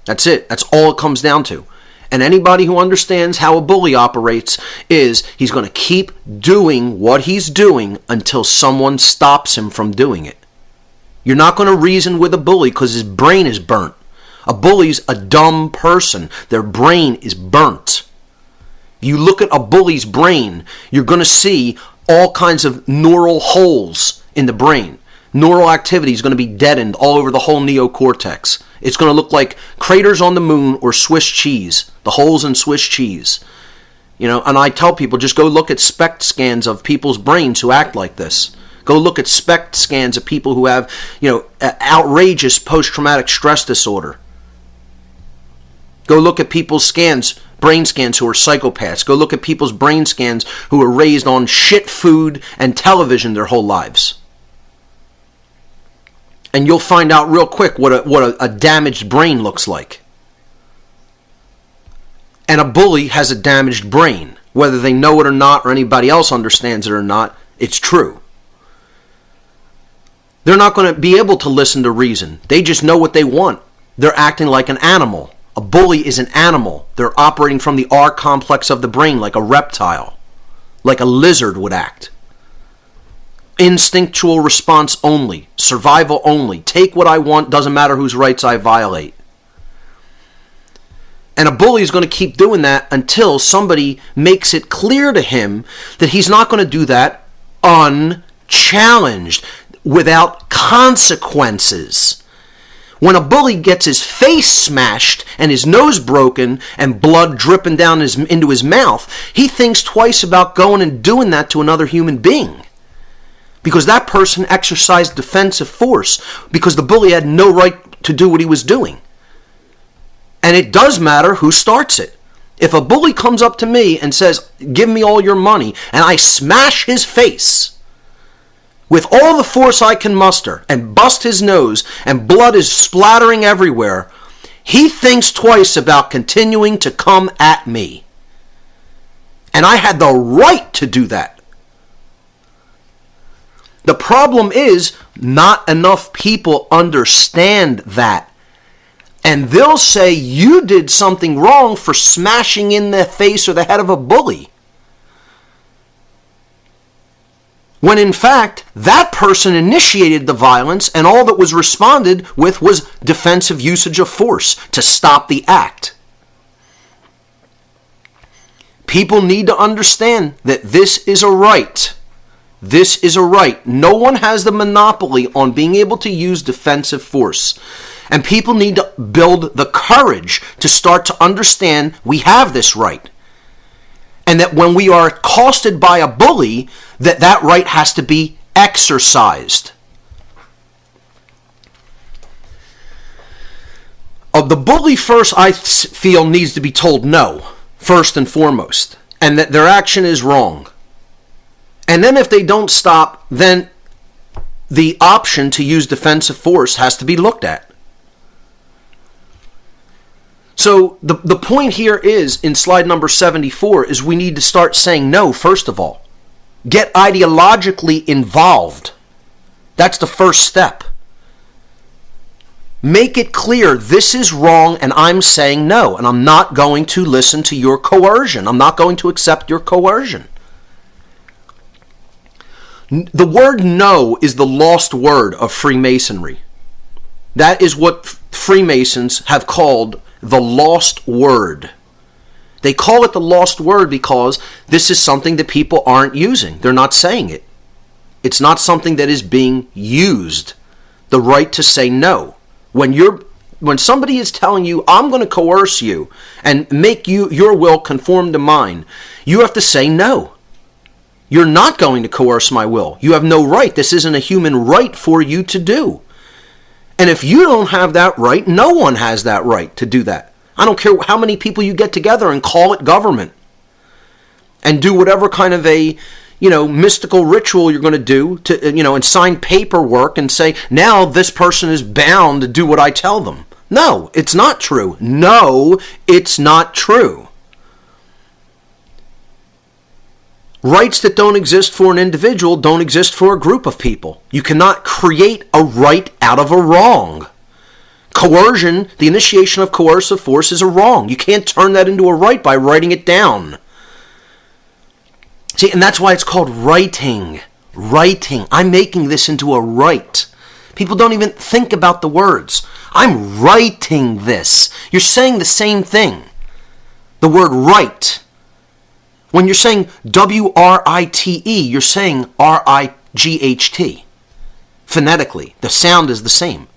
That's it. That's all it comes down to. And anybody who understands how a bully operates is he's going to keep doing what he's doing until someone stops him from doing it. You're not going to reason with a bully because his brain is burnt. A bully's a dumb person. Their brain is burnt. You look at a bully's brain, you're going to see all kinds of neural holes in the brain. Neural activity is going to be deadened all over the whole neocortex. It's going to look like craters on the moon or Swiss cheese, the holes in Swiss cheese. You know, and I tell people, just go look at SPECT scans of people's brains who act like this. Go look at SPECT scans of people who have, outrageous post-traumatic stress disorder. Go look at people's scans, brain scans who are psychopaths. Go look at people's brain scans who were raised on shit food and television their whole lives. And you'll find out real quick what a damaged brain looks like. And a bully has a damaged brain. Whether they know it or not, or anybody else understands it or not, it's true. They're not going to be able to listen to reason. They just know what they want. They're acting like an animal. A bully is an animal. They're operating from the R complex of the brain like a reptile, like a lizard would act. Instinctual response only, survival only. Take what I want, doesn't matter whose rights I violate. And a bully is going to keep doing that until somebody makes it clear to him that he's not going to do that unchallenged, without consequences. When a bully gets his face smashed and his nose broken and blood dripping down into his mouth, he thinks twice about going and doing that to another human being. Because that person exercised defensive force because the bully had no right to do what he was doing. And it does matter who starts it. If a bully comes up to me and says, "Give me all your money," and I smash his face with all the force I can muster and bust his nose and blood is splattering everywhere, he thinks twice about continuing to come at me. And I had the right to do that. The problem is not enough people understand that. And they'll say you did something wrong for smashing in the face or the head of a bully. When in fact, that person initiated the violence and all that was responded with was defensive usage of force to stop the act. People need to understand that this is a right. This is a right. No one has the monopoly on being able to use defensive force. And people need to build the courage to start to understand we have this right. And that when we are accosted by a bully, that right has to be exercised. The bully first, I feel, needs to be told no, first and foremost, and that their action is wrong. And then if they don't stop, then the option to use defensive force has to be looked at. So the point here is, in slide number 74, is we need to start saying no, first of all. Get ideologically involved. That's the first step. Make it clear this is wrong and I'm saying no, and I'm not going to listen to your coercion. I'm not going to accept your coercion. The word no is the lost word of Freemasonry. That is what Freemasons have called the lost word. They call it the lost word because this is something that people aren't using. They're not saying it. It's not something that is being used. The right to say no. When somebody is telling you, I'm going to coerce you and make your will conform to mine, you have to say no. You're not going to coerce my will. You have no right. This isn't a human right for you to do. And if you don't have that right, no one has that right to do that. I don't care how many people you get together and call it government and do whatever kind of a, mystical ritual you're going to do to, and sign paperwork and say, now this person is bound to do what I tell them. No, it's not true. No, it's not true. Rights that don't exist for an individual don't exist for a group of people. You cannot create a right out of a wrong. Coercion, the initiation of coercive force, is a wrong. You can't turn that into a right by writing it down. See, and that's why it's called writing. Writing. I'm making this into a right. People don't even think about the words. I'm writing this. You're saying the same thing. The word right. When you're saying W-R-I-T-E, you're saying R-I-G-H-T. Phonetically, the sound is the same.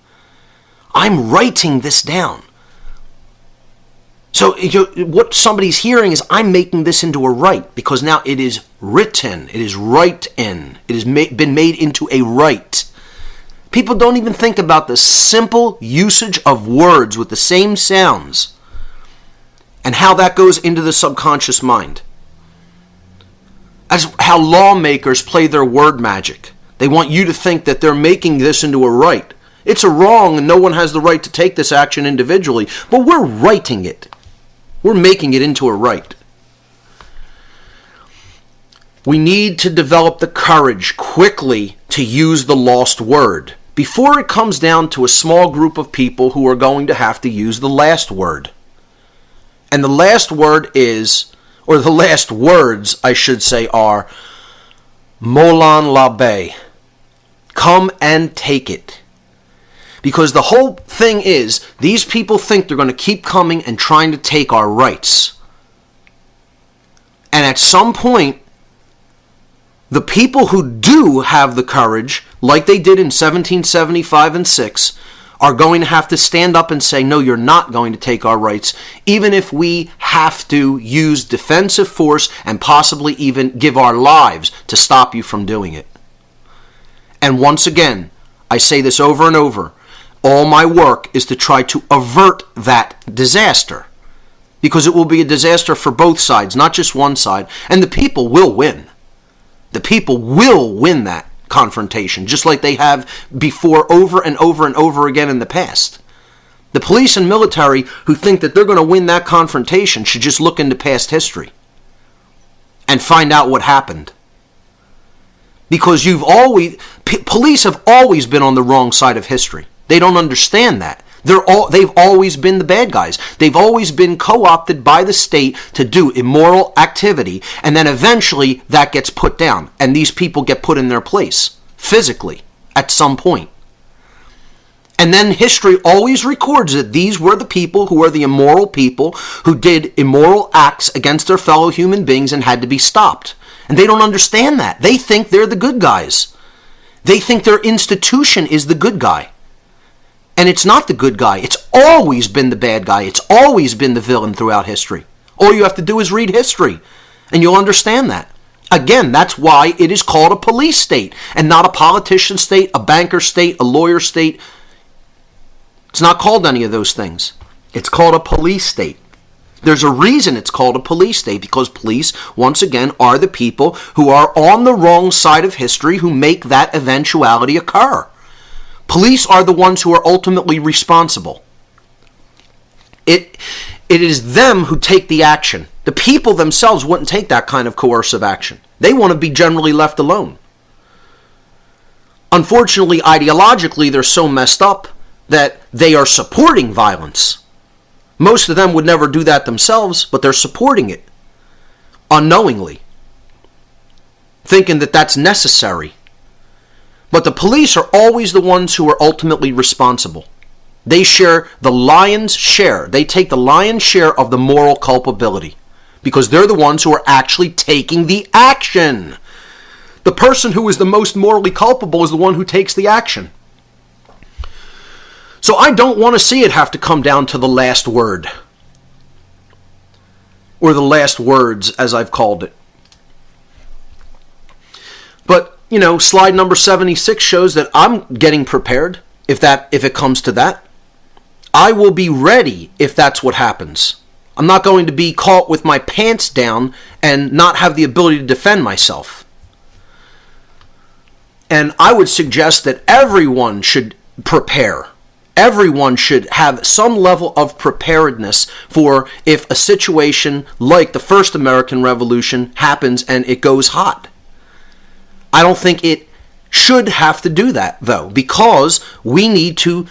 I'm writing this down. So what somebody's hearing is, I'm making this into a right, because now it is written. It is right-in. It has been made into a right. People don't even think about the simple usage of words with the same sounds and how that goes into the subconscious mind. That's how lawmakers play their word magic. They want you to think that they're making this into a right. It's a wrong, and no one has the right to take this action individually, but we're writing it. We're making it into a right. We need to develop the courage quickly to use the lost word before it comes down to a small group of people who are going to have to use the last word. And the last word is, or the last words, I should say, are Molan Labe. Come and take it. Because the whole thing is, these people think they're going to keep coming and trying to take our rights. And at some point, the people who do have the courage, like they did in 1775 and 6, are going to have to stand up and say, no, you're not going to take our rights, even if we have to use defensive force and possibly even give our lives to stop you from doing it. And once again, I say this over and over, all my work is to try to avert that disaster, because it will be a disaster for both sides, not just one side, and the people will win. The people will win that confrontation, just like they have before, over and over and over again in the past. The police and military who think that they're going to win that confrontation should just look into past history and find out what happened. Because police have always been on the wrong side of history. They don't understand that. They've always been the bad guys. They've always been co-opted by the state to do immoral activity, and then eventually that gets put down, and these people get put in their place, physically, at some point. And then history always records that these were the people who were the immoral people who did immoral acts against their fellow human beings and had to be stopped. And they don't understand that. They think they're the good guys. They think their institution is the good guy. And it's not the good guy. It's always been the bad guy. It's always been the villain throughout history. All you have to do is read history, and you'll understand that. Again, that's why it is called a police state, and not a politician state, a banker state, a lawyer state. It's not called any of those things. It's called a police state. There's a reason it's called a police state, because police, once again, are the people who are on the wrong side of history who make that eventuality occur. Police are the ones who are ultimately responsible. It is them who take the action. The people themselves wouldn't take that kind of coercive action. They want to be generally left alone. Unfortunately, ideologically, they're so messed up that they are supporting violence. Most of them would never do that themselves, but they're supporting it unknowingly, thinking that that's necessary. But the police are always the ones who are ultimately responsible. They share the lion's share. They take the lion's share of the moral culpability, because they're the ones who are actually taking the action. The person who is the most morally culpable is the one who takes the action. So I don't want to see it have to come down to the last word, or the last words, as I've called it. But slide number 76 shows that I'm getting prepared if it comes to that. I will be ready if that's what happens. I'm not going to be caught with my pants down and not have the ability to defend myself. And I would suggest that everyone should prepare. Everyone should have some level of preparedness for if a situation like the first American Revolution happens and it goes hot. I don't think it should have to do that, though, because we need to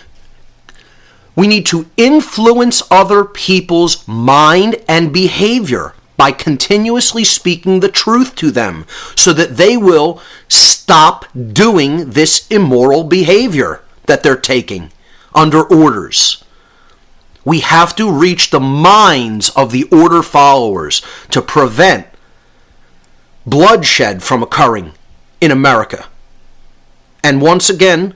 influence other people's mind and behavior by continuously speaking the truth to them so that they will stop doing this immoral behavior that they're taking under orders. We have to reach the minds of the order followers to prevent bloodshed from occurring in America. And once again,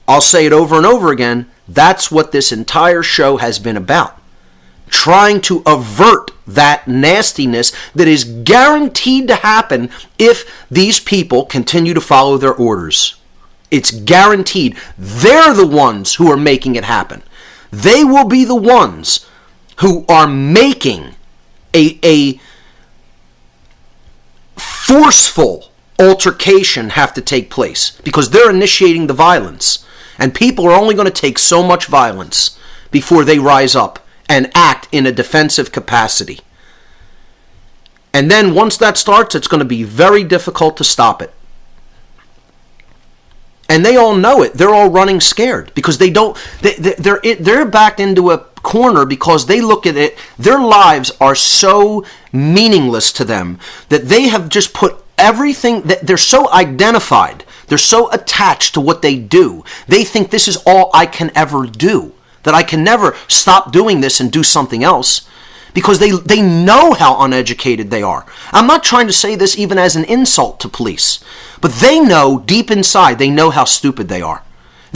I'll say it over and over again, that's what this entire show has been about. Trying to avert that nastiness that is guaranteed to happen if these people continue to follow their orders. It's guaranteed. They're the ones who are making it happen. They will be the ones who are making a forceful altercation have to take place because they're initiating the violence. And people are only going to take so much violence before they rise up and act in a defensive capacity. And then once that starts, it's going to be very difficult to stop it. And they all know it. They're all running scared because they're backed into a corner because they look at it. Their lives are so meaningless to them that they have just put everything, that they're so identified. They're so attached to what they do. They think this is all I can ever do, that I can never stop doing this and do something else because they know how uneducated they are. I'm not trying to say this even as an insult to police, but they know deep inside, they know how stupid they are.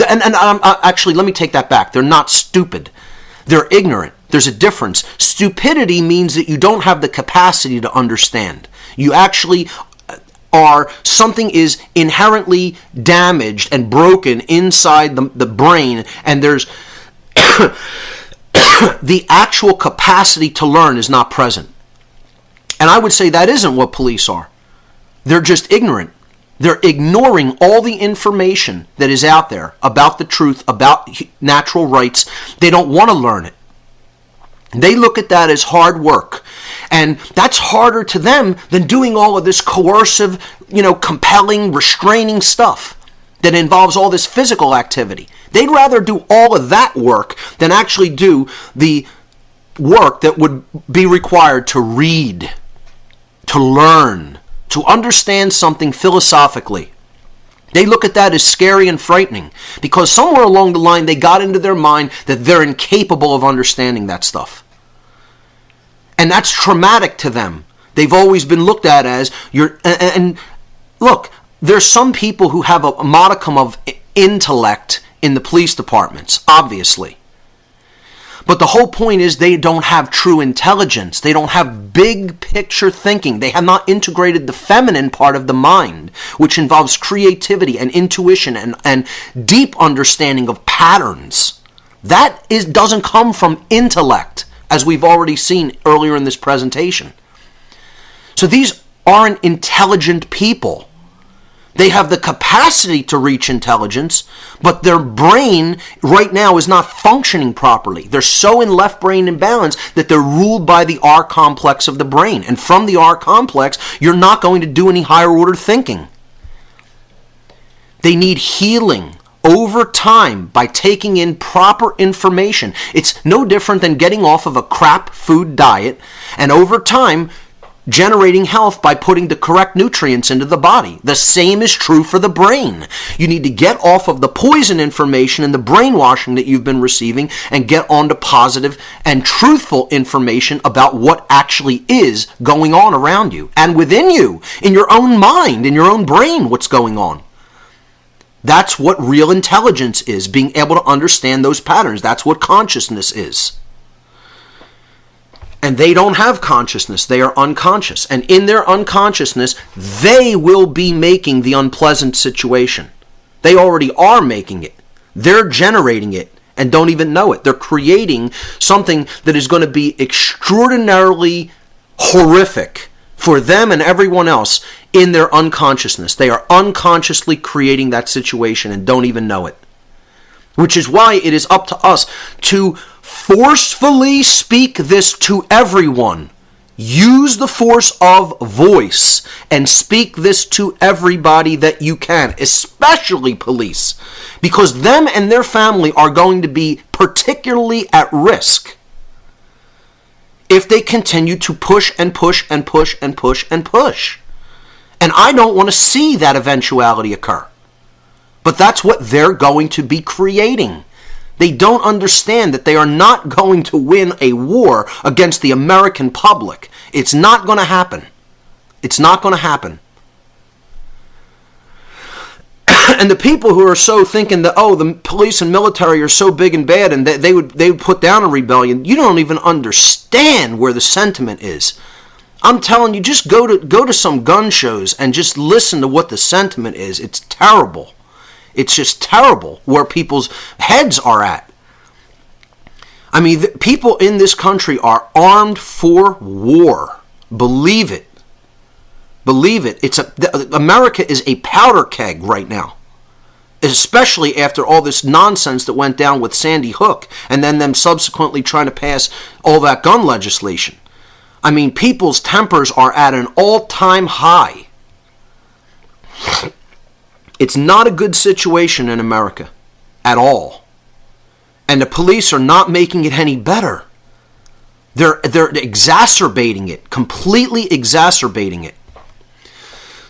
And actually, let me take that back. They're not stupid. They're ignorant. There's a difference. Stupidity means that you don't have the capacity to understand. You actually something is inherently damaged and broken inside the brain, and there's the actual capacity to learn is not present. And I would say that isn't what police are. They're just ignorant. They're ignoring all the information that is out there about the truth, about natural rights. They don't want to learn it. They look at that as hard work. And that's harder to them than doing all of this coercive, compelling, restraining stuff that involves all this physical activity. They'd rather do all of that work than actually do the work that would be required to read, to learn, to understand something philosophically. They look at that as scary and frightening because somewhere along the line they got into their mind that they're incapable of understanding that stuff. And that's traumatic to them. They've always been looked at as and look, there's some people who have a modicum of intellect in the police departments, obviously. But the whole point is they don't have true intelligence. They don't have big picture thinking. They have not integrated the feminine part of the mind, which involves creativity and intuition and deep understanding of patterns. That doesn't come from intellect, as we've already seen earlier in this presentation. So these aren't intelligent people. They have the capacity to reach intelligence, but their brain right now is not functioning properly. They're so in left brain imbalance that they're ruled by the R complex of the brain. And from the R complex, you're not going to do any higher order thinking. They need healing over time by taking in proper information. It's no different than getting off of a crap food diet and over time generating health by putting the correct nutrients into the body. The same is true for the brain. You need to get off of the poison information and the brainwashing that you've been receiving and get on to positive and truthful information about what actually is going on around you and within you, in your own mind, in your own brain, what's going on. That's what real intelligence is, being able to understand those patterns. That's what consciousness is. And they don't have consciousness. They are unconscious. And in their unconsciousness, they will be making the unpleasant situation. They already are making it. They're generating it and don't even know it. They're creating something that is going to be extraordinarily horrific for them and everyone else in their unconsciousness. They are unconsciously creating that situation and don't even know it. Which is why it is up to us to forcefully speak this to everyone. Use the force of voice and speak this to everybody that you can, especially police, because them and their family are going to be particularly at risk if they continue to push and push and push and push and push. And I don't want to see that eventuality occur. But that's what they're going to be creating. They don't understand that they are not going to win a war against the American public. It's not going to happen. It's not going to happen. And the people who are so thinking that, oh, the police and military are so big and bad and they would put down a rebellion, you don't even understand where the sentiment is. I'm telling you, just go to some gun shows and just listen to what the sentiment is. It's terrible. It's just terrible where people's heads are at. I mean, people in this country are armed for war. Believe it. Believe it. America is a powder keg right now. Especially after all this nonsense that went down with Sandy Hook and then them subsequently trying to pass all that gun legislation. I mean, people's tempers are at an all-time high. It's not a good situation in America at all. And the police are not making it any better. They're exacerbating it, completely exacerbating it.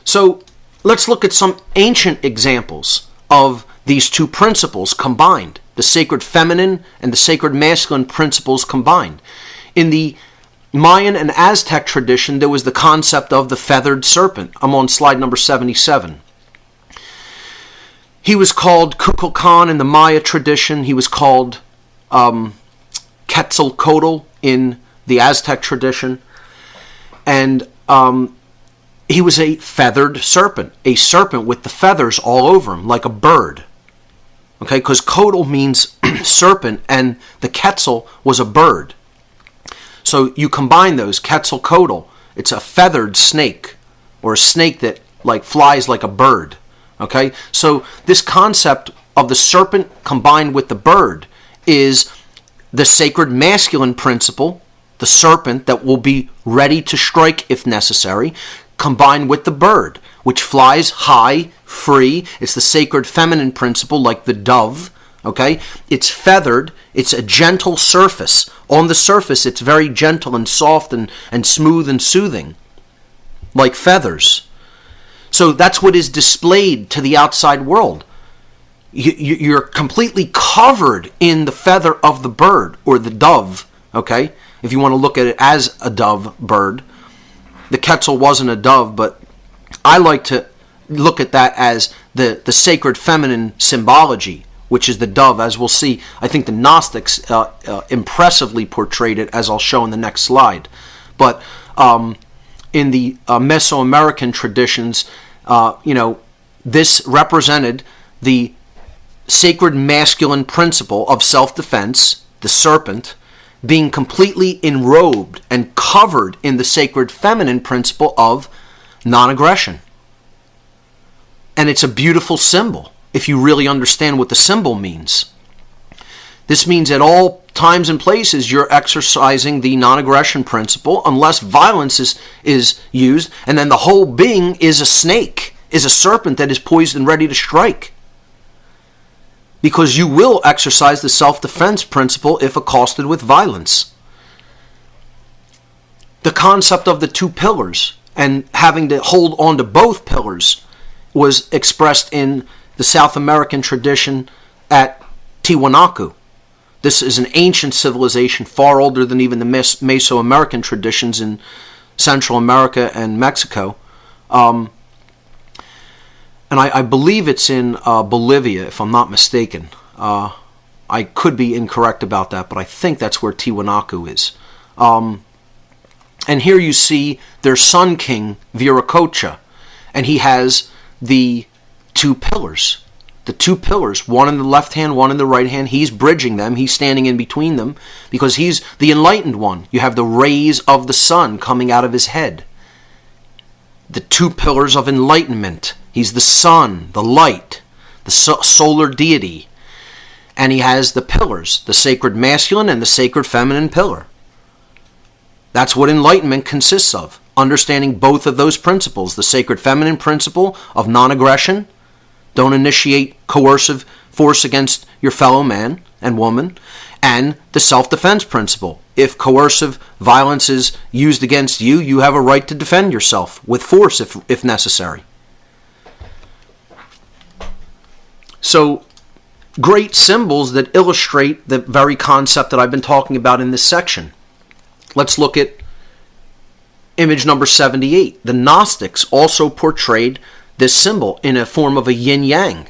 So let's look at some ancient examples of these two principles combined, the sacred feminine and the sacred masculine principles combined. In the Mayan and Aztec tradition, there was the concept of the feathered serpent. I'm on slide number 77. He was called Kukulkan in the Maya tradition. He was called Quetzalcoatl in the Aztec tradition. And he was a feathered serpent, a serpent with the feathers all over him, like a bird. Okay, because Coatl means serpent, and the Quetzal was a bird. So you combine those, Quetzalcoatl, it's a feathered snake, or a snake that like flies like a bird. Okay, so this concept of the serpent combined with the bird is the sacred masculine principle, the serpent that will be ready to strike if necessary, combined with the bird, which flies high, free. It's the sacred feminine principle, like the dove. Okay, it's feathered. It's a gentle surface. On the surface, it's very gentle and soft and smooth and soothing, like feathers. So that's what is displayed to the outside world. You're completely covered in the feather of the bird or the dove. Okay, if you want to look at it as a dove bird. The Quetzal wasn't a dove, but I like to look at that as the sacred feminine symbology, which is the dove, as we'll see. I think the Gnostics impressively portrayed it, as I'll show in the next slide. But in the Mesoamerican traditions, this represented the sacred masculine principle of self-defense, the serpent, being completely enrobed and covered in the sacred feminine principle of non-aggression. And it's a beautiful symbol if you really understand what the symbol means. This means at all times and places you're exercising the non-aggression principle unless violence is used, and then the whole being is a snake, is a serpent that is poised and ready to strike. Because you will exercise the self-defense principle if accosted with violence. The concept of the two pillars and having to hold on to both pillars was expressed in the South American tradition at Tiwanaku. This is an ancient civilization, far older than even the Mesoamerican traditions in Central America and Mexico. And I believe it's in Bolivia, if I'm not mistaken. I could be incorrect about that, but I think that's where Tiwanaku is. And here you see their sun king, Viracocha, and he has the two pillars. The two pillars, one in the left hand, one in the right hand. He's bridging them. He's standing in between them because he's the enlightened one. You have the rays of the sun coming out of his head. the two pillars of enlightenment. He's the sun, the light, the solar deity. And he has the pillars, the sacred masculine and the sacred feminine pillar. That's what enlightenment consists of. Understanding both of those principles. The sacred feminine principle of non-aggression. Don't initiate coercive force against your fellow man and woman. And the self-defense principle. If coercive violence is used against you, you have a right to defend yourself with force if necessary. So, great symbols that illustrate the very concept that I've been talking about in this section. Let's look at image number 78. The Gnostics also portrayed this symbol in a form of a yin-yang.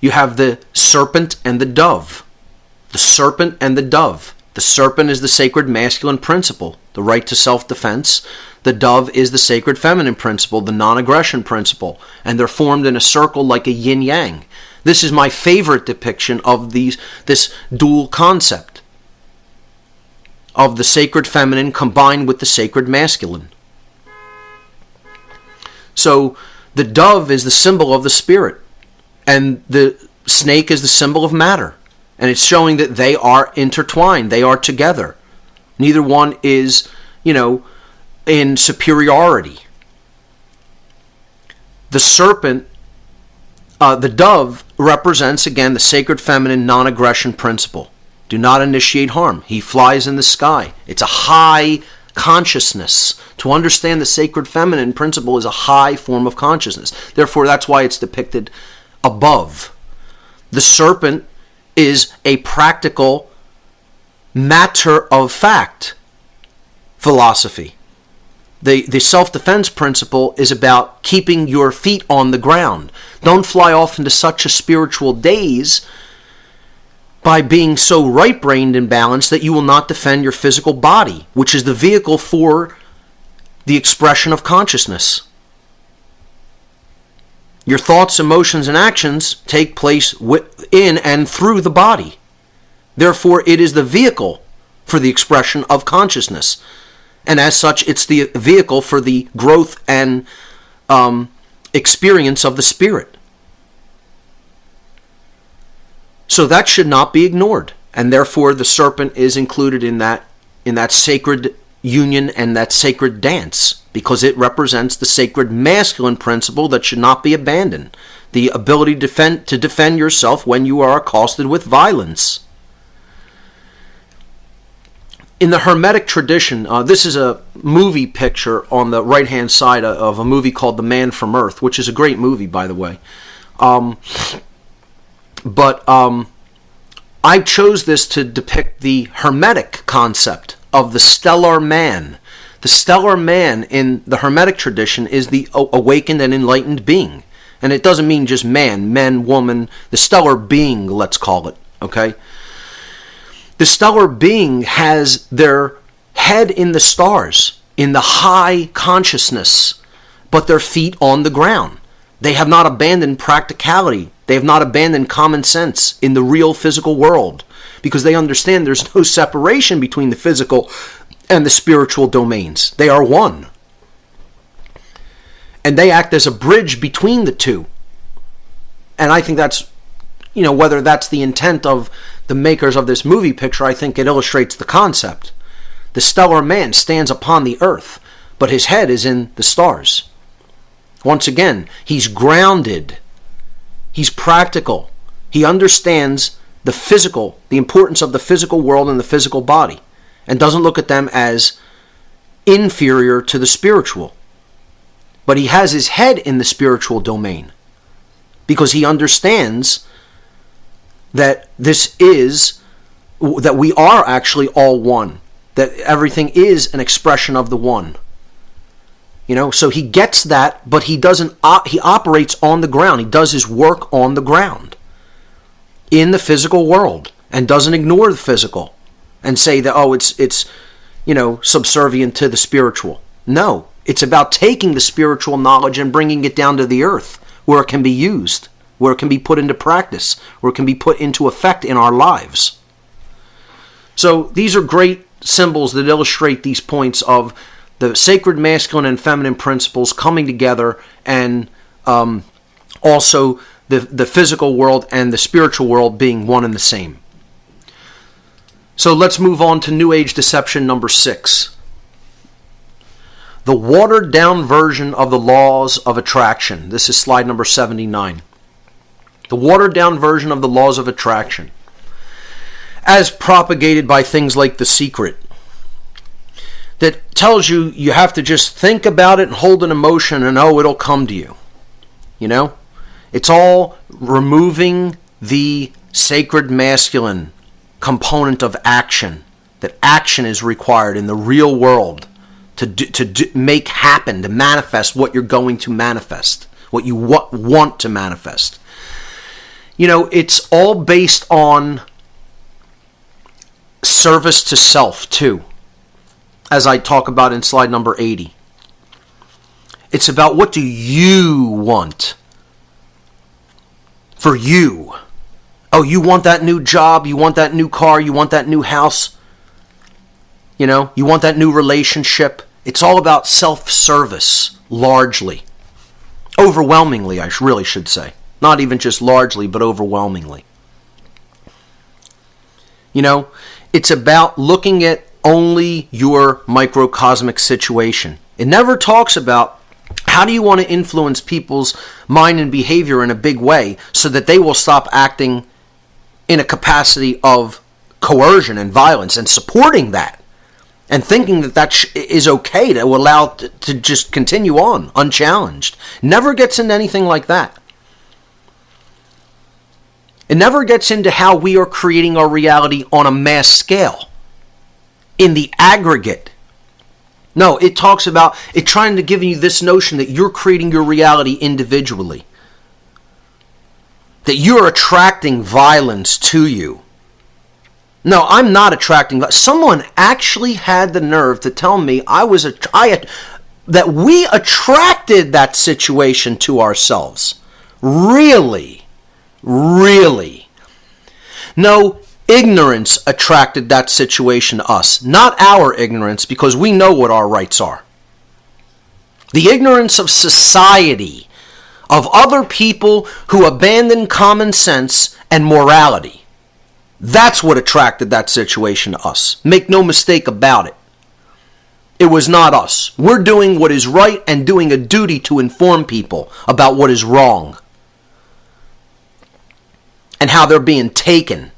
You have the serpent and the dove. The serpent and the dove. The serpent is the sacred masculine principle, the right to self-defense. The dove is the sacred feminine principle, the non-aggression principle. And they're formed in a circle like a yin-yang. This is my favorite depiction of this dual concept of the sacred feminine combined with the sacred masculine. So the dove is the symbol of the spirit, and the snake is the symbol of matter. And it's showing that they are intertwined. They are together. Neither one is, in superiority. The serpent, the dove, represents, again, the sacred feminine non-aggression principle. Do not initiate harm. He flies in the sky. It's a high consciousness. To understand the sacred feminine principle is a high form of consciousness. Therefore, that's why it's depicted above. The serpent is a practical matter of fact philosophy. The self-defense principle is about keeping your feet on the ground. Don't fly off into such a spiritual daze by being so right-brained and balanced that you will not defend your physical body, which is the vehicle for the expression of consciousness. Your thoughts, emotions, and actions take place in and through the body. Therefore, it is the vehicle for the expression of consciousness. And as such, it's the vehicle for the growth and experience of the spirit. So that should not be ignored. And therefore, the serpent is included in that sacred union and that sacred dance, because it represents the sacred masculine principle that should not be abandoned. The ability to defend yourself when you are accosted with violence. In the Hermetic tradition, this is a movie picture on the right-hand side of a movie called The Man from Earth, which is a great movie, by the way. But I chose this to depict the Hermetic concept of the stellar man. The stellar man in the Hermetic tradition is the awakened and enlightened being. And it doesn't mean just man, woman, the stellar being, let's call it, okay? The stellar being has their head in the stars, in the high consciousness, but their feet on the ground. They have not abandoned practicality. They have not abandoned common sense in the real physical world, because they understand there's no separation between the physical and the spiritual domains. They are one. And they act as a bridge between the two. And I think that's, whether that's the intent of the makers of this movie picture, I think it illustrates the concept. The stellar man stands upon the earth, but his head is in the stars. Once again, he's grounded. He's practical. He understands the physical, the importance of the physical world and the physical body, and doesn't look at them as inferior to the spiritual. But he has his head in the spiritual domain, because he understands that that we are actually all one, that everything is an expression of the one. So he gets that, but he operates on the ground. He does his work on the ground in the physical world, and doesn't ignore the physical and say that, it's subservient to the spiritual. No, it's about taking the spiritual knowledge and bringing it down to the earth where it can be used, where it can be put into practice, where it can be put into effect in our lives. So these are great symbols that illustrate these points of the sacred masculine and feminine principles coming together, and also the physical world and the spiritual world being one and the same. So let's move on to New Age deception number 6. The watered down version of the laws of attraction. This is slide number 79. The watered down version of the laws of attraction, as propagated by things like The Secret, that tells you you have to just think about it and hold an emotion and it'll come to you. You know? It's all removing the sacred masculine component of action. That action is required in the real world to make happen, to manifest what you're going to manifest, what you want to manifest. You know, it's all based on service to self too, as I talk about in slide number 80. It's about what do you want for you. Oh, you want that new job, you want that new car, you want that new house, you know, you want that new relationship. It's all about self-service, largely. Overwhelmingly, I really should say. Not even just largely, but overwhelmingly. You know, it's about looking at only your microcosmic situation. It never talks about how do you want to influence people's mind and behavior in a big way so that they will stop acting in a capacity of coercion and violence and supporting that and thinking that is okay to allow to just continue on unchallenged. Never gets into anything like that. It never gets into how we are creating our reality on a mass scale, in the aggregate. No, it talks about it trying to give you this notion that you're creating your reality individually, that you're attracting violence to you. No, I'm not attracting. Someone actually had the nerve to tell me that we attracted that situation to ourselves. Really? Really? No, ignorance attracted that situation to us, not our ignorance, because we know what our rights are. The ignorance of society, of other people who abandon common sense and morality. That's what attracted that situation to us. Make no mistake about it. It was not us. We're doing what is right and doing a duty to inform people about what is wrong and how they're being taken.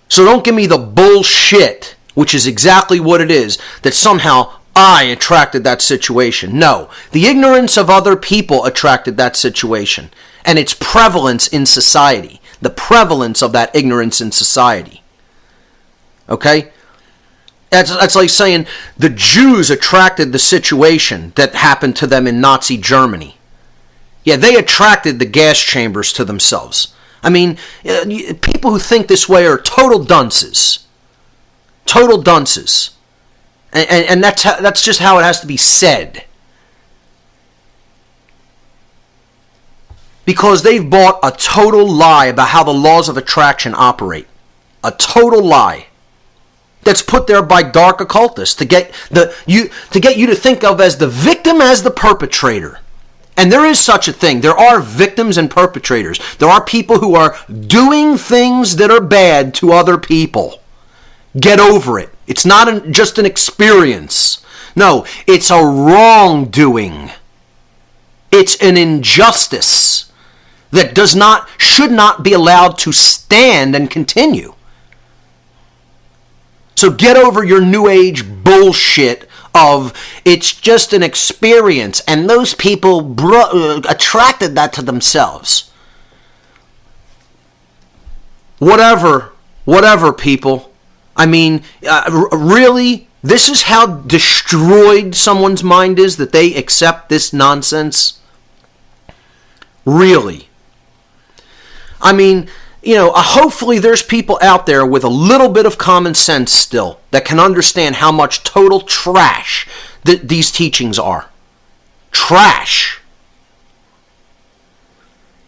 So don't give me the bullshit, which is exactly what it is, that somehow I attracted that situation. No, the ignorance of other people attracted that situation and its prevalence in society. The prevalence of that ignorance in society. Okay? That's like saying the Jews attracted the situation that happened to them in Nazi Germany. Yeah, they attracted the gas chambers to themselves. I mean, people who think this way are total dunces. Total dunces. And that's just how it has to be said. Because they've bought a total lie about how the laws of attraction operate. A total lie. That's put there by dark occultists to get you to think of as the victim as the perpetrator. And there is such a thing. There are victims and perpetrators. There are people who are doing things that are bad to other people. Get over it. It's not just an experience. No, it's a wrongdoing. It's an injustice that should not be allowed to stand and continue. So get over your New Age bullshit of it's just an experience and those people attracted that to themselves. Whatever people. I mean, really, this is how destroyed someone's mind is, that they accept this nonsense? Really? I mean, you know, hopefully there's people out there with a little bit of common sense still that can understand how much total trash these teachings are. Trash.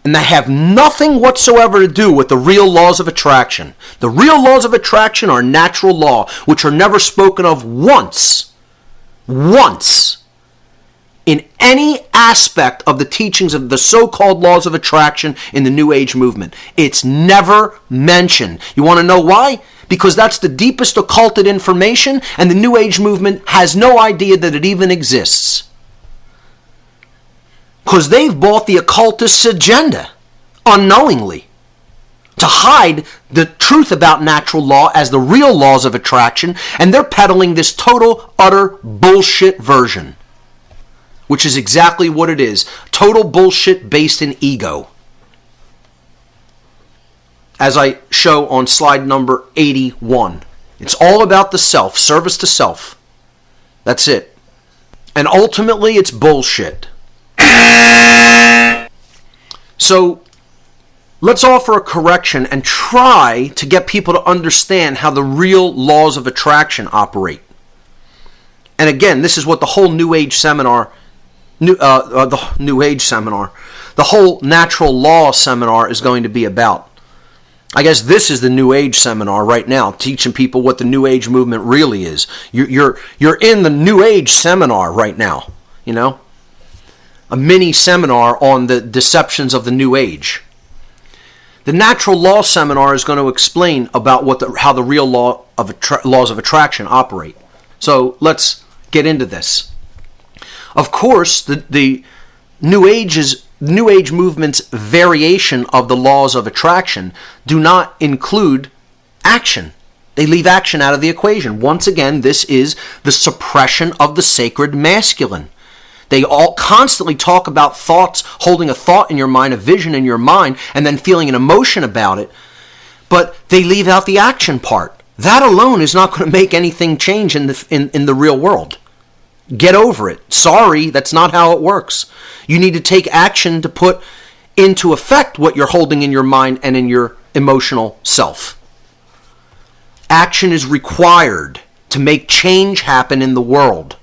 And And they have nothing whatsoever to do with the real laws of attraction. The real laws of attraction are natural law, which are never spoken of once in any aspect of the teachings of the so-called laws of attraction in the New Age movement. It's never mentioned. You want to know why? Because that's the deepest occulted information, and the New Age movement has no idea that it even exists. Because they've bought the occultist's agenda, unknowingly, to hide the truth about natural law as the real laws of attraction, and they're peddling this total, utter bullshit version, which is exactly what it is. Total bullshit based in ego. As I show on slide number 81. It's all about the self, service to self. That's it. And ultimately, it's bullshit. So, let's offer a correction and try to get people to understand how the real laws of attraction operate. And again, this is what the whole New Age seminar, the whole natural law seminar is going to be about. I guess this is the New Age seminar right now, teaching people what the New Age movement really is. You're in the New Age seminar right now, you know? A mini seminar on the deceptions of the New Age. The natural law seminar is going to explain about how the real laws of attraction operate. So let's get into this. Of course, the New Age movement's variation of the laws of attraction do not include action. They leave action out of the equation. Once again, this is the suppression of the sacred masculine. They all constantly talk about thoughts, holding a thought in your mind, a vision in your mind, and then feeling an emotion about it. But they leave out the action part. That alone is not going to make anything change in the real world. Get over it. Sorry, that's not how it works. You need to take action to put into effect what you're holding in your mind and in your emotional self. Action is required to make change happen in the world.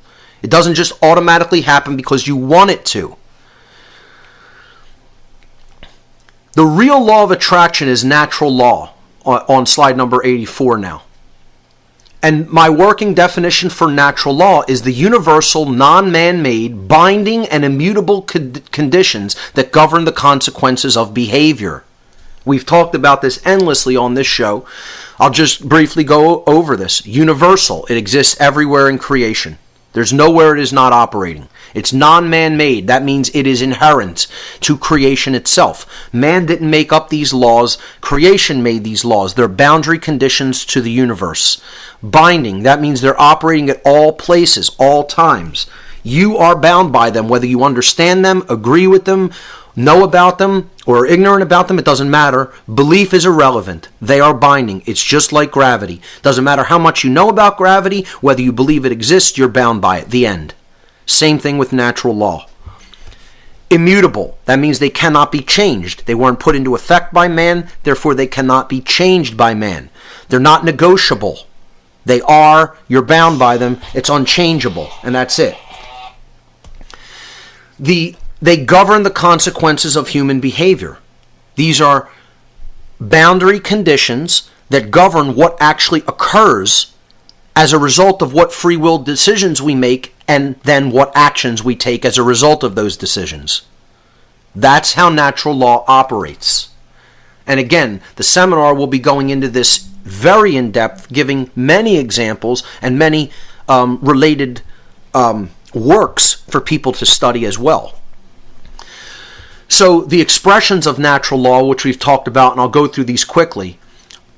It doesn't just automatically happen because you want it to. The real law of attraction is natural law on slide number 84 now. And my working definition for natural law is the universal, non-man-made, binding, and immutable conditions that govern the consequences of behavior. We've talked about this endlessly on this show. I'll just briefly go over this. Universal. It exists everywhere in creation. There's nowhere it is not operating. It's non-man-made. That means it is inherent to creation itself. Man didn't make up these laws. Creation made these laws. They're boundary conditions to the universe. Binding. That means they're operating at all places, all times. You are bound by them, whether you understand them, agree with them, know about them, or are ignorant about them. It doesn't matter. Belief is irrelevant. They are binding. It's just like gravity. Doesn't matter how much you know about gravity, whether you believe it exists, you're bound by it. The end. Same thing with natural law. Immutable. That means they cannot be changed. They weren't put into effect by man, therefore they cannot be changed by man. They're not negotiable. They are, you're bound by them, it's unchangeable, and that's it. They govern the consequences of human behavior. These are boundary conditions that govern what actually occurs as a result of what free will decisions we make and then what actions we take as a result of those decisions. That's how natural law operates. And again, the seminar will be going into this very in depth, giving many examples and many related works for people to study as well. So the expressions of natural law, which we've talked about, and I'll go through these quickly,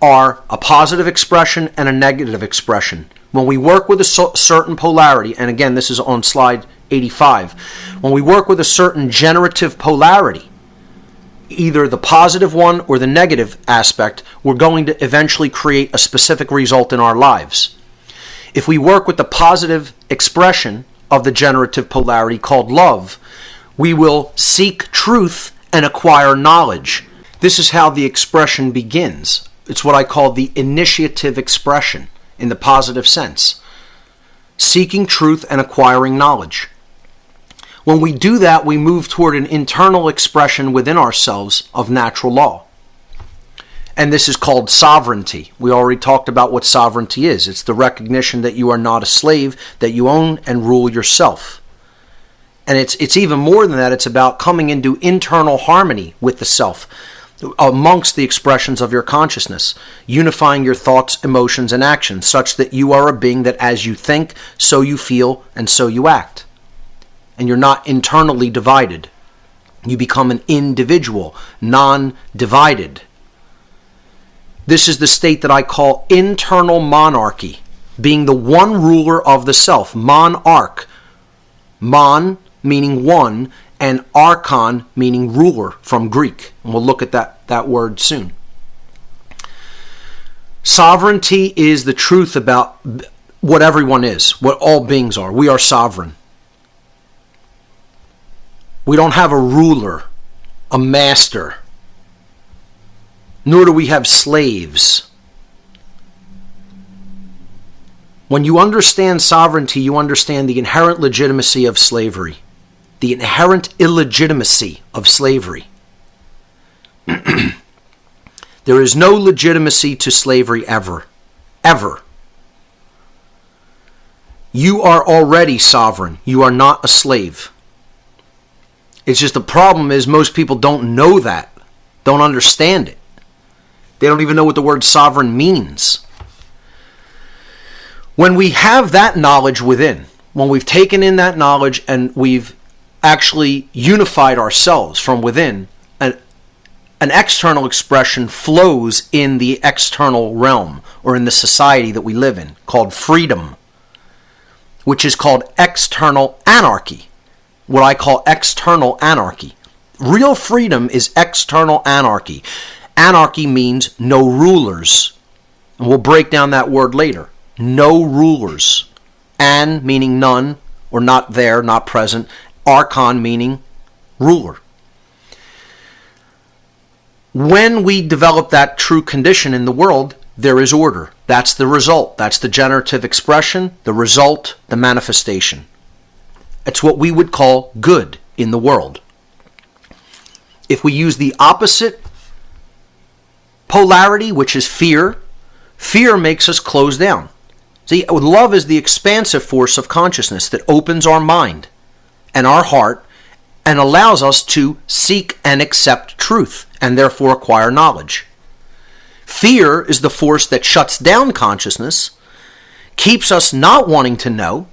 are a positive expression and a negative expression. When we work with a certain polarity, and again, this is on slide 85, when we work with a certain generative polarity, either the positive one or the negative aspect, we're going to eventually create a specific result in our lives. If we work with the positive expression of the generative polarity called love, we will seek truth and acquire knowledge. This is how the expression begins. It's what I call the initiative expression in the positive sense. Seeking truth and acquiring knowledge. When we do that, we move toward an internal expression within ourselves of natural law. And this is called sovereignty. We already talked about what sovereignty is. It's the recognition that you are not a slave, that you own and rule yourself. And it's even more than that. It's about coming into internal harmony with the self amongst the expressions of your consciousness, unifying your thoughts, emotions, and actions such that you are a being that as you think, so you feel, and so you act. And you're not internally divided. You become an individual, non-divided. This is the state that I call internal monarchy, being the one ruler of the self, monarch. Mon meaning one, and archon meaning ruler from Greek. And we'll look at that word soon. Sovereignty is the truth about what everyone is, what all beings are. We are sovereign. We don't have a ruler, a master, nor do we have slaves. When you understand sovereignty, you understand the inherent legitimacy of slavery, the inherent illegitimacy of slavery. There is no legitimacy to slavery ever, ever. You are already sovereign. You are not a slave. It's just the problem is most people don't know that, don't understand it. They don't even know what the word sovereign means. When we have that knowledge within, when we've taken in that knowledge and we've actually unified ourselves from within, an external expression flows in the external realm or in the society that we live in called freedom, which is called external anarchy. What I call external anarchy. Real freedom is external anarchy. Anarchy means no rulers. And we'll break down that word later. No rulers. An meaning none, or not there, not present. Archon meaning ruler. When we develop that true condition in the world, there is order. That's the result. That's the generative expression, the result, the manifestation. It's what we would call good in the world. If we use the opposite polarity, which is fear, fear makes us close down. See, love is the expansive force of consciousness that opens our mind and our heart and allows us to seek and accept truth and therefore acquire knowledge. Fear is the force that shuts down consciousness, keeps us not wanting to know,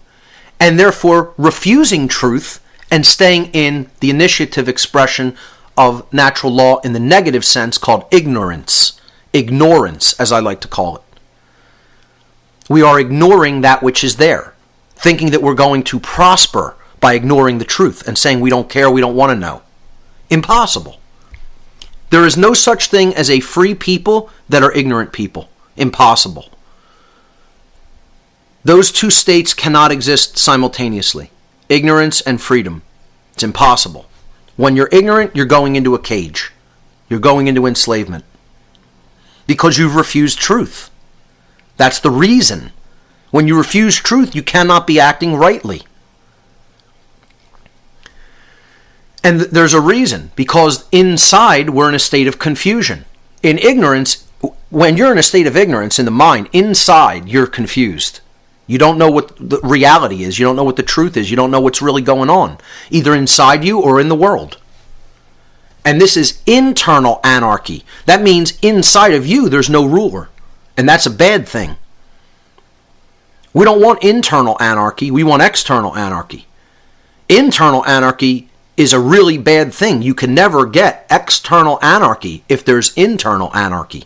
and therefore refusing truth and staying in the initiative expression of natural law in the negative sense called ignorance. Ignorance, as I like to call it. We are ignoring that which is there, thinking that we're going to prosper by ignoring the truth and saying we don't care, we don't want to know. Impossible. There is no such thing as a free people that are ignorant people. Impossible. Those two states cannot exist simultaneously. Ignorance and freedom. It's impossible. When you're ignorant, you're going into a cage. You're going into enslavement. Because you've refused truth. That's the reason. When you refuse truth, you cannot be acting rightly. And there's a reason. Because inside, we're in a state of confusion. In ignorance, when you're in a state of ignorance in the mind, inside, you're confused. You don't know what the reality is. You don't know what the truth is. You don't know what's really going on, either inside you or in the world. And this is internal anarchy. That means inside of you, there's no ruler. And that's a bad thing. We don't want internal anarchy. We want external anarchy. Internal anarchy is a really bad thing. You can never get external anarchy if there's internal anarchy.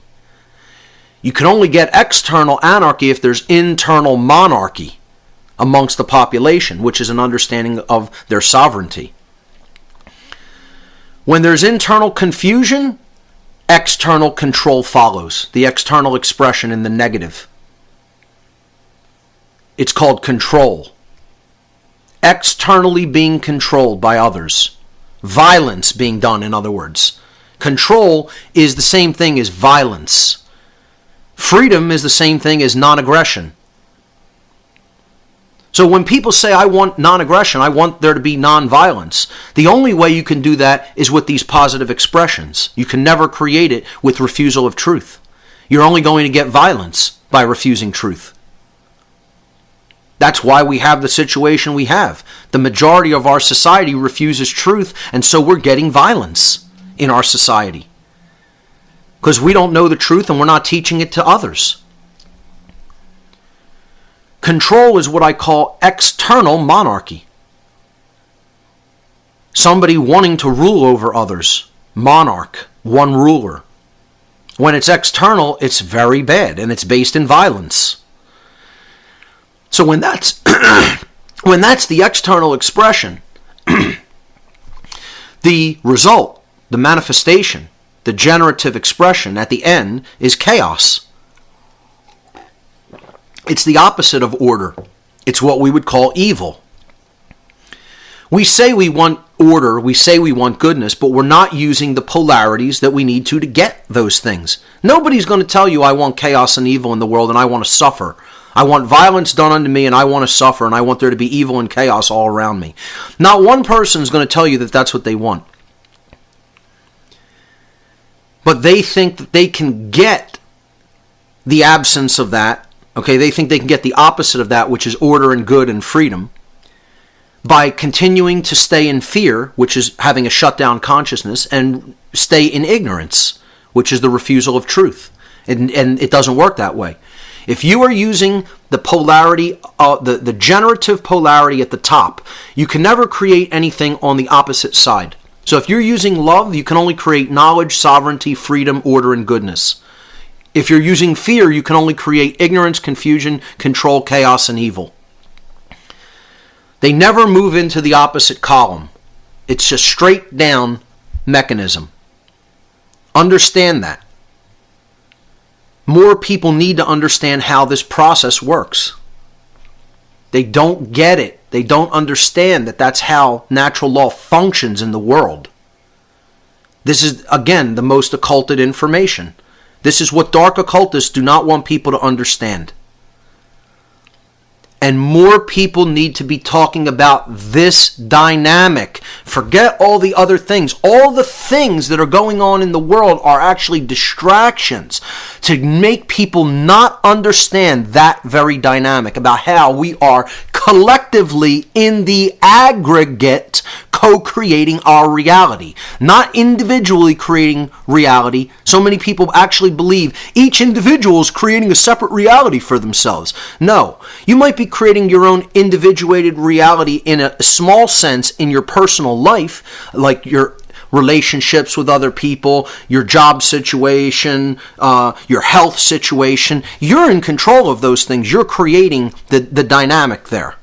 You can only get external anarchy if there's internal monarchy amongst the population, which is an understanding of their sovereignty. When there's internal confusion, external control follows, the external expression in the negative. It's called control. Externally being controlled by others. Violence being done, in other words. Control is the same thing as violence. Freedom is the same thing as non-aggression. So when people say, I want non-aggression, I want there to be non-violence, the only way you can do that is with these positive expressions. You can never create it with refusal of truth. You're only going to get violence by refusing truth. That's why we have the situation we have. The majority of our society refuses truth, and so we're getting violence in our society. Because we don't know the truth and we're not teaching it to others. Control is what I call external monarchy. Somebody wanting to rule over others. Monarch, one ruler. When it's external, it's very bad, and it's based in violence. So when that's when that's the external expression, the result, the manifestation, the generative expression at the end is chaos. It's the opposite of order. It's what we would call evil. We say we want order, we say we want goodness, but we're not using the polarities that we need to get those things. Nobody's going to tell you, I want chaos and evil in the world and I want to suffer. I want violence done unto me and I want to suffer and I want there to be evil and chaos all around me. Not one person is going to tell you that that's what they want. But they think that they can get the absence of that. Okay, they think they can get the opposite of that, which is order and good and freedom, by continuing to stay in fear, which is having a shutdown consciousness, and stay in ignorance, which is the refusal of truth. And it doesn't work that way. If you are using the polarity, the generative polarity at the top, you can never create anything on the opposite side. So if you're using love, you can only create knowledge, sovereignty, freedom, order, and goodness. If you're using fear, you can only create ignorance, confusion, control, chaos, and evil. They never move into the opposite column. It's a straight down mechanism. Understand that. More people need to understand how this process works. They don't get it. They don't understand that that's how natural law functions in the world. This is, again, the most occulted information. This is what dark occultists do not want people to understand. And more people need to be talking about this dynamic. Forget all the other things. All the things that are going on in the world are actually distractions to make people not understand that very dynamic about how we are collectively in the aggregate co-creating our reality, not individually creating reality. So many people actually believe each individual is creating a separate reality for themselves. No, you might be creating your own individuated reality in a small sense in your personal life, like your relationships with other people, your job situation, your health situation. You're in control of those things. You're creating the dynamic there.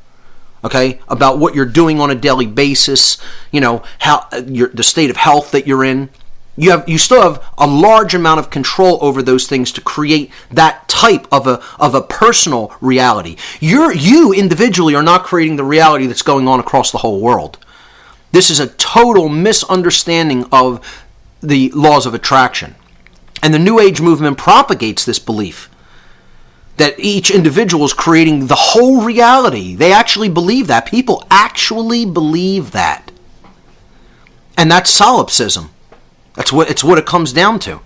Okay, about what you're doing on a daily basis, how the state of health that you're in. You still have a large amount of control over those things to create that type of a personal reality. You individually are not creating the reality that's going on across the whole world. This is a total misunderstanding of the laws of attraction. And the New Age movement propagates this belief that each individual is creating the whole reality. They actually believe that. People actually believe that. And that's solipsism. It's what it comes down to.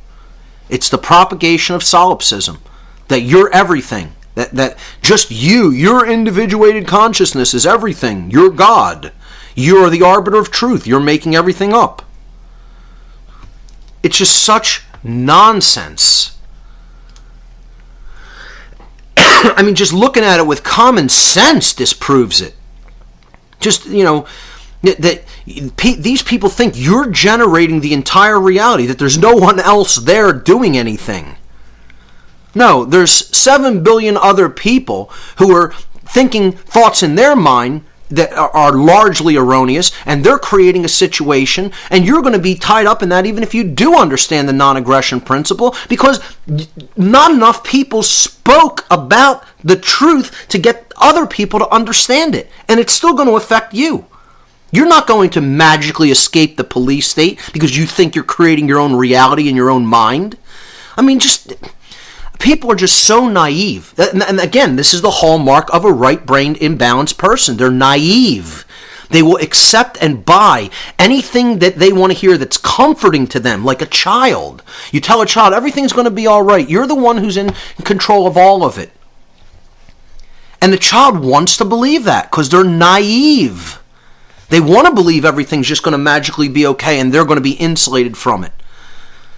It's the propagation of solipsism. That you're everything. That just your individuated consciousness is everything. You're God. You're the arbiter of truth. You're making everything up. It's just such nonsense. I mean, just looking at it with common sense disproves it. Just, that these people think you're generating the entire reality, that there's no one else there doing anything. No, there's 7 billion other people who are thinking thoughts in their mind that are largely erroneous, and they're creating a situation, and you're going to be tied up in that even if you do understand the non-aggression principle, because not enough people spoke about the truth to get other people to understand it, and it's still going to affect you. You're not going to magically escape the police state because you think you're creating your own reality in your own mind. I mean, just People are just so naive. And again, this is the hallmark of a right-brained, imbalanced person. They're naive. They will accept and buy anything that they want to hear that's comforting to them, like a child. You tell a child, everything's going to be all right. You're the one who's in control of all of it. And the child wants to believe that because they're naive. They want to believe everything's just going to magically be okay and they're going to be insulated from it.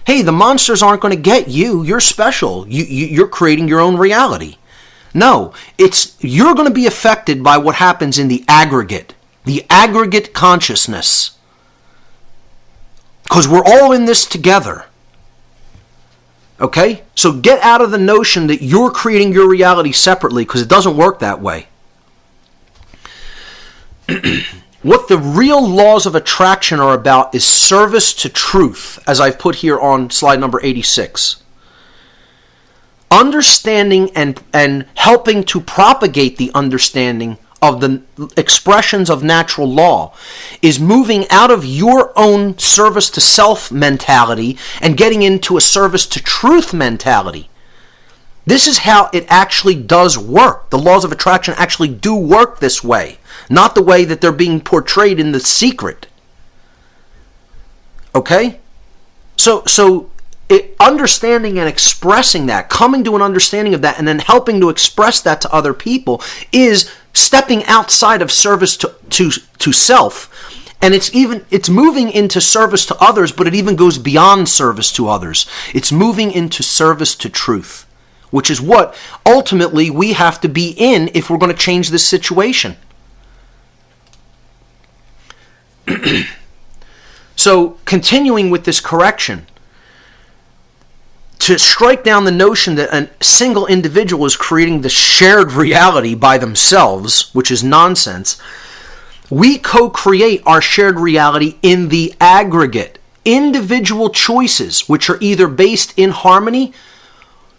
Hey, the monsters aren't going to get you. You're special. You're creating your own reality. No, you're going to be affected by what happens in the aggregate consciousness. Because we're all in this together. Okay? So get out of the notion that you're creating your reality separately, because it doesn't work that way. What the real laws of attraction are about is service to truth, as I've put here on slide number 86. Understanding and helping to propagate the understanding of the expressions of natural law is moving out of your own service to self mentality and getting into a service to truth mentality. This is how it actually does work. The laws of attraction actually do work this way, not the way that they're being portrayed in The Secret. Okay? So understanding and expressing that, coming to an understanding of that, and then helping to express that to other people is stepping outside of service to self. And it's moving into service to others, but it even goes beyond service to others. It's moving into service to truth, which is what ultimately we have to be in if we're going to change this situation. So, continuing with this correction, to strike down the notion that a single individual is creating the shared reality by themselves, which is nonsense, we co-create our shared reality in the aggregate. Individual choices, which are either based in harmony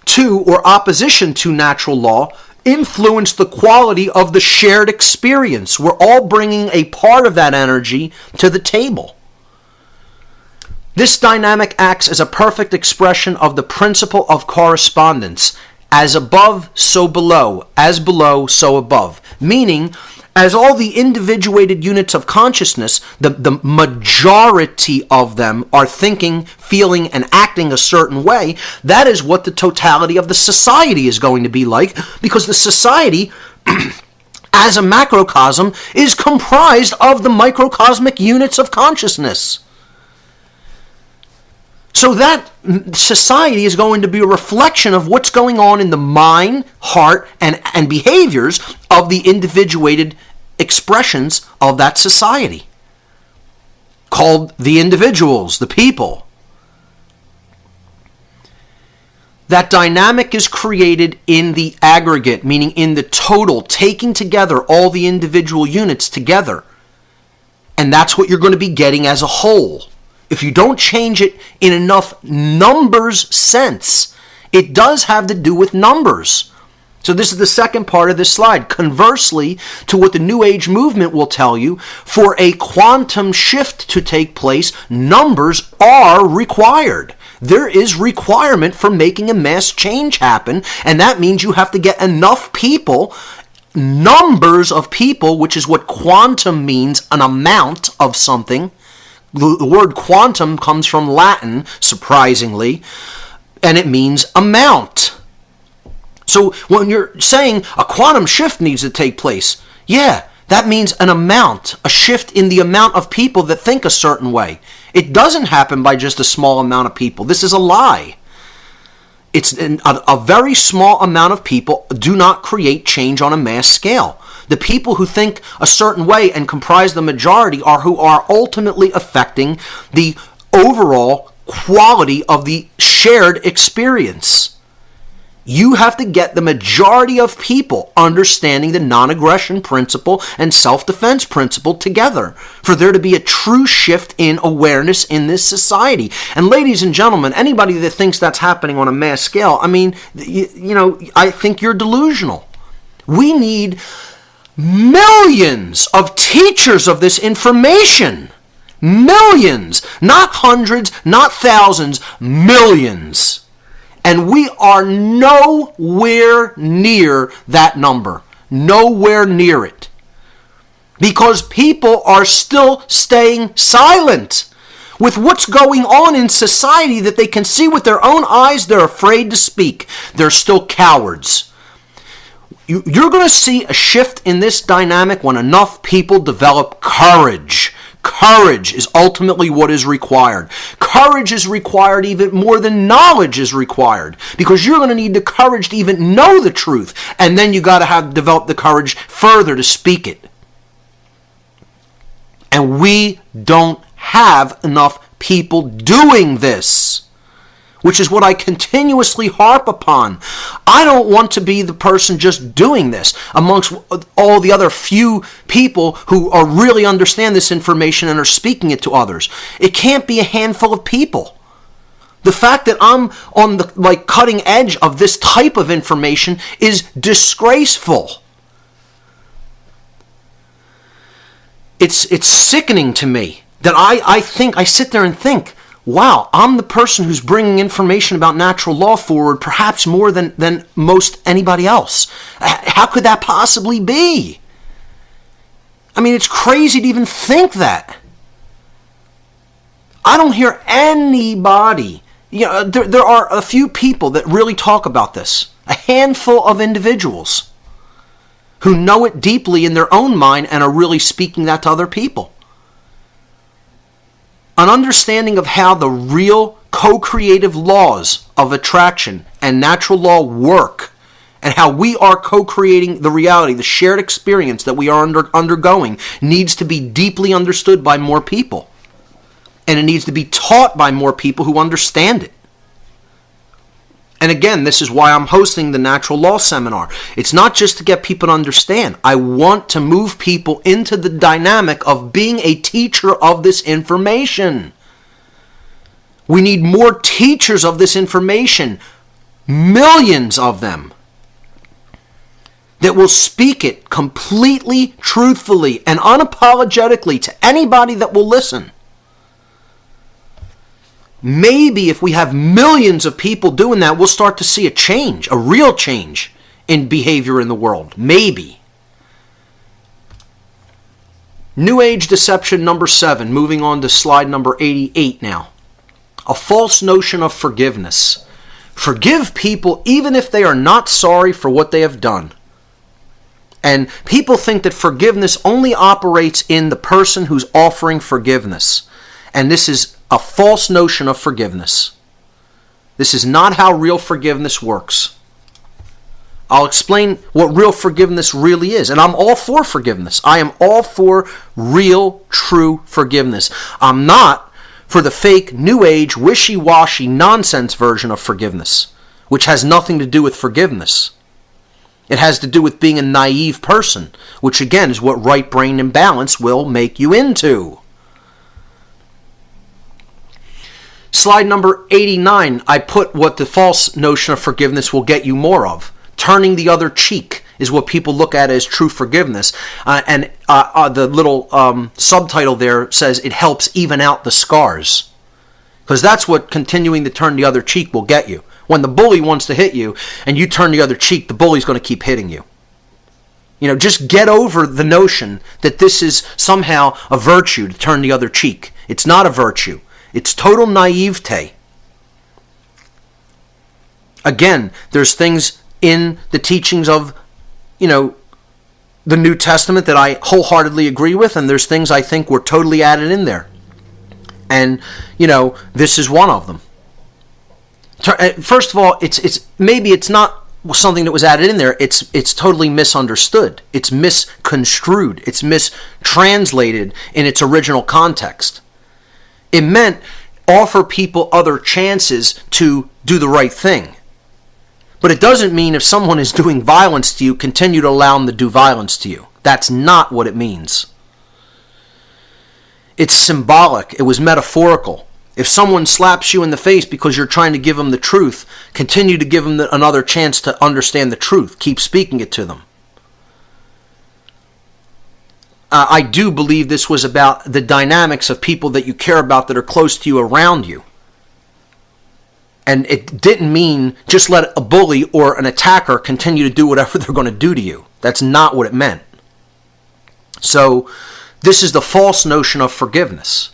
to or opposition to natural law, influence the quality of the shared experience. We're all bringing a part of that energy to the table. This dynamic acts as a perfect expression of the principle of correspondence. As above, so below. As below, so above. Meaning, as all the individuated units of consciousness, the majority of them are thinking, feeling, and acting a certain way, that is what the totality of the society is going to be like, because the society, as a macrocosm, is comprised of the microcosmic units of consciousness. So that society is going to be a reflection of what's going on in the mind, heart, and behaviors of the individuated expressions of that society, called the individuals, the people. That dynamic is created in the aggregate, meaning in the total, taking together all the individual units together. And that's what you're going to be getting as a whole. If you don't change it in enough numbers sense, it does have to do with numbers. So this is the second part of this slide. Conversely to what the New Age movement will tell you, for a quantum shift to take place, numbers are required. There is requirement for making a mass change happen, and that means you have to get enough people, numbers of people, which is what quantum means, an amount of something. The word quantum comes from Latin, surprisingly, and it means amount. So when you're saying a quantum shift needs to take place, yeah, that means an amount, a shift in the amount of people that think a certain way. It doesn't happen by just a small amount of people. This is a lie. It's a very small amount of people do not create change on a mass scale. The people who think a certain way and comprise the majority are who are ultimately affecting the overall quality of the shared experience. You have to get the majority of people understanding the non-aggression principle and self-defense principle together for there to be a true shift in awareness in this society. And ladies and gentlemen, anybody that thinks that's happening on a mass scale, I mean, I think you're delusional. We need millions of teachers of this information. Millions. Not hundreds, not thousands, millions. And we are nowhere near that number. Nowhere near it. Because people are still staying silent. With what's going on in society that they can see with their own eyes, they're afraid to speak. They're still cowards. You're going to see a shift in this dynamic when enough people develop courage. Courage is ultimately what is required. Courage is required even more than knowledge is required, because you're going to need the courage to even know the truth, and then you got to develop the courage further to speak it. And we don't have enough people doing this, which is what I continuously harp upon. I don't want to be the person just doing this amongst all the other few people who are really understand this information and are speaking it to others. It can't be a handful of people. The fact that I'm on the cutting edge of this type of information is disgraceful. It's sickening to me that I sit there and think, wow, I'm the person who's bringing information about natural law forward perhaps more than most anybody else. How could that possibly be? I mean, it's crazy to even think that. I don't hear anybody. There are a few people that really talk about this. A handful of individuals who know it deeply in their own mind and are really speaking that to other people. An understanding of how the real co-creative laws of attraction and natural law work, and how we are co-creating the reality, the shared experience that we are undergoing, needs to be deeply understood by more people. And it needs to be taught by more people who understand it. And again, this is why I'm hosting the Natural Law Seminar. It's not just to get people to understand. I want to move people into the dynamic of being a teacher of this information. We need more teachers of this information. Millions of them. That will speak it completely, truthfully, and unapologetically to anybody that will listen. Maybe if we have millions of people doing that, we'll start to see a change, a real change in behavior in the world. Maybe. New Age deception number 7, moving on to slide number 88 now. A false notion of forgiveness. Forgive people even if they are not sorry for what they have done. And people think that forgiveness only operates in the person who's offering forgiveness. And this is a false notion of forgiveness. This is not how real forgiveness works. I'll explain what real forgiveness really is. And I'm all for forgiveness. I am all for real, true forgiveness. I'm not for the fake, new age, wishy-washy nonsense version of forgiveness, which has nothing to do with forgiveness. It has to do with being a naive person, which again is what right brain imbalance will make you into. Slide number 89, I put what the false notion of forgiveness will get you more of. Turning the other cheek is what people look at as true forgiveness. And the little subtitle there says it helps even out the scars. Because that's what continuing to turn the other cheek will get you. When the bully wants to hit you and you turn the other cheek, the bully's going to keep hitting you. Just get over the notion that this is somehow a virtue to turn the other cheek. It's not a virtue. It's total naivete. Again, there's things in the teachings of, the New Testament that I wholeheartedly agree with, and there's things I think were totally added in there. And, this is one of them. First of all, it's not something that was added in there. It's totally misunderstood. It's misconstrued. It's mistranslated in its original context. It meant offer people other chances to do the right thing. But it doesn't mean if someone is doing violence to you, continue to allow them to do violence to you. That's not what it means. It's symbolic. It was metaphorical. If someone slaps you in the face because you're trying to give them the truth, continue to give them another chance to understand the truth. Keep speaking it to them. I do believe this was about the dynamics of people that you care about that are close to you, around you. And it didn't mean just let a bully or an attacker continue to do whatever they're going to do to you. That's not what it meant. So this is the false notion of forgiveness.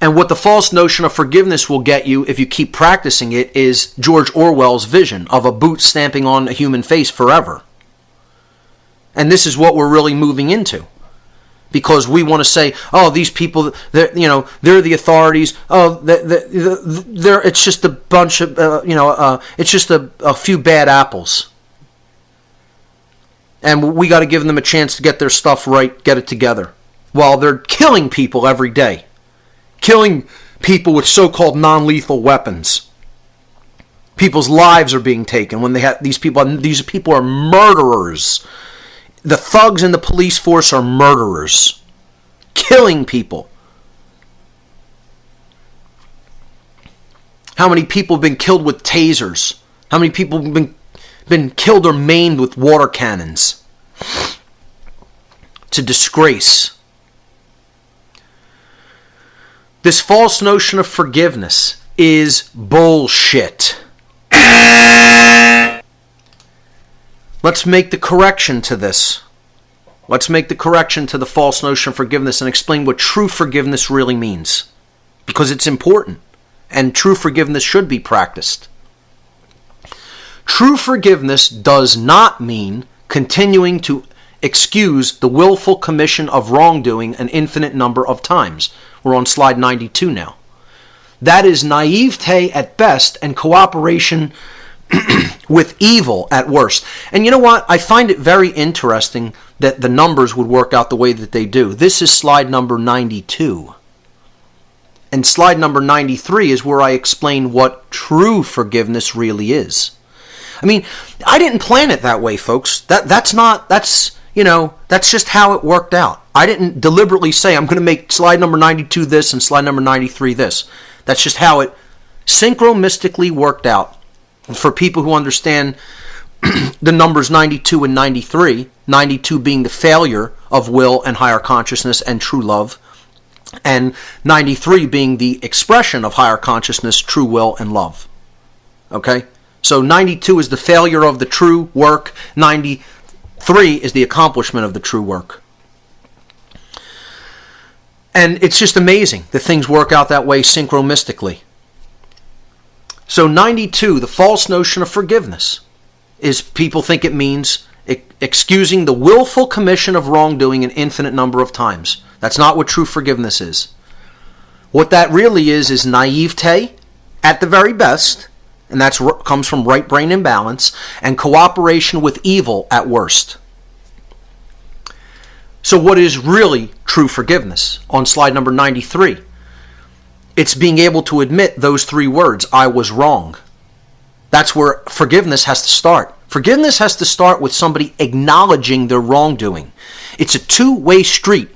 And what the false notion of forgiveness will get you if you keep practicing it is George Orwell's vision of a boot stamping on a human face forever. And this is what we're really moving into. Because we want to say, oh, these people, they're the authorities. Oh, it's just a bunch of, it's just a few bad apples. And we got to give them a chance to get their stuff right, get it together. While they're killing people every day. Killing people with so-called non-lethal weapons. People's lives are being taken when they have these people are murderers. The thugs in the police force are murderers. Killing people. How many people have been killed with tasers? How many people have been killed or maimed with water cannons? It's a disgrace. This false notion of forgiveness is bullshit. Let's make the correction to this. Let's make the correction to the false notion of forgiveness and explain what true forgiveness really means. Because it's important. And true forgiveness should be practiced. True forgiveness does not mean continuing to excuse the willful commission of wrongdoing an infinite number of times. We're on slide 92 now. That is naivete at best and cooperation with evil at worst. And you know what? I find it very interesting that the numbers would work out the way that they do. This is slide number 92. And slide number 93 is where I explain what true forgiveness really is. I mean, I didn't plan it that way, folks. That's just how it worked out. I didn't deliberately say I'm going to make slide number 92 this and slide number 93 this. That's just how it synchronistically worked out. For people who understand the numbers 92 and 93, 92 being the failure of will and higher consciousness and true love, and 93 being the expression of higher consciousness, true will, and love. Okay? So 92 is the failure of the true work, 93 is the accomplishment of the true work. And it's just amazing that things work out that way synchronistically. So 92, the false notion of forgiveness, is people think it means excusing the willful commission of wrongdoing an infinite number of times. That's not what true forgiveness is. What that really is naivete at the very best, and that comes from right brain imbalance, and cooperation with evil at worst. So what is really true forgiveness? On slide number 93. It's being able to admit those three words, I was wrong. That's where forgiveness has to start. Forgiveness has to start with somebody acknowledging their wrongdoing. It's a two-way street.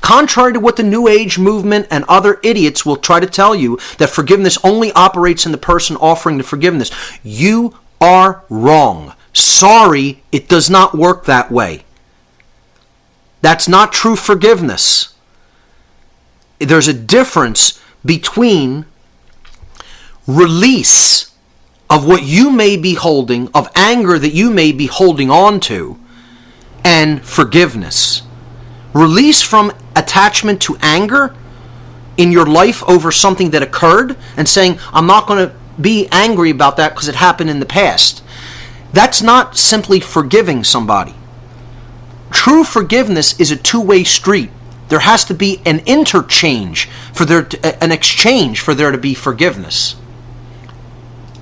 Contrary to what the New Age movement and other idiots will try to tell you, that forgiveness only operates in the person offering the forgiveness. You are wrong. Sorry, it does not work that way. That's not true forgiveness. There's a difference between release of what you may be holding, of anger that you may be holding on to, and forgiveness. Release from attachment to anger in your life over something that occurred and saying, I'm not going to be angry about that because it happened in the past. That's not simply forgiving somebody. True forgiveness is a two-way street. There has to be an interchange an exchange for there to be forgiveness.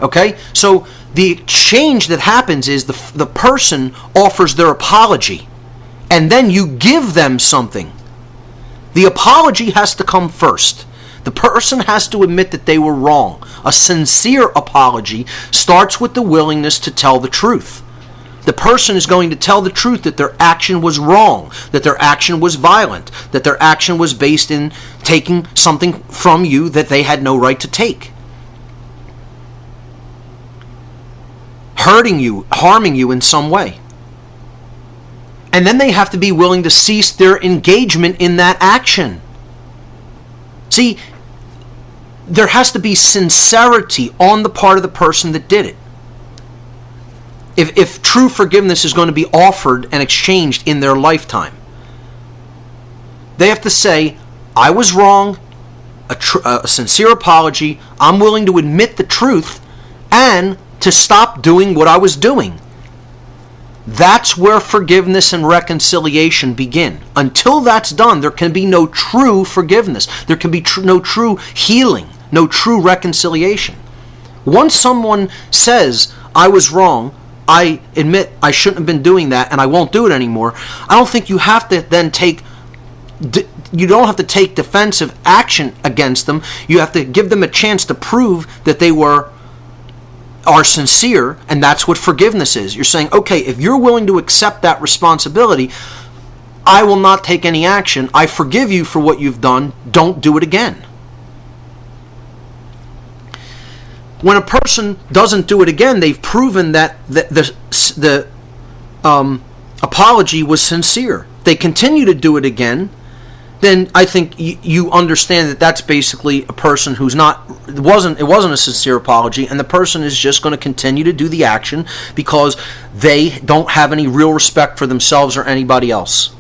Okay? So the exchange that happens is the person offers their apology, and then you give them something. The apology has to come first. The person has to admit that they were wrong. A sincere apology starts with the willingness to tell the truth. The person is going to tell the truth that their action was wrong, that their action was violent, that their action was based in taking something from you that they had no right to take. Hurting you, harming you in some way. And then they have to be willing to cease their engagement in that action. See, there has to be sincerity on the part of the person that did it. If true forgiveness is going to be offered and exchanged in their lifetime, they have to say, I was wrong, a sincere apology, I'm willing to admit the truth, and to stop doing what I was doing. That's where forgiveness and reconciliation begin. Until that's done, there can be no true forgiveness. There can be no true healing, no true reconciliation. Once someone says, I was wrong, I admit I shouldn't have been doing that and I won't do it anymore, I don't think you have to then take defensive action against them. You have to give them a chance to prove that they are sincere, and that's what forgiveness is. You're saying, okay, if you're willing to accept that responsibility, I will not take any action. I forgive you for what you've done. Don't do it again. When a person doesn't do it again, they've proven that the apology was sincere. They continue to do it again, then I think you understand that that's basically a person who's not, it wasn't a sincere apology, and the person is just going to continue to do the action because they don't have any real respect for themselves or anybody else.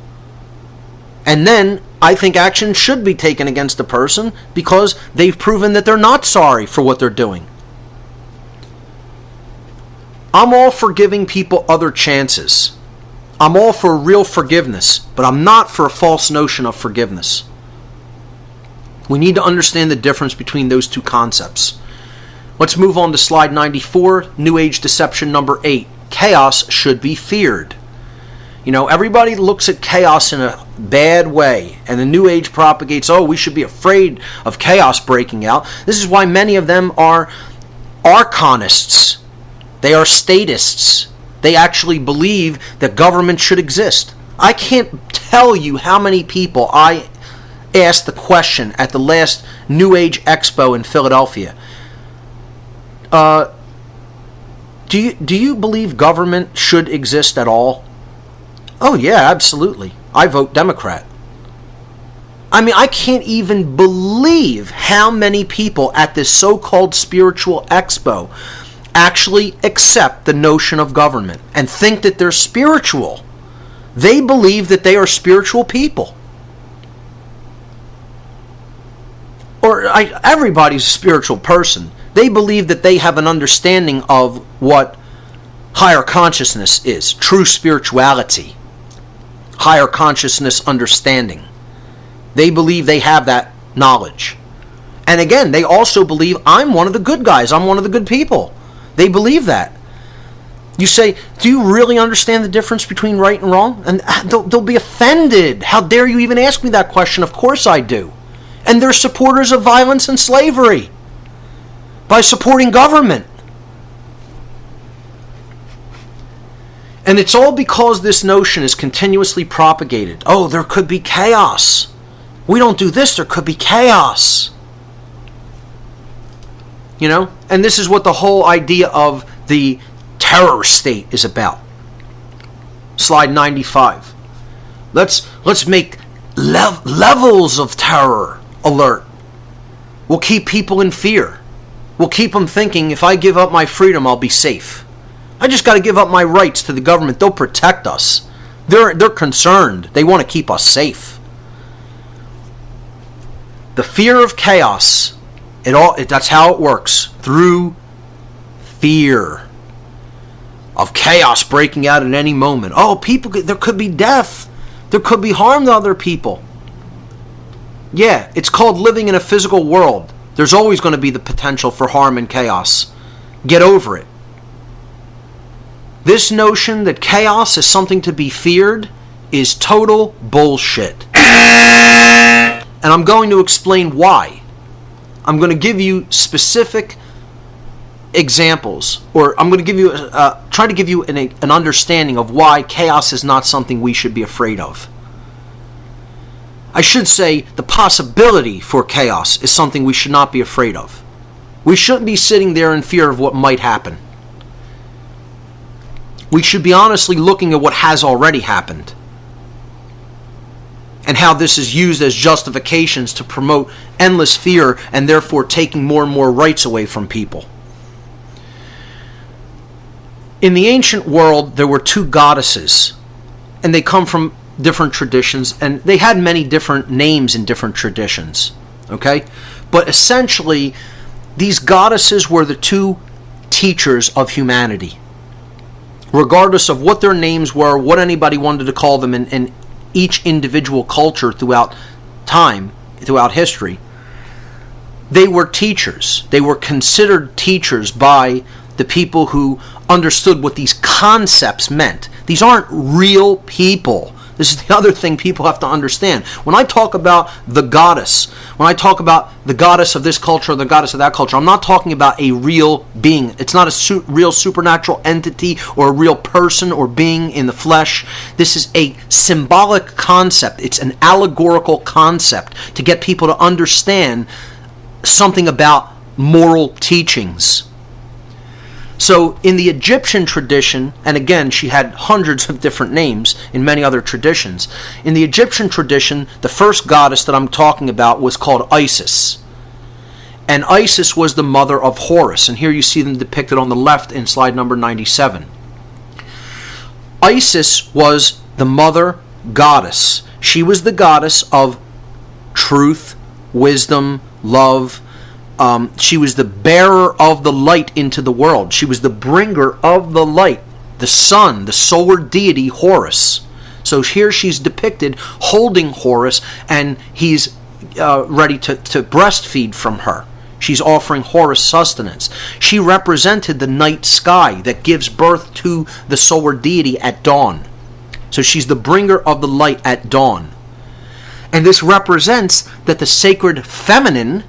And then I think action should be taken against the person because they've proven that they're not sorry for what they're doing. I'm all for giving people other chances. I'm all for real forgiveness, but I'm not for a false notion of forgiveness. We need to understand the difference between those two concepts. Let's move on to slide 94, New Age deception number 8. Chaos should be feared. You know, everybody looks at chaos in a bad way, and the New Age propagates, oh, we should be afraid of chaos breaking out. This is why many of them are archonists. They are statists. They actually believe that government should exist. I can't tell you how many people I asked the question at the last New Age Expo in Philadelphia. Do you believe government should exist at all? Oh yeah, absolutely. I vote Democrat. I mean, I can't even believe how many people at this so-called spiritual expo actually accept the notion of government and think that they're spiritual. They believe that they are spiritual people. Or everybody's a spiritual person. They believe that they have an understanding of what higher consciousness is, true spirituality, higher consciousness understanding. They believe they have that knowledge. And again, they also believe I'm one of the good guys, I'm one of the good people. They believe that. You say, do you really understand the difference between right and wrong? And they'll be offended. How dare you even ask me that question? Of course I do. And they're supporters of violence and slavery by supporting government. And it's all because this notion is continuously propagated. Oh, there could be chaos. We don't do this, there could be chaos. You know? And this is what the whole idea of the terror state is about. Slide 95. Let's make levels of terror alert. We'll keep people in fear. We'll keep them thinking, if I give up my freedom, I'll be safe. I just got to give up my rights to the government. They'll protect us. They're concerned. They want to keep us safe. The fear of chaos, that's how it works. Through fear of chaos breaking out at any moment. Oh, there could be death. There could be harm to other people. Yeah, it's called living in a physical world. There's always going to be the potential for harm and chaos. Get over it. This notion that chaos is something to be feared is total bullshit. And I'm going to explain why. I'm going to give you specific examples, or I'm going to give you try to give you an understanding of why chaos is not something we should be afraid of. I should say the possibility for chaos is something we should not be afraid of. We shouldn't be sitting there in fear of what might happen. We should be honestly looking at what has already happened. and how this is used as justifications to promote endless fear and therefore taking more and more rights away from people. In the ancient world, there were two goddesses, and they come from different traditions, and they had many different names in different traditions. Okay? But essentially, these goddesses were the two teachers of humanity. Regardless of what their names were, what anybody wanted to call them in each individual culture throughout time, throughout history, they were teachers. They were considered teachers by the people who understood what these concepts meant. These aren't real people. This is the other thing people have to understand. When I talk about the goddess, when I talk about the goddess of this culture or the goddess of that culture, I'm not talking about a real being. It's not a real supernatural entity or a real person or being in the flesh. This is a symbolic concept. It's an allegorical concept to get people to understand something about moral teachings. So in the Egyptian tradition, and again, she had hundreds of different names in many other traditions. In the Egyptian tradition, the first goddess that I'm talking about was called Isis. And Isis was the mother of Horus. And here you see them depicted on the left in slide number 97. Isis was the mother goddess. She was the goddess of truth, wisdom, love. She was the bearer of the light into the world. She was the bringer of the light, the sun, the solar deity Horus. So here she's depicted holding Horus, and he's ready to breastfeed from her. She's offering Horus sustenance. She represented the night sky that gives birth to the solar deity at dawn. So she's the bringer of the light at dawn. And this represents that the sacred feminine,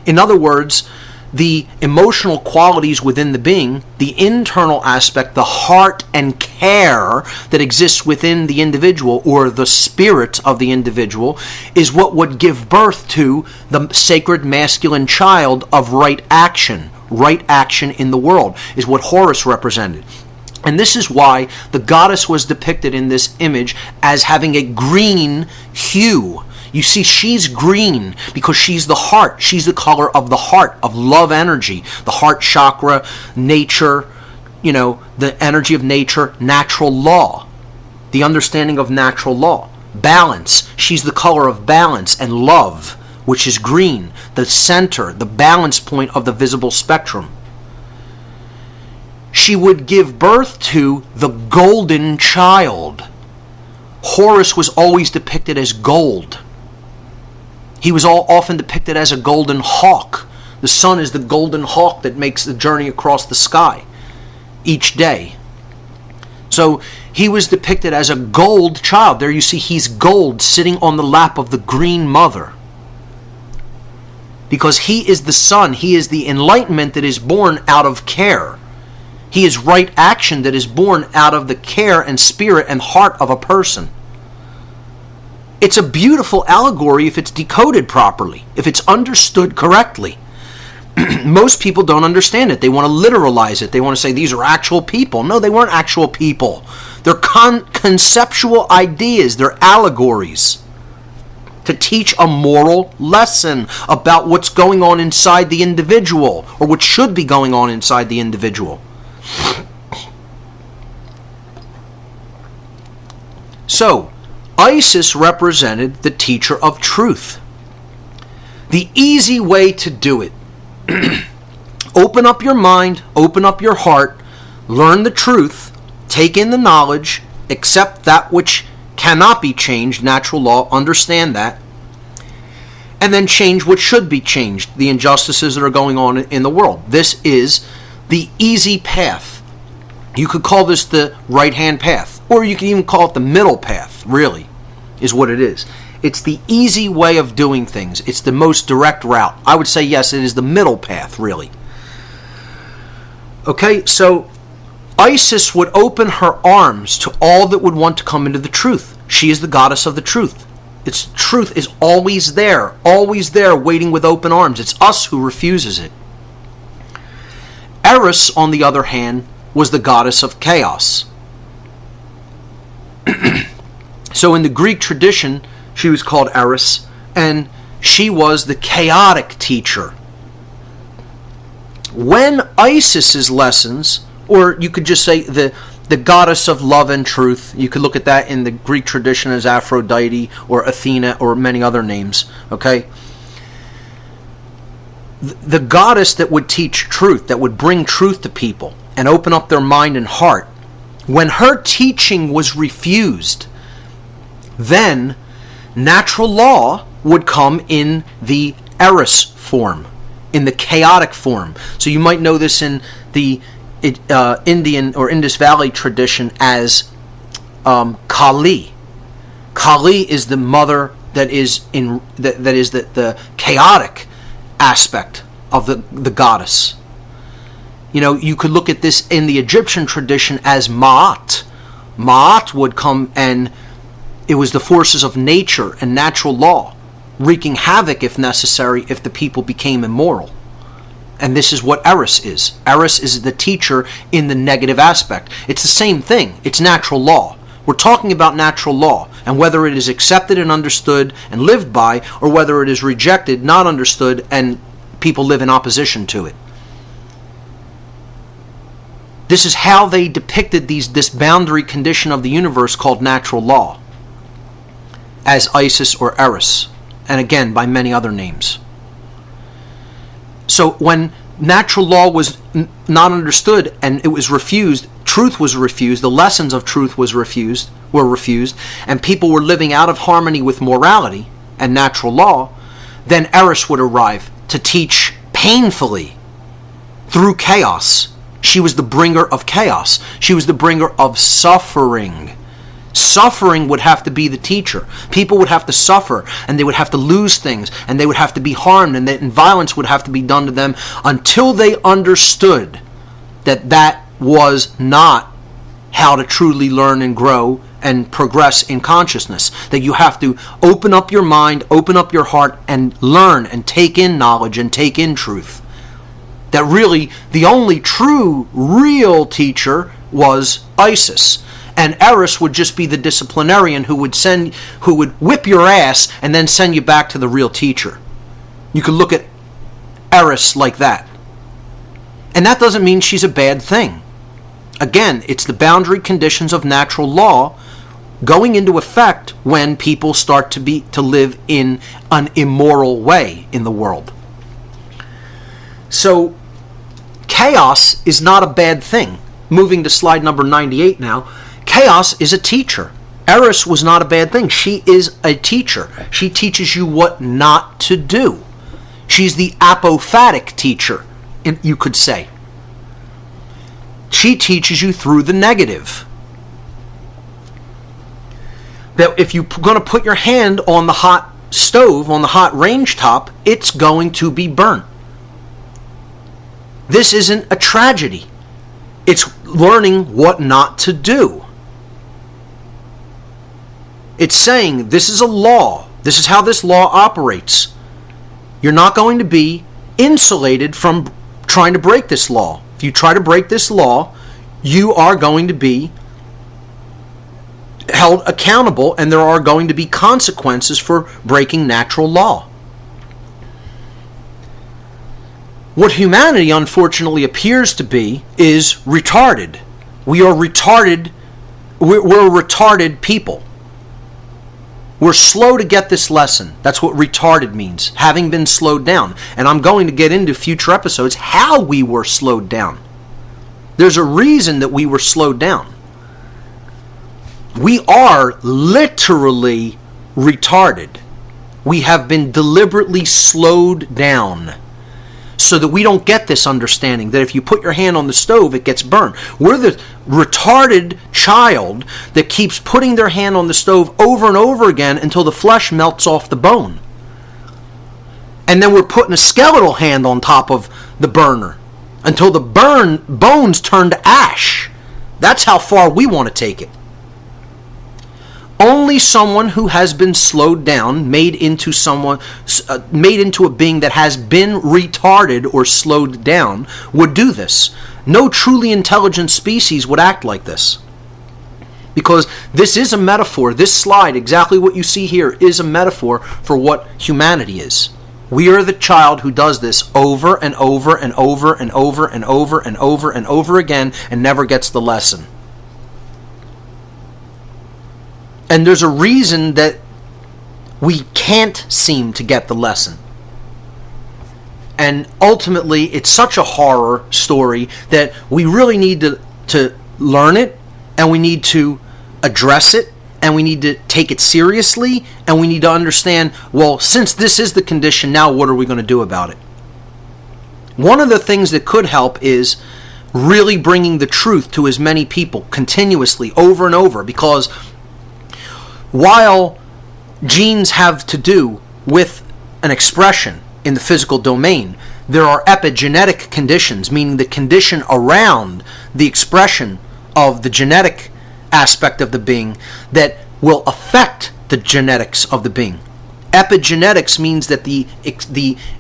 in other words, the emotional qualities within the being, the internal aspect, the heart and care that exists within the individual, or the spirit of the individual, is what would give birth to the sacred masculine child of right action. Right action in the world is what Horus represented. And this is why the goddess was depicted in this image as having a green hue. You see, she's green because she's the heart. She's the color of the heart, of love energy. The heart chakra, nature, the energy of nature, natural law. The understanding of natural law. Balance. She's the color of balance and love, which is green. The center, the balance point of the visible spectrum. She would give birth to the golden child. Horus was always depicted as gold. He was often depicted as a golden hawk. The sun is the golden hawk that makes the journey across the sky each day. So he was depicted as a gold child. There you see he's gold sitting on the lap of the green mother. Because he is the sun. He is the enlightenment that is born out of care. He is right action that is born out of the care and spirit and heart of a person. It's a beautiful allegory if it's decoded properly, if it's understood correctly. Most people don't understand it. They want to literalize it. They want to say these are actual people. No, they weren't actual people. They're conceptual ideas. They're allegories to teach a moral lesson about what's going on inside the individual, or what should be going on inside the individual. So, Isis represented the teacher of truth. The easy way to do it. Open up your mind, open up your heart, learn the truth, take in the knowledge, accept that which cannot be changed, natural law, understand that, and then change what should be changed, the injustices that are going on in the world. This is the easy path. You could call this the right-hand path, or you can even call it the middle path, really, is what it is. It's the easy way of doing things. It's the most direct route. I would say, yes, it is the middle path, really. Okay, so Isis would open her arms to all that would want to come into the truth. She is the goddess of the truth. Its truth is always there, waiting with open arms. It's us who refuses it. Eris, on the other hand, was the goddess of chaos. So in the Greek tradition, She was called Eris, and she was the chaotic teacher. When Isis's lessons, or you could just say the goddess of love and truth, you could look at that in the Greek tradition as Aphrodite or Athena or many other names, okay? The goddess that would teach truth, that would bring truth to people and open up their mind and heart, when her teaching was refused, then natural law would come in the Eris form, in the chaotic form. So you might know this in the Indian or Indus Valley tradition as Kali. Kali is the mother that is the chaotic aspect of the goddess. You know, you could look at this in the Egyptian tradition as Ma'at. Ma'at would come, and it was the forces of nature and natural law, wreaking havoc if necessary if the people became immoral. And this is what Eris is. Eris is the teacher in the negative aspect. It's the same thing. It's natural law. We're talking about natural law, and whether it is accepted and understood and lived by, or whether it is rejected, not understood, and people live in opposition to it. This is how they depicted this boundary condition of the universe called natural law, as Isis or Eris, and again by many other names. So when natural law was not understood and it was refused, truth was refused, the lessons of truth were refused, and people were living out of harmony with morality and natural law, then Eris would arrive to teach painfully through chaos. She was the bringer of chaos. She was the bringer of suffering. Suffering would have to be the teacher. People would have to suffer, and they would have to lose things, and they would have to be harmed, and violence would have to be done to them until they understood that that was not how to truly learn and grow and progress in consciousness. That you have to open up your mind, open up your heart, and learn and take in knowledge and take in truth. That really the only true, real teacher was Isis. And Eris would just be the disciplinarian who would whip your ass and then send you back to the real teacher. You could look at Eris like that. And that doesn't mean she's a bad thing. Again, it's the boundary conditions of natural law going into effect when people start to live in an immoral way in the world. So, chaos is not a bad thing. Moving to slide number 98 now. Chaos is a teacher. Eris was not a bad thing. She is a teacher. She teaches you what not to do. She's the apophatic teacher, you could say. She teaches you through the negative. That if you're going to put your hand on the hot stove, on the hot range top, it's going to be burnt. This isn't a tragedy. It's learning what not to do. It's saying this is a law. This is how this law operates. You're not going to be insulated from trying to break this law. If you try to break this law, you are going to be held accountable, and there are going to be consequences for breaking natural law. What humanity unfortunately appears to be is retarded. We are retarded. We're a retarded people. We're slow to get this lesson. That's what retarded means, having been slowed down. And I'm going to get into future episodes how we were slowed down. There's a reason that we were slowed down. We are literally retarded. We have been deliberately slowed down so that we don't get this understanding that if you put your hand on the stove, it gets burned. We're the retarded child that keeps putting their hand on the stove over and over again until the flesh melts off the bone. And then we're putting a skeletal hand on top of the burner until the bones turn to ash. That's how far we want to take it. Only someone who has been slowed down, made into a being that has been retarded or slowed down, would do this. No truly intelligent species would act like this. Because this is a metaphor. This slide, exactly what you see here, is a metaphor for what humanity is. We are the child who does this over and over and over and over and over and over and over again and never gets the lesson. And there's a reason that we can't seem to get the lesson. And ultimately, it's such a horror story that we really need to learn it, and we need to address it, and we need to take it seriously, and we need to understand, well, since this is the condition, now what are we going to do about it? One of the things that could help is really bringing the truth to as many people continuously, over and over, because while genes have to do with an expression in the physical domain, there are epigenetic conditions, meaning the condition around the expression of the genetic aspect of the being that will affect the genetics of the being. Epigenetics means that the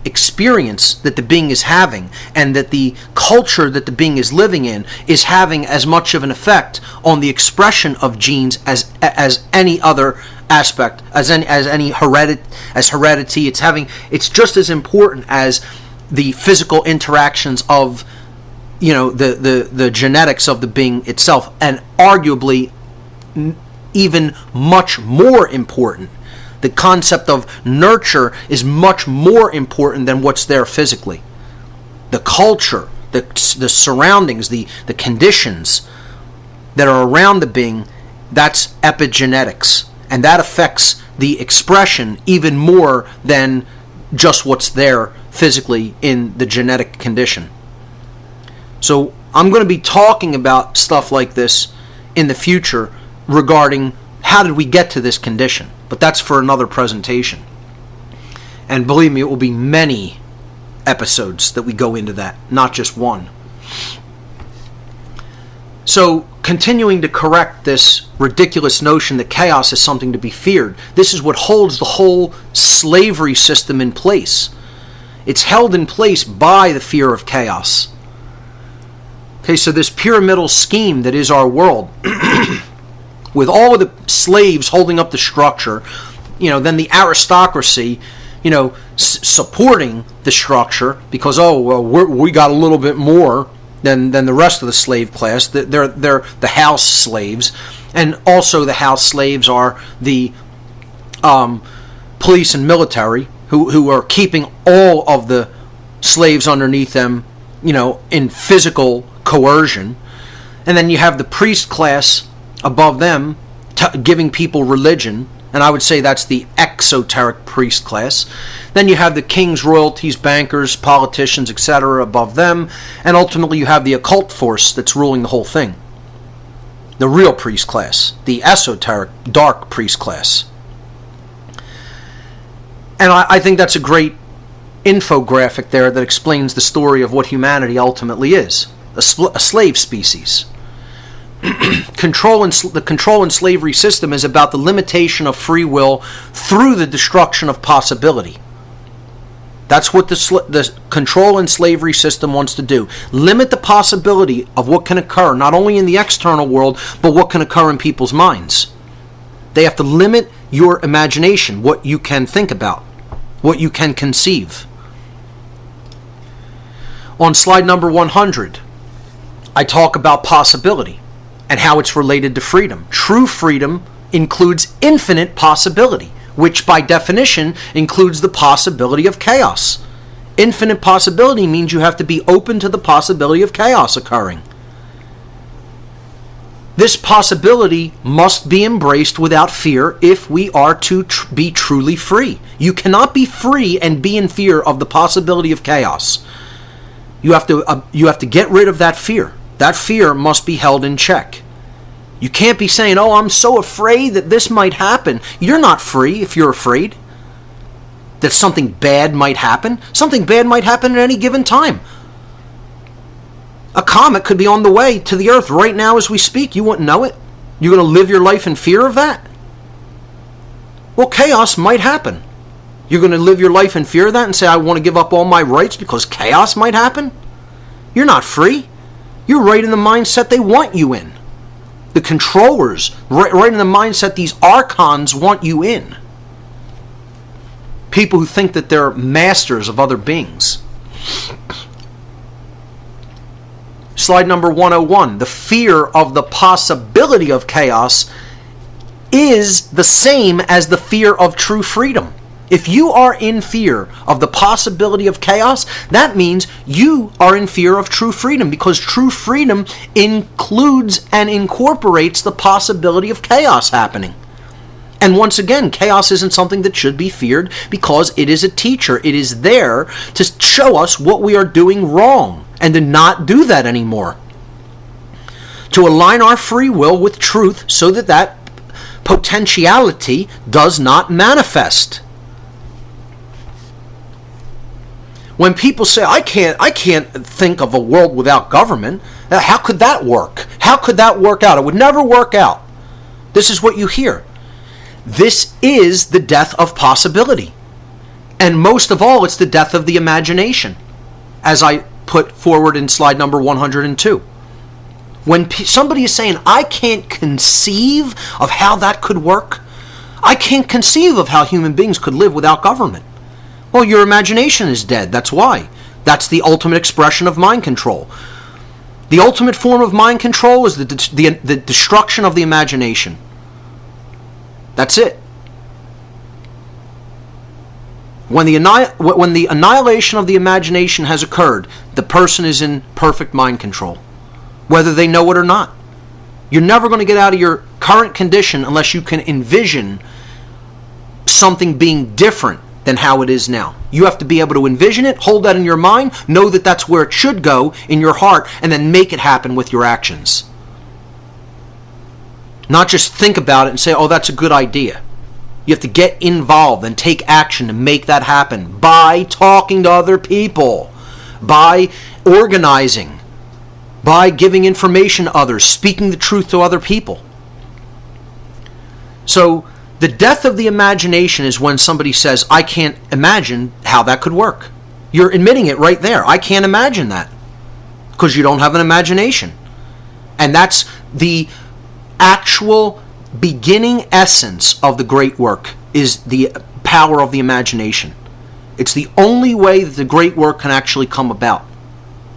experience that the being is having and that the culture that the being is living in is having as much of an effect on the expression of genes as any other aspect, as heredity. It's just as important as the physical interactions of the genetics of the being itself, and arguably even much more important. The concept of nurture is much more important than what's there physically. The culture, the surroundings, the conditions that are around the being, that's epigenetics. And that affects the expression even more than just what's there physically in the genetic condition. So I'm going to be talking about stuff like this in the future regarding how did we get to this condition. But that's for another presentation. And believe me, it will be many episodes that we go into that, not just one. So, continuing to correct this ridiculous notion that chaos is something to be feared, this is what holds the whole slavery system in place. It's held in place by the fear of chaos. Okay, so this pyramidal scheme that is our world, with all of the slaves holding up the structure, then the aristocracy, supporting the structure because, we got a little bit more than the rest of the slave class. They're the house slaves, and also the house slaves are the police and military who are keeping all of the slaves underneath them, in physical coercion. And then you have the priest class above them giving people religion, and I would say that's the exoteric priest class. Then you have the kings, royalties, bankers, politicians, etc. above them, and ultimately you have the occult force that's ruling the whole thing. The real priest class, the esoteric, dark priest class. And I think that's a great infographic there that explains the story of what humanity ultimately is. A slave species. The control and slavery system is about the limitation of free will through the destruction of possibility. That's what the control and slavery system wants to do. Limit the possibility of what can occur, not only in the external world, but what can occur in people's minds. They have to limit your imagination, what you can think about, what you can conceive. On slide number 100, I talk about possibility and how it's related to freedom. True freedom includes infinite possibility, which by definition includes the possibility of chaos. Infinite possibility means you have to be open to the possibility of chaos occurring. This possibility must be embraced without fear if we are to be truly free. You cannot be free and be in fear of the possibility of chaos. You have to get rid of that fear. That fear must be held in check. You can't be saying, I'm so afraid that this might happen. You're not free if you're afraid that something bad might happen. Something bad might happen at any given time. A comet could be on the way to the Earth right now as we speak. You wouldn't know it. You're going to live your life in fear of that? Well, chaos might happen. You're going to live your life in fear of that and say, I want to give up all my rights because chaos might happen? You're not free. You're right in the mindset they want you in. The controllers, right in the mindset these archons want you in. People who think that they're masters of other beings. Slide number 101. The fear of the possibility of chaos is the same as the fear of true freedom. If you are in fear of the possibility of chaos, that means you are in fear of true freedom, because true freedom includes and incorporates the possibility of chaos happening. And once again, chaos isn't something that should be feared, because it is a teacher. It is there to show us what we are doing wrong and to not do that anymore. To align our free will with truth so that that potentiality does not manifest. When people say, I can't think of a world without government, how could that work? How could that work out? It would never work out. This is what you hear. This is the death of possibility. And most of all, it's the death of the imagination, as I put forward in slide number 102. When somebody is saying, I can't conceive of how that could work, I can't conceive of how human beings could live without government. Well, your imagination is dead. That's why. That's the ultimate expression of mind control. The ultimate form of mind control is the destruction of the imagination. That's it. When the annihilation of the imagination has occurred, the person is in perfect mind control, whether they know it or not. You're never going to get out of your current condition unless you can envision something being different than how it is now. You have to be able to envision it, hold that in your mind, know that that's where it should go in your heart, and then make it happen with your actions. Not just think about it and say, oh, that's a good idea. You have to get involved and take action to make that happen by talking to other people, by organizing, by giving information to others, speaking the truth to other people. So, the death of the imagination is when somebody says, I can't imagine how that could work. You're admitting it right there. I can't imagine that. Because you don't have an imagination. And that's the actual beginning essence of the great work, is the power of the imagination. It's the only way that the great work can actually come about,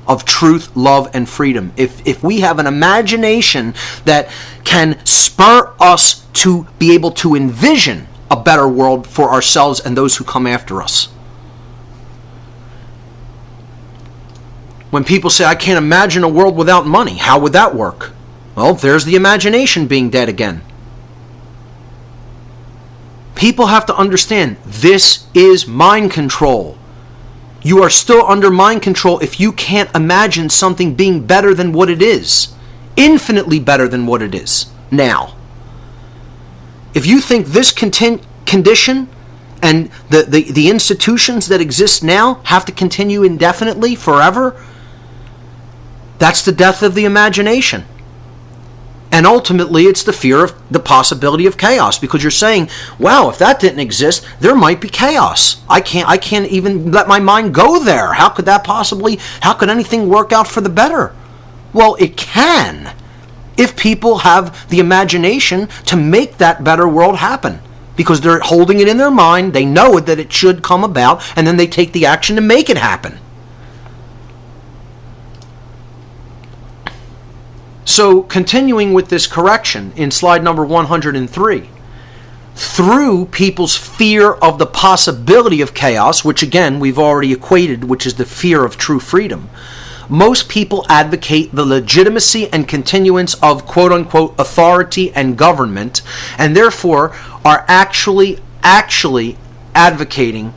of truth, love, and freedom. If we have an imagination that can spur us to be able to envision a better world for ourselves and those who come after us. When people say, I can't imagine a world without money, how would that work? Well, there's the imagination being dead again. People have to understand, this is mind control. You are still under mind control if you can't imagine something being better than what it is. Infinitely better than what it is now. If you think this condition and the institutions that exist now have to continue indefinitely, forever, that's the death of the imagination. And ultimately, it's the fear of the possibility of chaos, because you're saying, wow, if that didn't exist, there might be chaos. I can't even let my mind go there. How could anything work out for the better? Well, it can, if people have the imagination to make that better world happen, because they're holding it in their mind, they know that it should come about, and then they take the action to make it happen. So, continuing with this correction in slide number 103, through people's fear of the possibility of chaos, which again we've already equated, which is the fear of true freedom, most people advocate the legitimacy and continuance of quote-unquote authority and government, and therefore are actually advocating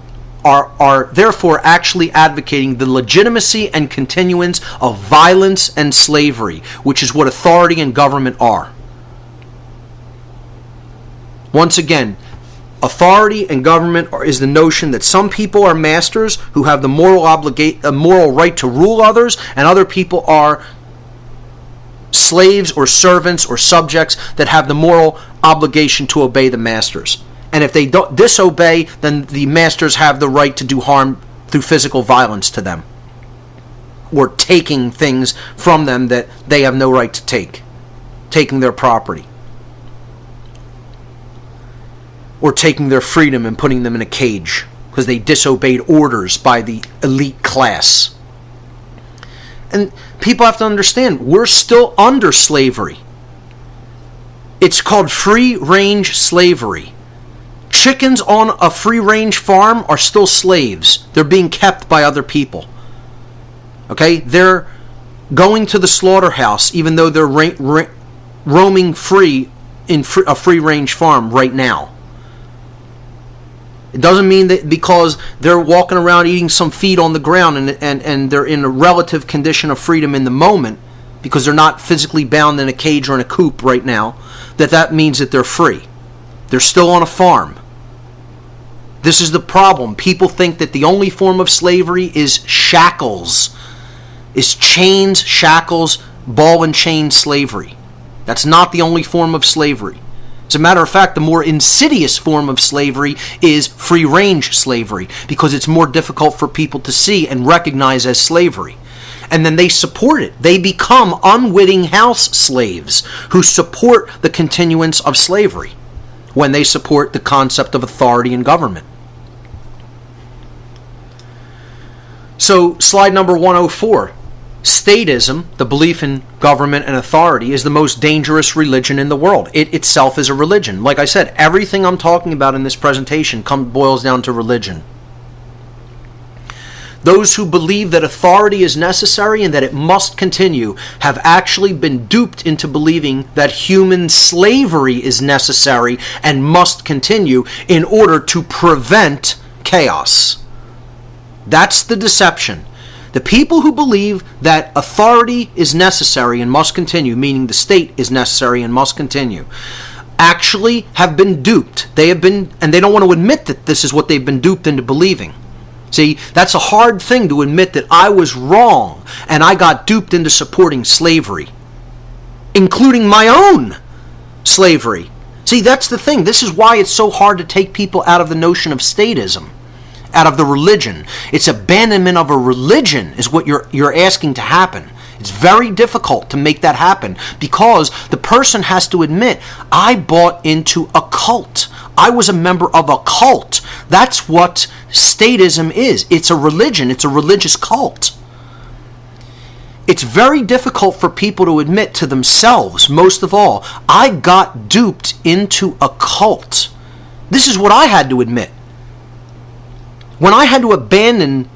the legitimacy and continuance of violence and slavery, which is what authority and government are. Once again, authority and government is the notion that some people are masters who have the moral right to rule others, and other people are slaves or servants or subjects that have the moral obligation to obey the masters. And if they don't disobey, then the masters have the right to do harm through physical violence to them, or taking things from them that they have no right to take taking their property, or taking their freedom and putting them in a cage because they disobeyed orders by the elite class. And people have to understand, we're still under slavery. It's called free-range slavery. Chickens on a free-range farm are still slaves. They're being kept by other people. Okay? They're going to the slaughterhouse even though they're roaming free in a free-range farm right now. It doesn't mean that because they're walking around eating some feed on the ground and they're in a relative condition of freedom in the moment, because they're not physically bound in a cage or in a coop right now, that means that they're free. They're still on a farm. This is the problem. People think that the only form of slavery is shackles, is chains, shackles, ball and chain slavery. That's not the only form of slavery. As a matter of fact, the more insidious form of slavery is free-range slavery, because it's more difficult for people to see and recognize as slavery. And then they support it. They become unwitting house slaves who support the continuance of slavery when they support the concept of authority and government. So, slide number 104. Statism, the belief in government and authority, is the most dangerous religion in the world. It itself is a religion. Like I said, everything I'm talking about in this presentation boils down to religion. Those who believe that authority is necessary and that it must continue have actually been duped into believing that human slavery is necessary and must continue in order to prevent chaos. That's the deception. The people who believe that authority is necessary and must continue, meaning the state is necessary and must continue, actually have been duped. They have been, and they don't want to admit that this is what they've been duped into believing. See, that's a hard thing to admit, that I was wrong and I got duped into supporting slavery, including my own slavery. See, that's the thing. This is why it's so hard to take people out of the notion of statism, out of the religion. It's abandonment of a religion is what you're asking to happen. It's very difficult to make that happen because the person has to admit, I bought into a cult. I was a member of a cult. That's what statism is. It's a religion. It's a religious cult. It's very difficult for people to admit to themselves, most of all, I got duped into a cult. This is what I had to admit. When I had to abandon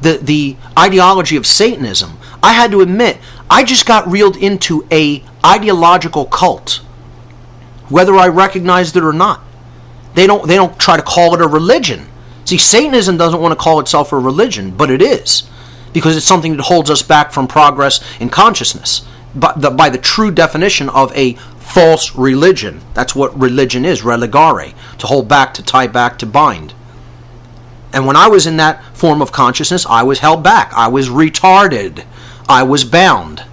the ideology of Satanism, I had to admit I just got reeled into a ideological cult, whether I recognized it or not. They don't try to call it a religion. See, Satanism doesn't want to call itself a religion, but it is, because it's something that holds us back from progress in consciousness by the true definition of a false religion. That's what religion is, religare, to hold back, to tie back, to bind. And when I was in that form of consciousness, I was held back. I was retarded. I was bound.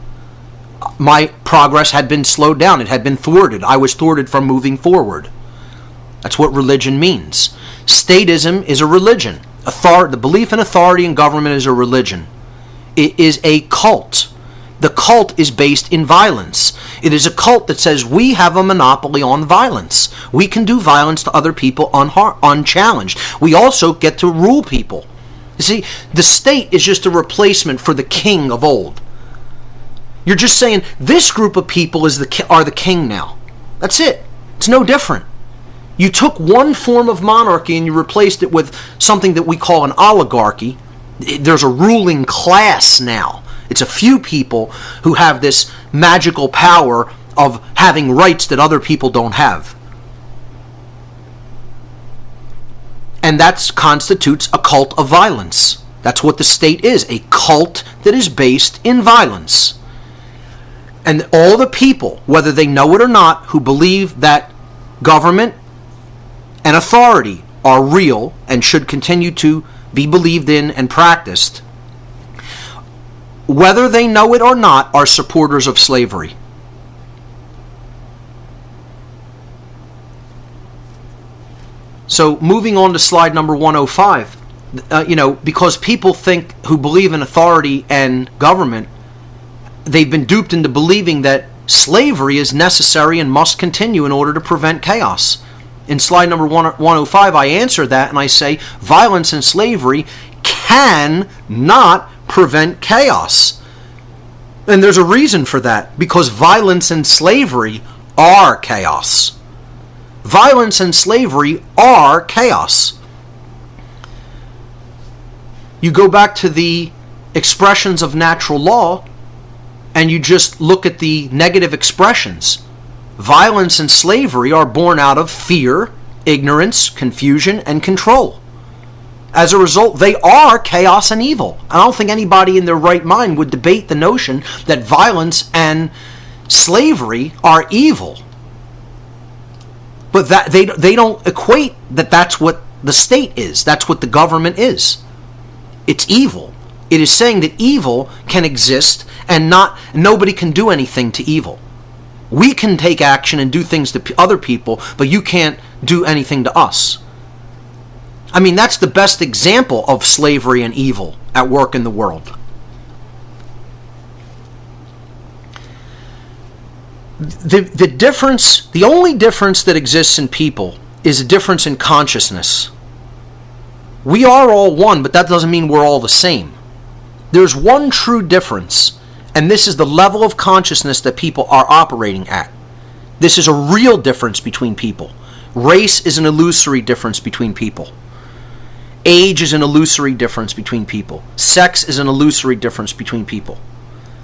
My progress had been slowed down. It had been thwarted. I was thwarted from moving forward. That's what religion means. Statism is a religion. The belief in authority and government is a religion. It is a cult. The cult is based in violence. It is a cult that says we have a monopoly on violence. We can do violence to other people unchallenged. We also get to rule people. You see, the state is just a replacement for the king of old. You're just saying this group of people are the king now. That's it. It's no different. You took one form of monarchy and you replaced it with something that we call an oligarchy. There's a ruling class now. It's a few people who have this magical power of having rights that other people don't have. And that constitutes a cult of violence. That's what the state is, a cult that is based in violence. And all the people, whether they know it or not, who believe that government and authority are real and should continue to be believed in and practiced, whether they know it or not, are supporters of slavery. So moving on to slide number 105, because people who believe in authority and government, they've been duped into believing that Slavery is necessary and must continue in order to prevent chaos. In slide number 105, I answer that and I say violence and slavery cannot prevent chaos. And there's a reason for that, because violence and slavery are chaos. Violence and slavery are chaos. You go back to the expressions of natural law and you just look at the negative expressions. Violence and slavery are born out of fear, ignorance, confusion, and control. As a result, they are chaos and evil. I don't think anybody in their right mind would debate the notion that violence and slavery are evil. But that they don't equate that that's what the state is. That's what the government is. It's evil. It is saying that evil can exist and nobody can do anything to evil. We can take action and do things to other people, but you can't do anything to us. I mean, that's the best example of slavery and evil at work in the world. The only difference that exists in people is a difference in consciousness. We are all one, but that doesn't mean we're all the same. There's one true difference, and this is the level of consciousness that people are operating at. This is a real difference between people. Race is an illusory difference between people. Age is an illusory difference between people. Sex is an illusory difference between people.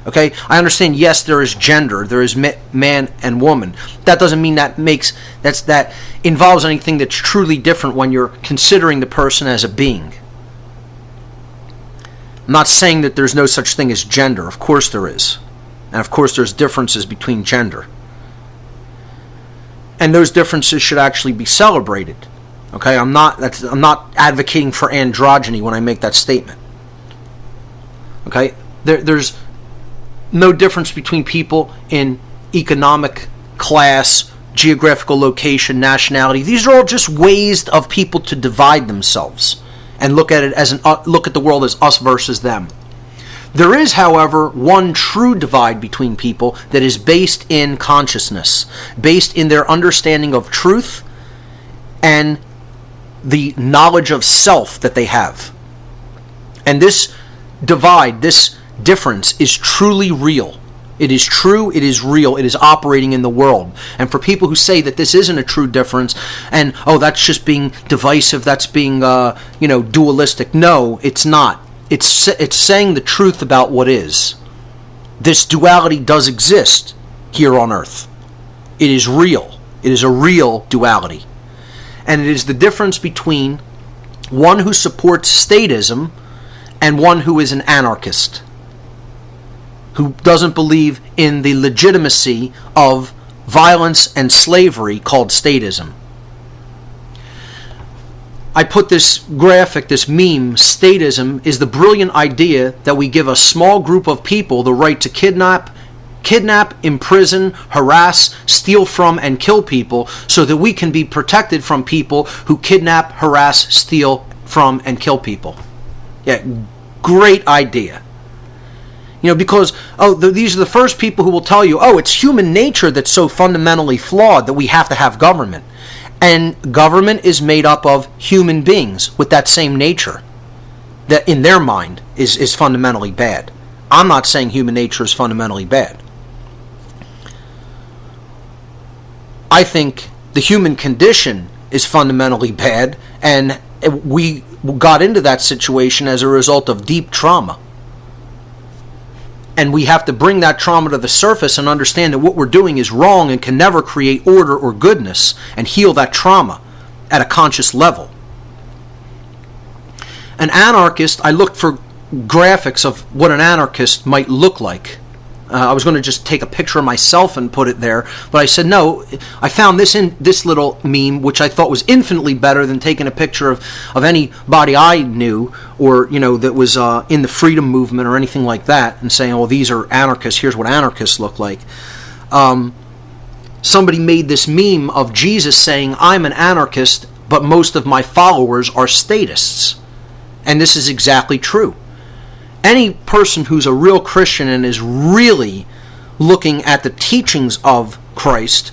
Okay? I understand, yes, there is gender, there is man and woman. That doesn't mean that involves anything that's truly different when you're considering the person as a being. I'm not saying that there's no such thing as gender. Of course there is. And of course there's differences between gender. And those differences should actually be celebrated. Okay, I'm not advocating for androgyny when I make that statement. Okay, there's no difference between people in economic class, geographical location, nationality. These are all just ways of people to divide themselves and look at it as look at the world as us versus them. There is, however, one true divide between people that is based in consciousness, based in their understanding of truth and the knowledge of self that they have. And this divide, this difference is truly real. It is true, it is real, it is operating in the world. And for people who say that this isn't a true difference and, oh, that's just being divisive, that's being, dualistic. No, it's not. It's saying the truth about what is. This duality does exist here on earth. It is real. It is a real duality. And it is the difference between one who supports statism and one who is an anarchist, who doesn't believe in the legitimacy of violence and slavery called statism. I put this graphic, this meme, statism is the brilliant idea that we give a small group of people the right to kidnap, imprison, harass, steal from, and kill people so that we can be protected from people who kidnap, harass, steal from, and kill people. Yeah, great idea. Because, these are the first people who will tell you, it's human nature that's so fundamentally flawed that we have to have government. And government is made up of human beings with that same nature that in their mind is fundamentally bad. I'm not saying human nature is fundamentally bad. I think the human condition is fundamentally bad, and we got into that situation as a result of deep trauma. And we have to bring that trauma to the surface and understand that what we're doing is wrong and can never create order or goodness and heal that trauma at a conscious level. An anarchist, I looked for graphics of what an anarchist might look like. I was going to just take a picture of myself and put it there, but I said no. I found this little meme, which I thought was infinitely better than taking a picture of anybody I knew or that was in the freedom movement or anything like that, and saying, these are anarchists. Here's what anarchists look like. Somebody made this meme of Jesus saying, "I'm an anarchist, but most of my followers are statists," and this is exactly true. Any person who's a real Christian and is really looking at the teachings of Christ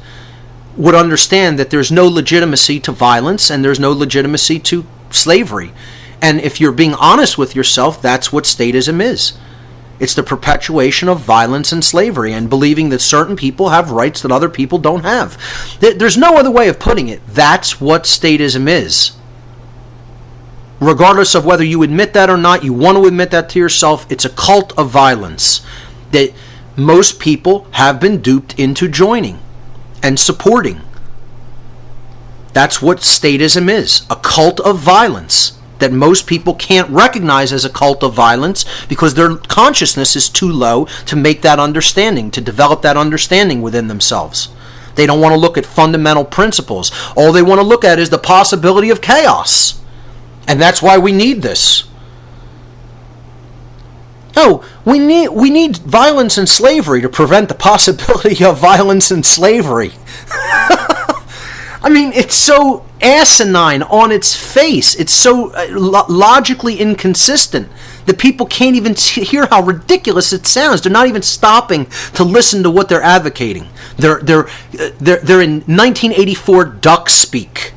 would understand that there's no legitimacy to violence and there's no legitimacy to slavery. And if you're being honest with yourself, that's what statism is. It's the perpetuation of violence and slavery and believing that certain people have rights that other people don't have. There's no other way of putting it. That's what statism is. Regardless of whether you admit that or not, you want to admit that to yourself, it's a cult of violence that most people have been duped into joining and supporting. That's what statism is, a cult of violence that most people can't recognize as a cult of violence because their consciousness is too low to make that understanding, to develop that understanding within themselves. They don't want to look at fundamental principles. All they want to look at is the possibility of chaos. And that's why we need this. No, we need violence and slavery to prevent the possibility of violence and slavery. I mean, it's so asinine on its face. It's so logically inconsistent that people can't even hear how ridiculous it sounds. They're not even stopping to listen to what they're advocating. They're in 1984 duck speak,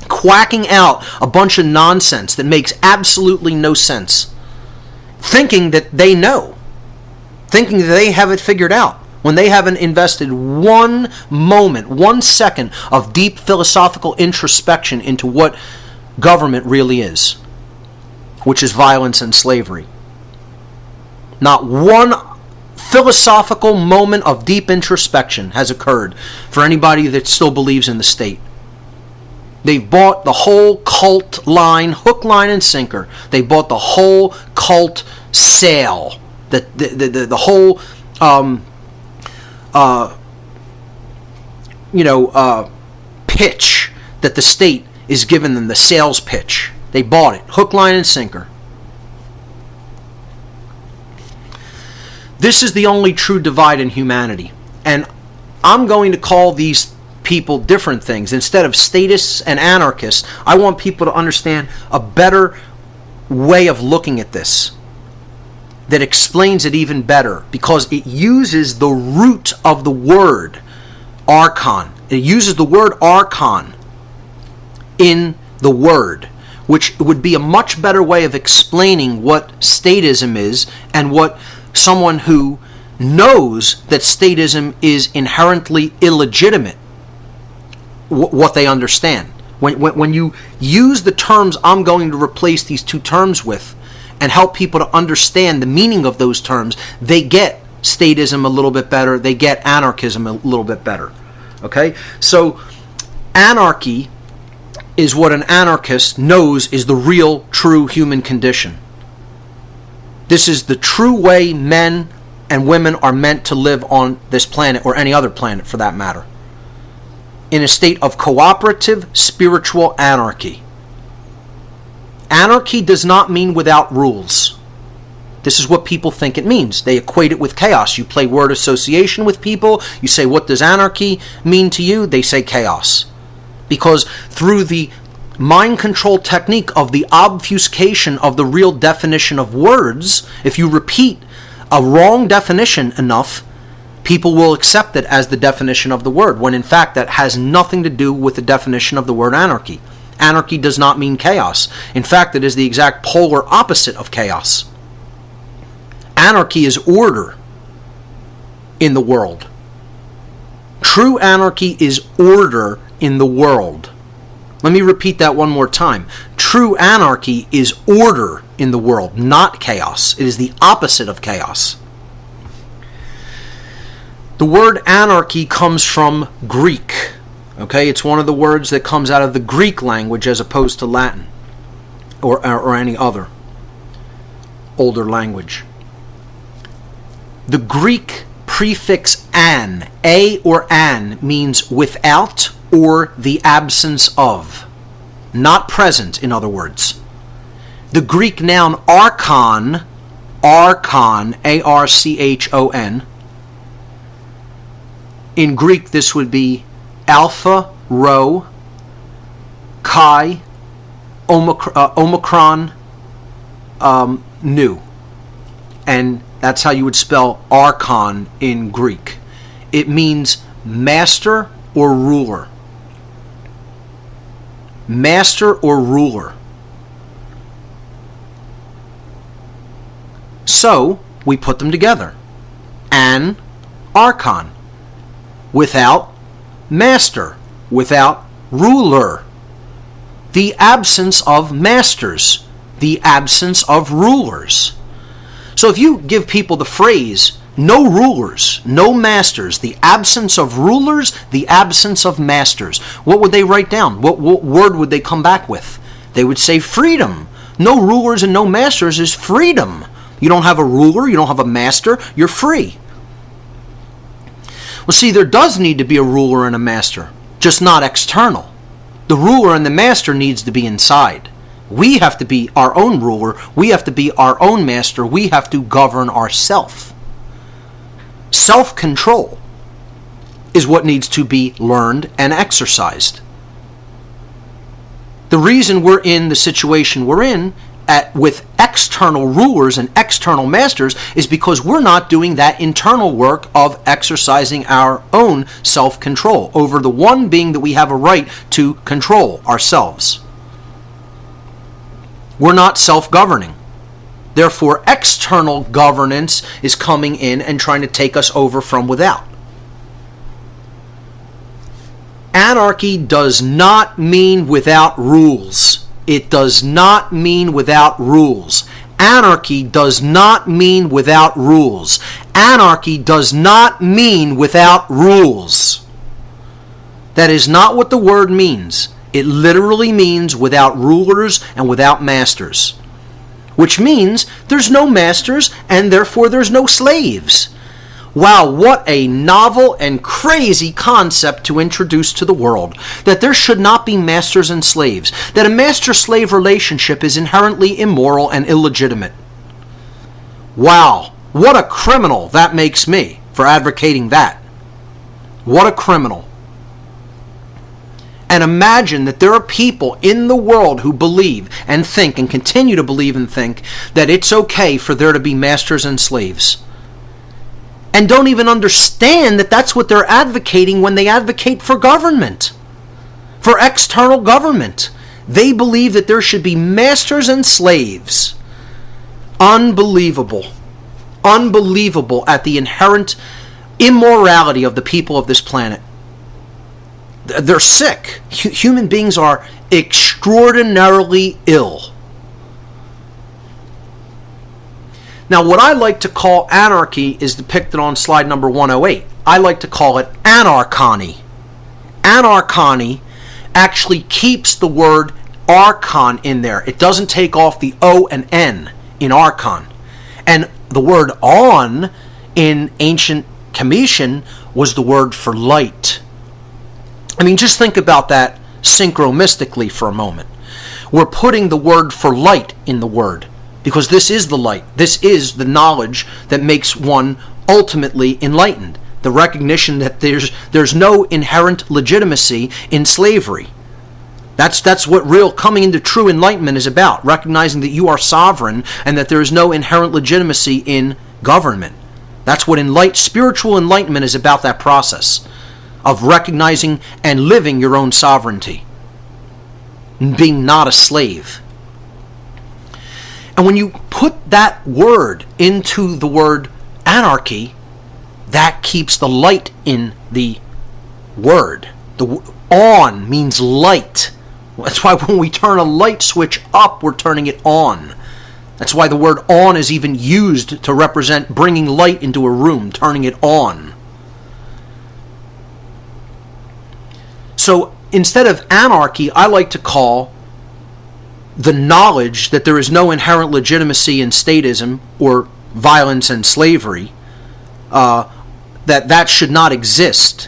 quacking out a bunch of nonsense that makes absolutely no sense, thinking that they know, thinking that they have it figured out, when they haven't invested one moment, 1 second of deep philosophical introspection into what government really is, which is violence and slavery. Not one philosophical moment of deep introspection has occurred for anybody that still believes in the state. They've bought the whole cult line, hook, line, and sinker. They bought the whole cult sale, the whole pitch that the state is giving them, the sales pitch. They bought it, hook, line, and sinker. This is the only true divide in humanity. And I'm going to call these people different things. Instead of statists and anarchists, I want people to understand a better way of looking at this that explains it even better, because it uses the root of the word archon. It uses the word archon in the word, which would be a much better way of explaining what statism is and what someone who knows that statism is inherently illegitimate, what they understand. When you use the terms I'm going to replace these two terms with and help people to understand the meaning of those terms, they get statism a little bit better, they get anarchism a little bit better. Okay? So anarchy is what an anarchist knows is the real, true human condition. This is the true way men and women are meant to live on this planet, or any other planet for that matter, in a state of cooperative spiritual anarchy. Anarchy does not mean without rules. This is what people think it means. They equate it with chaos. You play word association with people. You say, what does anarchy mean to you? They say chaos. Because through the mind control technique of the obfuscation of the real definition of words, if you repeat a wrong definition enough, people will accept it as the definition of the word, when in fact that has nothing to do with the definition of the word anarchy. Anarchy does not mean chaos. In fact, it is the exact polar opposite of chaos. Anarchy is order in the world. True anarchy is order in the world. Let me repeat that one more time. True anarchy is order in the world, not chaos. It is the opposite of chaos. The word anarchy comes from Greek. Okay, it's one of the words that comes out of the Greek language as opposed to Latin or any other older language. The Greek prefix an, a or an, means without or the absence of. Not present, in other words. The Greek noun archon, A-R-C-H-O-N. In Greek, this would be Alpha, Rho, Chi, Omicron, Nu. And That's how you would spell archon in Greek. It means master or ruler. Master or ruler. So, we put them together. An archon. Without master. Without ruler. The absence of masters. The absence of rulers. So if you give people the phrase, no rulers, no masters, the absence of rulers, the absence of masters, what would they write down? What word would they come back with? They would say freedom. No rulers and no masters is freedom. You don't have a ruler, you don't have a master, you're free. Well, see, there does need to be a ruler and a master, just not external. The ruler and the master needs to be inside. We have to be our own ruler, we have to be our own master, we have to govern ourselves. Self-control is what needs to be learned and exercised. The reason we're in the situation we're in with external rulers and external masters is because we're not doing that internal work of exercising our own self-control over the one being that we have a right to control ourselves. We're not self-governing. Therefore, external governance is coming in and trying to take us over from without. Anarchy does not mean without rules. It does not mean without rules. Anarchy does not mean without rules. Anarchy does not mean without rules. That is not what the word means. It literally means without rulers and without masters. Which means there's no masters and therefore there's no slaves. Wow, what a novel and crazy concept to introduce to the world. That there should not be masters and slaves. That a master-slave relationship is inherently immoral and illegitimate. Wow, what a criminal that makes me for advocating that. What a criminal. And imagine that there are people in the world who believe and think and continue to believe and think that it's okay for there to be masters and slaves. And don't even understand that that's what they're advocating when they advocate for government, for external government. They believe that there should be masters and slaves. Unbelievable. Unbelievable at the inherent immorality of the people of this planet. They're sick. Human beings are extraordinarily ill. Now, what I like to call anarchy is depicted on slide number 108. I like to call it anarchony. Anarchony actually keeps the word archon in there. It doesn't take off the O and N in archon. And the word on in ancient Comitian was the word for light. I mean, just think about that synchromystically for a moment. We're putting the word for light in the word. Because this is the light. This is the knowledge that makes one ultimately enlightened. The recognition that there's no inherent legitimacy in slavery. That's what real coming into true enlightenment is about. Recognizing that you are sovereign and that there is no inherent legitimacy in government. That's what spiritual enlightenment is about, that process of recognizing and living your own sovereignty. Being not a slave. And when you put that word into the word anarchy, that keeps the light in the word. The on means light. That's why when we turn a light switch up, we're turning it on. That's why the word on is even used to represent bringing light into a room, turning it on. So instead of anarchy, I like to call the knowledge that there is no inherent legitimacy in statism or violence and slavery, that should not exist,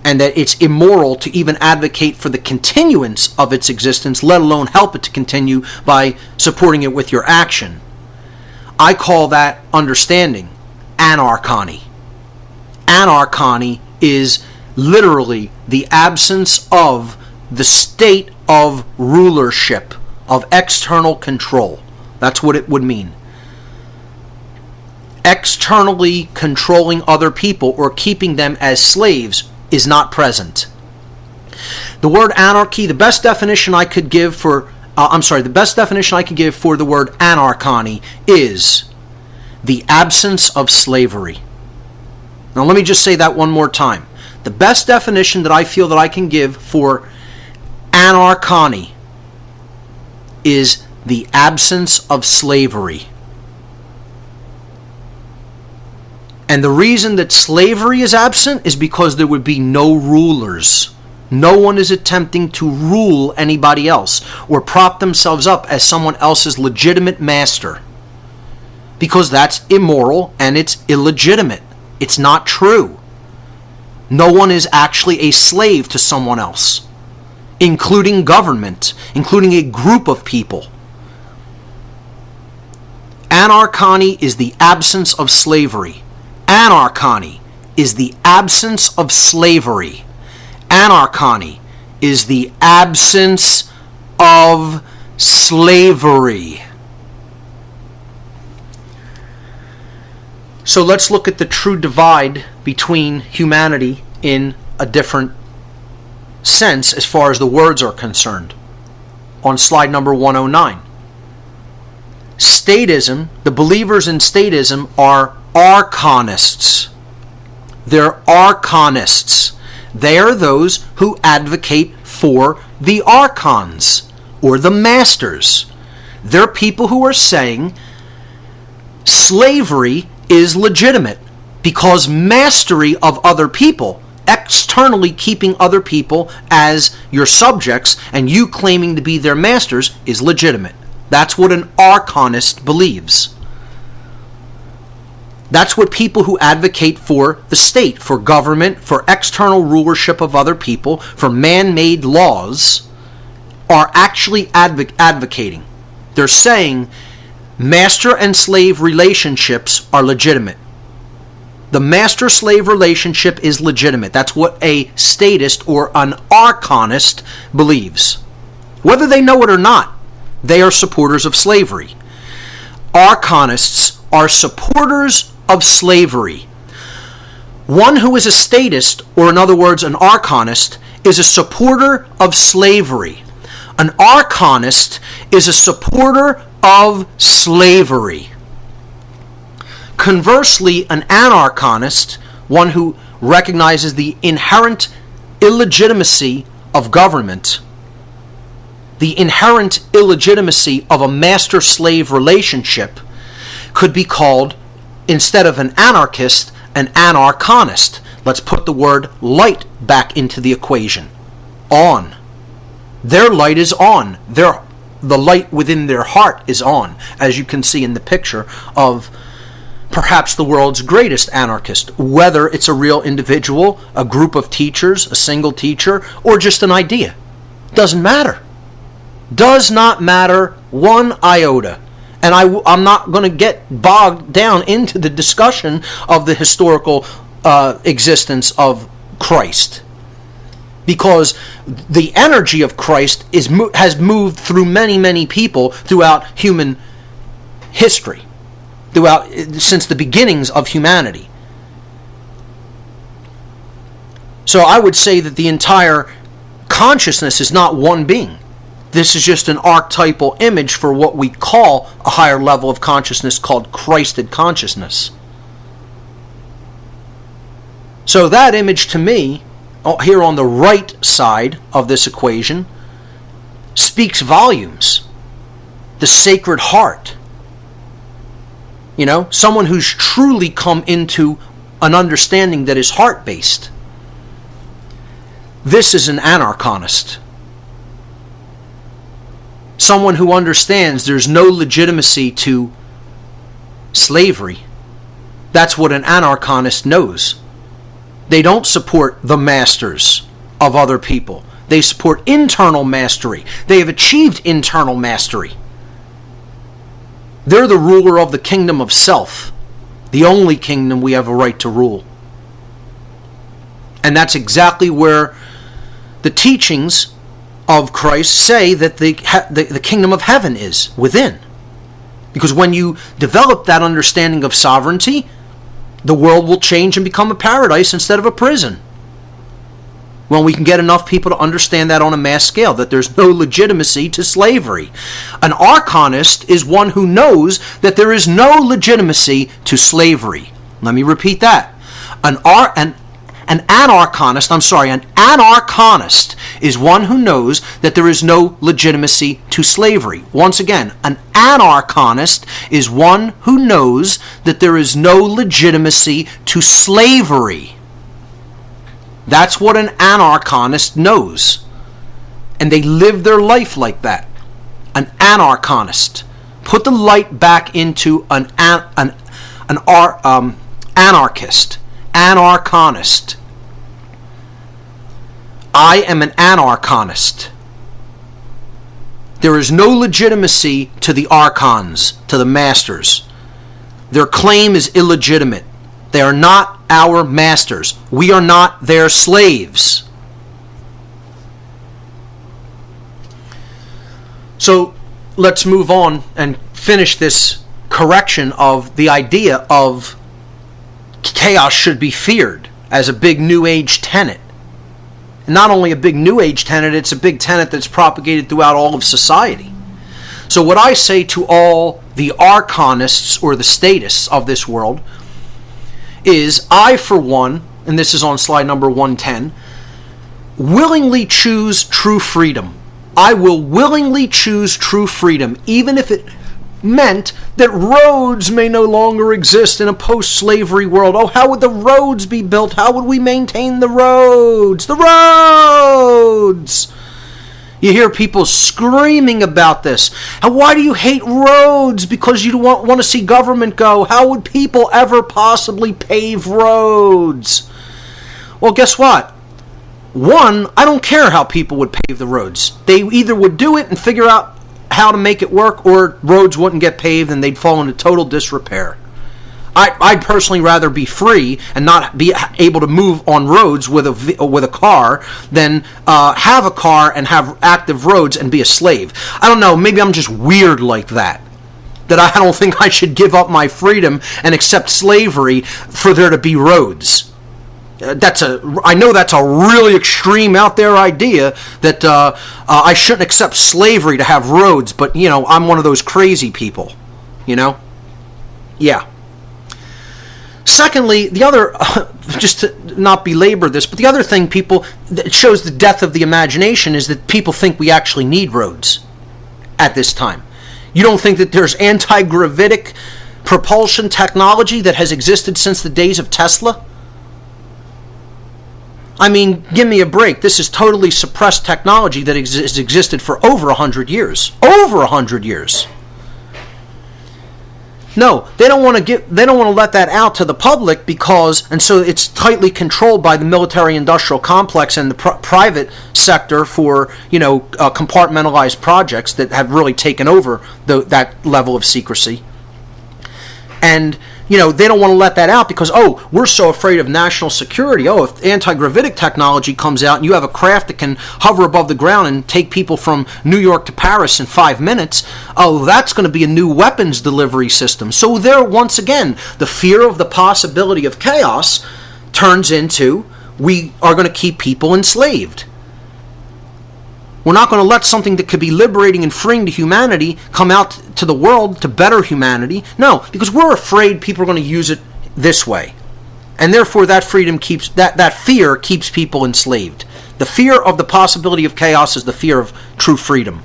and that it's immoral to even advocate for the continuance of its existence, let alone help it to continue by supporting it with your action. I call that understanding anarchony. Anarchony is literally the absence of the state of rulership, of external control. That's what it would mean. externally controlling other people or keeping them as slaves is not present. The word anarchy, the best definition I could give for the best definition I can give for the word anarchony is the absence of slavery. Now let me just say that one more time. The best definition that I feel that I can give for anarchony is the absence of slavery. And the reason that slavery is absent is because there would be no rulers. No one is attempting to rule anybody else or prop themselves up as someone else's legitimate master. Because that's immoral and it's illegitimate. It's not true. No one is actually a slave to someone else, including government, including a group of people. Anarchony is the absence of slavery. Anarchony is the absence of slavery. Anarchony is the absence of slavery. So let's look at the true divide between humanity in a different sense as far as the words are concerned. On slide number 109. Statism, the believers in statism are archonists. They're archonists. They are those who advocate for the archons, or the masters. They're people who are saying slavery is legitimate because mastery of other people, externally keeping other people as your subjects and you claiming to be their masters, is legitimate. That's what an archonist believes. That's what people who advocate for the state, for government, for external rulership of other people, for man-made laws, are actually advocating. They're saying master and slave relationships are legitimate. The master-slave relationship is legitimate. That's what a statist or an archonist believes. Whether they know it or not, they are supporters of slavery. Archonists are supporters of slavery. One who is a statist, or in other words, an archonist, is a supporter of slavery. An archonist is a supporter of slavery. Conversely, an anarchonist, one who recognizes the inherent illegitimacy of government, the inherent illegitimacy of a master-slave relationship, could be called, instead of an anarchist, an anarchonist. Let's put the word light back into the equation. On. Their light is on. The light within their heart is on, as you can see in the picture of perhaps the world's greatest anarchist, whether it's a real individual, a group of teachers, a single teacher, or just an idea. Doesn't matter. Does not matter one iota. And I'm not going to get bogged down into the discussion of the historical existence of Christ. Because the energy of Christ has moved through many, many people throughout human history, since the beginnings of humanity. So I would say that the entire consciousness is not one being. This is just an archetypal image for what we call a higher level of consciousness called Christed consciousness. So that image to me, here on the right side of this equation, speaks volumes. The Sacred Heart. You know, someone who's truly come into an understanding that is heart-based. This is an anarchonist. Someone who understands there's no legitimacy to slavery. That's what an anarchonist knows. They don't support the masters of other people. They support internal mastery. They have achieved internal mastery. They're the ruler of the kingdom of self, the only kingdom we have a right to rule. And that's exactly where the teachings of Christ say that the kingdom of heaven is within. Because when you develop that understanding of sovereignty, the world will change and become a paradise instead of a prison. When we can get enough people to understand that on a mass scale, that there's no legitimacy to slavery. An archonist is one who knows that there is no legitimacy to slavery. Let me repeat that. An anarchonist is one who knows that there is no legitimacy to slavery. Once again, an anarchonist is one who knows that there is no legitimacy to slavery. That's what an anarchonist knows. And they live their life like that. An anarchonist. Put the light back into an anarchist. Anarchonist. I am an anarchonist. There is no legitimacy to the archons, to the masters. Their claim is illegitimate. They are not our masters. We are not their slaves. So let's move on and finish this correction of the idea of chaos should be feared as a big New Age tenet. Not only a big New Age tenet, it's a big tenet that's propagated throughout all of society. So what I say to all the archonists or the statists of this world is, I, for one, and this is on slide number 110, willingly choose true freedom. I will willingly choose true freedom, even if it meant that roads may no longer exist in a post-slavery world. Oh, how would the roads be built? How would we maintain the roads? The roads! You hear people screaming about this. And why do you hate roads? Because you don't want to see government go. How would people ever possibly pave roads? Well, guess what? One, I don't care how people would pave the roads. They either would do it and figure out how to make it work, or roads wouldn't get paved and they'd fall into total disrepair. I'd personally rather be free and not be able to move on roads with a car than have a car and have active roads and be a slave. I don't know, maybe I'm just weird like that. That I don't think I should give up my freedom and accept slavery for there to be roads. I know that's a really extreme out there idea that I shouldn't accept slavery to have roads, but I'm one of those crazy people, Yeah. Secondly, the other, just to not belabor this, but the other thing that shows the death of the imagination is that people think we actually need roads at this time. You don't think that there's anti-gravitic propulsion technology that has existed since the days of Tesla? I mean, give me a break. This is totally suppressed technology that has existed for over 100 years. Over 100 years. No, they don't want to let that out to the public and so it's tightly controlled by the military-industrial complex and the private sector for compartmentalized projects that have really taken over that level of secrecy. And they don't want to let that out because, we're so afraid of national security. If anti-gravitic technology comes out and you have a craft that can hover above the ground and take people from New York to Paris in 5 minutes, that's going to be a new weapons delivery system. So there, once again, the fear of the possibility of chaos turns into, we are going to keep people enslaved. We're not going to let something that could be liberating and freeing to humanity come out to the world to better humanity. No, because we're afraid people are going to use it this way. And therefore that fear keeps people enslaved. The fear of the possibility of chaos is the fear of true freedom.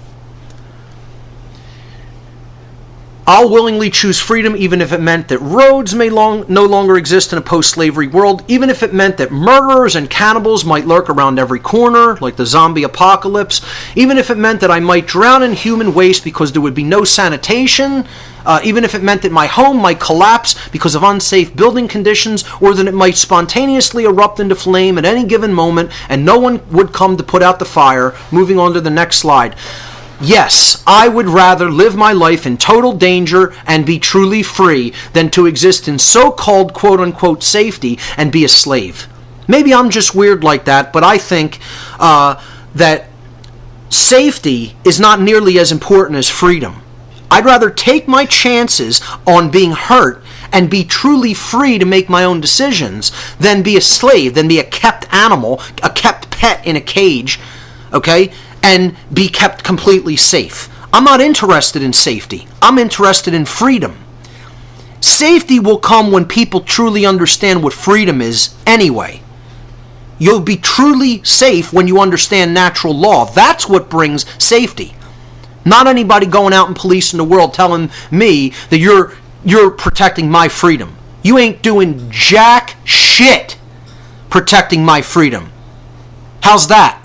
I'll willingly choose freedom even if it meant that roads may no longer exist in a post-slavery world, even if it meant that murderers and cannibals might lurk around every corner, like the zombie apocalypse, even if it meant that I might drown in human waste because there would be no sanitation, even if it meant that my home might collapse because of unsafe building conditions, or that it might spontaneously erupt into flame at any given moment and no one would come to put out the fire. Moving on to the next slide. Yes, I would rather live my life in total danger and be truly free than to exist in so-called quote-unquote safety and be a slave. Maybe I'm just weird like that, but I think that safety is not nearly as important as freedom. I'd rather take my chances on being hurt and be truly free to make my own decisions than be a slave, than be a kept animal, a kept pet in a cage, okay, and be kept completely safe. I'm not interested in safety. I'm interested in freedom. Safety will come when people truly understand what freedom is anyway. You'll be truly safe when you understand natural law. That's what brings safety. Not anybody going out and policing the world telling me that you're protecting my freedom. You ain't doing jack shit protecting my freedom. How's that?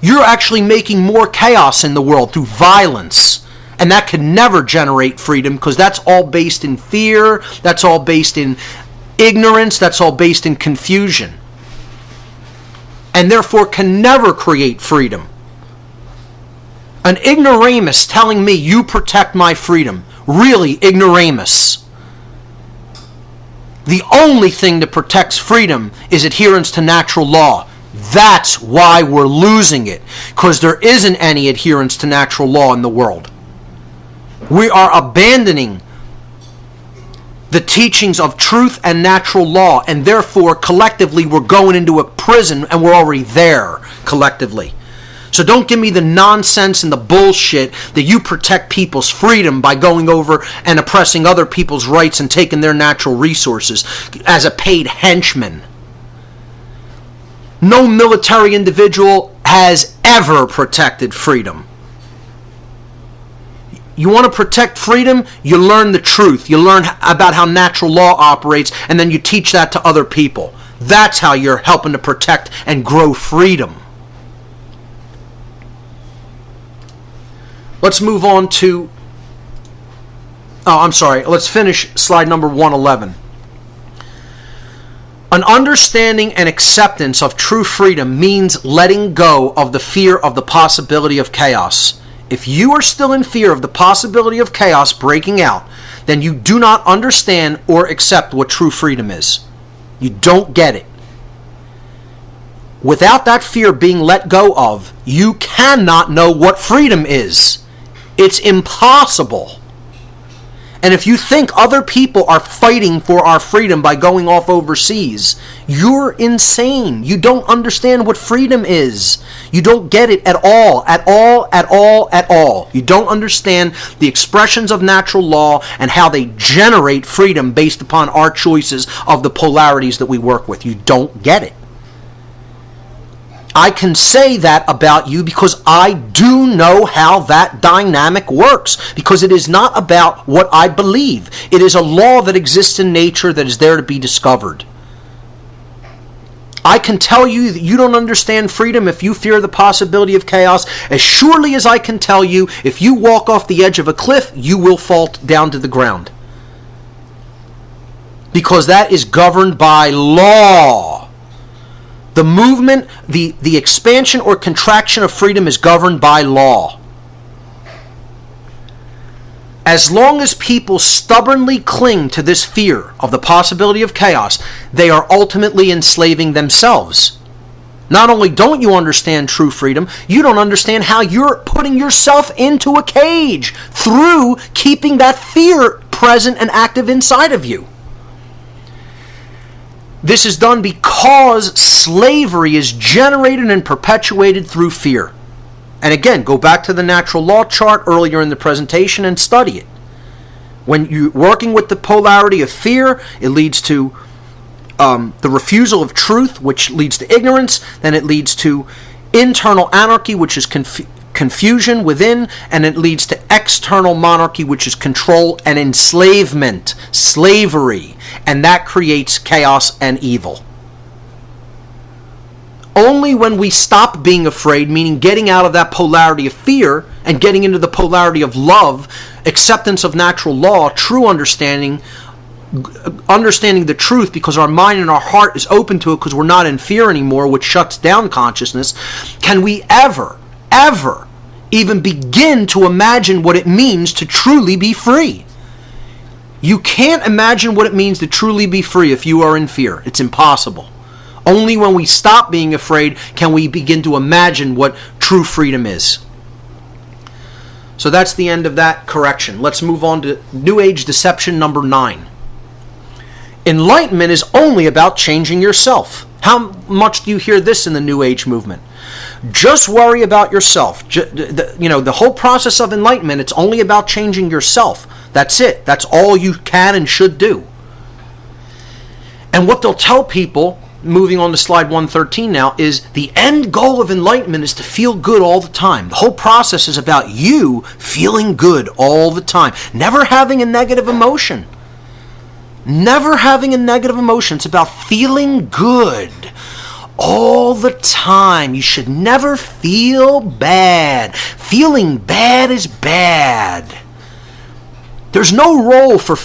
You're actually making more chaos in the world through violence. And that can never generate freedom, because that's all based in fear, that's all based in ignorance, that's all based in confusion. And therefore can never create freedom. An ignoramus telling me you protect my freedom. Really, ignoramus. The only thing that protects freedom is adherence to natural law. That's why we're losing it, because there isn't any adherence to natural law in the world. We are abandoning the teachings of truth and natural law, and therefore collectively we're going into a prison, and we're already there collectively. So don't give me the nonsense and the bullshit that you protect people's freedom by going over and oppressing other people's rights and taking their natural resources as a paid henchman. No military individual has ever protected freedom. You want to protect freedom? You learn the truth. You learn about how natural law operates, and then you teach that to other people. That's how you're helping to protect and grow freedom. Let's move on to... Let's finish slide number 111. An understanding and acceptance of true freedom means letting go of the fear of the possibility of chaos. If you are still in fear of the possibility of chaos breaking out, then you do not understand or accept what true freedom is. You don't get it. Without that fear being let go of, you cannot know what freedom is. It's impossible. And if you think other people are fighting for our freedom by going off overseas, you're insane. You don't understand what freedom is. You don't get it at all, at all, at all, at all. You don't understand the expressions of natural law and how they generate freedom based upon our choices of the polarities that we work with. You don't get it. I can say that about you because I do know how that dynamic works. Because it is not about what I believe. It is a law that exists in nature that is there to be discovered. I can tell you that you don't understand freedom if you fear the possibility of chaos, as surely as I can tell you if you walk off the edge of a cliff, you will fall down to the ground. Because that is governed by law. The movement, the expansion or contraction of freedom is governed by law. As long as people stubbornly cling to this fear of the possibility of chaos, they are ultimately enslaving themselves. Not only don't you understand true freedom, you don't understand how you're putting yourself into a cage through keeping that fear present and active inside of you. This is done because slavery is generated and perpetuated through fear. And again, go back to the natural law chart earlier in the presentation and study it. When you're working with the polarity of fear, it leads to the refusal of truth, which leads to ignorance. Then it leads to internal anarchy, which is confusion within, and it leads to external monarchy, which is control and enslavement, slavery, and that creates chaos and evil. Only when we stop being afraid, meaning getting out of that polarity of fear and getting into the polarity of love, acceptance of natural law, true understanding the truth, because our mind and our heart is open to it because we're not in fear anymore, which shuts down consciousness, can we ever even begin to imagine what it means to truly be free. You can't imagine what it means to truly be free if you are in fear. It's impossible. Only when we stop being afraid can we begin to imagine what true freedom is. So that's the end of that correction. Let's move on to New Age deception number 9. Enlightenment is only about changing yourself. How much do you hear this in the New Age movement? Just worry about yourself. The whole process of enlightenment, it's only about changing yourself. That's it. That's all you can and should do. And what they'll tell people, moving on to slide 113 now, is the end goal of enlightenment is to feel good all the time. The whole process is about you feeling good all the time. Never having a negative emotion. Never having a negative emotion. It's about feeling good all the time. You should never feel bad. Feeling bad is bad. There's no role for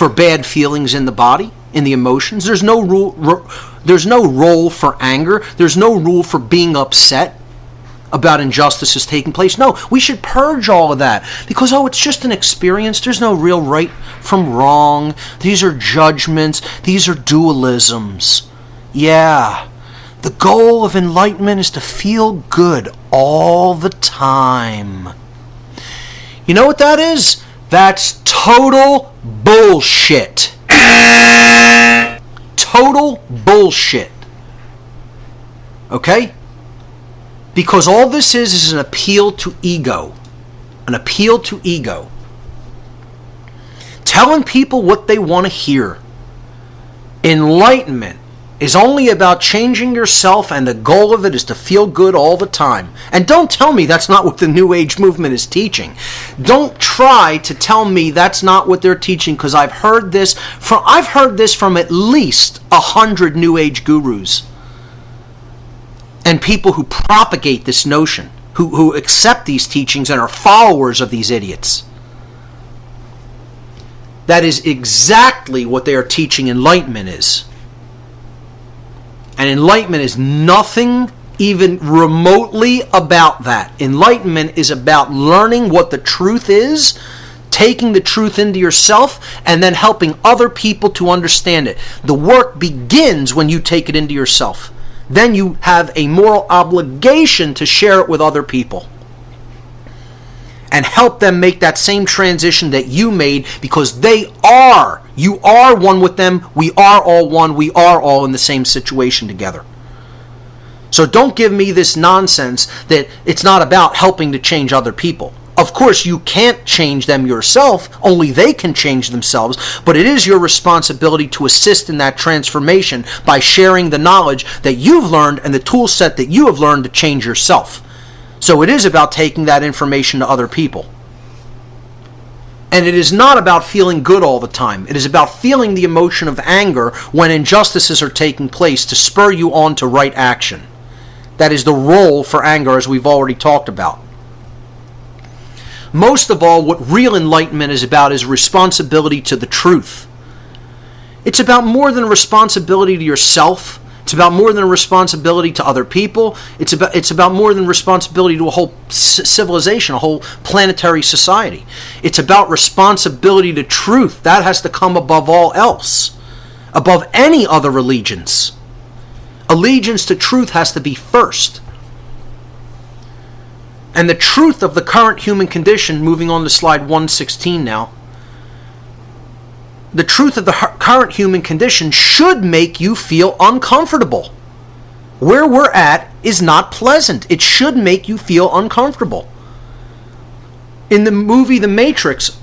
bad feelings in the body, in the emotions. There's no role for anger. There's no rule for being upset about injustices taking place. No, we should purge all of that because, it's just an experience. There's no real right from wrong. These are judgments. These are dualisms. Yeah. The goal of enlightenment is to feel good all the time. You know what that is? That's total bullshit. Total bullshit. Okay? Because all this is an appeal to ego. An appeal to ego. Telling people what they want to hear. Enlightenment is only about changing yourself, and the goal of it is to feel good all the time. And don't tell me that's not what the New Age movement is teaching. Don't try to tell me that's not what they're teaching, because I've heard this from at least 100 New Age gurus and people who propagate this notion, who accept these teachings and are followers of these idiots. That is exactly what they are teaching enlightenment is. And enlightenment is nothing even remotely about that. Enlightenment is about learning what the truth is, taking the truth into yourself, and then helping other people to understand it. The work begins when you take it into yourself. Then you have a moral obligation to share it with other people and help them make that same transition that you made, because you are one with them, we are all one, we are all in the same situation together. So don't give me this nonsense that it's not about helping to change other people. Of course, you can't change them yourself, only they can change themselves, but it is your responsibility to assist in that transformation by sharing the knowledge that you've learned and the tool set that you have learned to change yourself. So it is about taking that information to other people. And it is not about feeling good all the time. It is about feeling the emotion of anger when injustices are taking place to spur you on to right action. That is the role for anger, as we've already talked about. Most of all, what real enlightenment is about is responsibility to the truth. It's about more than responsibility to yourself. It's about more than a responsibility to other people. It's about more than responsibility to a whole civilization, a whole planetary society. It's about responsibility to truth. That has to come above all else, above any other allegiance. Allegiance to truth has to be first. And the truth of the current human condition, moving on to slide 116 now, the truth of the current human condition should make you feel uncomfortable. Where we're at is not pleasant. It should make you feel uncomfortable. In the movie The Matrix,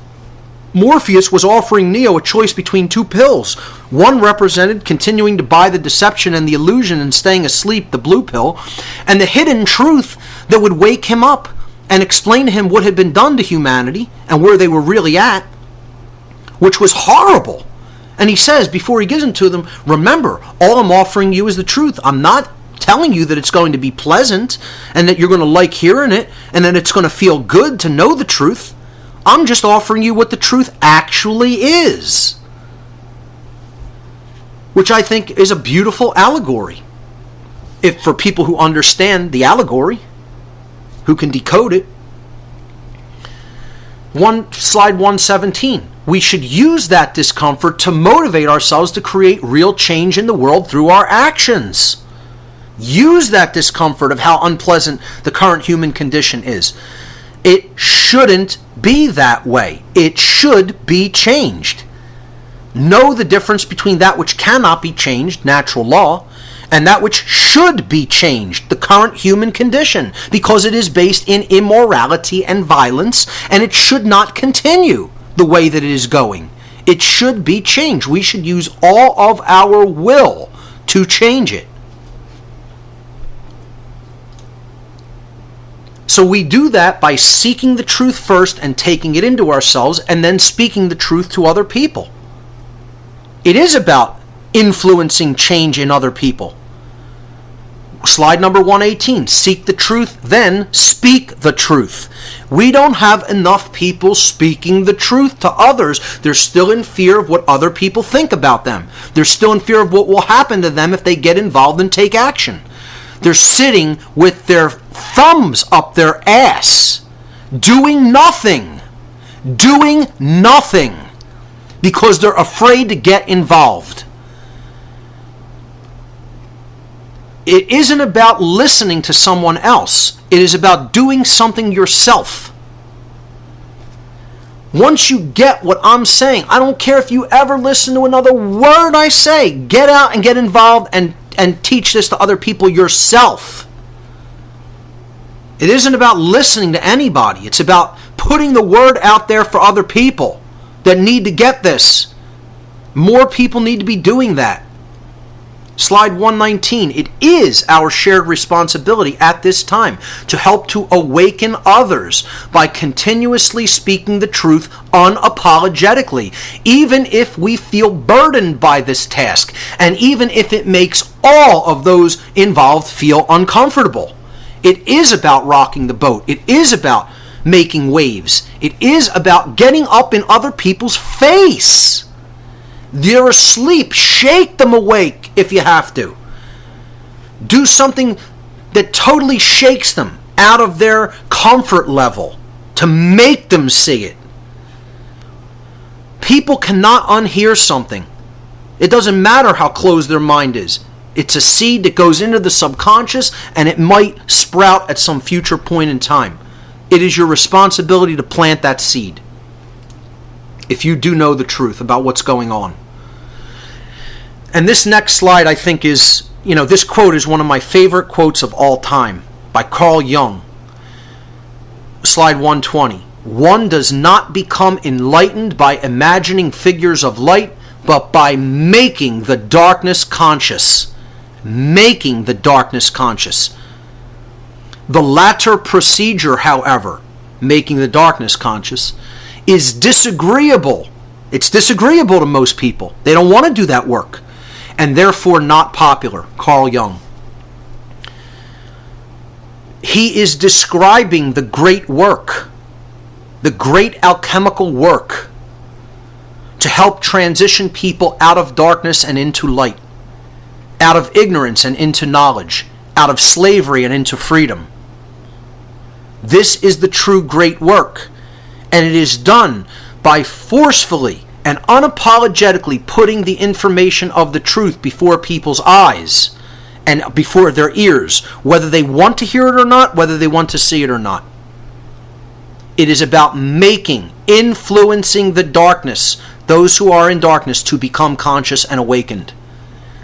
Morpheus was offering Neo a choice between two pills. One represented continuing to buy the deception and the illusion and staying asleep, the blue pill, and the hidden truth that would wake him up and explain to him what had been done to humanity and where they were really at, which was horrible. And he says, before he gives it to them, remember, all I'm offering you is the truth. I'm not telling you that it's going to be pleasant and that you're going to like hearing it and that it's going to feel good to know the truth. I'm just offering you what the truth actually is. Which I think is a beautiful allegory. If for people who understand the allegory, who can decode it. Slide 117. We should use that discomfort to motivate ourselves to create real change in the world through our actions. Use that discomfort of how unpleasant the current human condition is. It shouldn't be that way. It should be changed. Know the difference between that which cannot be changed, natural law, and that which should be changed, the current human condition, because it is based in immorality and violence, and it should not continue the way that it is going. It should be changed. We should use all of our will to change it. So we do that by seeking the truth first and taking it into ourselves, and then speaking the truth to other people. It is about influencing change in other people. Slide number 118, seek the truth, then speak the truth. We don't have enough people speaking the truth to others. They're still in fear of what other people think about them. They're still in fear of what will happen to them if they get involved and take action. They're sitting with their thumbs up their ass, doing nothing, because they're afraid to get involved. It isn't about listening to someone else. It is about doing something yourself. Once you get what I'm saying, I don't care if you ever listen to another word I say, get out and get involved and teach this to other people yourself. It isn't about listening to anybody. It's about putting the word out there for other people that need to get this. More people need to be doing that. Slide 119, it is our shared responsibility at this time to help to awaken others by continuously speaking the truth unapologetically, even if we feel burdened by this task, and even if it makes all of those involved feel uncomfortable. It is about rocking the boat. It is about making waves. It is about getting up in other people's face. They're asleep. Shake them awake if you have to. Do something that totally shakes them out of their comfort level to make them see it. People cannot unhear something. It doesn't matter how closed their mind is. It's a seed that goes into the subconscious, and it might sprout at some future point in time. It is your responsibility to plant that seed, if you do know the truth about what's going on. And this next slide, I think, is, this quote is one of my favorite quotes of all time by Carl Jung. Slide 120. One does not become enlightened by imagining figures of light, but by making the darkness conscious. Making the darkness conscious. The latter procedure, however, making the darkness conscious, is disagreeable. It's disagreeable to most people. They don't want to do that work, and therefore not popular. Carl Jung. He is describing the great work, the great alchemical work, to help transition people out of darkness and into light, out of ignorance and into knowledge, out of slavery and into freedom. This is the true great work, and it is done by forcefully and unapologetically putting the information of the truth before people's eyes and before their ears, whether they want to hear it or not, whether they want to see it or not. It is about influencing the darkness, those who are in darkness, to become conscious and awakened.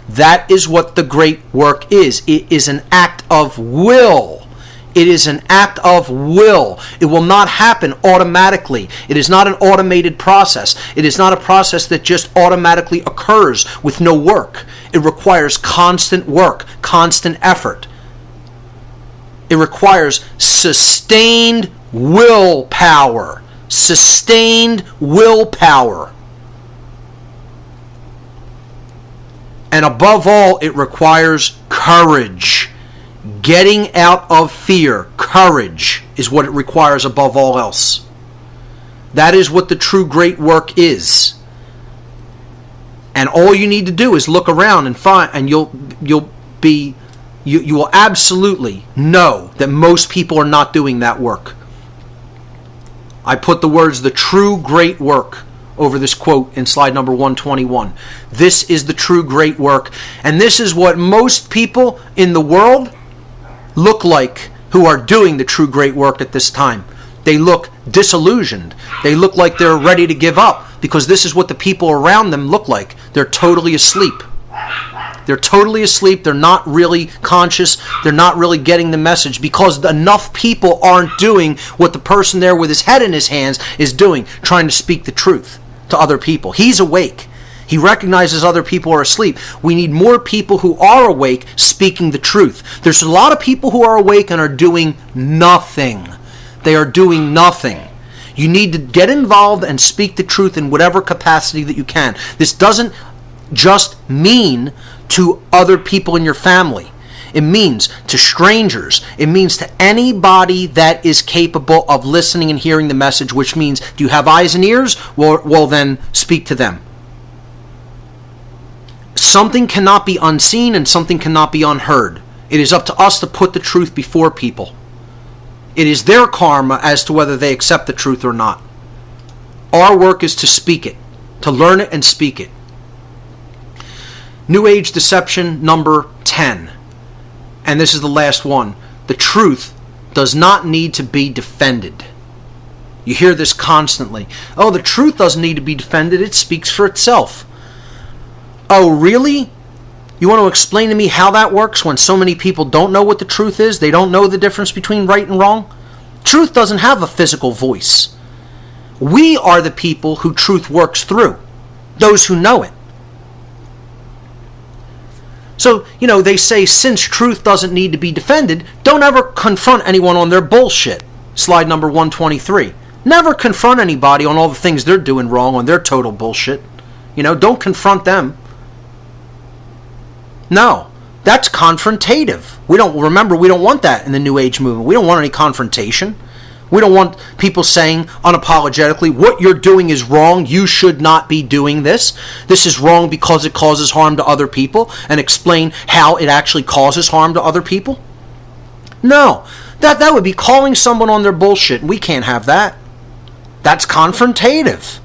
That is what the great work is. It is an act of will. It is an act of will. It will not happen automatically. It is not an automated process. It is not a process that just automatically occurs with no work. It requires constant work, constant effort. It requires sustained willpower. Sustained willpower. And above all, it requires courage. Getting out of fear. Courage is what it requires above all else. That is what the true great work is. And all you need to do is look around and find, and you will absolutely know that most people are not doing that work. I put the words "the true great work" over this quote in slide number 121. This is the true great work, and this is what most people in the world look like who are doing the true great work at this time. They look disillusioned. They look like they're ready to give up because this is what the people around them look like. They're totally asleep. They're totally asleep. They're not really conscious. They're not really getting the message because enough people aren't doing what the person there with his head in his hands is doing, trying to speak the truth to other people. He's awake. He recognizes other people are asleep. We need more people who are awake speaking the truth. There's a lot of people who are awake and are doing nothing. They are doing nothing. You need to get involved and speak the truth in whatever capacity that you can. This doesn't just mean to other people in your family. It means to strangers. It means to anybody that is capable of listening and hearing the message, which means, do you have eyes and ears? Well, then speak to them. Something cannot be unseen and something cannot be unheard. It is up to us to put the truth before people. It is their karma as to whether they accept the truth or not. Our work is to speak it, to learn it and speak it. New Age deception number 10. And this is the last one. The truth does not need to be defended. You hear this constantly. Oh, the truth doesn't need to be defended. It speaks for itself. Oh, really? You want to explain to me how that works when so many people don't know what the truth is? They don't know the difference between right and wrong? Truth doesn't have a physical voice. We are the people who truth works through. Those who know it. So, they say since truth doesn't need to be defended, don't ever confront anyone on their bullshit. Slide number 123. Never confront anybody on all the things they're doing wrong, on their total bullshit. Don't confront them. No, that's confrontative. We don't want that in the New Age movement. We don't want any confrontation. We don't want people saying unapologetically, what you're doing is wrong. You should not be doing this. This is wrong because it causes harm to other people, and explain how it actually causes harm to other people. No, that would be calling someone on their bullshit, and we can't have that. That's confrontative.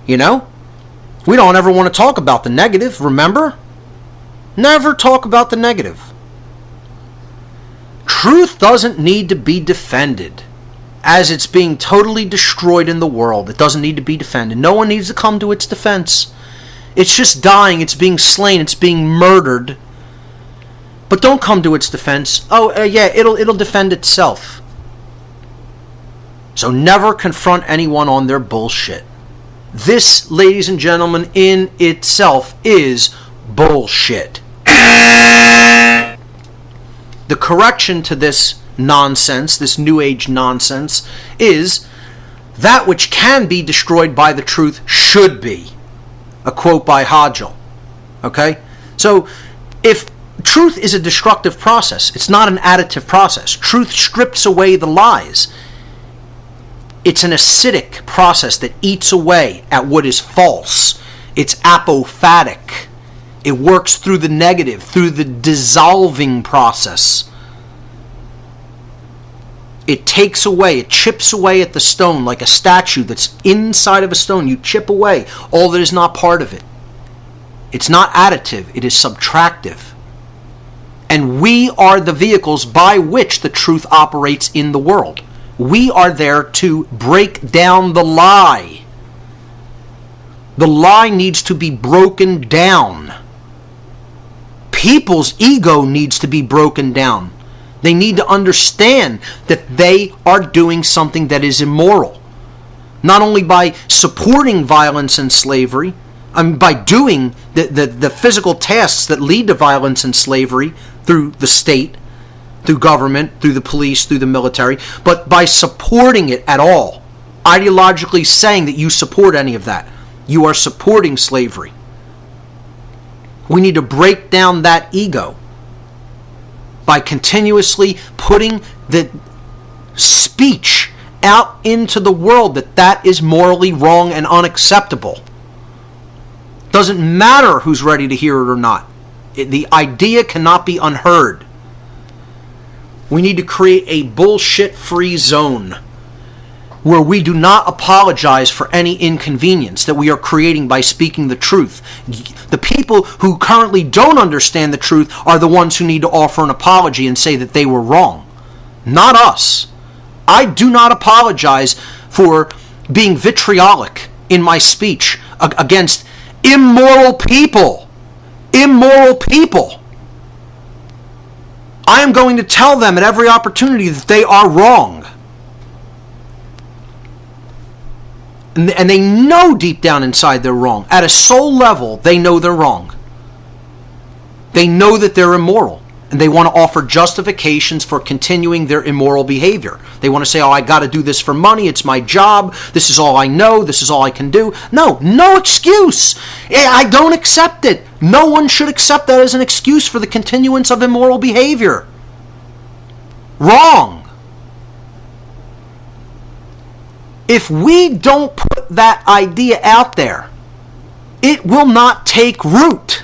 We don't ever want to talk about the negative, remember? Never talk about the negative. Truth doesn't need to be defended. As it's being totally destroyed in the world, it doesn't need to be defended. No one needs to come to its defense. It's just dying, it's being slain, it's being murdered. But don't come to its defense. It'll defend itself. So never confront anyone on their bullshit. This, ladies and gentlemen, in itself is bullshit. The correction to this nonsense, this New Age nonsense, is that which can be destroyed by the truth should be. A quote by Hodgel. Okay? So, if truth is a destructive process, it's not an additive process. Truth strips away the lies. It's an acidic process that eats away at what is false. It's apophatic. It works through the negative, through the dissolving process. It takes away, it chips away at the stone like a statue that's inside of a stone. You chip away all that is not part of it. It's not additive, it is subtractive. And we are the vehicles by which the truth operates in the world. We are there to break down the lie. The lie needs to be broken down. People's ego needs to be broken down. They need to understand that they are doing something that is immoral. Not only by supporting violence and slavery, by doing the physical tasks that lead to violence and slavery through the state, through government, through the police, through the military, but by supporting it at all, ideologically saying that you support any of that, you are supporting slavery. We need to break down that ego by continuously putting the speech out into the world that is morally wrong and unacceptable. Doesn't matter who's ready to hear it or not. The idea cannot be unheard. We need to create a bullshit-free zone where we do not apologize for any inconvenience that we are creating by speaking the truth. The people who currently don't understand the truth are the ones who need to offer an apology and say that they were wrong. Not us. I do not apologize for being vitriolic in my speech against immoral people. Immoral people. I am going to tell them at every opportunity that they are wrong. And they know deep down inside they're wrong. At a soul level, they know they're wrong. They know that they're immoral. And they want to offer justifications for continuing their immoral behavior. They want to say, oh, I got to do this for money. It's my job. This is all I know. This is all I can do. No excuse. I don't accept it. No one should accept that as an excuse for the continuance of immoral behavior. Wrong. If we don't put that idea out there, it will not take root.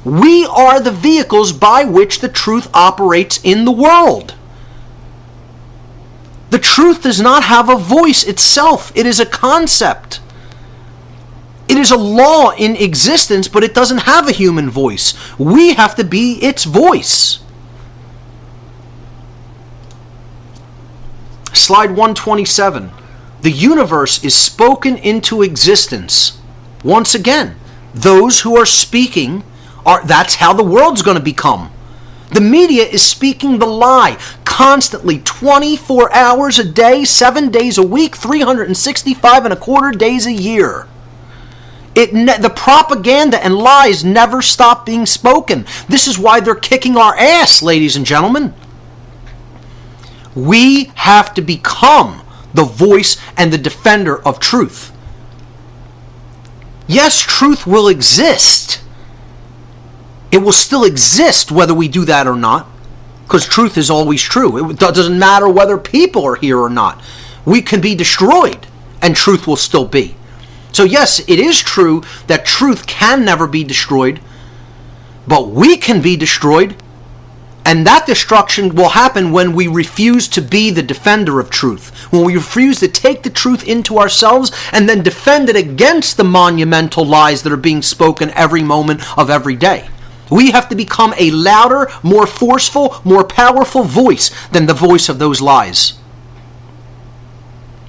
We are the vehicles by which the truth operates in the world. The truth does not have a voice itself. It is a concept. It is a law in existence, but it doesn't have a human voice. We have to be its voice. Slide 127. The universe is spoken into existence. Once again, those who are speaking, that's how the world's going to become. The media is speaking the lie constantly, 24 hours a day, 7 days a week, 365 and a quarter days a year. The propaganda and lies never stop being spoken. This is why they're kicking our ass, ladies and gentlemen. We have to become the voice and the defender of truth. Yes, truth will exist. It will still exist whether we do that or not, because truth is always true. It doesn't matter whether people are here or not. We can be destroyed and truth will still be. So yes, it is true that truth can never be destroyed, but we can be destroyed, and that destruction will happen when we refuse to be the defender of truth, when we refuse to take the truth into ourselves and then defend it against the monumental lies that are being spoken every moment of every day. We have to become a louder, more forceful, more powerful voice than the voice of those lies.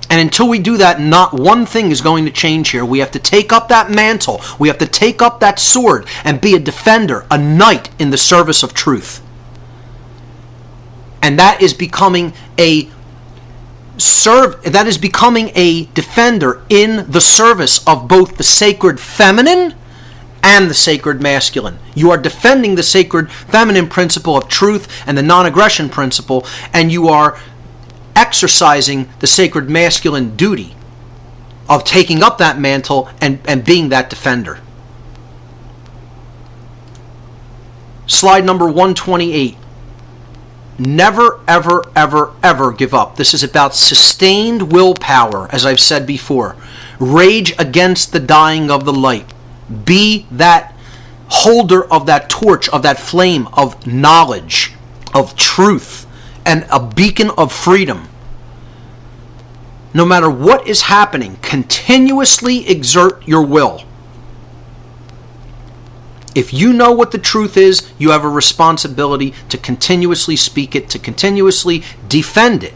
And until we do that, not one thing is going to change here. We have to take up that mantle. We have to take up that sword and be a defender, a knight in the service of truth. And that is becoming a defender in the service of both the sacred feminine and the sacred masculine. You are defending the sacred feminine principle of truth and the non-aggression principle, and you are exercising the sacred masculine duty of taking up that mantle and being that defender. Slide number 128. Never, ever, ever, ever give up. This is about sustained willpower, as I've said before. Rage against the dying of the light. Be that holder of that torch, of that flame of knowledge, of truth, and a beacon of freedom. No matter what is happening, continuously exert your will. If you know what the truth is, you have a responsibility to continuously speak it, to continuously defend it,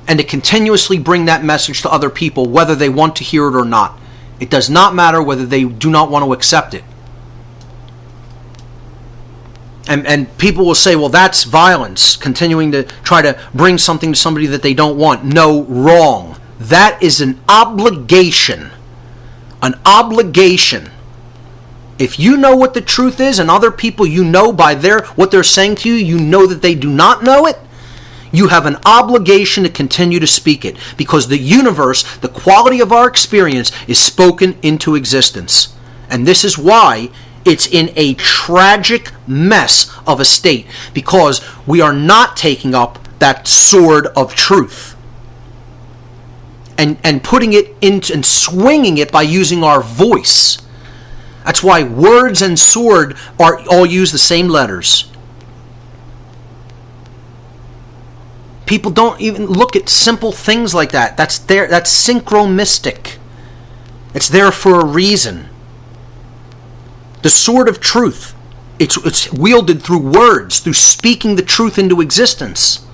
and to continuously bring that message to other people, whether they want to hear it or not. It does not matter whether they do not want to accept it. And people will say, well, that's violence, continuing to try to bring something to somebody that they don't want. No, wrong. That is an obligation. An obligation. If you know what the truth is, and other people you know by what they're saying to you, you know that they do not know it, you have an obligation to continue to speak it, because the universe, the quality of our experience, is spoken into existence. And this is why it's in a tragic mess of a state, because we are not taking up that sword of truth and putting it into and swinging it by using our voice. That's why words and sword all use the same letters. People don't even look at simple things like that. That's synchromistic. It's there for a reason. The sword of truth, it's wielded through words, through speaking the truth into existence.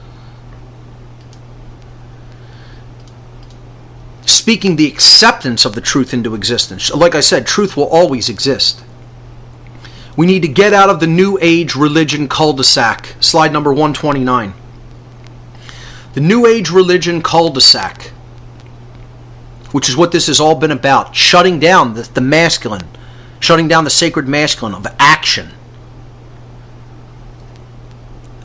speaking the acceptance of the truth into existence. Like I said, truth will always exist. We need to get out of the New Age religion cul-de-sac. Slide number 129. The New Age religion cul-de-sac, which is what this has all been about. Shutting down the masculine. Shutting down the sacred masculine of action.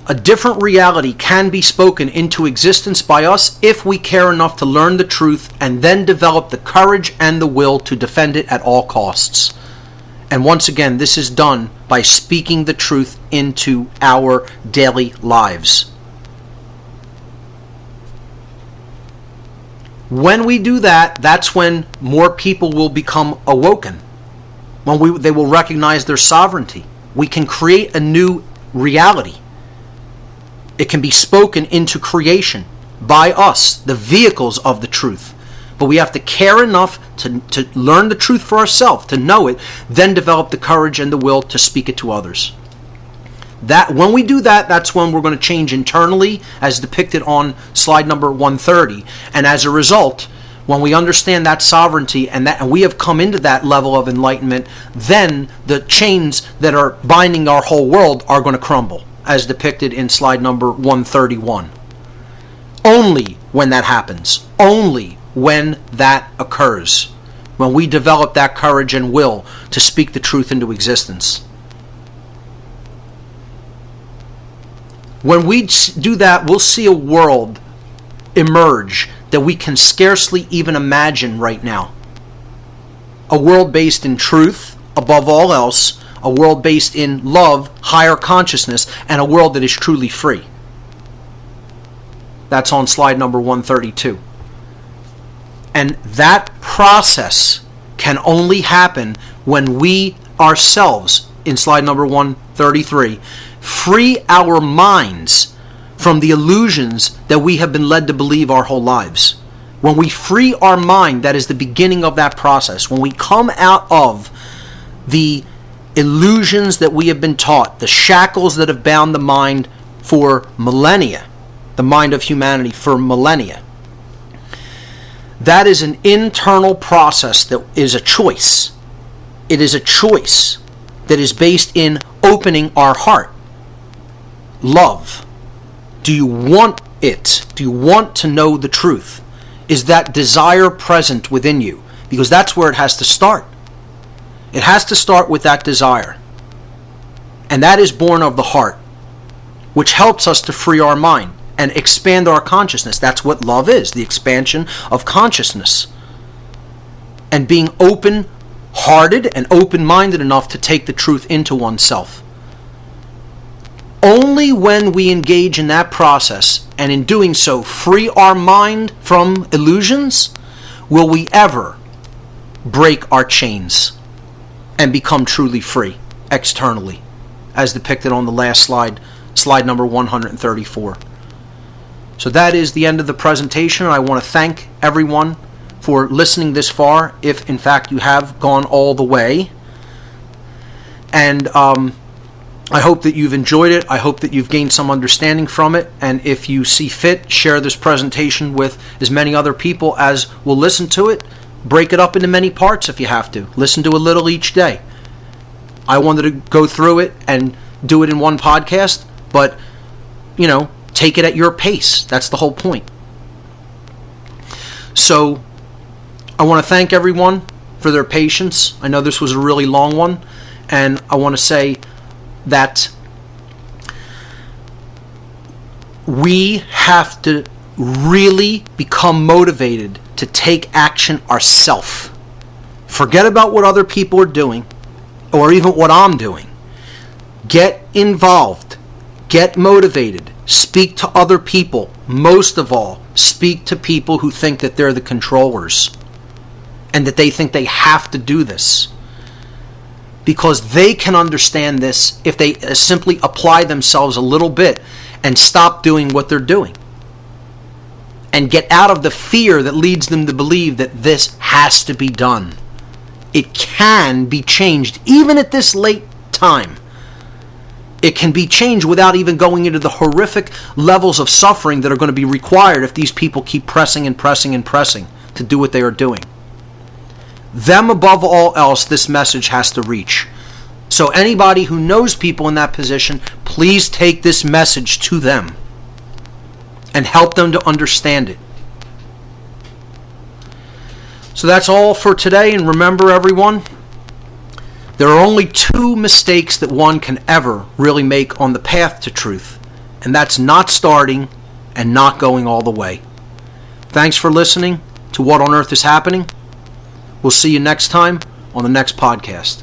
A different reality can be spoken into existence by us if we care enough to learn the truth and then develop the courage and the will to defend it at all costs. And once again, this is done by speaking the truth into our daily lives. When we do that, that's when more people will become awoken. When they will recognize their sovereignty. We can create a new reality. It can be spoken into creation by us, the vehicles of the truth. But we have to care enough to learn the truth for ourselves, to know it, then develop the courage and the will to speak it to others. When we do that, that's when we're going to change internally, as depicted on slide number 130. And as a result, when we understand that sovereignty and we have come into that level of enlightenment, then the chains that are binding our whole world are going to crumble, as depicted in slide number 131. Only when that happens, only when that occurs, when we develop that courage and will to speak the truth into existence. When we do that, we'll see a world emerge that we can scarcely even imagine right now. A world based in truth, above all else, a world based in love, higher consciousness, and a world that is truly free. That's on slide number 132. And that process can only happen when we ourselves, in slide number 133, free our minds from the illusions that we have been led to believe our whole lives. When we free our mind, that is the beginning of that process. When we come out of the illusions that we have been taught, the shackles that have bound the mind for millennia, the mind of humanity for millennia. That is an internal process that is a choice. It is a choice that is based in opening our heart. Love. Do you want it? Do you want to know the truth? Is that desire present within you? Because that's where it has to start. It has to start with that desire. And that is born of the heart, which helps us to free our mind and expand our consciousness. That's what love is, the expansion of consciousness. And being open-hearted and open-minded enough to take the truth into oneself. Only when we engage in that process, and in doing so free our mind from illusions, will we ever break our chains and become truly free externally, as depicted on the last slide, slide number 134. So that is the end of the presentation. I want to thank everyone for listening this far, if in fact you have gone all the way. And I hope that you've enjoyed it. I hope that you've gained some understanding from it. And if you see fit, share this presentation with as many other people as will listen to it. Break it up into many parts if you have to. Listen to a little each day. I wanted to go through it and do it in one podcast, but, take it at your pace. That's the whole point. So, I want to thank everyone for their patience. I know this was a really long one, and I want to say that we have to really become motivated to take action ourselves. Forget about what other people are doing, or even what I'm doing. Get involved. Get motivated. Speak to other people. Most of all, speak to people who think that they're the controllers and that they think they have to do this. Because they can understand this if they simply apply themselves a little bit and stop doing what they're doing. And get out of the fear that leads them to believe that this has to be done. It can be changed, even at this late time. It can be changed without even going into the horrific levels of suffering that are going to be required if these people keep pressing and pressing and pressing. to do what they are doing. Them above all else, this message has to reach. So anybody who knows people in that position, please take this message to them and help them to understand it. So that's all for today, and remember everyone, there are only two mistakes that one can ever really make on the path to truth, and that's not starting and not going all the way. Thanks for listening to What on Earth is Happening. We'll see you next time on the next podcast.